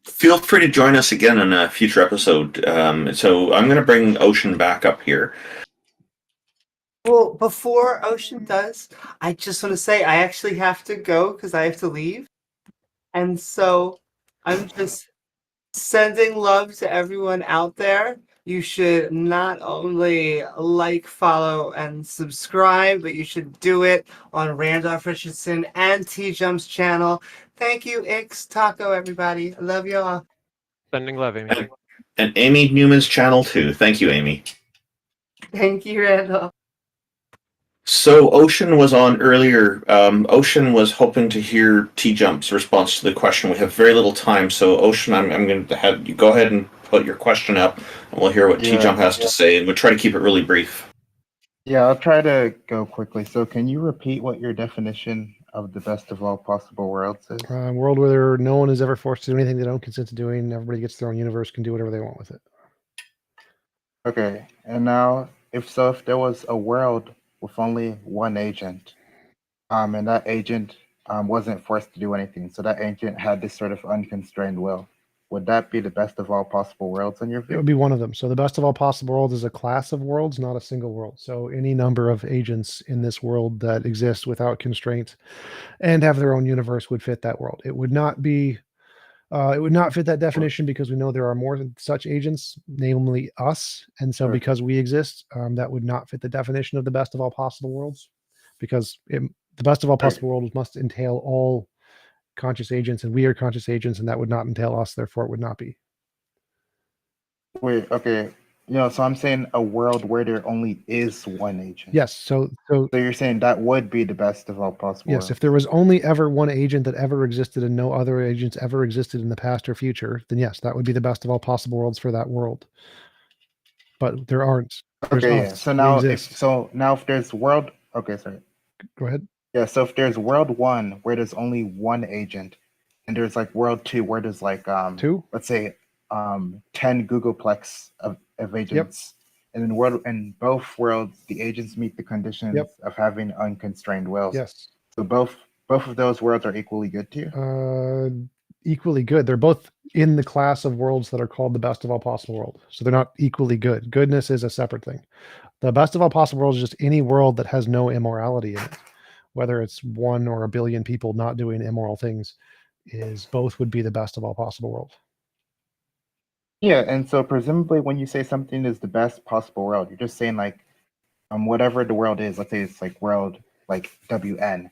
feel free to join us again in a future episode. So I'm going to bring Ocean back up here. Well, before Ocean does, I just want to say I actually have to go because I have to leave. And so I'm just sending love to everyone out there. You should not only like, follow, and subscribe, but you should do it on Randolph Richardson and T Jump's channel. Thank you, Ix Taco, everybody. I love y'all. Sending love, Amy. And Amy Newman's channel too. Thank you, Amy. Thank you, Randall. So Ocean was on earlier. Ocean was hoping to hear T Jump's response to the question. We have very little time, so Ocean, I'm going to have you go ahead and put your question up, and we'll hear what T Jump has to say, and we'll try to keep it really brief. Yeah, I'll try to go quickly. So, can you repeat what your definition of the best of all possible worlds is? A world where no one is ever forced to do anything they don't consent to doing. Everybody gets their own universe, can do whatever they want with it. Okay, and now, if there was a world with only one agent, and that agent wasn't forced to do anything, so that agent had this sort of unconstrained will, would that be the best of all possible worlds in your It view? would be one of them. So the best of all possible worlds is a class of worlds, not a single world. So any number of agents in this world that exist without constraint and have their own universe would fit that world. It would not be. It would not fit that definition because we know there are more than such agents, namely us, and so because we exist, that would not fit the definition of the best of all possible worlds, because the best of all possible worlds must entail all conscious agents, and we are conscious agents, and that would not entail us. Therefore, it would not be. Wait, okay. So I'm saying a world where there only is one agent. Yes. So you're saying that would be the best of all possible yes, worlds. if there was only ever one agent that ever existed and no other agents ever existed in the past or future, then yes, that would be the best of all possible worlds for that world. But there aren't. There's Okay, us. yeah. So We now, exist. if there's world, okay, sorry. Go ahead. Yeah. So if there's world one where there's only one agent, and there's like world two where there's like two, let's say 10 Googleplex of agents, and in both worlds the agents meet the conditions of having unconstrained wills. Yes. So both of those worlds are equally good to you. Equally good. They're both in the class of worlds that are called the best of all possible world. So they're not equally good. Goodness is a separate thing. The best of all possible worlds is just any world that has no immorality in it. Whether it's 1 or a billion people not doing immoral things, both would be the best of all possible world. Yeah, and so presumably when you say something is the best possible world, you're just saying like whatever the world is, let's say it's like world like WN,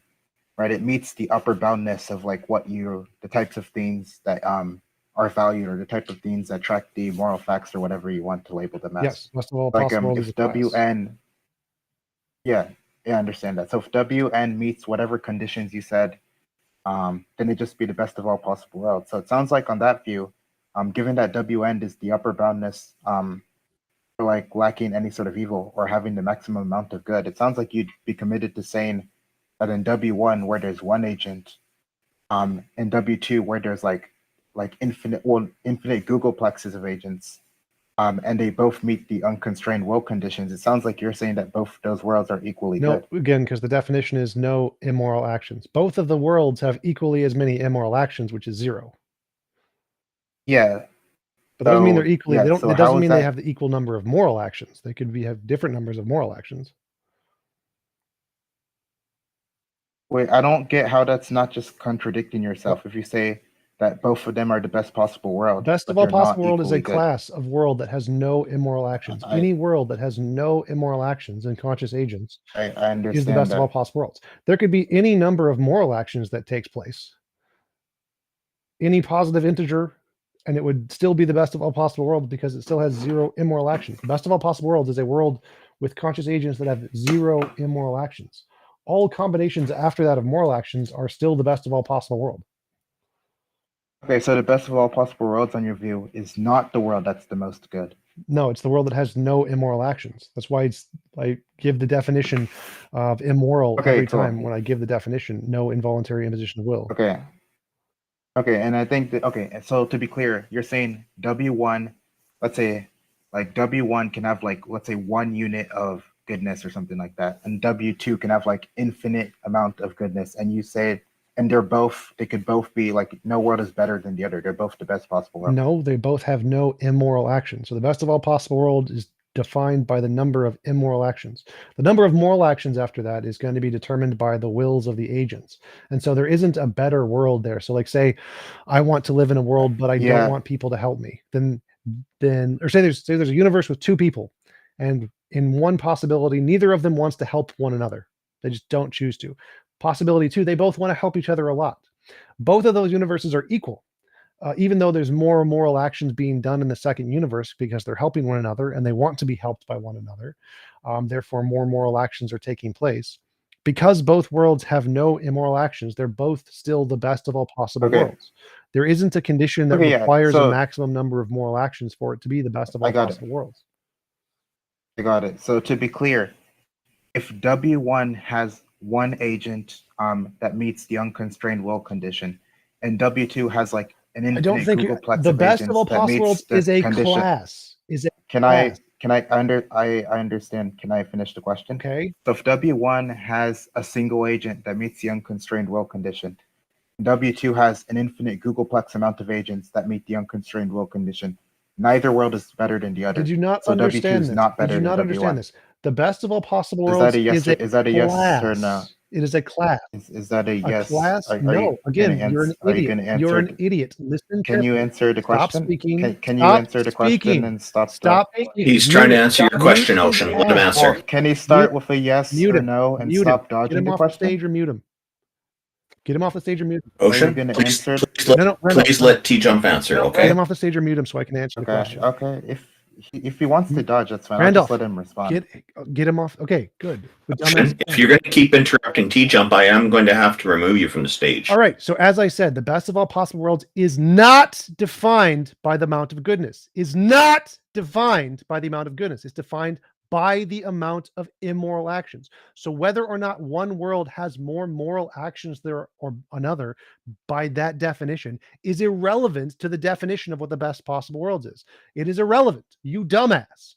right? It meets the upper boundness of like the types of things that are valued, or the type of things that track the moral facts or whatever you want to label them as. Yes, best of all Like possible world is if a class. WN, yeah, I understand that. So if WN meets whatever conditions you said, then it'd just be the best of all possible worlds. So it sounds like on that view, given that WN is the upper boundness for like lacking any sort of evil or having the maximum amount of good, it sounds like you'd be committed to saying that in W1 where there's one agent, in W2 where there's like infinite Googleplexes of agents, and they both meet the unconstrained will conditions, it sounds like you're saying that both those worlds are equally No, good. again, because the definition is no immoral actions. Both of the worlds have equally as many immoral actions, which is 0. Yeah. But that doesn't mean they're So, equally. yeah, They don't. so It how doesn't is mean they that- have the equal number of moral actions. They could have different numbers of moral actions. Wait, I don't get how that's not just contradicting yourself if you say that both of them are the best possible world. Best but of all they're not possible world is a equally good. class of world that has no immoral actions. Any world that has no immoral actions and conscious agents I is the understand best of all that. possible worlds. There could be any number of moral actions that takes place, any positive integer, and it would still be the best of all possible worlds because it still has 0 immoral actions. The best of all possible worlds is a world with conscious agents that have 0 immoral actions. All combinations after that of moral actions are still the best of all possible world. Okay, so the best of all possible worlds on your view is not the world that's the most good. No, it's the world that has no immoral actions. That's why I give the definition of immoral Okay, every cool. time when I give the definition, no involuntary imposition of will. Okay. Okay, and I think that, okay, so to be clear, you're saying W1, let's say, like W1 can have like, let's say 1 unit of goodness or something like that, and W2 can have like infinite amount of goodness, and you say and they could both be like, no world is better than the other. They're both the best possible world. No, they both have no immoral actions. So the best of all possible world is defined by the number of immoral actions. The number of moral actions after that is going to be determined by the wills of the agents. And so there isn't a better world there. So like say I want to live in a world, but I don't want people to help me. Then or say there's a universe with two people, and in one possibility, neither of them wants to help one another. They just don't choose to. Possibility two, they both want to help each other a lot. Both of those universes are equal. Even though there's more moral actions being done in the second universe because they're helping one another and they want to be helped by one another. Therefore, more moral actions are taking place. Because both worlds have no immoral actions, they're both still the best of all possible worlds. There isn't a condition that requires a maximum number of moral actions for it to be the best of all possible worlds. I got it. So to be clear, if W1 has one agent that meets the unconstrained will condition, and W2 has like an I don't infinite think Googleplex the of best of agents all that possible meets worlds the is a condition. class. I understand. Can I finish the question? Okay. So if W1 has a single agent that meets the unconstrained will condition, W2 has an infinite Googleplex amount of agents that meet the unconstrained will condition, neither world is better than the other. Did you not so understand W2 is this? not better Did you than not W1. understand this? The best of all possible Is worlds that a yes? is a Is that a yes or no? class. It is a class. Is that a yes? Class? Are No. you Again, gonna you're an are you idiot. going to You're answer? an idiot. Listen Can you carefully. answer the Stop question? speaking. Can you Stop answer the speaking. question and stop? Stop speaking. He's trying to Mute. answer your Stop. question, Mute his Ocean. Let him ass. answer. Well, can he start Mute. with a yes Mute or him. no and Mute stop him. Get dodging him the off the question? stage or mute him. Get him off the stage or mute him. Are you Ocean, going to please, answer? Randall, please let T Jump answer, Get okay? him off the stage or mute him so I can answer the question. Okay. If he wants to dodge, that's fine. Randolph, I'll just let him respond. get him off. Okay, good. Good Ocean, if you're going to keep interrupting T Jump, I am going to have to remove you from the stage. All right. So as I said, the best of all possible worlds is not defined by the amount of goodness. Is not defined by the amount of goodness. It's defined by the amount of immoral actions. So whether or not one world has more moral actions there or another, by that definition, is irrelevant to the definition of what the best possible worlds is. It is irrelevant, you dumbass.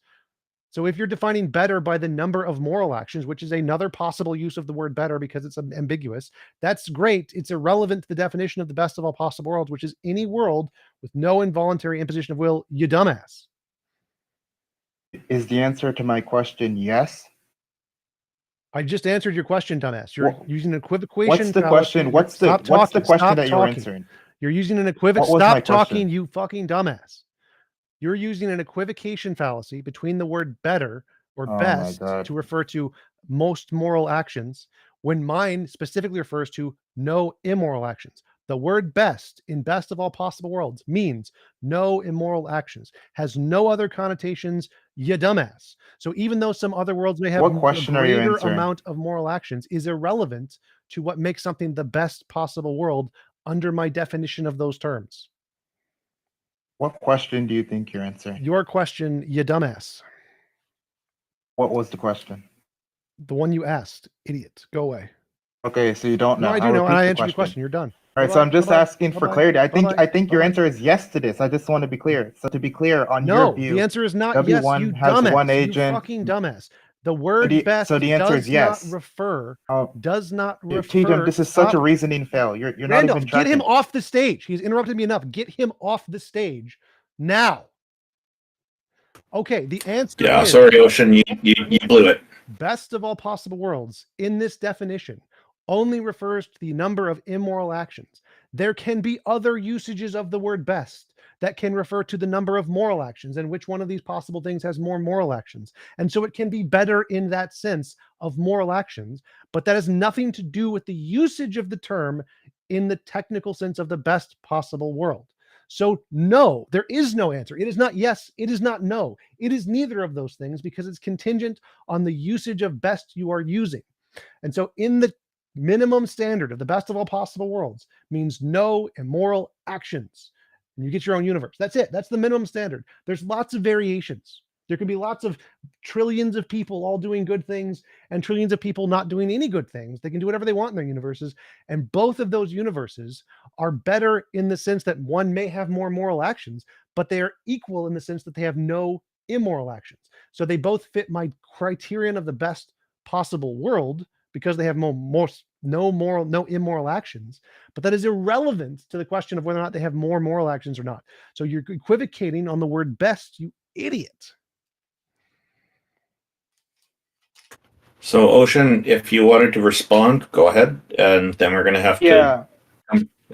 So if you're defining better by the number of moral actions, which is another possible use of the word better because it's ambiguous, that's great. It's irrelevant to the definition of the best of all possible worlds, which is any world with no involuntary imposition of will, you dumbass. Is the answer to my question yes? I just answered your question, dumbass. You're using an equivocation. What's the fallacy. question? What's the question Stop that you're talking. answering? You're using an equivocation. What was my Stop talking, question? you fucking dumbass. You're using an equivocation fallacy between the word better or Oh my best God. to refer to most moral actions, when mine specifically refers to no immoral actions. The word best in best of all possible worlds means no immoral actions, has no other connotations, you dumbass. So even though some other worlds may have What a question are you greater answering? amount of moral actions, is irrelevant to what makes something the best possible world under my definition of those terms. What question do you think you're answering? Your question, you dumbass. What was the question? The one you asked, idiot. Go away. Okay, so you don't know. No, I do I'll know, and repeat I the answered your question. You're done. All right, so Bye-bye, I'm just bye-bye, asking for bye-bye, clarity. I bye-bye, think your bye-bye. answer is yes to this. I just want to be clear. So to be clear, on No, your view, the answer is not W1 yes, you has dumbass. one You agent. fucking dumbass. The word best so the answer does is yes. not refer. Dude, refer. T-Jump, this is such a reasoning fail. You're not Randolph, even get him tracking. off the stage. He's interrupted me enough. Get him off the stage now. Okay, the answer Yeah, is sorry, Ocean, you blew it. best of all possible worlds in this definition only refers to the number of immoral actions. There can be other usages of the word best that can refer to the number of moral actions and which one of these possible things has more moral actions. And so it can be better in that sense of moral actions, but that has nothing to do with the usage of the term in the technical sense of the best possible world. So no, there is no answer. It is not yes, it is not no. It is neither of those things because it's contingent on the usage of best you are using. And so in the minimum standard of the best of all possible worlds means no immoral actions. And you get your own universe. That's it. That's the minimum standard. There's lots of variations. There can be lots of trillions of people all doing good things and trillions of people not doing any good things. They can do whatever they want in their universes. And both of those universes are better in the sense that one may have more moral actions, but they are equal in the sense that they have no immoral actions. So they both fit my criterion of the best possible world because they have most no immoral actions, but that is irrelevant to the question of whether or not they have more moral actions or not. So you're equivocating on the word best, you idiot. So, Ocean, if you wanted to respond, go ahead, and then we're going to have to.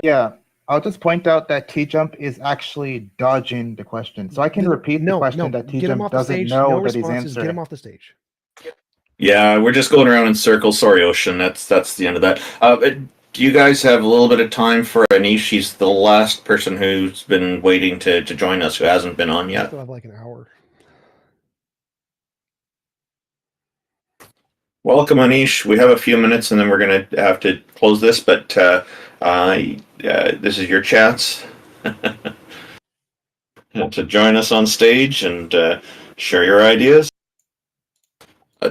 Yeah. I'll just point out that T-Jump is actually dodging the question. So I can repeat the question that Get him T-Jump off the doesn't stage. know No that he's responses. Get him answering. off the stage. Yeah, we're just going around in circles. Sorry, Ocean. That's the end of that. Do you guys have a little bit of time for Anish? He's the last person who's been waiting to join us, who hasn't been on yet. Still have like an hour. Welcome, Anish. We have a few minutes, and then we're going to have to close this. But this is your chance to join us on stage and share your ideas.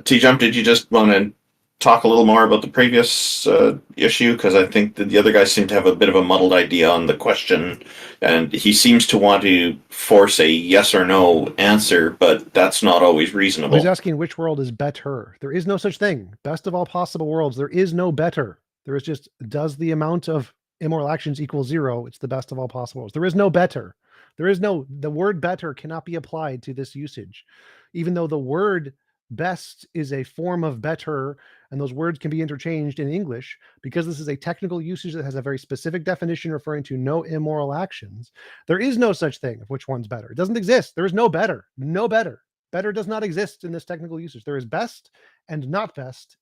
T-Jump, did you just want to talk a little more about the previous issue? Because I think that the other guys seem to have a bit of a muddled idea on the question, and he seems to want to force a yes or no answer, but that's not always reasonable. He's asking which world is better. There is no such thing. Best of all possible worlds. There is no better. There is just, does the amount of immoral actions equal 0? It's the best of all possible worlds. There is no better. The word better cannot be applied to this usage, even though the word best is a form of better, and those words can be interchanged in English. Because this is a technical usage that has a very specific definition referring to no immoral actions, there is no such thing of which one's better. It doesn't exist. There is no better. No better. Better does not exist in this technical usage. There is best and not best.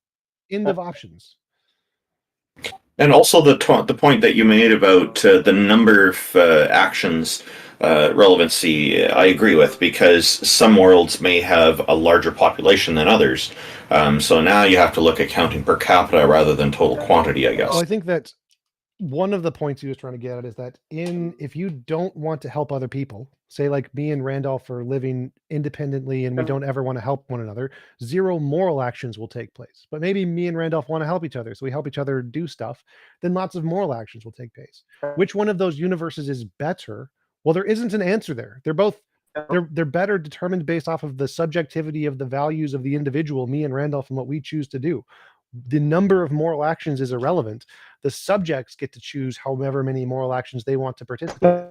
End of options. And also the point that you made about the number of actions relevancy, I agree with, because some worlds may have a larger population than others. So now you have to look at counting per capita rather than total quantity, I guess. Well, I think that one of the points he was trying to get at is that if you don't want to help other people, say like me and Randolph are living independently and we don't ever want to help one another, 0 moral actions will take place. But maybe me and Randolph want to help each other, so we help each other do stuff, then lots of moral actions will take place. Which one of those universes is better? Well, there isn't an answer there. They're better determined based off of the subjectivity of the values of the individual, me and Randolph, and what we choose to do. The number of moral actions is irrelevant. The subjects get to choose however many moral actions they want to participate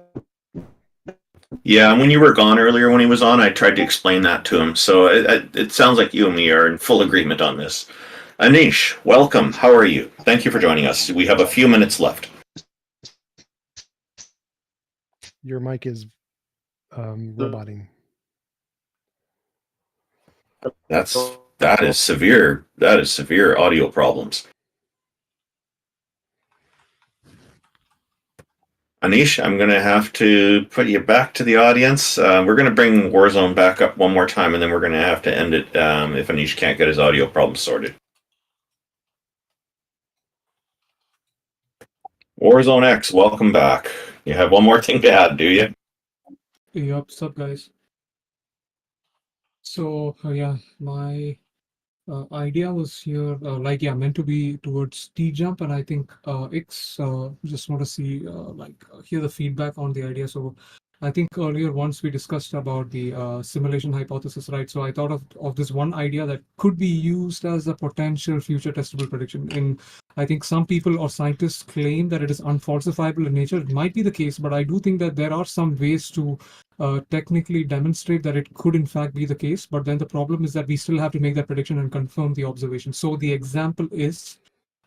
in. Yeah, and when you were gone earlier when he was on, I tried to explain that to him. So it sounds like you and me are in full agreement on this. Anish, welcome. How are you? Thank you for joining us. We have a few minutes left. Your mic is roboting. That is severe. That is severe audio problems. Anish, I'm going to have to put you back to the audience. We're going to bring Warzone back up one more time, and then we're going to have to end it if Anish can't get his audio problem sorted. Warzone X, welcome back. You have one more thing to add, do you? Yup, what's up, guys? So, yeah, my idea was here, meant to be towards T-Jump, and I think X just want to see, hear the feedback on the idea. So I think earlier once we discussed about the simulation hypothesis, right? So I thought of this one idea that could be used as a potential future testable prediction. I think some people or scientists claim that it is unfalsifiable in nature. It might be the case, but I do think that there are some ways to technically demonstrate that it could in fact be the case. But then the problem is that we still have to make that prediction and confirm the observation. So the example is,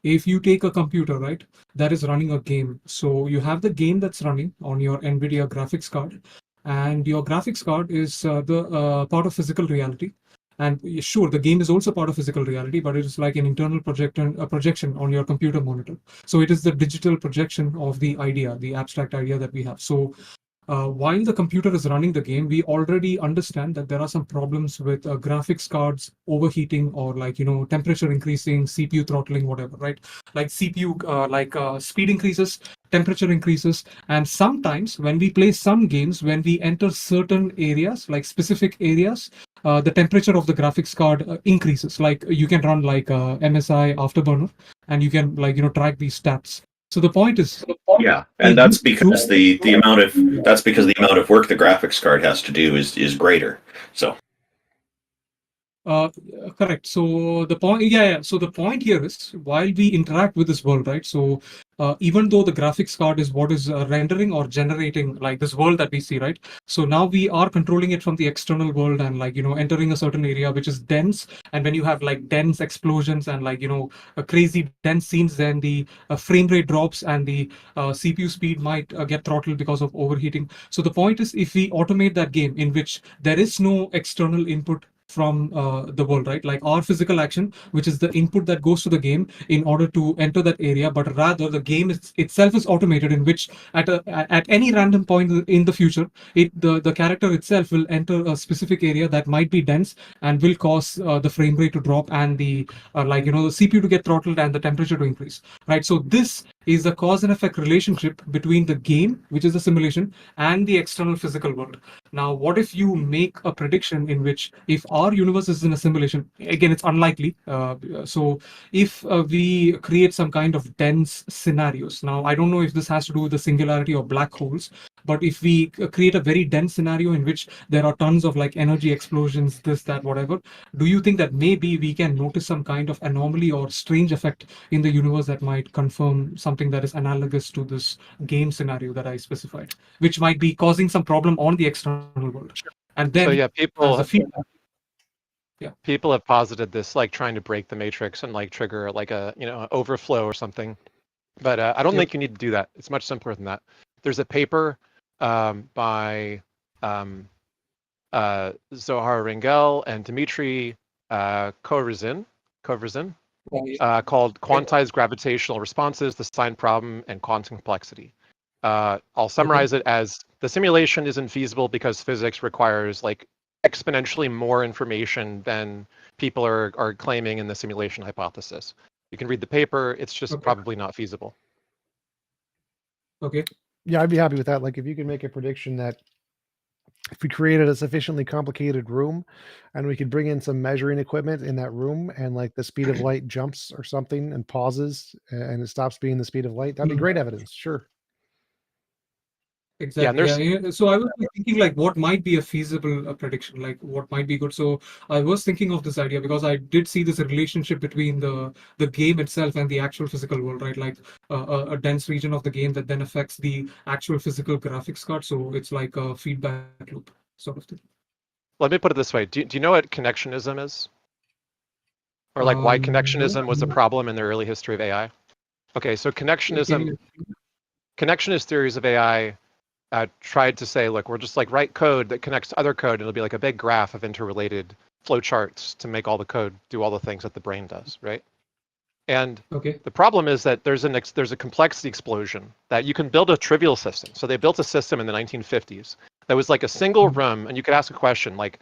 if you take a computer, right, that is running a game. So you have the game that's running on your NVIDIA graphics card, and your graphics card is the part of physical reality. And sure, the game is also part of physical reality, but it is like an internal projection on your computer monitor. So it is the digital projection of the idea, the abstract idea that we have. So while the computer is running the game, we already understand that there are some problems with graphics cards overheating or temperature increasing, CPU throttling, whatever, right? Like CPU, speed increases, temperature increases, and sometimes when we play some games, when we enter certain areas, like specific areas, the temperature of the graphics card increases. Like you can run MSI Afterburner, and you can track these stats. So the point is, yeah, and that's because the amount of work the graphics card has to do is greater. So Correct. So the point, yeah. So the point here is, while we interact with this world, right? So even though the graphics card is what is rendering or generating like this world that we see, right? So now we are controlling it from the external world and like entering a certain area which is dense. And when you have like dense explosions and like crazy dense scenes, then the frame rate drops and the CPU speed might get throttled because of overheating. So the point is, if we automate that game in which there is no external input from the world, right? Like our physical action, which is the input that goes to the game in order to enter that area, but rather the game itself is automated, in which at any random point in the future, the character itself will enter a specific area that might be dense and will cause the frame rate to drop and the the CPU to get throttled and the temperature to increase, right? So this is the cause and effect relationship between the game, which is a simulation, and the external physical world. Now, what if you make a prediction in which, if our universe is in a simulation, again, it's unlikely. So if we create some kind of dense scenarios, now I don't know if this has to do with the singularity or black holes, but if we create a very dense scenario in which there are tons of like energy explosions, this, that, whatever, do you think that maybe we can notice some kind of anomaly or strange effect in the universe that might confirm something that is analogous to this game scenario that I specified, which might be causing some problem on the external world? And then, So yeah, as a feedback, people have posited this, like trying to break the matrix and like trigger like a overflow or something. But I don't think you need to do that. It's much simpler than that. There's a paper by Zohar Ringel and Dmitry Koverzin called Quantized Gravitational Responses, the Sign Problem, and Quantum Complexity. I'll summarize it as: the simulation isn't feasible because physics requires like exponentially more information than people are claiming in the simulation hypothesis. You can read the paper. It's just probably not feasible. Okay. Yeah, I'd be happy with that. Like, if you can make a prediction that if we created a sufficiently complicated room and we could bring in some measuring equipment in that room, and like the speed of light jumps or something and pauses and it stops being the speed of light, that'd be great evidence. Sure. Exactly. Yeah. So I was thinking like what might be a feasible prediction, like what might be good. So I was thinking of this idea because I did see this relationship between the game itself and the actual physical world, right? Like a dense region of the game that then affects the actual physical graphics card. So it's like a feedback loop sort of thing. Let me put it this way: do you know what connectionism is, or like why connectionism was a problem in the early history of AI? Okay, so connectionist theories of AI tried to say, look, we're just like write code that connects to other code, and it'll be like a big graph of interrelated flowcharts to make all the code do all the things that the brain does, right? And the problem is that there's a complexity explosion that you can build a trivial system. So they built a system in the 1950s that was like a single room, and you could ask a question like,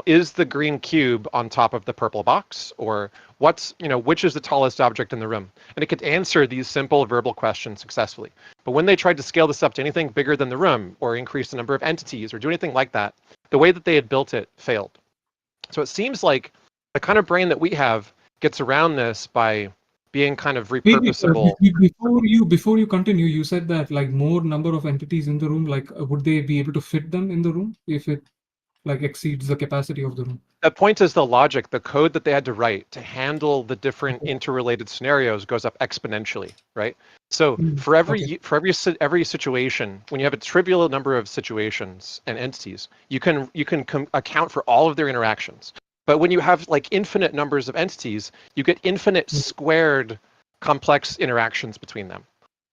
is the green cube on top of the purple box, or which is the tallest object in the room? And it could answer these simple verbal questions successfully. But when they tried to scale this up to anything bigger than the room, or increase the number of entities, or do anything like that, the way that they had built it failed. So it seems like the kind of brain that we have gets around this by being kind of repurposable. Before you continue, you said that like more number of entities in the room, like would they be able to fit them in the room if it like exceeds the capacity of the room? The point is the logic, the code that they had to write to handle the different interrelated scenarios goes up exponentially, right? So for every situation, when you have a trivial number of situations and entities, you can account for all of their interactions. But when you have like infinite numbers of entities, you get infinite squared complex interactions between them,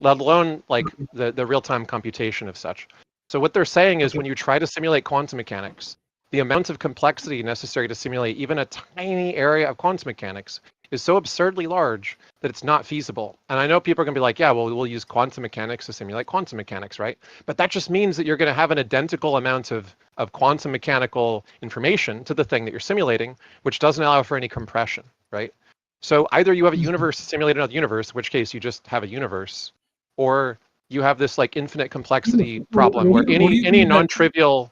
let alone like the real-time computation of such. So what they're saying is when you try to simulate quantum mechanics, the amount of complexity necessary to simulate even a tiny area of quantum mechanics is so absurdly large that it's not feasible. And I know people are going to be like, yeah, well, we'll use quantum mechanics to simulate quantum mechanics, right? But that just means that you're going to have an identical amount of quantum mechanical information to the thing that you're simulating, which doesn't allow for any compression, right? So either you have a universe to simulate another universe, in which case you just have a universe, or you have this like infinite complexity problem where any non-trivial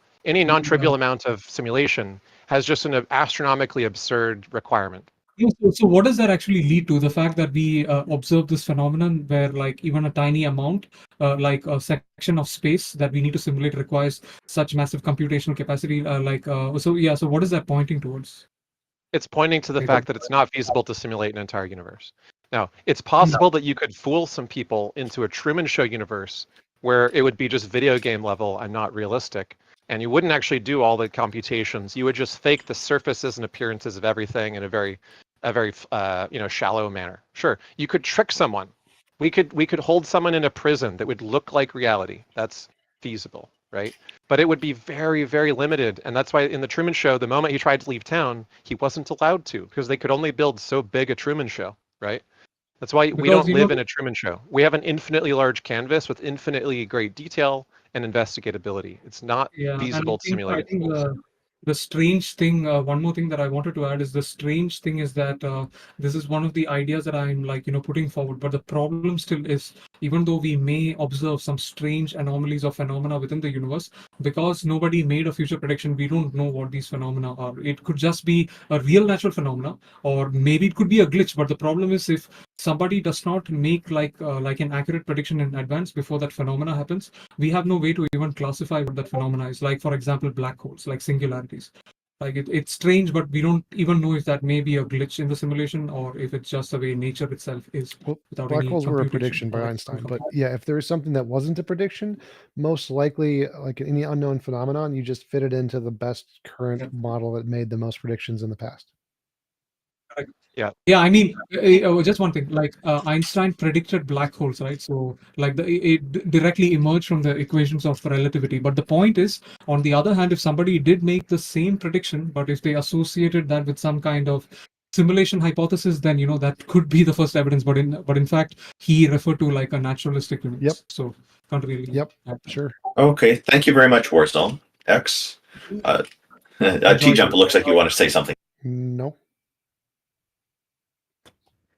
amount of simulation has just an astronomically absurd requirement. Yeah, so what does that actually lead to? The fact that we observe this phenomenon where like even a tiny amount, like a section of space that we need to simulate requires such massive computational capacity, so what is that pointing towards? It's pointing to the fact that it's not feasible to simulate an entire universe. Now, it's possible that you could fool some people into a Truman Show universe where it would be just video game level and not realistic, and you wouldn't actually do all the computations. You would just fake the surfaces and appearances of everything in a very shallow manner. Sure, you could trick someone. We could hold someone in a prison that would look like reality. That's feasible, right? But it would be very, very limited. And that's why in the Truman Show, the moment he tried to leave town, he wasn't allowed to because they could only build so big a Truman Show, right? That's why we don't live in a Truman Show. We have an infinitely large canvas with infinitely great detail and investigatability. It's not feasible to simulate. I think the strange thing, one more thing that I wanted to add is the strange thing is that this is one of the ideas that I'm putting forward. But the problem still is, even though we may observe some strange anomalies or phenomena within the universe, because nobody made a future prediction, we don't know what these phenomena are. It could just be a real natural phenomena, or maybe it could be a glitch. But the problem is if somebody does not make like an accurate prediction in advance before that phenomena happens, we have no way to even classify what that phenomena is. Like, for example, black holes, like singularities. Like it's strange, but we don't even know if that may be a glitch in the simulation or if it's just the way nature itself is. Without Black any holes were a computation prediction by or Einstein, but yeah, if there is something that wasn't a prediction, most likely, like any unknown phenomenon, you just fit it into the best current model that made the most predictions in the past. Yeah, I mean, just one thing. Like Einstein predicted black holes, right? So, like it directly emerged from the equations of relativity. But the point is, on the other hand, if somebody did make the same prediction, but if they associated that with some kind of simulation hypothesis, then that could be the first evidence. But in fact, he referred to like a naturalistic universe. Yep. So can't really. Yep. Sure. Okay, thank you very much, Warzone X. T-Jump, it looks like you want to say something. No.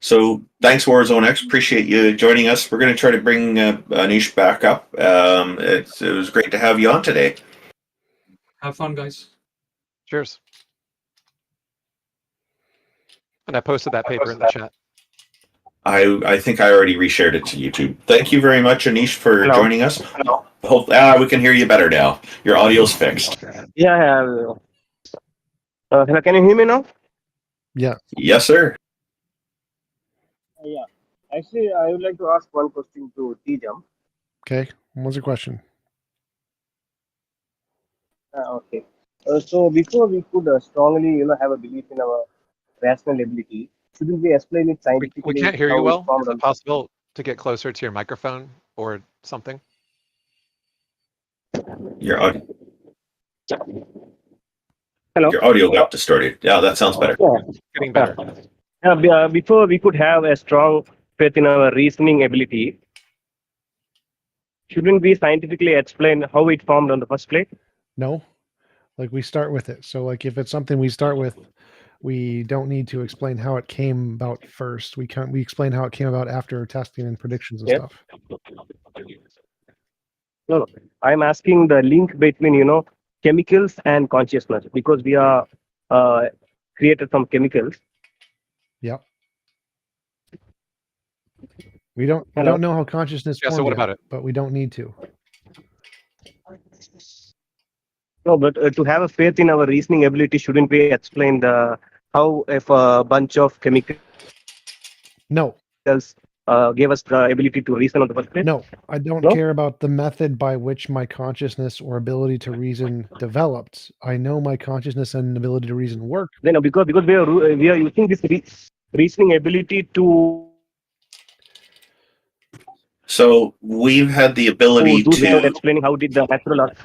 So thanks, Warzone X. Appreciate you joining us. We're going to try to bring Anish back up. It was great to have you on today. Have fun, guys. Cheers. And I posted that paper in the chat. I think I already reshared it to YouTube. Thank you very much, Anish, for joining us. Hope we can hear you better now. Your audio's fixed. Yeah. Hello, can you hear me now? Yeah. Yes, sir. Yeah. Actually, I would like to ask one question to T-Jump. Okay. What's the question? Okay. So before we could strongly, have a belief in our rational ability, shouldn't we explain it scientifically? We can't hear how you it well. formed Is it on- possible to get closer to your microphone or something? Your audio. Hello? Your audio got distorted. Yeah, that sounds better. Getting better. Before we could have a strong faith in our reasoning ability, shouldn't we scientifically explain how it formed on the first place? No. Like we start with it. So like if it's something we start with, we don't need to explain how it came about first. We explain how it came about after testing and predictions and stuff. No. I'm asking the link between, chemicals and consciousness, because we are created from chemicals. Yep. We don't know how consciousness formed so what yet, about it? but we don't need to. No, but to have a faith in our reasoning ability, shouldn't we explain how if a bunch of chemicals gave us the ability to reason on the first place? No, I don't care about the method by which my consciousness or ability to reason developed. I know my consciousness and ability to reason work. Then because we are using this reasoning ability to. So we've had the ability to explaining how did the natural art.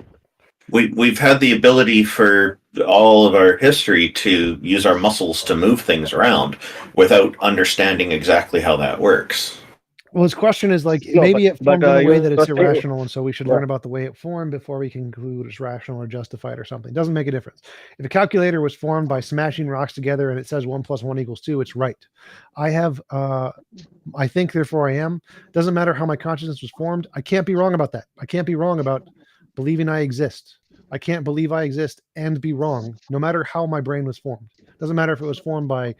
We've had the ability for all of our history to use our muscles to move things around without understanding exactly how that works. Well, his question is like, No, maybe it formed in a way that it's you're- irrational, and so we should Yeah. learn about the way it formed before we can conclude it's rational or justified or something. It doesn't make a difference. If a calculator was formed by smashing rocks together and it says 1 + 1 = 2, it's right. I have, I think, therefore I am. Doesn't matter how my consciousness was formed. I can't be wrong about that. I can't be wrong about believing I exist. I can't believe I exist and be wrong, no matter how my brain was formed. Doesn't matter if it was formed by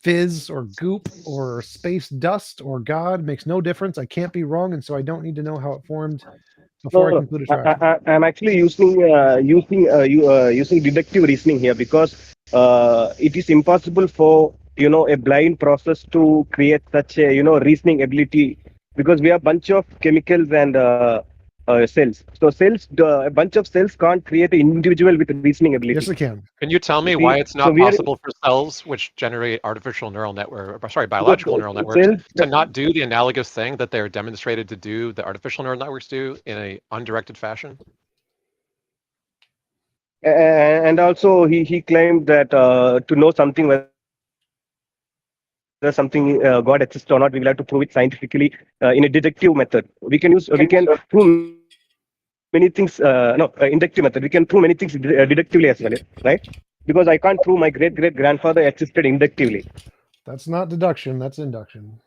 fizz or goop or space dust or God, makes no difference. I can't be wrong, and so I don't need to know how it formed before I conclude it's rational. I'm actually using deductive reasoning here, because it is impossible for a blind process to create such a reasoning ability, because we have bunch of chemicals and cells. So a bunch of cells can't create an individual with reasoning ability. Yes, it can. Can you tell You me see, why it's so not we are possible for cells which generate artificial neural network, or sorry, because biological neural networks, cells, to not do the analogous thing that they're demonstrated to do, the artificial neural networks do, in a undirected fashion? and also he claimed that to know something, whether something God exists or not, we will have to prove it scientifically in a deductive method. We can prove many things. No, inductive method. We can prove many things deductively as well, right? Because I can't prove my great great grandfather existed inductively. That's not deduction. That's induction.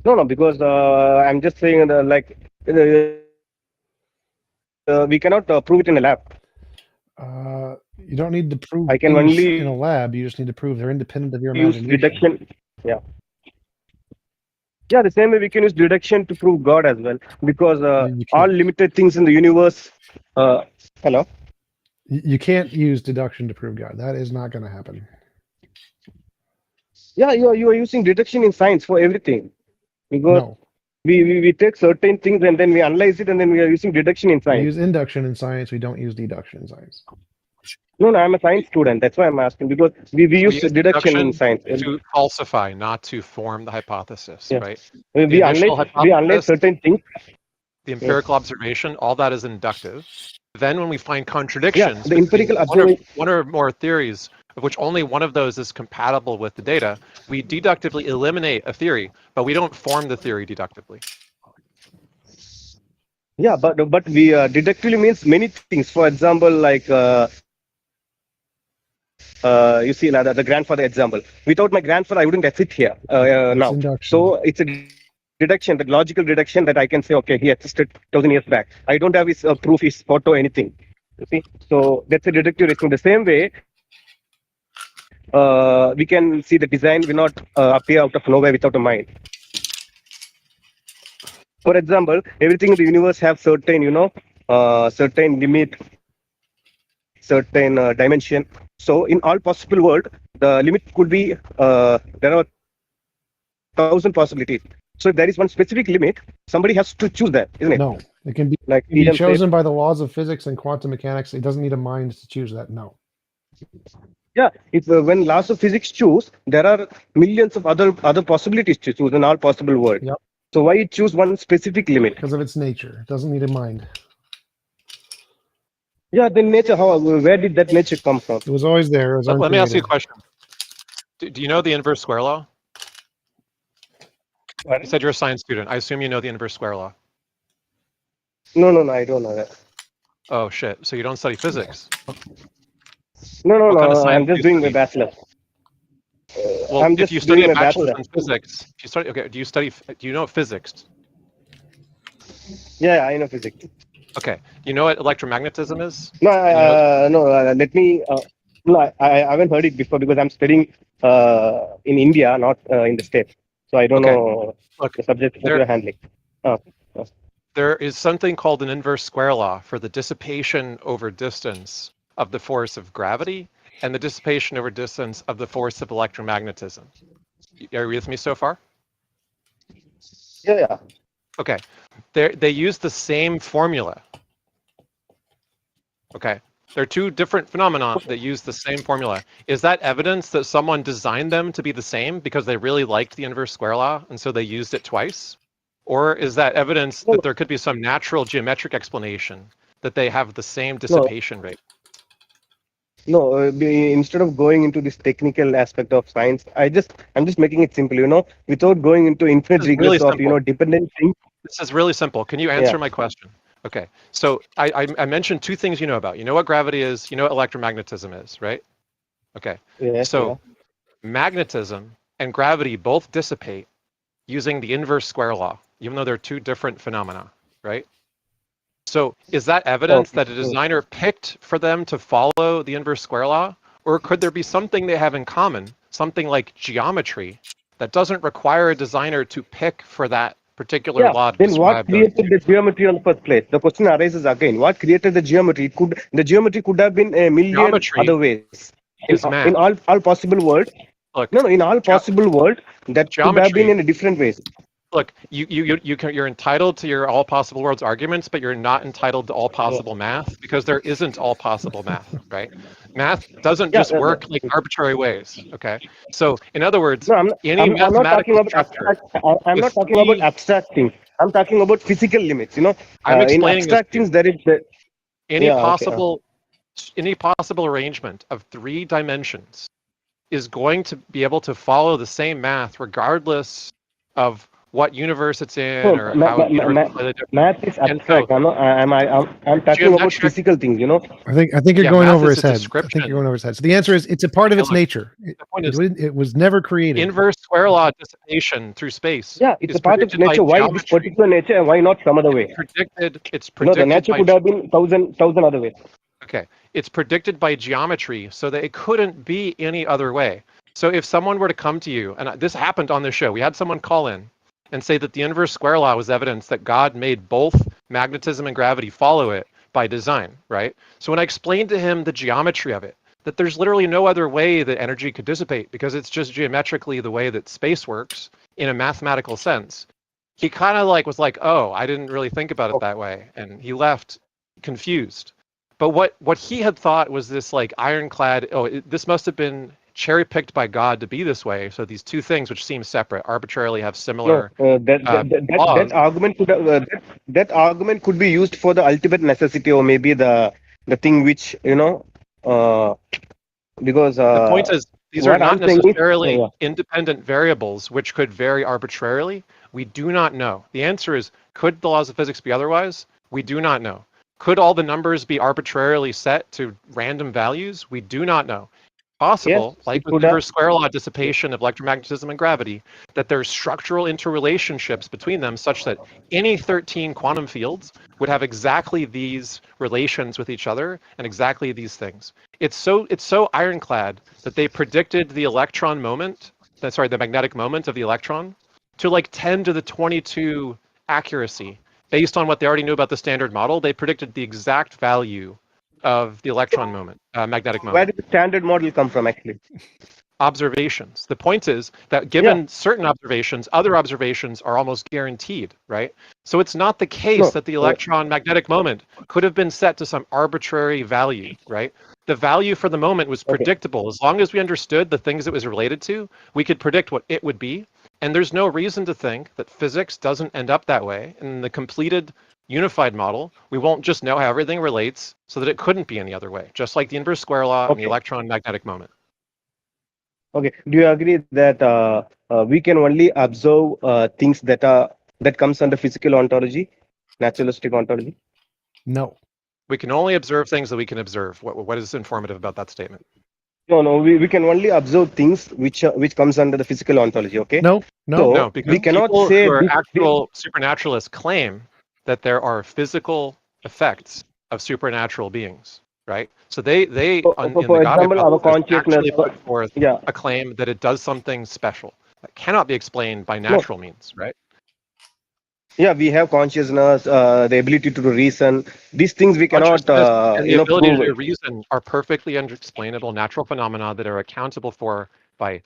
No, because I'm just saying we cannot prove it in a lab. You don't need to prove I can things only in a lab. You just need to prove they're independent of your use imagination. deduction. Yeah. Yeah, the same way we can use deduction to prove God as well, because all limited things in the universe. Hello. You can't use deduction to prove God. That is not going to happen. Yeah, you are using deduction in science for everything, because No. we take certain things and then we analyze it, and then we are using deduction in We science. use induction in science. We don't use deduction in science. No, I'm a science student. That's why I'm asking, because we We use use deduction in science. to falsify, not to form the hypothesis, Yeah. right? We The initial analyze hypothesis, certain things. the empirical observation, all that is inductive. Then when we find Yeah, contradictions the between empirical observation. one or more theories, of which only one of those is compatible with the data, we deductively eliminate a theory, but we don't form the theory deductively. Yeah, but we deductively means many things. For example, like you see now the grandfather example. Without my grandfather, I wouldn't exist here now. Induction. So it's a deduction, that logical deduction, that I can say, okay, he existed 1,000 years back. I don't have his proof, his photo, anything. You see, so that's a deductive reasoning. The same way, we can see the design will not appear out of nowhere without a mind. For example, everything in the universe have certain, certain limit, certain dimension. So in all possible world, the limit could be there are 1,000 possibilities. So if there is one specific limit, somebody has to choose that, isn't it? No, it can be, like it can be William chosen said. by the laws of physics and quantum mechanics. It doesn't need a mind to choose that. No. Yeah, if when laws of physics choose, there are millions of other possibilities to choose in all possible world. Yep. So why you choose one specific limit? Because of its nature. It doesn't need a mind. Yeah, then nature. Where did that nature come from? It was always there. It was Let me ask you a uncreated. question. Do you know the inverse square law? What? You said you're a science student. I assume you know the inverse square law. No, I don't know that. Oh shit! So you don't study physics? No, What kind of I'm science do just you doing my study? bachelor. Well, I'm if just you study doing a my bachelor's bachelor. in physics, if you study, okay, do you know physics? Yeah, I know physics. Okay, you know what electromagnetism is? No, let me. No, I haven't heard it before, because I'm studying in India, not in the States. So I don't Okay, know look, the subject that you're handling. there is something called an inverse square law for the dissipation over distance of the force of gravity and the dissipation over distance of the force of electromagnetism. Are you with me so far? Yeah. Okay, they use the same formula. Okay, they're two different phenomena that use the same formula. Is that evidence that someone designed them to be the same because they really liked the inverse square law and so they used it twice? Or is that evidence that there could be some natural geometric explanation that they have the same dissipation rate? No, instead of going into this technical aspect of science, I'm just making it simple, without going into infinite This is really regress of, simple. dependent things. This is really simple. Can you answer my question? Okay, so I mentioned two things you know about. You know what gravity is, you know what electromagnetism is, right? Okay, so magnetism and gravity both dissipate using the inverse square law, even though they're two different phenomena, right? So is that evidence that a designer picked for them to follow the inverse square law? Or could there be something they have in common, something like geometry, that doesn't require a designer to pick for that particular Yeah, law to then what describe those. created the geometry in the first place? The question arises again. What created the geometry? The geometry could have been a million Geometry other ways. is In math. all possible world. Look, No, in all possible world, that could have been geometry. in a different ways. Look, you're entitled to your all possible worlds arguments, but you're not entitled to all possible math because there isn't all possible math, right? Math doesn't just work like arbitrary ways. Okay, so in other words, No, any I'm not talking mathematical about structure abstract. I'm with not talking about three. abstract things. I'm talking about physical limits. You know, I'm in explaining this abstract to you. things there is the. Any Yeah. Okay. possible arrangement of 3 dimensions is going to be able to follow the same math regardless of what universe it's in No, or how the universe is slightly different. math is And so abstract. I'm talking about geometric. physical things. You know. I think you're Yeah, going math over is his a head. I description. think you're going over his head. So the answer is it's a part of Hey, its look, nature. the point is, It was never created. inverse square law dissipation through space Yeah, it's is a part of predicted by nature. Why this geometry. particular nature and why not some other way? It's You know, the predicted nature by could have been thousand other ways. Okay, it's predicted by geometry, so that it couldn't be any other way. So if someone were to come to you, and this happened on this show, we had someone call in and say that the inverse square law was evidence that God made both magnetism and gravity follow it by design, right? So when I explained to him the geometry of it, that there's literally no other way that energy could dissipate because it's just geometrically the way that space works in a mathematical sense, he kind of was like, oh, I didn't really think about it that way, and he left confused. But what he had thought was this ironclad, this must have been cherry picked by God to be this way. So these two things, which seem separate, arbitrarily have similar That argument could that argument could be used for the ultimate necessity or maybe the thing which because the point is these are what not I'm saying is, necessarily independent variables which could vary arbitrarily. We do not know. The answer is, could the laws of physics be otherwise? We do not know. Could all the numbers be arbitrarily set to random values? We do not know. Possible, like with inverse square law dissipation of electromagnetism and gravity, that there's structural interrelationships between them such that any 13 quantum fields would have exactly these relations with each other and exactly these things. It's so ironclad that they predicted the electron moment, the magnetic moment of the electron, to 10 to the 22 accuracy. Based on what they already knew about the standard model, they predicted the exact value of the electron moment, magnetic moment. Where did the standard model come from, actually? Observations. The point is that given certain observations, other observations are almost guaranteed, right? So it's not the case that the electron magnetic moment could have been set to some arbitrary value, right? The value for the moment was predictable. As long as we understood the things it was related to, we could predict what it would be. And there's no reason to think that physics doesn't end up that way. In the completed unified model, we won't just know how everything relates so that it couldn't be any other way, just like the inverse square law and the electron magnetic moment. Okay. Do you agree that we can only observe things that comes under physical ontology, naturalistic ontology? No. We can only observe things that we can observe. What is informative about that statement? No. We can only observe things which comes under the physical ontology. Okay. No. No, because we cannot people say who are actual supernaturalists claim that there are physical effects of supernatural beings, right? So they in the God hypothesis actually put forth a claim that it does something special that cannot be explained by natural means, right? Yeah, we have consciousness, the ability to reason. These things we cannot, and the ability prove to it. reason are perfectly unexplainable natural phenomena that are accountable for by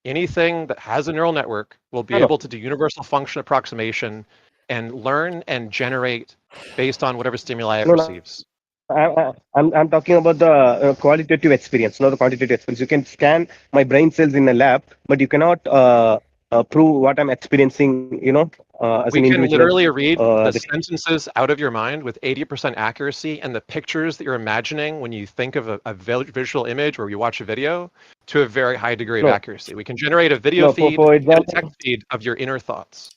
anything that has a neural network will be able to do universal function approximation and learn and generate based on whatever stimuli it receives. I'm talking about the qualitative experience, not the quantitative experience. You can scan my brain cells in a lab, but you cannot prove what I'm experiencing, as We an can individual. literally read the sentences out of your mind with 80% accuracy, and the pictures that you're imagining when you think of a visual image or you watch a video to a very high degree of accuracy. We can generate a video feed for and a example, text feed of your inner thoughts.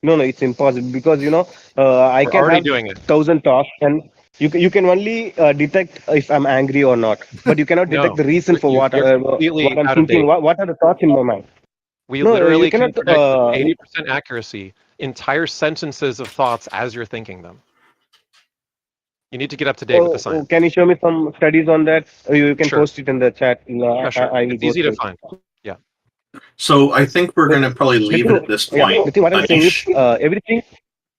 No, it's impossible because I We're can already have doing it. 1,000 thoughts, and you can only detect if I'm angry or not, but you cannot detect the reason for what You're what completely I'm out of thinking. date. What are the thoughts in my mind? We No, you literally can cannot. predict with 80% accuracy entire sentences of thoughts as you're thinking them. You need to get up to date with the science. Can you show me some studies on that? You can Sure. post it in the chat. Yeah, sure. I will It's go easy to through it. find. Yeah. So I think we're going to probably leave it at this point. The thing what I'm saying is everything.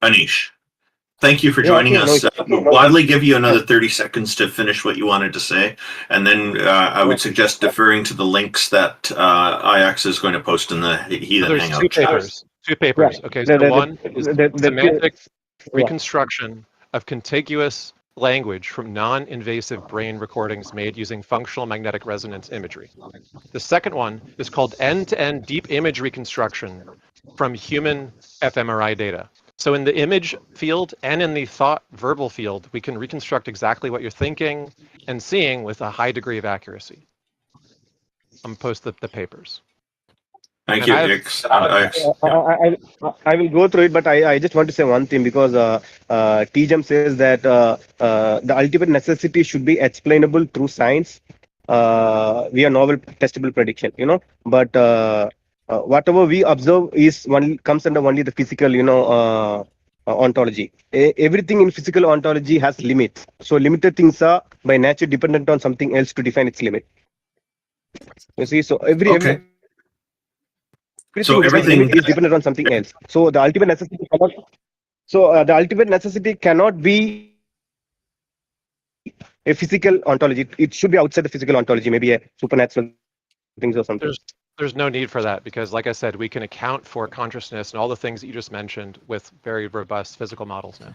Anish, thank you for joining us. We'll gladly give you another 30 seconds to finish what you wanted to say, and then I would suggest deferring to the links that IX is going to post in the Heathen There's Hangout two chat. papers. Two papers. Yeah. Okay, so one is semantic Yeah. reconstruction of contiguous language from non-invasive brain recordings made using functional magnetic resonance imagery. The second one is called end-to-end deep image reconstruction from human fMRI data. So in the image field and in the thought verbal field, we can reconstruct exactly what you're thinking and seeing with a high degree of accuracy. I'm gonna post the papers. Thank And you, I've- Ix. I will go through it, but I just want to say one thing because TJM says that the ultimate necessity should be explainable through science via novel testable prediction, but whatever we observe is comes under only the physical, ontology. Everything in physical ontology has limits. So limited things are by nature dependent on something else to define its limit. You see, so everything is dependent on something else. So the ultimate necessity cannot. So the ultimate necessity cannot be a physical ontology. It should be outside the physical ontology, maybe a supernatural things or something. There's no need for that because, like I said, we can account for consciousness and all the things that you just mentioned with very robust physical models now.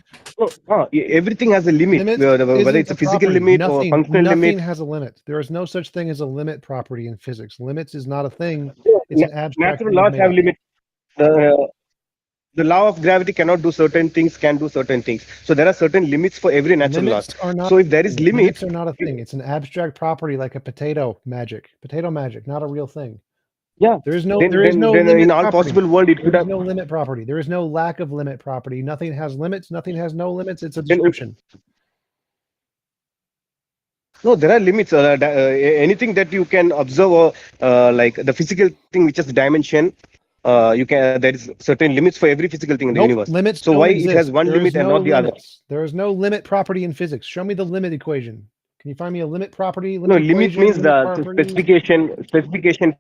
No, everything has a limit, whether it's a physical limit or a functional limit. Nothing has a limit. There is no such thing as a limit property in physics. Limits is not a thing. It's an abstract. Natural laws have limits. The law of gravity cannot do certain things, can do certain things. So there are certain limits for every natural law. So if there is limits are not a thing. It's an abstract property like a potato magic, not a real thing. Yeah, there is no then limit in all property. possible world it could There have is no limit property. There is no lack of limit property. Nothing has limits. Nothing has no limits. It's a description. No, there are limits. Anything that you can observe, like the physical thing, which is dimension, you can. There is certain limits for every physical thing in the universe. Limits. So don't why exist. it has one There limit is and no not the other? limits. There is no limit property in physics. Show me the limit equation. Can you find me a limit property? No, limit equation, means limit the property? specification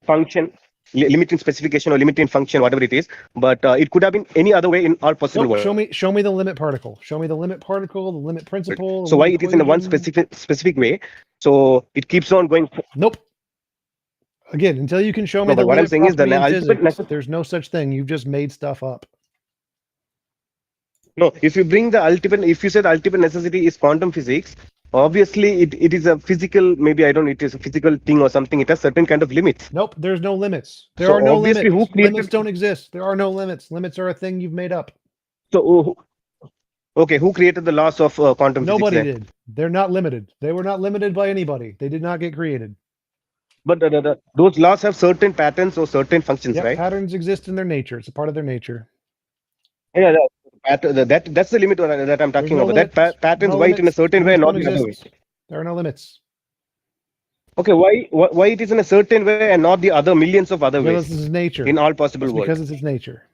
function, limit in specification or limit in function, whatever it is. But it could have been any other way in all possible Nope, worlds. show me the limit particle. Show me the limit particle, the limit principle. So why it is in a one specific way? So it keeps on going. Nope. Again, until you can show me No, the but what I'm limit saying is property the in ultimate physics, there's no such thing. You've just made stuff up. No, if you bring the ultimate, if you say the ultimate necessity is quantum physics, obviously it is a physical, maybe I don't know, it is a physical thing or something. It has certain kind of limits. Nope, there's no limits. There So are no obviously limits. who created- Limits don't exist. There are no limits. Limits are a thing you've made up. So, okay, who created the laws of quantum Nobody physics? did. They're not limited. They were not limited by anybody. They did not get created. But those laws have certain patterns or certain functions, Yeah, right? patterns exist in their nature. It's a part of their nature. Yeah, that's the limit that I'm talking no about. limits. That patterns No why it in a limits. certain way, Limits not don't in another way. exist. There are no limits. Okay, why it is in a certain way and not the other millions of other Because ways this is nature. in all possible It's worlds? because it's its nature.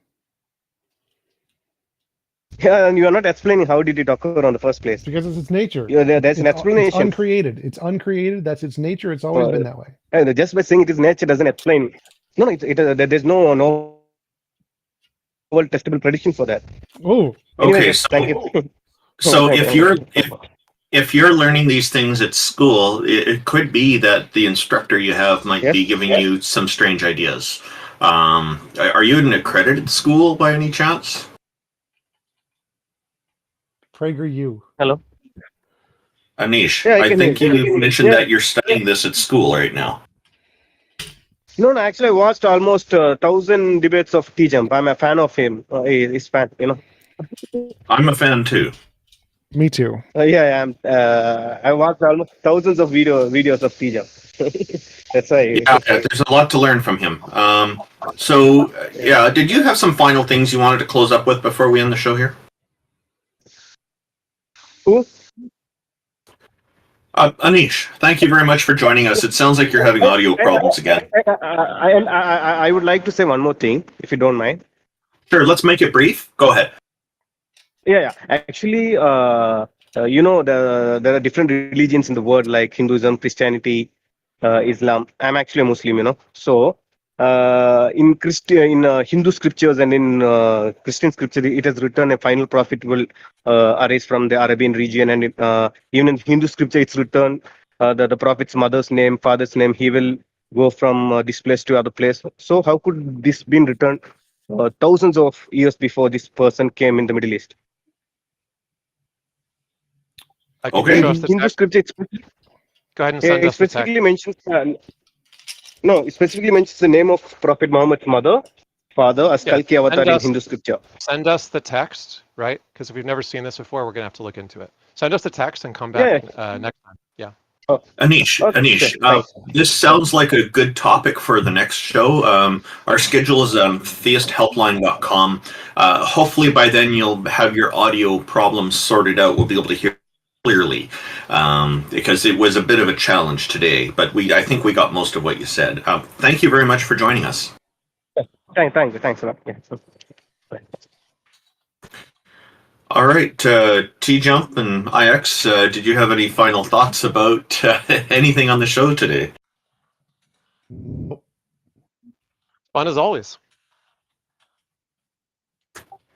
Yeah, and you are not explaining how did it occur on the first place. Because it's its nature. Yeah, there's an It's explanation. uncreated. It's uncreated. That's its nature. It's always been that way. And just by saying it is nature doesn't explain. No, there's no testable prediction for that. Oh, anyway, Okay, yes, thank you. So if you're learning these things at school, it could be that the instructor you have might be giving you some strange ideas. Are you in an accredited school by any chance? PragerU. Hello. Anish, Yeah, I think you mentioned yeah. that you're studying this at school right now. No, actually, I watched almost 1,000 debates of T-Jump. I'm a fan of him. He's fan, I'm a fan too. Me too. Yeah, I watched almost thousands of videos of T-Jump. That's why. Yeah, there's a lot to learn from him. Did you have some final things you wanted to close up with before we end the show here? Who? Anish, thank you very much for joining us. It sounds like you're having audio problems again. I would like to say one more thing, if you don't mind. Sure, let's make it brief. Go ahead. Yeah. Actually, there are different religions in the world, like Hinduism, Christianity, Islam. I'm actually a Muslim, you know. So in Hindu scriptures and in Christian scripture, it has written a final prophet will arise from the Arabian region, and even in Hindu scripture, it's written the prophet's mother's name, father's name. He will go from this place to other place. So how could this been written thousands of years before this person came in the Middle East? Can you show us In the Hindu text? scripture, Go ahead and send it us the text. specifically mentions no, it specifically mentions the name of Prophet Muhammad's mother, father as Yeah, Kalki avatar send in us, Hindu scripture. send us the text, right? Because if we've never seen this before, we're gonna have to look into it. Send us the text and come back Yeah. next time. Yeah. Anish, this sounds like a good topic for the next show. Our schedule is on theisthelpline.com. Hopefully by then you'll have your audio problems sorted out. We'll be able to hear clearly because it was a bit of a challenge today, but I think we got most of what you said. Thank you very much for joining us. Thanks a lot. Yeah. All right, T-Jump and IX, did you have any final thoughts about anything on the show today? Fun as always.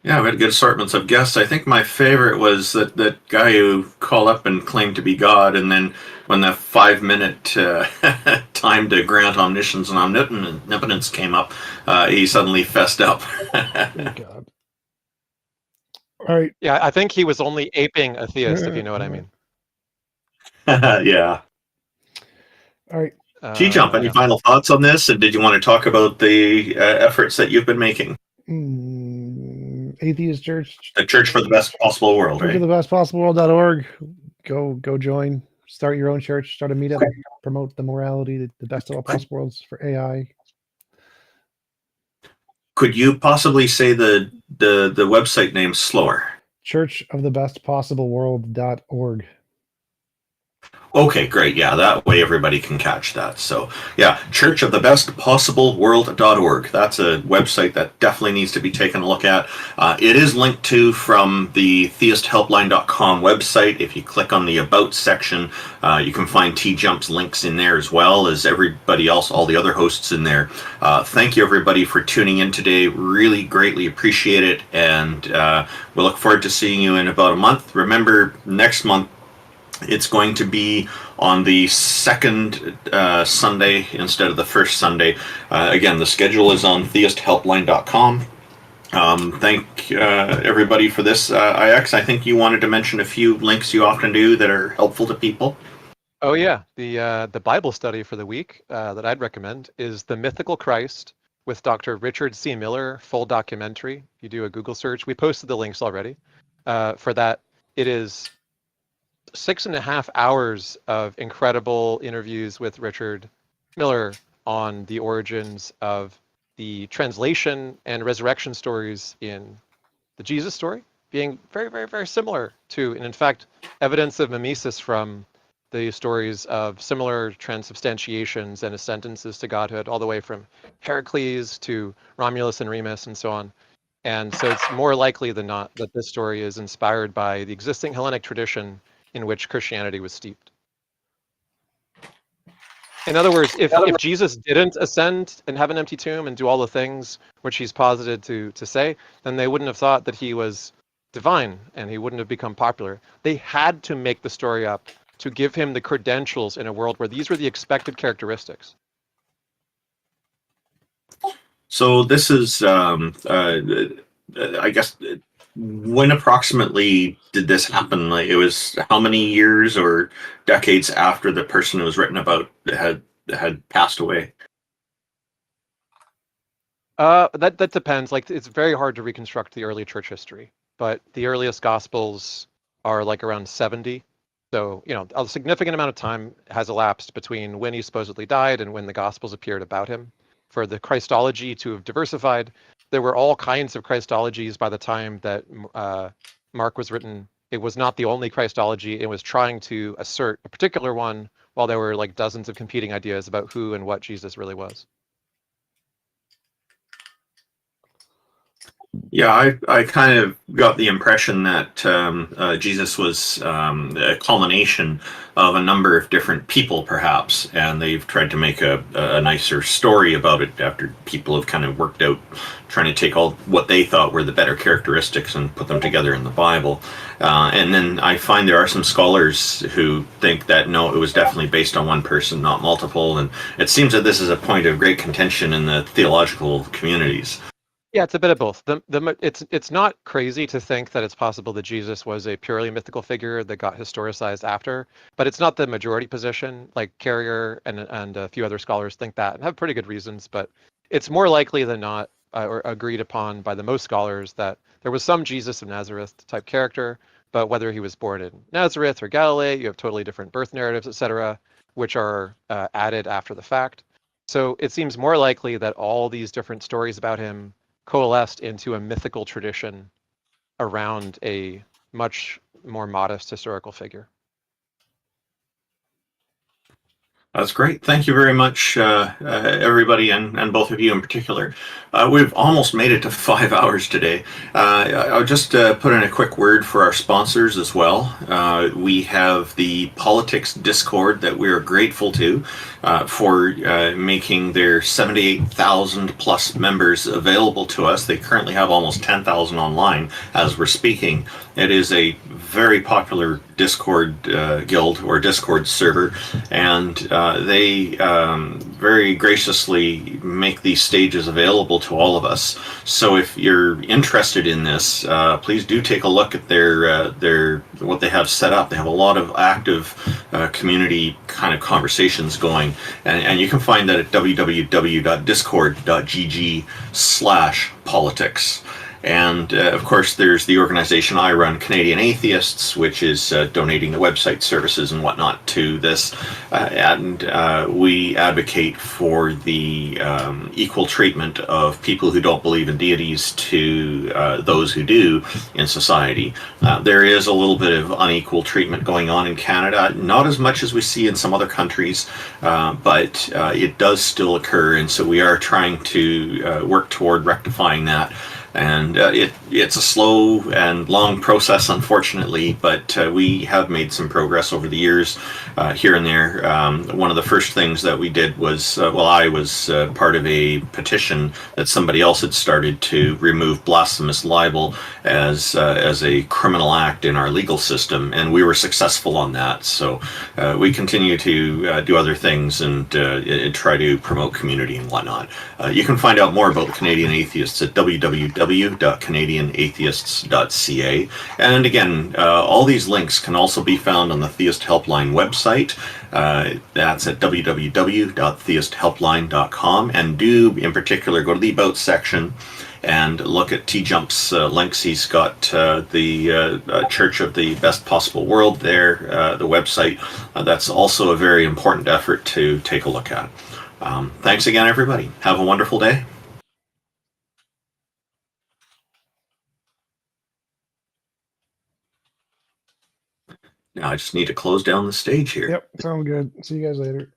Yeah, we had good assortments of guests. I think my favorite was that guy who called up and claimed to be God, and then when the 5-minute time to grant omniscience and omnipotence came up, he suddenly fessed up. God. All right. Yeah, I think he was only aping a theist, if you know what I mean. Yeah. All right. T-Jump, any final thoughts on this? And did you want to talk about the efforts that you've been making? Atheist Church. The Church for the Best Possible World, Church right? of the Best Possible World.org. Go join. Start your own church. Start a meetup. Promote the morality, the best of all possible worlds for AI. Could you possibly say the website name slower? Church of the Best Possible World.org. Okay, great. Yeah, that way everybody can catch that. So, yeah, Church of the Best Possible World.org. That's a website that definitely needs to be taken a look at. It is linked to from the theisthelpline.com website. If you click on the About section, you can find T-Jump's links in there as well as everybody else, all the other hosts in there. Thank you, everybody, for tuning in today. Really greatly appreciate it. And we look forward to seeing you in about a month. Remember, next month, it's going to be on the second Sunday instead of the first Sunday. Again, the schedule is on theisthelpline.com. Thank everybody for this. IX, I think you wanted to mention a few links you often do that are helpful to people. Oh yeah, the Bible study for the week that I'd recommend is The Mythical Christ with Dr. Richard C. Miller, full documentary. You do a Google search. We posted the links already. For that, it is 6.5 hours of incredible interviews with Richard Miller on the origins of the translation and resurrection stories in the Jesus story, being very, very, very similar to, and in fact, evidence of mimesis from the stories of similar transubstantiations and ascendances to godhood, all the way from Heracles to Romulus and Remus and so on. And so it's more likely than not that this story is inspired by the existing Hellenic tradition in which Christianity was steeped. In other words, if Jesus didn't ascend and have an empty tomb and do all the things which he's posited to say, then they wouldn't have thought that he was divine and he wouldn't have become popular. They had to make the story up to give him the credentials in a world where these were the expected characteristics. So this is, I guess, when approximately did this happen? Like, it was how many years or decades after the person who was written about had passed away? That depends. Like, it's very hard to reconstruct the early church history, but the earliest gospels are like around 70. So, you know, a significant amount of time has elapsed between when he supposedly died and when the gospels appeared about him. For the Christology to have diversified, there were all kinds of Christologies by the time that Mark was written. It was not the only Christology. It was trying to assert a particular one while there were like dozens of competing ideas about who and what Jesus really was. Yeah, I kind of got the impression that Jesus was a culmination of a number of different people, perhaps, and they've tried to make a nicer story about it after people have kind of worked out, trying to take all what they thought were the better characteristics and put them together in the Bible. And then I find there are some scholars who think that no, it was definitely based on one person, not multiple, and it seems that this is a point of great contention in the theological communities. Yeah, it's a bit of both. It's not crazy to think that it's possible that Jesus was a purely mythical figure that got historicized after, but it's not the majority position. Like Carrier and a few other scholars think that and have pretty good reasons, but it's more likely than not, or agreed upon by the most scholars, that there was some Jesus of Nazareth type character, but whether he was born in Nazareth or Galilee, you have totally different birth narratives, etc., which are added after the fact. So it seems more likely that all these different stories about him coalesced into a mythical tradition around a much more modest historical figure. That's great. Thank you very much, everybody, and both of you in particular. We've almost made it to 5 hours today. I'll just put in a quick word for our sponsors as well. We have the Politics Discord that we're grateful to for making their 78,000 plus members available to us. They currently have almost 10,000 online as we're speaking. It is a very popular Discord guild or Discord server, and they very graciously make these stages available to all of us. So if you're interested in this, please do take a look at their what they have set up. They have a lot of active community kind of conversations going, and you can find that at www.discord.gg/politics. And of course, there's the organization I run, Canadian Atheists, which is donating the website services and whatnot to this. And we advocate for the equal treatment of people who don't believe in deities to those who do in society. There is a little bit of unequal treatment going on in Canada, not as much as we see in some other countries, but it does still occur. And so we are trying to work toward rectifying that. And it's a slow and long process, unfortunately, but we have made some progress over the years here and there. One of the first things that we did was, I was part of a petition that somebody else had started to remove blasphemous libel as a criminal act in our legal system, and we were successful on that. So we continue to do other things and try to promote community and whatnot. You can find out more about the Canadian Atheists at www.canadianatheists.ca. And again, all these links can also be found on the Theist Helpline website. That's at www.theisthelpline.com. And do, in particular, go to the About section and look at T-Jump's links. He's got the Church of the Best Possible World there, the website. That's also a very important effort to take a look at. Thanks again, everybody. Have a wonderful day. Now I just need to close down the stage here. Yep, sound good. See you guys later.